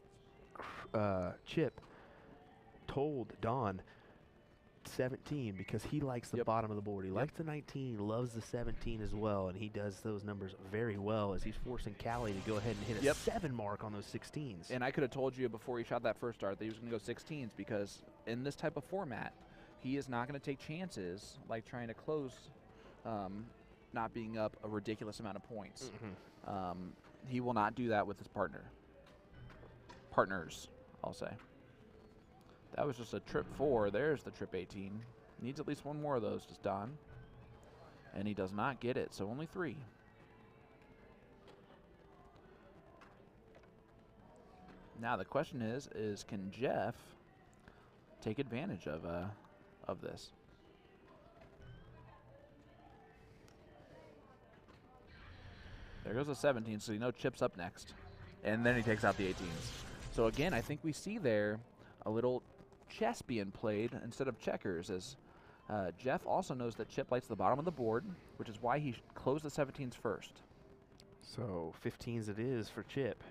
Chip told Don 17 because he likes the Yep. bottom of the board. He likes the 19, loves the 17 as well, and he does those numbers very well as he's forcing Cali to go ahead and hit a Yep. 7 mark on those 16s. And I could have told you before he shot that first start that he was going to go 16s because in this type of format, he is not going to take chances like trying to close not being up a ridiculous amount of points. He will not do that with his partners, I'll say. That was just a trip 4. There's the trip 18. Needs at least one more of those, just Don. And he does not get it, so only 3. Now the question is can Jeff take advantage of this? There goes the 17, so you know Chip's up next. And then he takes out the 18s. So again, I think we see there a little chess being played instead of checkers, as Jeff also knows that Chip likes the bottom of the board, which is why he closed the 17s first. So 15s it is for Chip.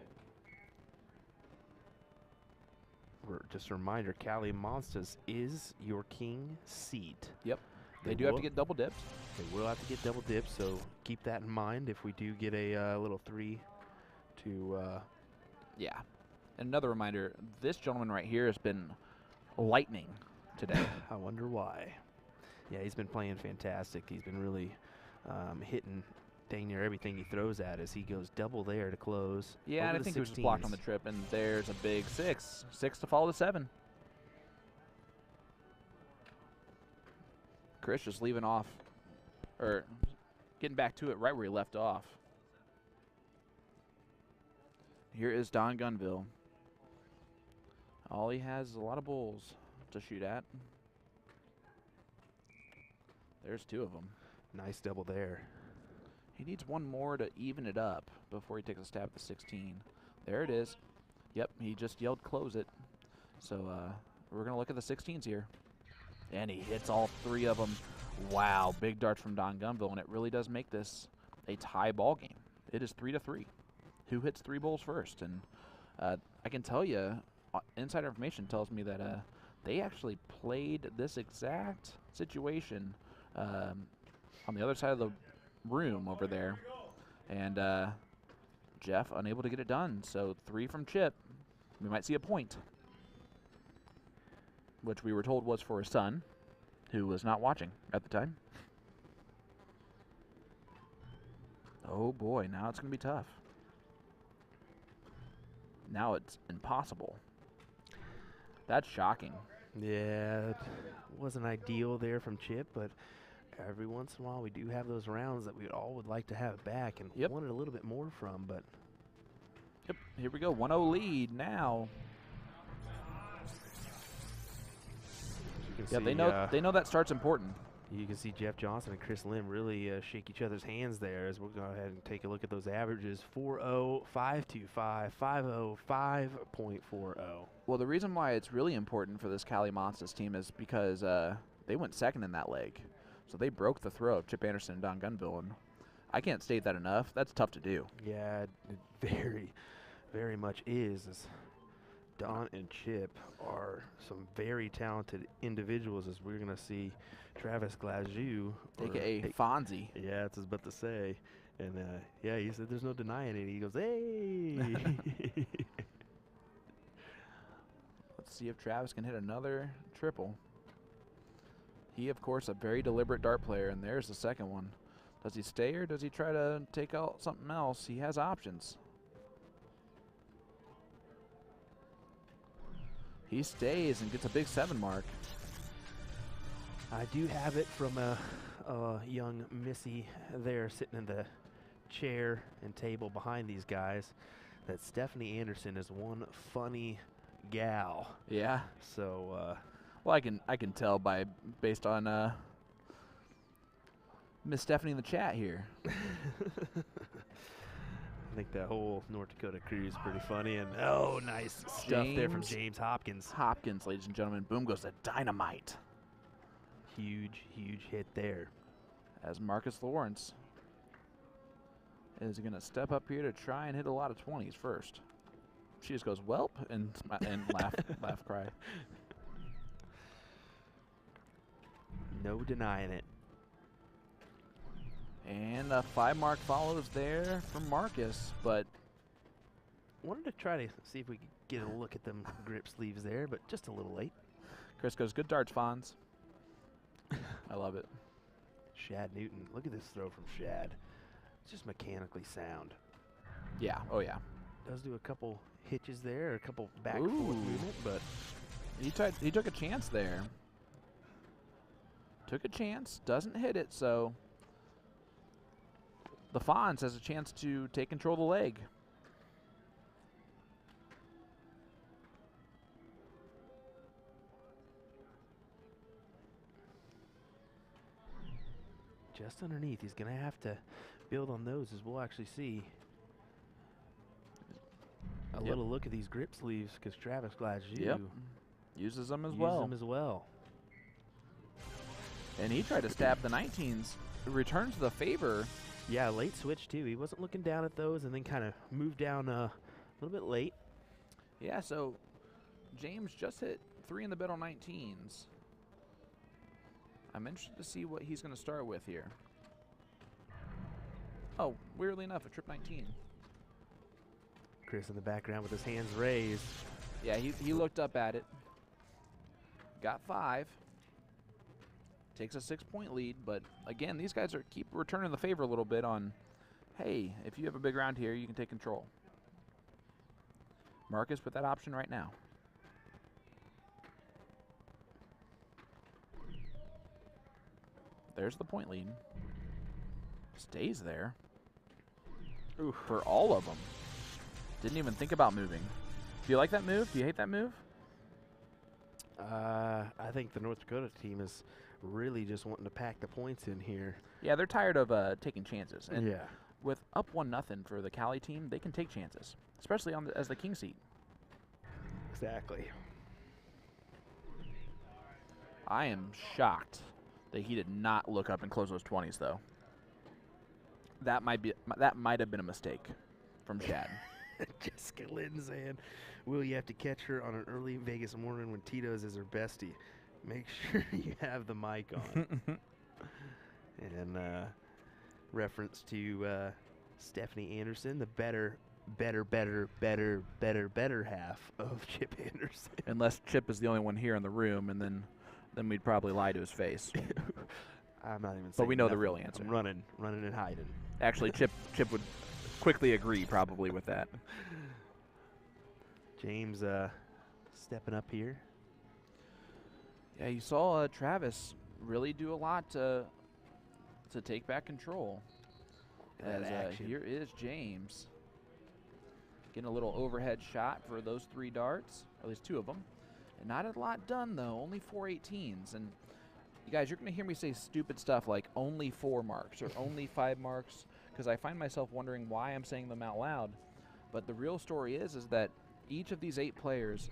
Just a reminder, Cali Monstas is your king seat. Yep. They do have to get double dips. They will have to get double dips, so keep that in mind if we do get a little 3 to... Yeah. And another reminder, this gentleman right here has been lightning today. I wonder why. Yeah, he's been playing fantastic. He's been really hitting dang near everything he throws at as he goes double there to close. Yeah, and I think he was just blocked on the trip, and there's a big 6. 6 to follow the 7. Chris just leaving off, or getting back to it right where he left off. Here is Don Gunville. All he has is a lot of bulls to shoot at. There's 2 of them. Nice double there. He needs 1 more to even it up before he takes a stab at the 16. There it is. Yep, he just yelled close it. So we're going to look at the 16s here. And he hits all 3 of them. Wow, big darts from Don Gunville, and it really does make this a tie ball game. It is 3-3. Who hits 3 bowls first? And I can tell you, insider information tells me that they actually played this exact situation on the other side of the room over there. And Jeff unable to get it done. So 3 from Chip. We might see a point, which we were told was for his son, who was not watching at the time. Oh boy, now it's going to be tough. Now it's impossible. That's shocking. Yeah, it wasn't ideal there from Chip, but every once in a while we do have those rounds that we all would like to have back and wanted a little bit more from, but... Yep, here we go, 1-0 lead now. Yeah, they know that start's important. You can see Jeff Johnson and Chris Lim really shake each other's hands there as we'll go ahead and take a look at those averages. 4.0, 5.25, 5.0, 5.40. Well, the reason why it's really important for this Cali Monstas team is because they went second in that leg. So they broke the throw of Chip Anderson and Don Gunville, and I can't state that enough. That's tough to do. Yeah, it very, very much is. Don and Chip are some very talented individuals, as we're going to see Travis Glazou. A.K.A. Fonzie. Yeah, that's what I was about to say. And, yeah, he said there's no denying it. He goes, hey! Let's see if Travis can hit another triple. He, of course, a very deliberate dart player, and there's the second one. Does he stay or does he try to take out something else? He has options. He stays and gets a big 7 mark. I do have it from a young Missy there sitting in the chair and table behind these guys that Stephanie Anderson is one funny gal. Yeah. So, well, I can tell based on Miss Stephanie in the chat here. I think that whole North Dakota crew is pretty funny. And, oh, nice stuff there from James Hopkins. Hopkins, ladies and gentlemen. Boom goes the dynamite. Huge, huge hit there. As Marcus Lawrence is going to step up here to try and hit a lot of 20s first. She just goes, welp, and laugh, cry. No denying it. And a 5 mark follows there from Marcus, but wanted to try to see if we could get a look at them grip sleeves there, but just a little late. Chris goes, good darts, Fonz. I love it. Shad Newton. Look at this throw from Shad. It's just mechanically sound. Yeah. Oh, yeah. Does do a couple hitches there, a couple back and forth movement, but he took a chance there. Took a chance, doesn't hit it, so the Fonz has a chance to take control of the leg. Just underneath. He's going to have to build on those, as we'll actually see a little look at these grip sleeves, because Travis Glazou uses them as well. And he tried to stab the 19s. Returns the favor. Yeah, late switch too. He wasn't looking down at those and then kind of moved down a little bit late. Yeah, so James just hit 3 in the bed on 19s. I'm interested to see what he's going to start with here. Oh, weirdly enough, a trip 19. Chris in the background with his hands raised. Yeah, he looked up at it. Got 5. Takes a 6-point lead, but again, these guys keep returning the favor a little bit on, hey, if you have a big round here, you can take control. Marcus with that option right now. There's the point lead. Stays there. Ooh, for all of them. Didn't even think about moving. Do you like that move? Do you hate that move? I think the North Dakota team is really just wanting to pack the points in here. Yeah, they're tired of taking chances. And Yeah. with up 1-0 for the Cali team, they can take chances, especially on as the king seat. Exactly. I am shocked that he did not look up and close those 20s, though. That might have been a mistake from Shad. Jessica Lynn saying, will you have to catch her on an early Vegas morning when Tito's is her bestie? Make sure you have the mic on. And reference to Stephanie Anderson, the better half of Chip Anderson. Unless Chip is the only one here in the room, and then we'd probably lie to his face. I'm not even saying But we know the nothing. real answer. I'm running and hiding. Actually, Chip would quickly agree probably with that. James stepping up here. Yeah, you saw Travis really do a lot to take back control. That As action. here is James getting a little overhead shot for those 3 darts, or at least 2 of them. And not a lot done, though, only 4 18s. And you guys, you're going to hear me say stupid stuff like only 4 marks or only 5 marks, because I find myself wondering why I'm saying them out loud. But the real story is that each of these 8 players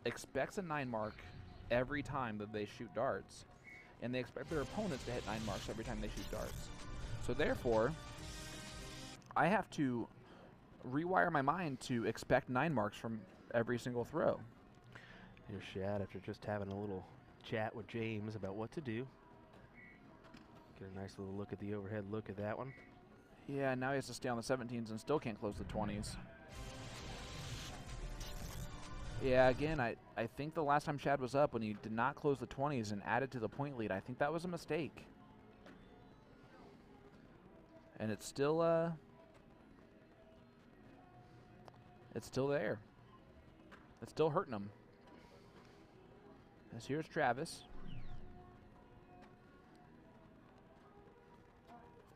expects a 9 mark every time that they shoot darts, and they expect their opponents to hit 9 marks every time they shoot darts. So therefore, I have to rewire my mind to expect 9 marks from every single throw. Here's Shad after just having a little chat with James about what to do. Get a nice little look at the overhead look at that one. Yeah, now he has to stay on the 17s and still can't close the 20s. Yeah, again, I think the last time Shad was up when he did not close the 20s and added to the point lead, I think that was a mistake. And it's still there. It's still hurting him. As here's Travis.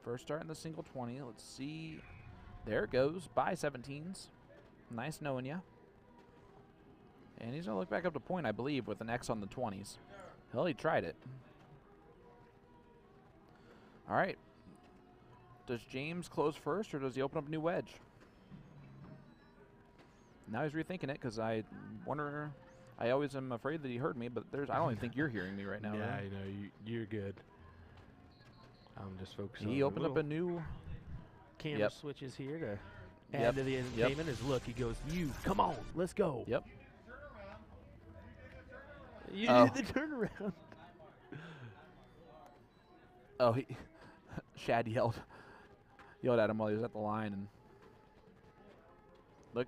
First start in the single 20. Let's see. There it goes. By 17s. Nice knowing you. And he's going to look back up to point, I believe, with an X on the 20s. Hell, he tried it. All right. Does James close first, or does he open up a new wedge? Now he's rethinking it, because I wonder. I always am afraid that he heard me, but I don't even think you're hearing me right now. Yeah, Right? I know you're good. I'm just focusing. He opened up a new. Camera Yep. switches here to Yep. add to the entertainment. His look, he goes, "You come on, let's go." Yep. You Oh. did the turnaround. Oh, Shad yelled at him while he was at the line, and look,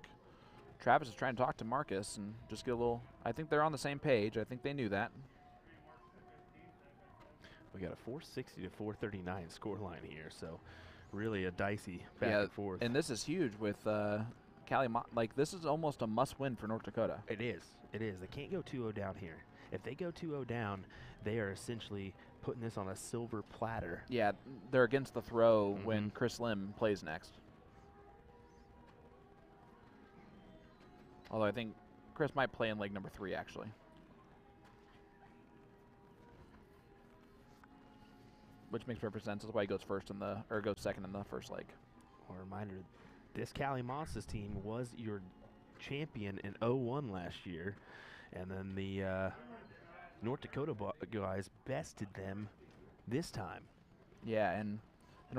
Travis is trying to talk to Marcus and just get a little. I think they're on the same page. I think they knew that. We got a 460 to 439 score line here, so really a dicey back and forth. And this is huge with Cali. Like, this is almost a must-win for North Dakota. It is. It is. They can't go 2-0 down here. If they go 2-0 down, they are essentially putting this on a silver platter. Yeah, they're against the throw when Chris Lim plays next. Although I think Chris might play in leg number 3, actually. Which makes perfect sense. That's why he goes goes second in the first leg. A reminder, this Cali Monstas team was your champion in 0-1 last year, and then the North Dakota guys bested them this time. Yeah, and the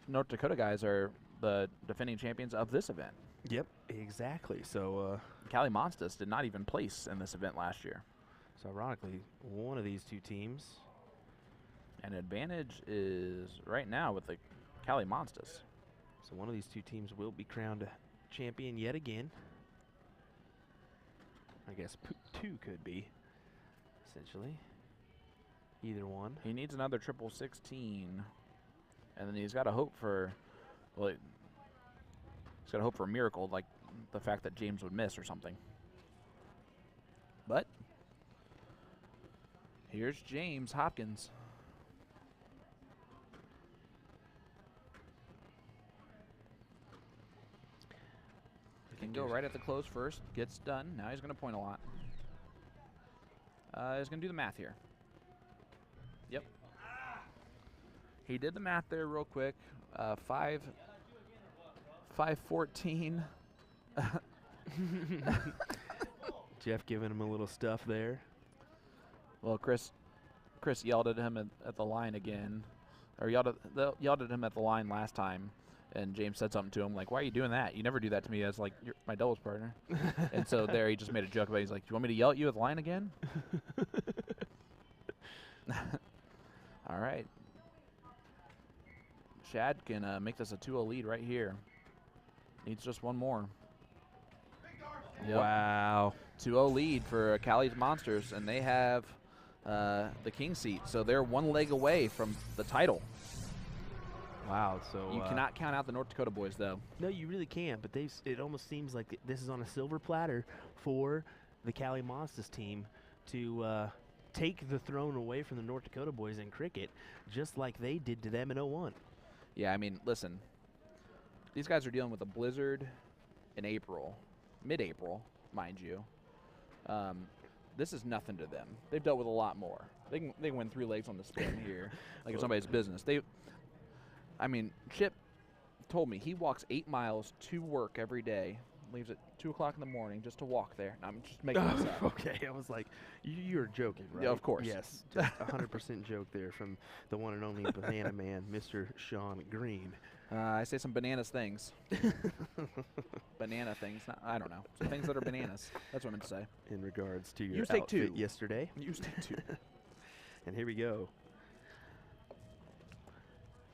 North Dakota guys are the defending champions of this event. Yep, exactly. So Cali Monstas did not even place in this event last year. So ironically, one of these two teams. And advantage is right now with the Cali Monstas. So one of these two teams will be crowned champion yet again. I guess two could be, essentially. Either one. He needs another 16, and then he's got to hope for, well, he's got to hope for a miracle, like the fact that James would miss or something. But here's James Hopkins. He can go right at the close first, gets done. Now he's going to point a lot. He's going to do the math here. He did the math there real quick. 514. Jeff giving him a little stuff there. Well, Chris yelled at him at the line again, or yelled at him at the line last time, and James said something to him like, "Why are you doing that? You never do that to me as like you're my doubles partner." And so there he just made a joke about it. He's like, "Do you want me to yell at you at the line again?" All right. Shad can make this a 2-0 lead right here. Needs just one more. Yep. Wow. 2-0 lead for Cali Monsters, and they have the king seat, so they're one leg away from the title. Wow. So You cannot count out the North Dakota boys, though. No, you really can't. But it almost seems like this is on a silver platter for the Cali Monstas team to take the throne away from the North Dakota boys in cricket, just like they did to them in 01. Yeah, I mean, listen. These guys are dealing with a blizzard in April, mid-April, mind you. This is nothing to them. They've dealt with a lot more. They can win 3 legs on the spin here, like it's somebody's business. I mean, Chip told me he walks 8 miles to work every day, leaves at 2 o'clock in the morning just to walk there. I'm just making this up. Okay, I was like, you're joking, right? Yeah, of course. Yes, just 100% joke there from the one and only Banana Man, Mr. Sean Green. I say some bananas things. Banana things. I don't know. Some things that are bananas. That's what I meant to say. In regards to your Use take outfit 2. yesterday. Use take 2. And here we go.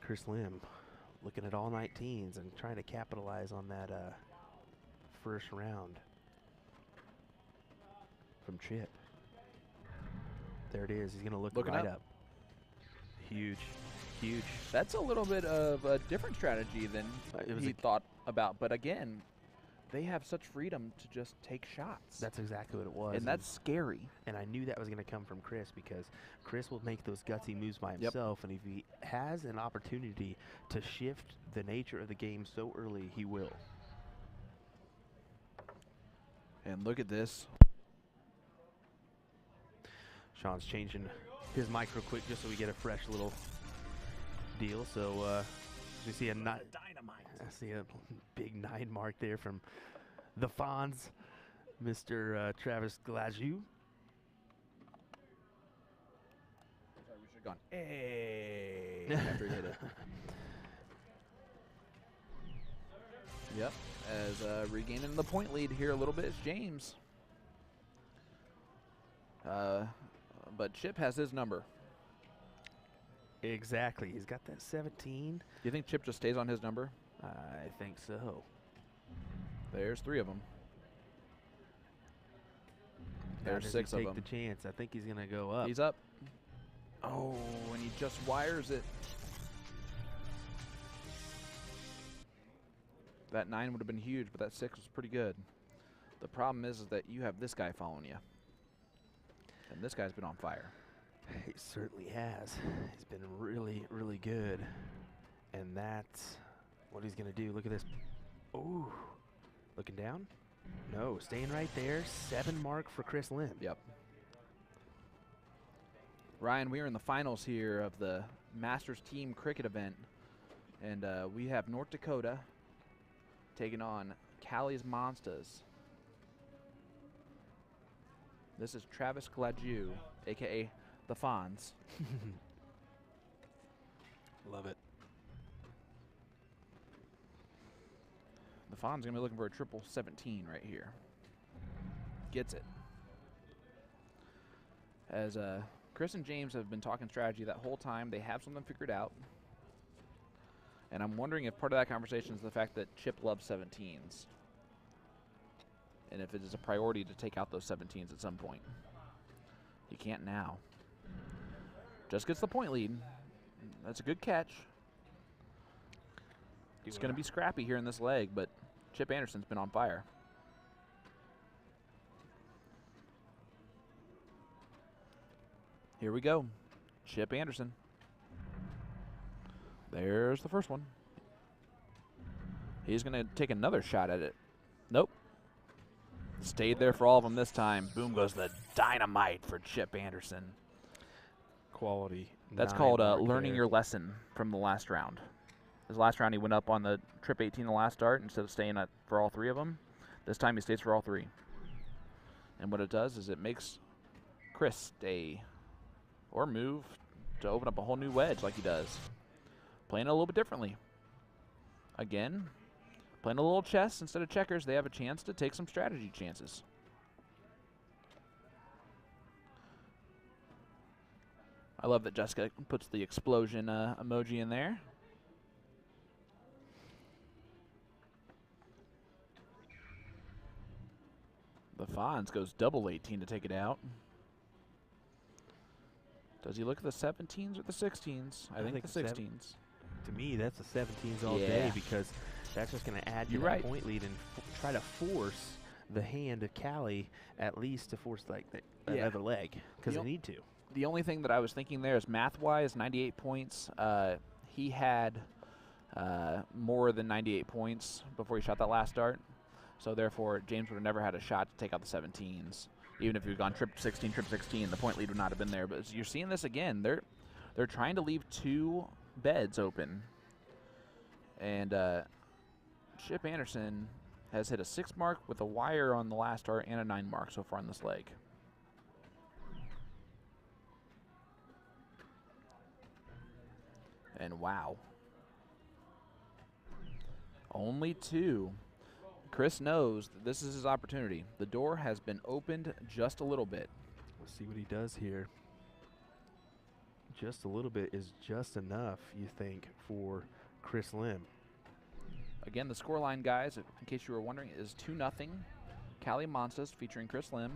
Chris Lim looking at all 19s and trying to capitalize on that first round from Chip. There it is. He's going to look Looking right up. up. Huge. Huge. That's a little bit of a different strategy than he thought about. But again, they have such freedom to just take shots. That's exactly what it was. And that's scary. And I knew that was going to come from Chris because Chris will make those gutsy moves by himself. And if he has an opportunity to shift the nature of the game so early, he will. And look at this. Sean's changing his mic real quick just so we get a fresh little deal. So we see a dynamite. I see a big 9 mark there from the Fonz, Mr. Travis Glaju. Sorry, we should have gone, hey, after he hit it. Yep, as regaining the point lead here a little bit is James. But Chip has his number. Exactly. He's got that 17. Do you think Chip just stays on his number? I think so. There's 3 of them. There's 6 of them. Take the chance. I think he's going to go up. He's up. Oh, and he just wires it. That 9 would have been huge, but that 6 was pretty good. The problem is that you have this guy following you. And this guy's been on fire. He certainly has. He's been really, really good. And that's what he's going to do. Look at this. Ooh. Looking down? No, staying right there. 7 mark for Chris Lim. Yep. Ryan, we are in the finals here of the Masters Team Cricket event. And we have North Dakota taking on Cali Monstas. This is Travis Glaju, a.k.a. the Fonz. Love it. The Fonz going to be looking for a triple 17 right here. Gets it. As Chris and James have been talking strategy that whole time, they have something figured out. And I'm wondering if part of that conversation is the fact that Chip loves 17s. And if it is a priority to take out those 17s at some point. He can't now. Just gets the point lead. That's a good catch. It's going to be scrappy here in this leg, but Chip Anderson's been on fire. Here we go. Chip Anderson. There's the first one. He's going to take another shot at it. Nope. Stayed there for all of them this time. Boom goes the dynamite for Chip Anderson. Quality That's 9 called mark learning there. your lesson from the last round. His last round, he went up on the trip 18 the last start instead of staying at for all 3 of them. This time he stays for all 3. And what it does is it makes Chris stay or move to open up a whole new wedge like he does. Playing it a little bit differently. Again, playing a little chess instead of checkers, they have a chance to take some strategy chances. I love that Jessica puts the explosion emoji in there. The Fonz goes double 18 to take it out. Does he look at the 17s or the 16s? I think the 16s. To me, that's the 17s all Yeah. day because that's just going to add to You're that right. point lead and try to force the hand of Cali at least to force like that Yeah. other leg because You they know- need to. The only thing that I was thinking there is math-wise, 98 points. He had more than 98 points before he shot that last dart. So therefore, James would have never had a shot to take out the 17s. Even if he had gone trip 16, the point lead would not have been there. But you're seeing this again. They're trying to leave 2 beds open. And Chip Anderson has hit a 6 mark with a wire on the last dart and a 9 mark so far on this leg. And wow. Only 2. Chris knows that this is his opportunity. The door has been opened just a little bit. We'll see what he does here. Just a little bit is just enough, you think, for Chris Lim. Again, the scoreline, guys, in case you were wondering, is 2-0. Cali Monstas featuring Chris Lim.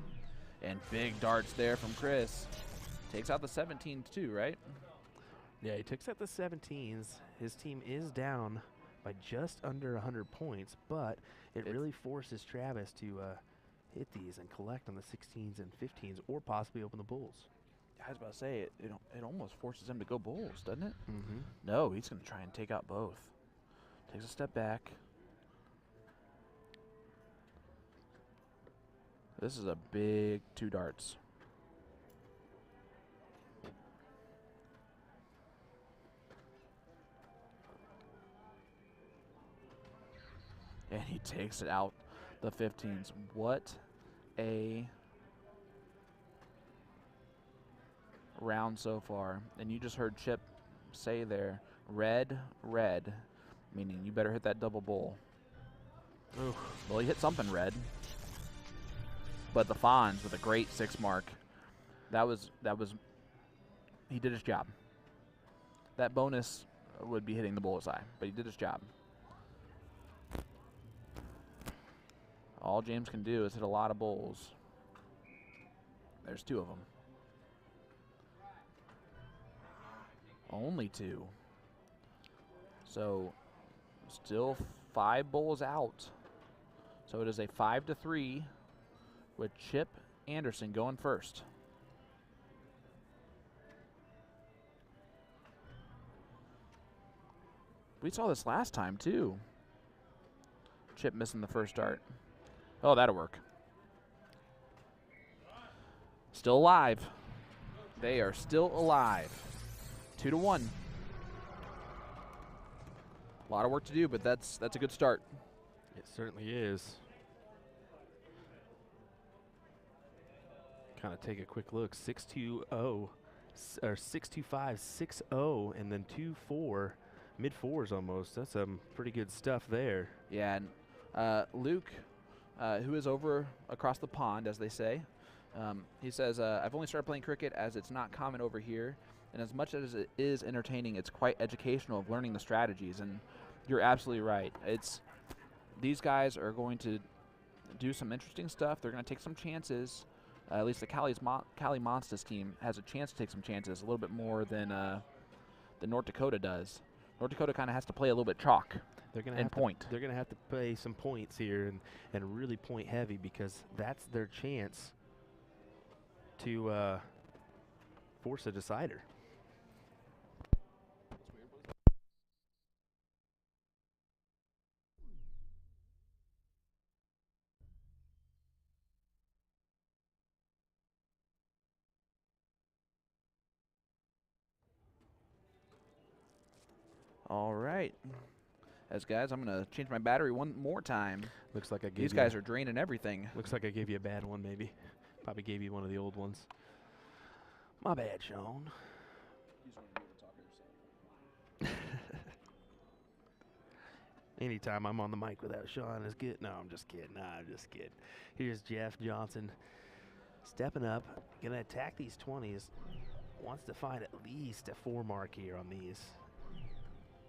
And big darts there from Chris. Takes out the 17 too, right? Yeah, he takes out the 17s. His team is down by just under 100 points, but it really forces Travis to hit these and collect on the 16s and 15s or possibly open the bulls. I was about to say, it almost forces him to go bulls, doesn't it? Mm-hmm. No, he's going to try and take out both. Takes a step back. This is a big 2 darts. And he takes it out the 15s. What a round so far. And you just heard Chip say there, red, red, meaning you better hit that double bull. Oof. Well, he hit something red. But the Fonz with a great 6 mark. That was he did his job. That bonus would be hitting the bullseye, but he did his job. All James can do is hit a lot of bulls. There's 2 of them. Only 2. So still 5 bulls out. So it is a 5-3 with Chip Anderson going first. We saw this last time too. Chip missing the first dart. Oh, that'll work. Still alive. They are still alive. 2-1. A lot of work to do, but that's a good start. It certainly is. Kind of take a quick look. 6-2-0, or 6-2-5, 6-0, and then 2-4, mid fours almost. That's some pretty good stuff there. Yeah, and Luke, who is over across the pond, as they say, he says, I've only started playing cricket as it's not common over here, and as much as it is entertaining, it's quite educational of learning the strategies, and you're absolutely right. These guys are going to do some interesting stuff. They're going to take some chances. At least the Cali Monstas team has a chance to take some chances, a little bit more than North Dakota does. North Dakota kind of has to play a little bit chalk. They're going And point. They're going to have to play some points here and really point heavy because that's their chance to force a decider. All right. As guys, I'm going to change my battery one more time. Looks like I gave These guys are draining everything. Looks like I gave you a bad one, maybe. Probably gave you one of the old ones. My bad, Sean. Anytime I'm on the mic without Sean is good. No, I'm just kidding. Nah, I'm just kidding. Here's Jeff Johnson stepping up. Going to attack these 20s. Wants to find at least a 4 mark here on these.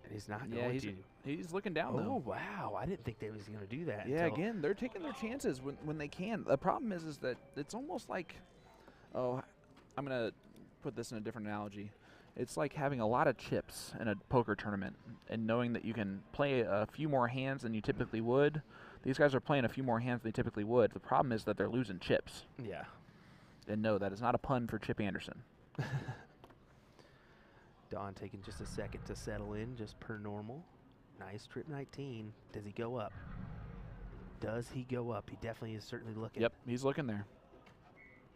And he's not going to. He's looking down, though. Oh, wow. I didn't think they was going to do that. Yeah, again, they're taking their chances when they can. The problem is that it's almost like, I'm going to put this in a different analogy. It's like having a lot of chips in a poker tournament and knowing that you can play a few more hands than you typically would. These guys are playing a few more hands than they typically would. The problem is that they're losing chips. Yeah. And no, that is not a pun for Chip Anderson. Don taking just a second to settle in, just per normal. Nice trip 19. Does he go up? Does he go up? He definitely is certainly looking. Yep, he's looking there.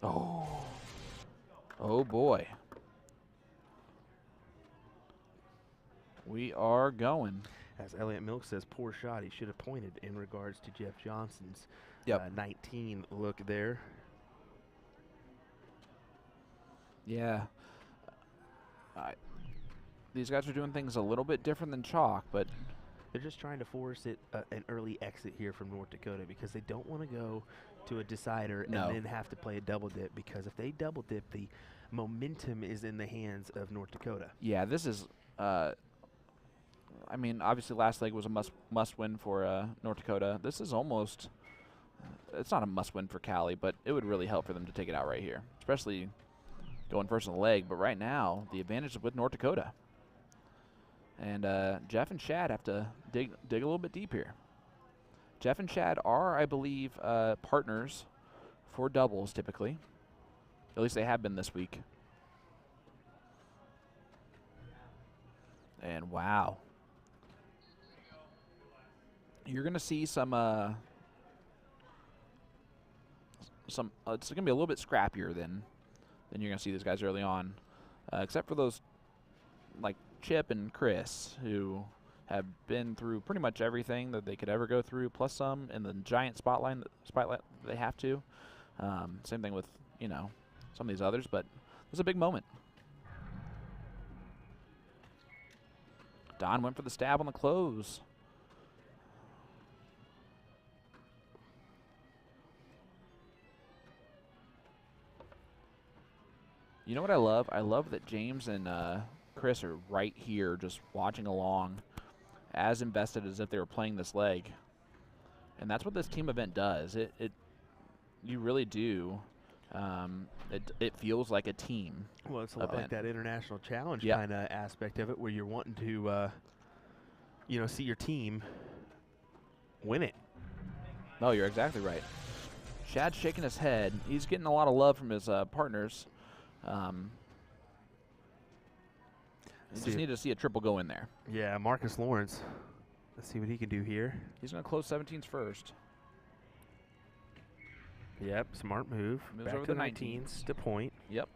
Oh. Oh, boy. We are going. As Elliot Milk says, poor shot. He should have pointed in regards to Jeff Johnson's 19 look there. Yeah. These guys are doing things a little bit different than chalk, but they're just trying to force it an early exit here from North Dakota because they don't want to go to a decider and then have to play a double dip, because if they double dip, the momentum is in the hands of North Dakota. Yeah, this is I mean, obviously last leg was a must win for North Dakota. This is almost it's not a must win for Cali, but it would really help for them to take it out right here, especially going first in the leg. But right now, the advantage is with North Dakota. And Jeff and Chad have to dig a little bit deep here. Jeff and Chad are, I believe, partners for doubles typically. At least they have been this week. And wow. You're going to see some it's going to be a little bit scrappier than you're going to see these guys early on. Except for those like Chip and Chris, who have been through pretty much everything that they could ever go through, plus some in the giant spotlight they have to. Same thing with, some of these others, but it was a big moment. Don went for the stab on the close. You know what I love? I love that James and Chris are right here just watching along, as invested as if they were playing this leg. And that's what this team event does. You really do. It feels like a team. Well, it's a lot like that international challenge kind of aspect of it, where you're wanting to, see your team win it. No, you're exactly right. Chad's shaking his head. He's getting a lot of love from his partners. You just need to see a triple go in there. Yeah, Marcus Lawrence. Let's see what he can do here. He's going to close 17s first. Yep, smart move. Moves Back over to the 19s to point. Yep.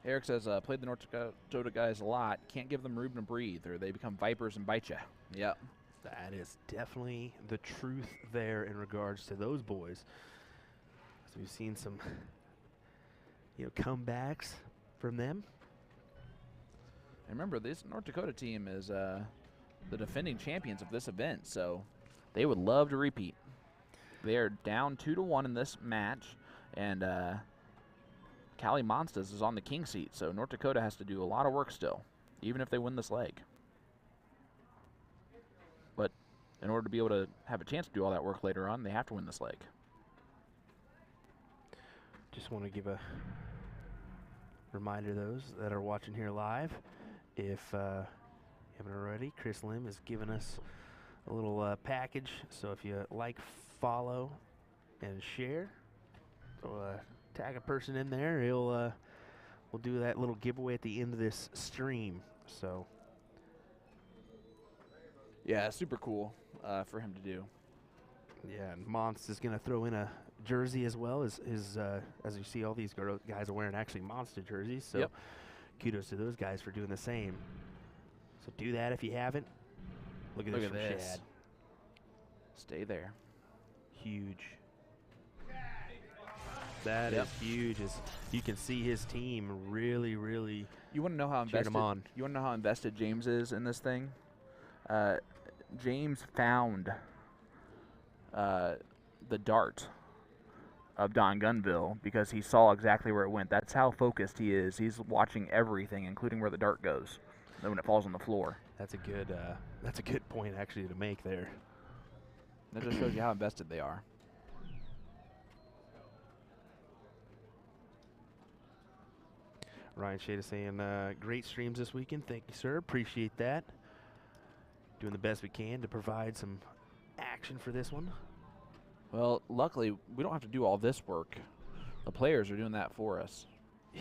Eric says, played the North Dakota guys a lot. Can't give them room to breathe, or they become vipers and bite you. Yep. That is definitely the truth there in regards to those boys. So we've seen some, comebacks from them. And remember, this North Dakota team is the defending champions of this event, so they would love to repeat. They are down 2-1 in this match, and Cali Monstas is on the king seat, so North Dakota has to do a lot of work still, even if they win this leg. But in order to be able to have a chance to do all that work later on, they have to win this leg. Just want to give a reminder to those that are watching here live. If you haven't already, Chris Lim has given us a little package. So if you like, follow, and share, tag a person in there. We'll do that little giveaway at the end of this stream. So yeah, super cool for him to do. Yeah, and Monst is going to throw in a jersey as well as you see all these guys are wearing actually Monster jerseys. So kudos to those guys for doing the same. So do that if you haven't. Look at this from Shad. Stay there. Huge. That is huge. As you can see his team really, really You want to know how cheering invested? him on. You want to know how invested James is in this thing? James found the dart of Don Gunville because he saw exactly where it went. That's how focused he is. He's watching everything, including where the dart goes when it falls on the floor. That's a good point actually to make there. That just shows you how invested they are. Ryan Shade is saying, great streams this weekend. Thank you, sir. Appreciate that. Doing the best we can to provide some action for this one. Well, luckily, we don't have to do all this work. The players are doing that for us. Yeah.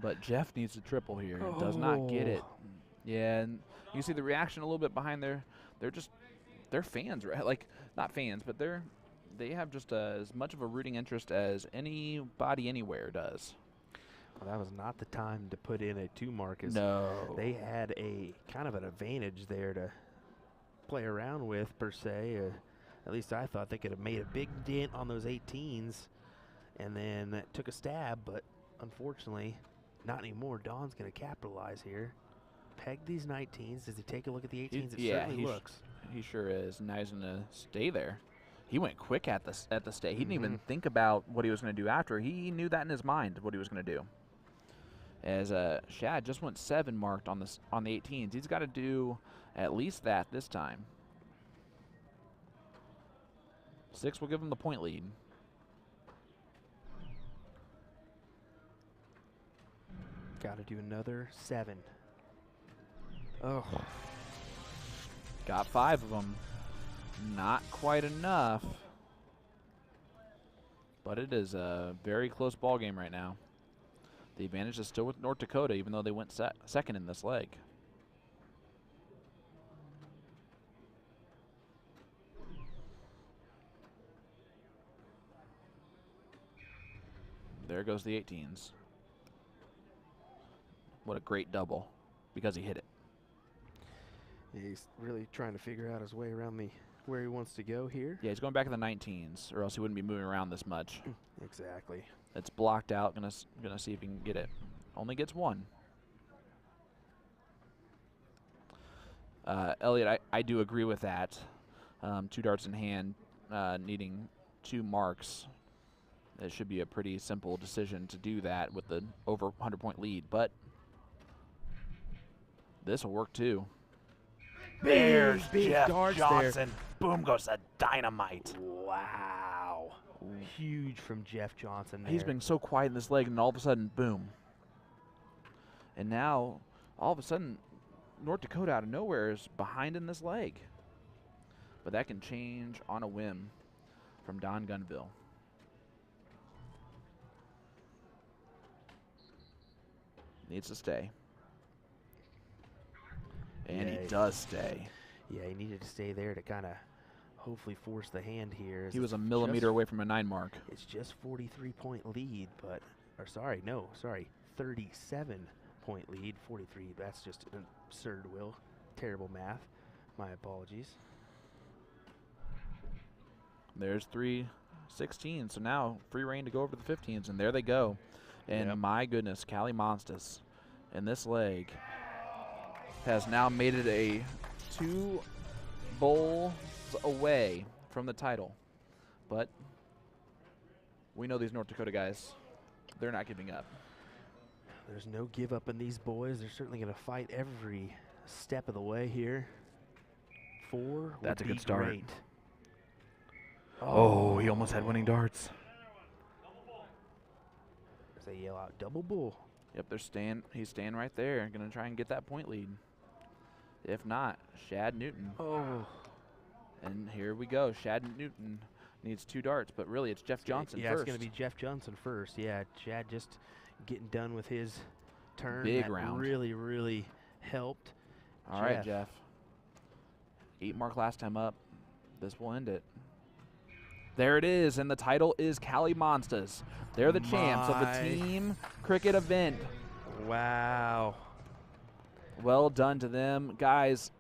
But Jeff needs a triple here. Does not get it. Yeah, and you see the reaction a little bit behind there. They're fans, right? Like, not fans, but they have just as much of a rooting interest as anybody anywhere does. Well, that was not the time to put in a 2 mark. No. They had a kind of an advantage there to play around with, per se. At least I thought they could have made a big dent on those 18s and then took a stab, but unfortunately, not anymore. Don's going to capitalize here. Peg these 19s. Does he take a look at the 18s? It certainly looks. He sure is. Now he's going to stay there. He went quick at the stay. He didn't even think about what he was going to do after. He knew that in his mind, what he was going to do. As Shad just went 7 marked on the 18s. He's got to do at least that this time. 6 will give him the point lead. Got to do another 7. Oh. Got 5 of them. Not quite enough. But it is a very close ball game right now. The advantage is still with North Dakota, even though they went second in this leg. There goes the 18s. What a great double, because he hit it. He's really trying to figure out his way around where he wants to go here. Yeah, he's going back to the 19s, or else he wouldn't be moving around this much. Exactly. It's blocked out. Gonna see if he can get it. Only gets 1. Elliot, I do agree with that. 2 darts in hand, needing 2 marks. It should be a pretty simple decision to do that with the over 100-point lead, but this will work too. There's Jeff Johnson. There. Boom goes the dynamite. Wow. Huge from Jeff Johnson there. He's been so quiet in this leg, and all of a sudden, boom. And now, all of a sudden, North Dakota out of nowhere is behind in this leg. But that can change on a whim from Don Gunville. Needs to stay. And he does stay. Yeah, he needed to stay there to kind of hopefully force the hand here. He was a millimeter away from a 9 mark. It's just 43-point lead, but, or sorry, 37-point lead, 43. That's just an absurd, Will. Terrible math. My apologies. There's 3 16s, so now free reign to go over the 15s, and there they go. And my goodness, Cali Monstas in this leg has now made it a 2 bowls away from the title. But we know these North Dakota guys, they're not giving up. There's no give up in these boys. They're certainly going to fight every step of the way here. 4 That's a would good be start. great. Oh, he almost had winning darts. As they yell out, double bull. Yep, he's staying right there. Going to try and get that point lead. If not, Shad Newton. Oh. And here we go. Shad Newton needs 2 darts, but really it's Jeff Johnson first. first. It's going to be Jeff Johnson first. Yeah, Chad just getting done with his turn. Big that round. Really, really helped. All right, Jeff. 8 mark last time up. This will end it. There it is, and the title is Cali Monstas. They're the champs of the team cricket event. Wow. Well done to them. Guys,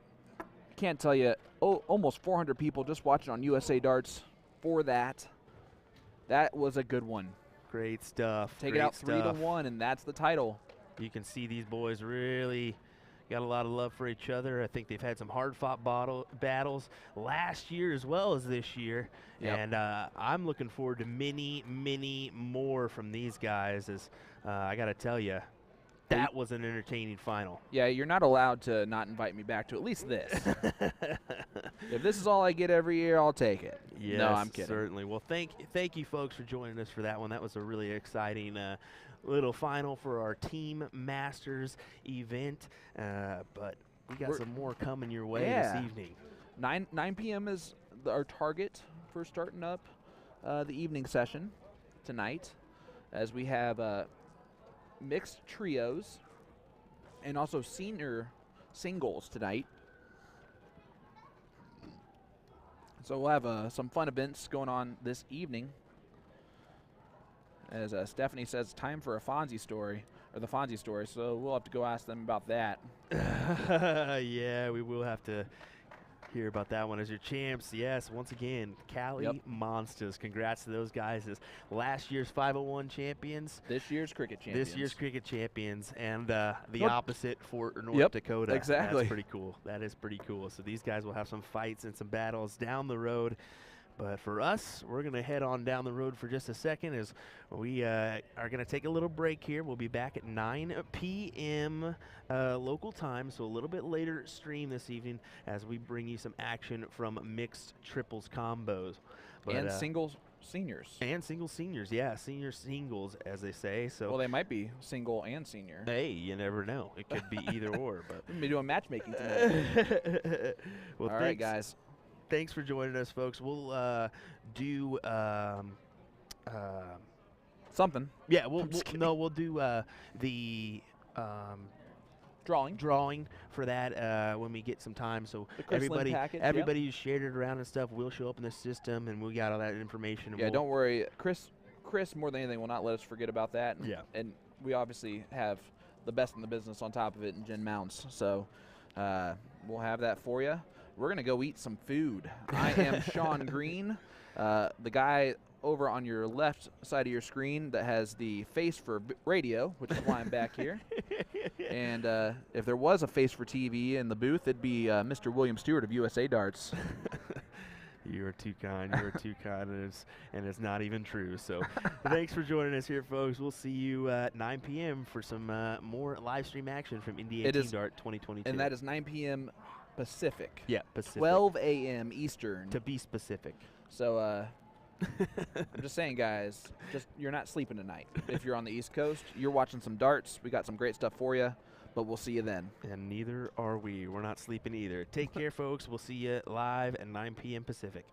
can't tell you, almost 400 people just watching on USA Darts for that. That was a good one. Great stuff. Take Great it out stuff. 3-1, and that's the title. You can see these boys really got a lot of love for each other. I think they've had some hard-fought battles last year as well as this year. Yep. And I'm looking forward to many, many more from these guys. As I got to tell you, that was an entertaining final. Yeah, you're not allowed to not invite me back to at least this. If this is all I get every year, I'll take it. Yes, no, I'm kidding. Certainly. Well, thank you folks for joining us for that one. That was a really exciting little final for our Team Masters event. But we got some more coming your way this evening. 9 p.m. is our target for starting up the evening session tonight, as we have mixed trios and also senior singles tonight. So we'll have some fun events going on this evening. As Stephanie says, time for a Fonzie story, or the Fonzie story, so we'll have to go ask them about that. Yeah, we will have to hear about that one. As your champs, yes, once again, Cali Monstas. Congrats to those guys as last year's 501 champions. This year's cricket champions. This year's cricket champions, and the opposite for North Dakota. Exactly. That's pretty cool. That is pretty cool. So these guys will have some fights and some battles down the road. But for us, we're going to head on down the road for just a second as we are going to take a little break here. We'll be back at 9 p.m. Local time, so a little bit later stream this evening as we bring you some action from mixed triples combos. But, and singles seniors. And single seniors, yeah, senior singles, as they say. So well, they might be single and senior. Hey, you never know. It could be either or. But we're going to be doing matchmaking tonight. Well, all right, guys. Thanks for joining us, folks. We'll do something. Yeah, we'll do the drawing for that when we get some time. So everybody who's shared it around and stuff will show up in the system, and we got all that information. Yeah, don't worry, Chris more than anything will not let us forget about that. And we obviously have the best in the business on top of it in Jen Mounts, so we'll have that for you. We're going to go eat some food. I am Sean Green, the guy over on your left side of your screen that has the face for radio, which is why I'm back here. And if there was a face for TV in the booth, it'd be Mr. William Stuart of USA Darts. You are too kind. You are too kind, and it's not even true. So thanks for joining us here, folks. We'll see you at 9 p.m. for some more live stream action from NDA Team Dart 2022. And that is 9 p.m. Pacific. Yeah, Pacific. 12 a.m. Eastern. To be specific. So I'm just saying, guys, you're not sleeping tonight. If you're on the East Coast, you're watching some darts. We got some great stuff for you, but we'll see you then. And neither are we. We're not sleeping either. Take care, folks. We'll see you live at 9 p.m. Pacific.